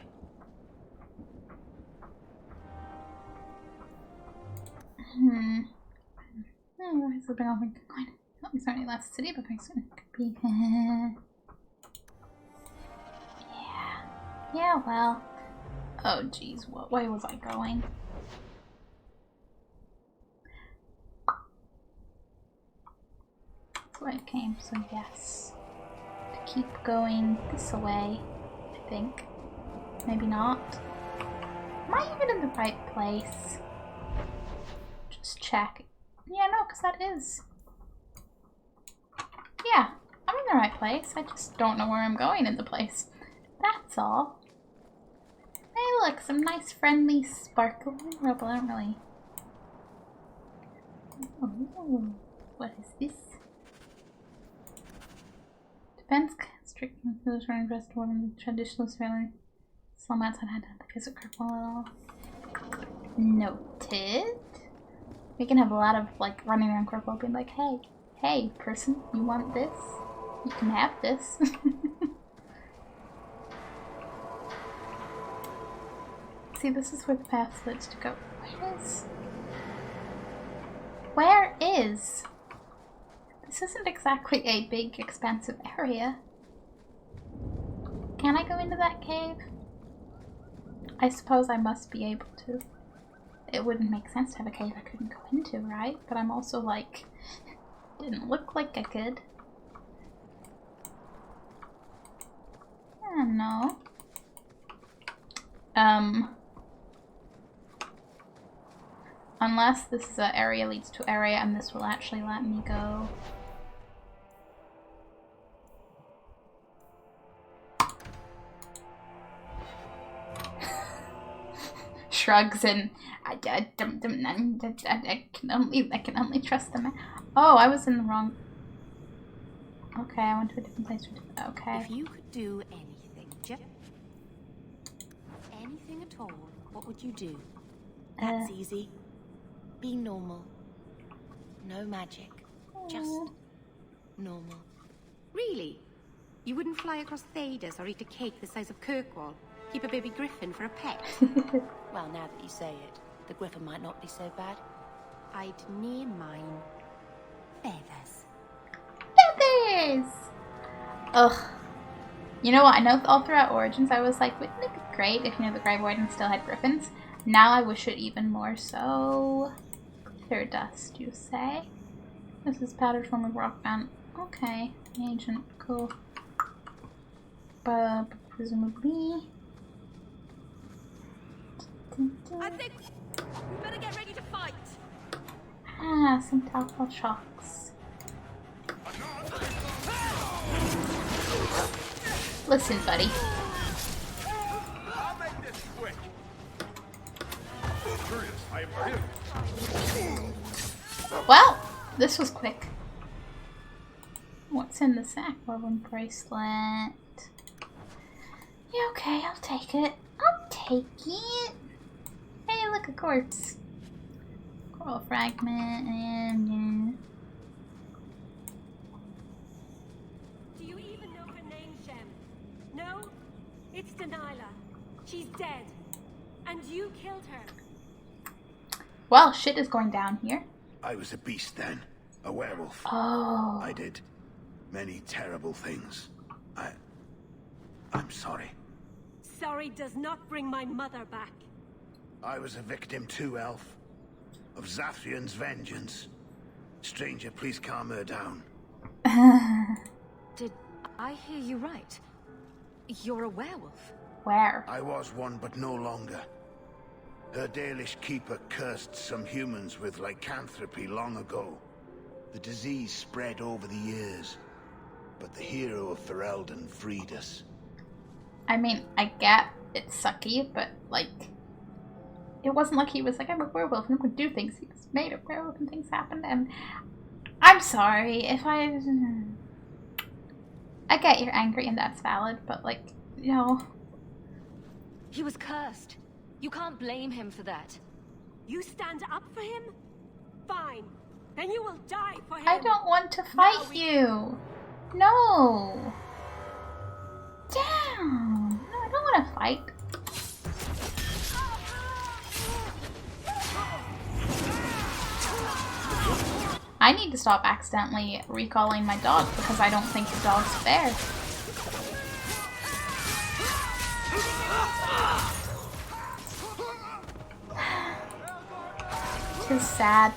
It's a bit of a coin. Not necessarily last city, but very soon it could be. Yeah, well. Oh, geez, what way was I going? That's where I came, so yes. To keep going this way, I think. Maybe not. Am I even in the right place? Just check. Yeah, no, because that is. Yeah, I'm in the right place. I just don't know where I'm going in the place. That's all. Hey, look, some nice, friendly, sparkling rubble. I don't really. Oh, what is this? Defense strict those running dressed women, traditionalist family. Slum outside had to visit Kirkwall at all. Noted. We can have a lot of like running around Kirkwall being like, hey, person, you want this? You can have this. See, this is where the path leads to go. Where is? Where is? This isn't exactly a big, expansive area. Can I go into that cave? I suppose I must be able to. It wouldn't make sense to have a cave I couldn't go into, right? But I'm also like, didn't look like I could. I don't know. Unless this is an area leads to area and this will actually let me go. Shrugs and I can only trust the man. Oh, I was in the wrong. Okay, I went to a different place. Okay. If you could do anything, anything at all, what would you do? That's easy. Be normal. No magic. Just normal. Really? You wouldn't fly across Thedas or eat a cake the size of Kirkwall? Keep a baby griffin for a pet? Well, now that you say it, the griffin might not be so bad. I'd name mine Feathers. Feathers! Ugh. You know what? I know all throughout Origins I was like, wouldn't it be great if, you know, the Grey Warden still had griffins? Now I wish it even more so. Clear dust, you say? This is powdered form of rock band. Okay. Agent, cool. But presumably... I think we better get ready to fight. Ah, some telltale shocks. Listen, buddy. I'll make this quick. Well, this was quick. What's in the sack? Woven bracelet. Yeah, okay, I'll take it. I'll take it. Hey, look, a corpse. Coral fragment and... Do you even know her name, Shem? No? It's Delilah. She's dead. And you killed her. Well, shit is going down here. I was a beast then. A werewolf. Oh. I did many terrible things. I'm sorry. Sorry does not bring my mother back. I was a victim too, Elf. Of Zathrian's vengeance. Stranger, please calm her down. Did I hear you right? You're a werewolf? Where? I was one, but no longer. Her Dalish keeper cursed some humans with lycanthropy long ago. The disease spread over the years, but the hero of Ferelden freed us. I mean, I get it's sucky, but like, it wasn't like he was like, I'm a werewolf and I'm gonna do things. He was made a werewolf and things happened, and I'm sorry if I get you're angry and that's valid, but like, you know. He was cursed. You can't blame him for that. You stand up for him? Fine. Then you will die for him. I don't want to fight you. No. Damn. No, I don't want to fight. I need to stop accidentally recalling my dog because I don't think the dog's fair. It's sad.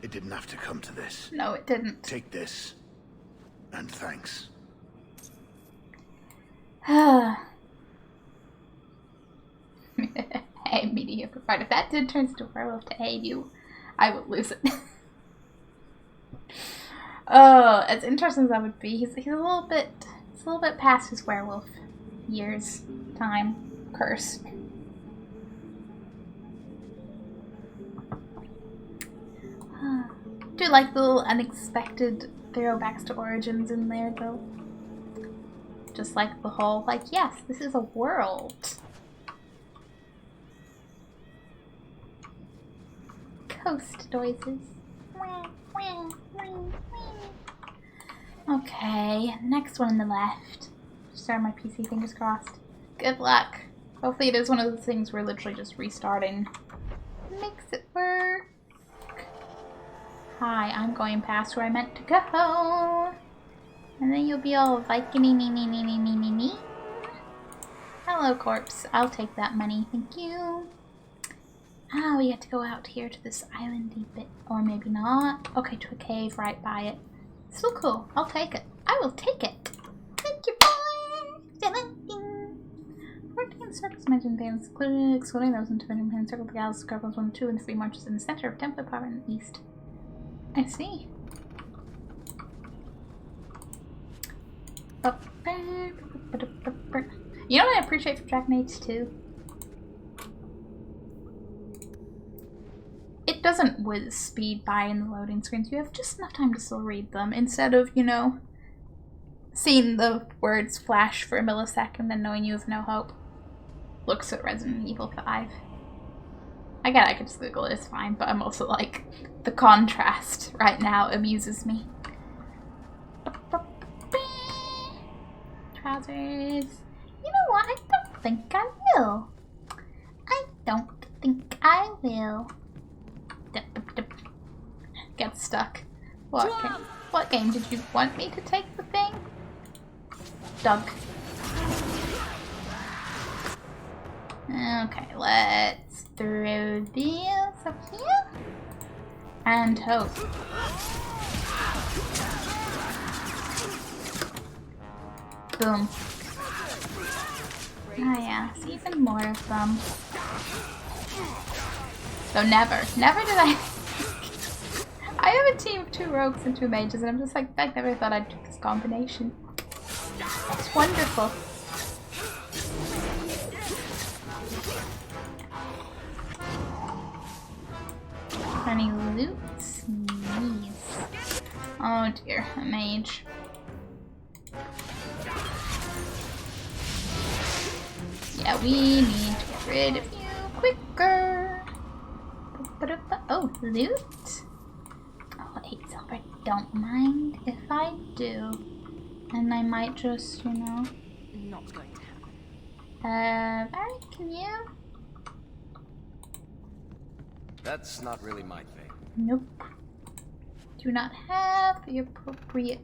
It didn't have to come to this. No, it didn't. Take this. And thanks. Hey, mediocre fight. If that dude turns into a werewolf to aid you, I will lose it. Oh, as interesting as that would be, he's a little bit past his werewolf years, time, curse. Do like the little unexpected throwbacks to Origins in there, though. Just like the whole, like, yes, this is a world. toast noises. Okay, next one on the left. Start my PC, fingers crossed. Good luck. Hopefully it is one of those things where literally just restarting makes it work. Hi, I'm going past where I meant to go. And then you'll be all Viking-y. Hello, corpse. I'll take that money. Thank you. Ah, we get to go out here to this islandy bit. Or maybe not. Okay, to a cave right by it. So cool. I'll take it. I will take it. Thank you, boy. Working in circles, mentioned bands, excluding those in Division Circle, the Gals, Scarpels 1 and 2, and the 3 marches in the center of Templar Power in the east. I see. You know what I appreciate from Dragon Age 2? It doesn't whiz speed by in the loading screens. You have just enough time to still read them instead of, you know, seeing the words flash for a millisecond and knowing you have no hope. Looks at Resident Evil 5. I get I could just Google it, it's fine, but I'm also like, the contrast right now amuses me. Trousers. You know what? I don't think I will. I don't think I will. Get stuck. What game did you want me to take the thing? Doug. Okay, let's throw this up here. And hope. Boom. Ah yes, even more of them. So never did I I have a team of 2 rogues and 2 mages and I'm just like, I never thought I'd do this combination. It's wonderful. Any loot? Sneeze. Oh dear, a mage. Yeah, we need to get rid of you quicker. Oh, loot? Oh, 8 silver. Don't mind if I do. And I might just, you know. Not going to happen. Barry, can you? That's not really my thing. Nope. Do not have the appropriate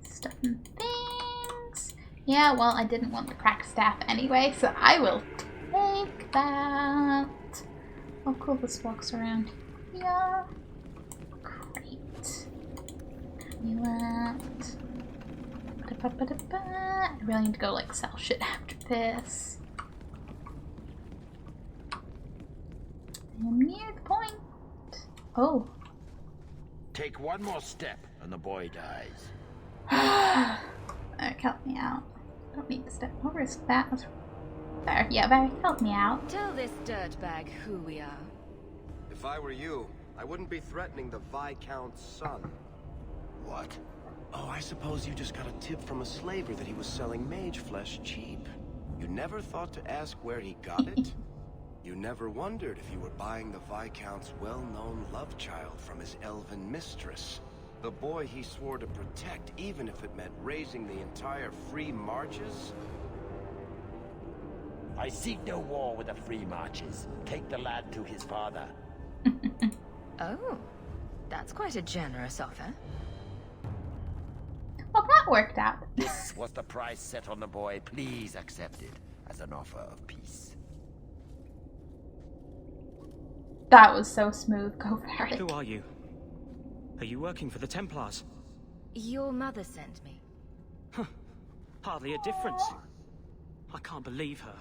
stuff and things. Yeah, well, I didn't want the cracked staff anyway, so I will take that. Oh, cool, this walks around here. Great. You want... I really need to go, like, sell shit after this. I am near the point. Oh. Take one more step and the boy dies. Barry, help me out. Don't need to step over his fat. There, yeah, Barry, help me out. Tell this dirtbag who we are. If I were you, I wouldn't be threatening the Viscount's son. What? Oh, I suppose you just got a tip from a slaver that he was selling mage flesh cheap. You never thought to ask where he got it? You never wondered if you were buying the Viscount's well-known love child from his elven mistress. The boy he swore to protect, even if it meant raising the entire Free Marches? I seek no war with the Free Marches. Take the lad to his father. Oh, that's quite a generous offer. Well, that worked out. This was the price set on the boy. Please accept it as an offer of peace. That was so smooth. Go for it. Who are you? Are you working for the Templars? Your mother sent me. Hardly a difference. I can't believe her.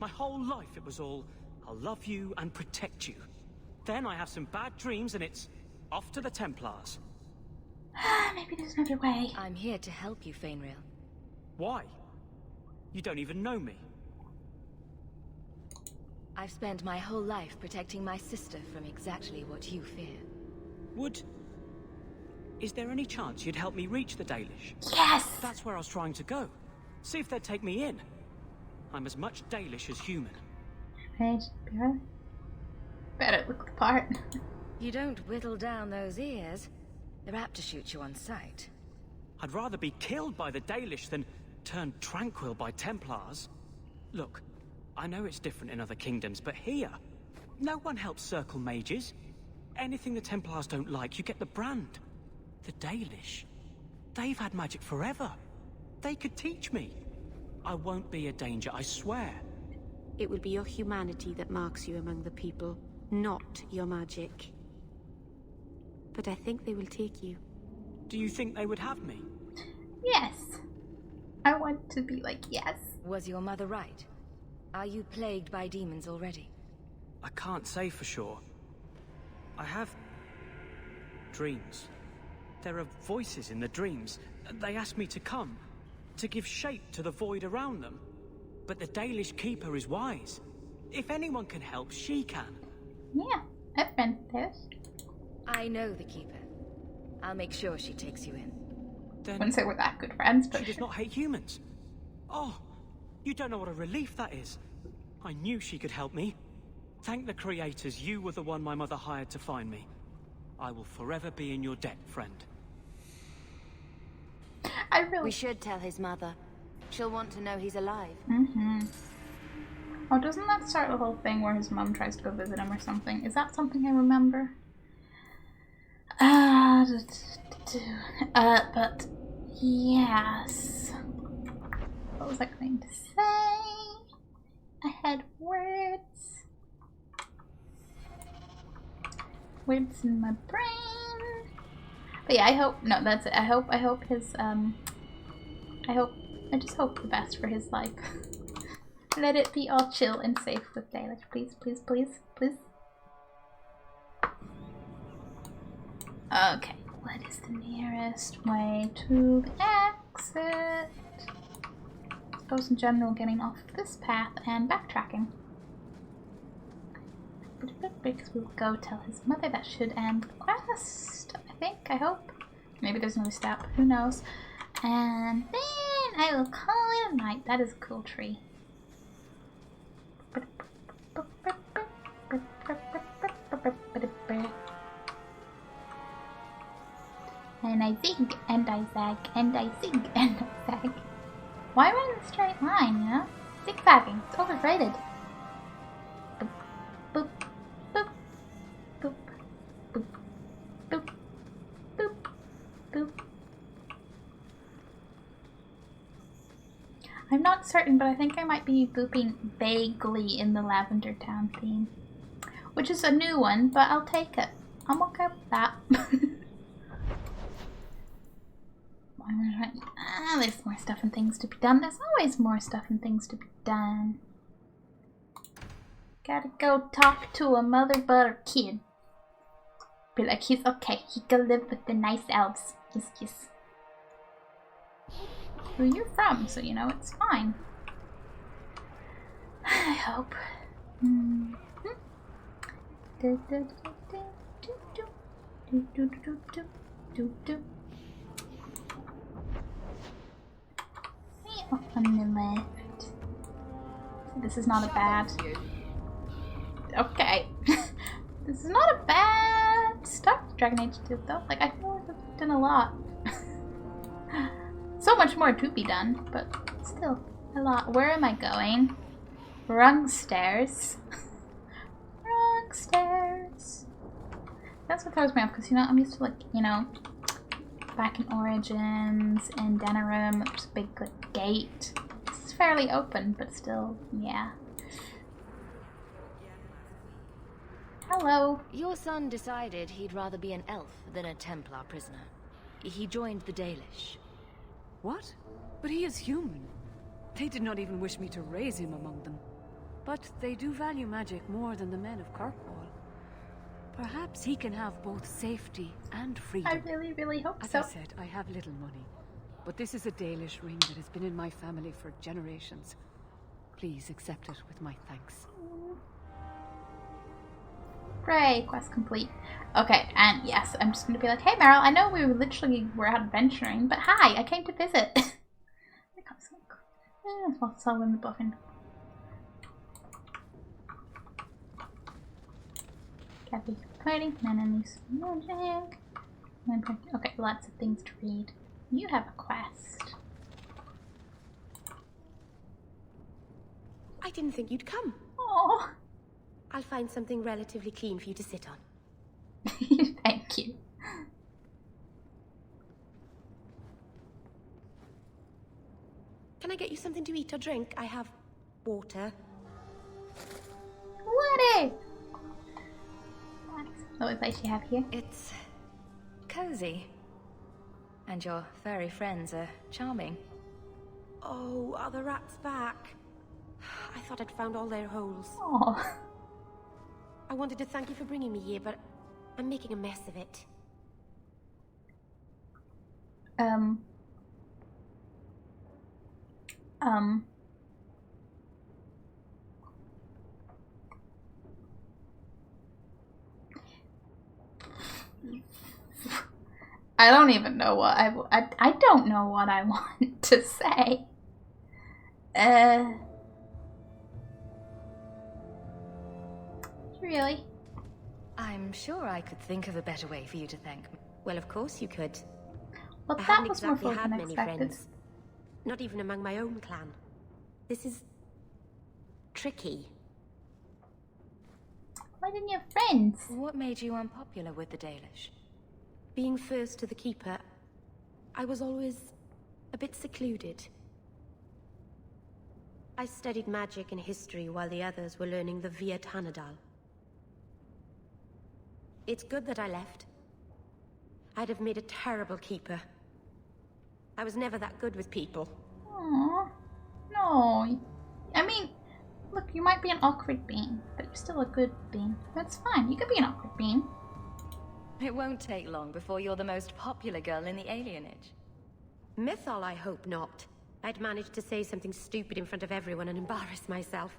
My whole life it was all, I'll love you and protect you. Then I have some bad dreams and it's off to the Templars. Maybe there's another way. I'm here to help you, Fainrail. Why? You don't even know me. I've spent my whole life protecting my sister from exactly what you fear. Is there any chance you'd help me reach the Dalish? Yes! That's where I was trying to go. See if they'd take me in. I'm as much Dalish as human. Right, better look the part. You don't whittle down those ears. They're apt to shoot you on sight. I'd rather be killed by the Dalish than turned tranquil by Templars. Look, I know it's different in other kingdoms, but here, no one helps circle mages. Anything the Templars don't like, you get the brand. The Dalish, they've had magic forever. They could teach me. I won't be a danger, I swear. It will be your humanity that marks you among the people, not your magic. But I think they will take you. Do you think they would have me? Yes. I want to be like, yes. Was your mother right? Are you plagued by demons already? I can't say for sure. I have dreams. There are voices in the dreams. They ask me to come, to give shape to the void around them. But the Dalish Keeper is wise. If anyone can help, she can. Yeah, I've been there. I know the Keeper. I'll make sure she takes you in. I wouldn't say we're that good friends, but... She does not hate humans. Oh, you don't know what a relief that is. I knew she could help me. Thank the creators, you were the one my mother hired to find me. I will forever be in your debt, friend. We should tell his mother. She'll want to know he's alive. Mm-hmm. Oh, doesn't that start the whole thing where his mum tries to go visit him or something? Is that something I remember? But yes. What was I going to say? I had words. Words in my brain. But yeah, I hope, no, that's it. I hope his, I just hope the best for his life. Let it be all chill and safe with Dalish. Please, please, please, please. Okay, what is the nearest way to the exit? I suppose in general getting off this path and backtracking. Because we'll go tell his mother. That should end the quest, I think, I hope. Maybe there's another step, who knows. And then I will call it a night. That is a cool tree. And I zig, and I zag, and I zig, and I zag. Why run in a straight line, you know? Zigzagging, it's overrated. Boop, boop, boop, boop, boop, boop, boop, boop. I'm not certain, but I think I might be booping vaguely in the Lavender Town theme. Which is a new one, but I'll take it. I'm okay with that. There's more stuff and things to be done. There's always more stuff and things to be done. Gotta go talk to a mother butter kid. Be like, he's okay. He can live with the nice elves. Yes, yes. Who you're from, so you know it's fine. I hope. On the left. This is not a bad. Okay. This is not a bad start to Dragon Age 2 though. Like, I feel like I've done a lot. So much more to be done, but still a lot. Where am I going? Wrong stairs. Wrong stairs. That's what throws me off, because you know, I'm used to, like, you know, back in Origins and Denerim, there's a big, like, gate. This is fairly open, but still, yeah. Hello. Your son decided he'd rather be an elf than a Templar prisoner. He joined the Dalish. What? But he is human. They did not even wish me to raise him among them. But they do value magic more than the men of Kirkwall. Perhaps he can have both safety and freedom. I really, really hope As so. I said, I have little money. But this is a Dalish ring that has been in my family for generations. Please accept it with my thanks. Hooray, quest complete. Okay, and yes, I'm just gonna be like, hey Meryl, I know we were out adventuring, but hi, I came to visit. I'll sell them the buffin. Kathy. Fighting enemies. Magic. Okay, lots of things to read. You have a quest. I didn't think you'd come. Oh. I'll find something relatively clean for you to sit on. Thank you. Can I get you something to eat or drink? I have water. What? What advice you have here? It's cozy. And your furry friends are charming. Oh, are the rats back? I thought I'd found all their holes. Oh. I wanted to thank you for bringing me here, but I'm making a mess of it. I don't even know what I don't know what I want to say. Really? I'm sure I could think of a better way for you to thank me. Well, of course you could. Well, I that haven't was more exactly fun had than many expected. friends. Not even among my own clan. This is tricky. Why didn't you have friends? What made you unpopular with the Dalish? Being first to the Keeper, I was always a bit secluded. I studied magic and history while the others were learning the Via Tanadal. It's good that I left. I'd have made a terrible Keeper. I was never that good with people. Aww. No. I mean, look, you might be an awkward bean, but you're still a good bean. That's fine. You could be an awkward bean. It won't take long before you're the most popular girl in the alienage. Mythal, I hope not. I'd managed to say something stupid in front of everyone and embarrass myself.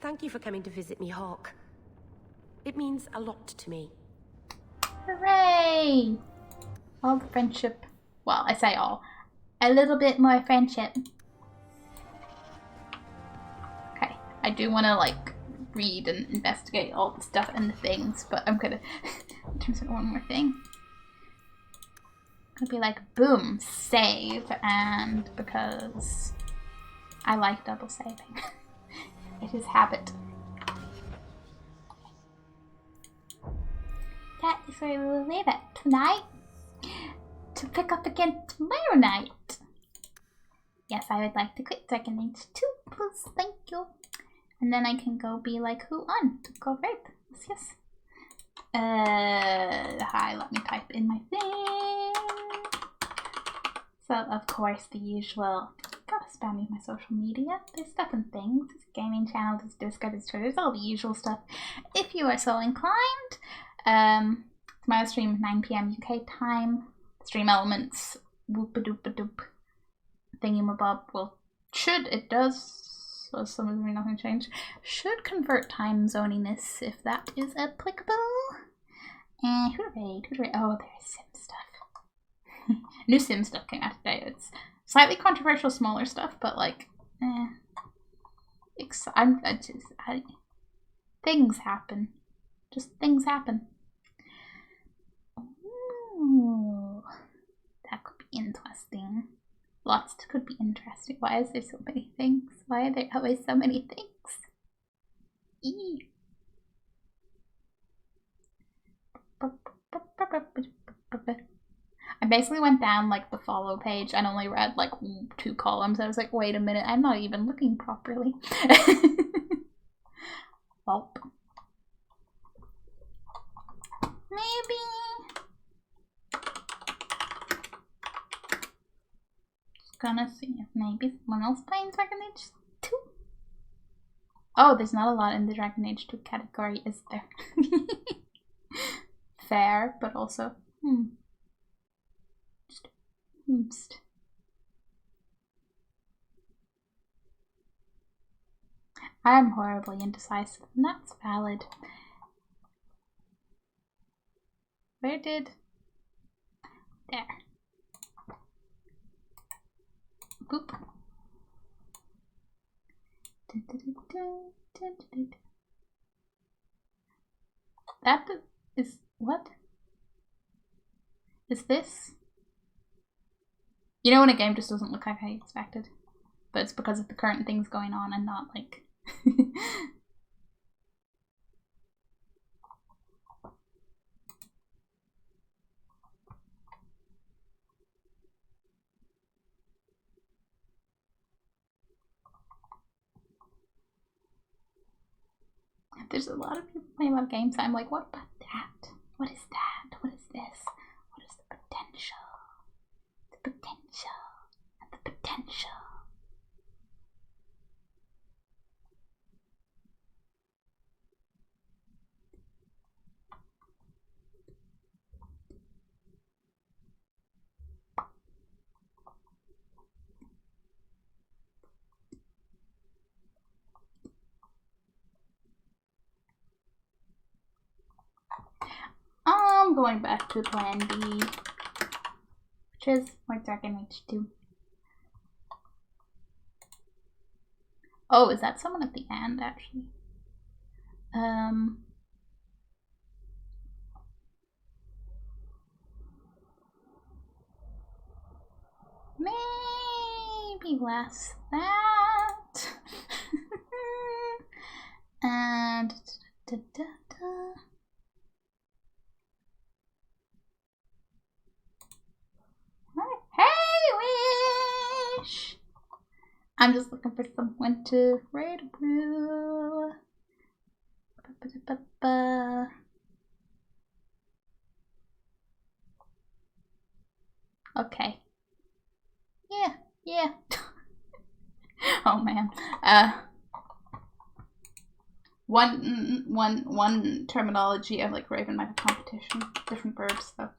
Thank you for coming to visit me, Hawke. It means a lot to me. Hooray! All the friendship. Well, I say all. A little bit more friendship. Okay, I do want to, like, read and investigate all the stuff and the things, but I'm gonna... in terms of one more thing. Gonna be like, boom, save, and because I like double saving. It is habit. That is where we will leave it tonight. To pick up again tomorrow night. Yes, I would like to quit Dragon Age 2, please, thank you. And then I can go be like, who on? To go rape. Yes. Hi, let me type in my thing. So, of course, the usual. Gotta spam me my social media. There's stuff and things. There's a gaming channel, there's Discord, there's Twitter, there's all the usual stuff. If you are so inclined. Tomorrow stream 9 PM UK time. Stream elements. Whoop-a-doop-a-doop. Thingy-mabob will. Should it does. So some of them nothing changed. Should convert time zoniness if that is applicable. And hooray, hooray. Oh, there's Sim stuff. New Sim stuff came out today. It's slightly controversial, smaller stuff, but like, things happen. Just things happen. Ooh, that could be interesting. Lots could be interesting. Why is there so many things? Why are there always so many things? Eee. I basically went down like the follow page and only read like 2 columns. I was like, wait a minute, I'm not even looking properly. Well, maybe. Just gonna see if maybe someone else playing Dragon Age 2. Oh, there's not a lot in the Dragon Age 2 category, is there? Fair, but also, I'm horribly indecisive, and that's valid. Where did... There. Boop. That What? Is this? You know when a game just doesn't look like I expected? But it's because of the current things going on and not like... There's a lot of people playing a lot of games. I'm like, what about that? What is that? What is this? What is the potential? The potential. And the potential. I'm going back to plan B, which is more Dragon Age 2. Oh, is that someone at the end, actually? Maybe less that. And hey, Wish! I'm just looking for someone to raid brew. Okay. Yeah. Oh man. One terminology of like Raven Might competition, different verbs though.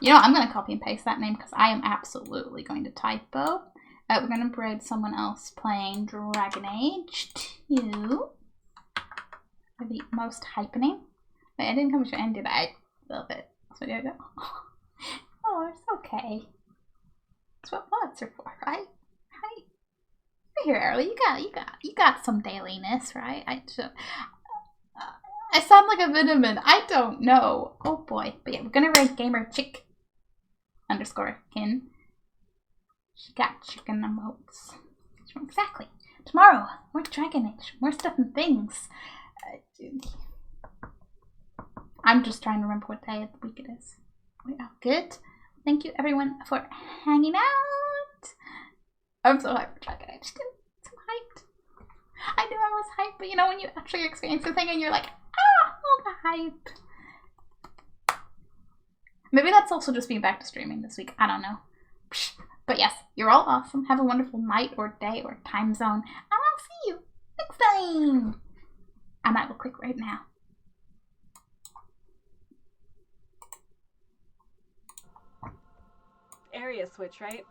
You know, I'm gonna copy and paste that name because I am absolutely going to typo. We're gonna braid someone else playing Dragon Age 2 for the most hypening. Wait, I didn't come to end, did I? A little bit. So there we go. Oh, it's okay. That's what mods are for, right? You're here early. You got some dailiness, right? I sound like a vitamin. I don't know. Oh boy. But yeah, we're gonna raid gamer chick _kin. She got chicken emotes. Exactly. Tomorrow, more Dragon Age, more stuff and things. I'm just trying to remember what day of the week it is. Wait, oh, good. Thank you everyone for hanging out. I'm so hyped for Dragon Age 2. So hyped. I knew I was hyped, but you know when you actually experience the thing and you're like, all the hype. Maybe that's also just being back to streaming this week. I don't know. But yes, you're all awesome. Have a wonderful night or day or time zone. And I'll see you next time. I might go click right now. Area switch, right?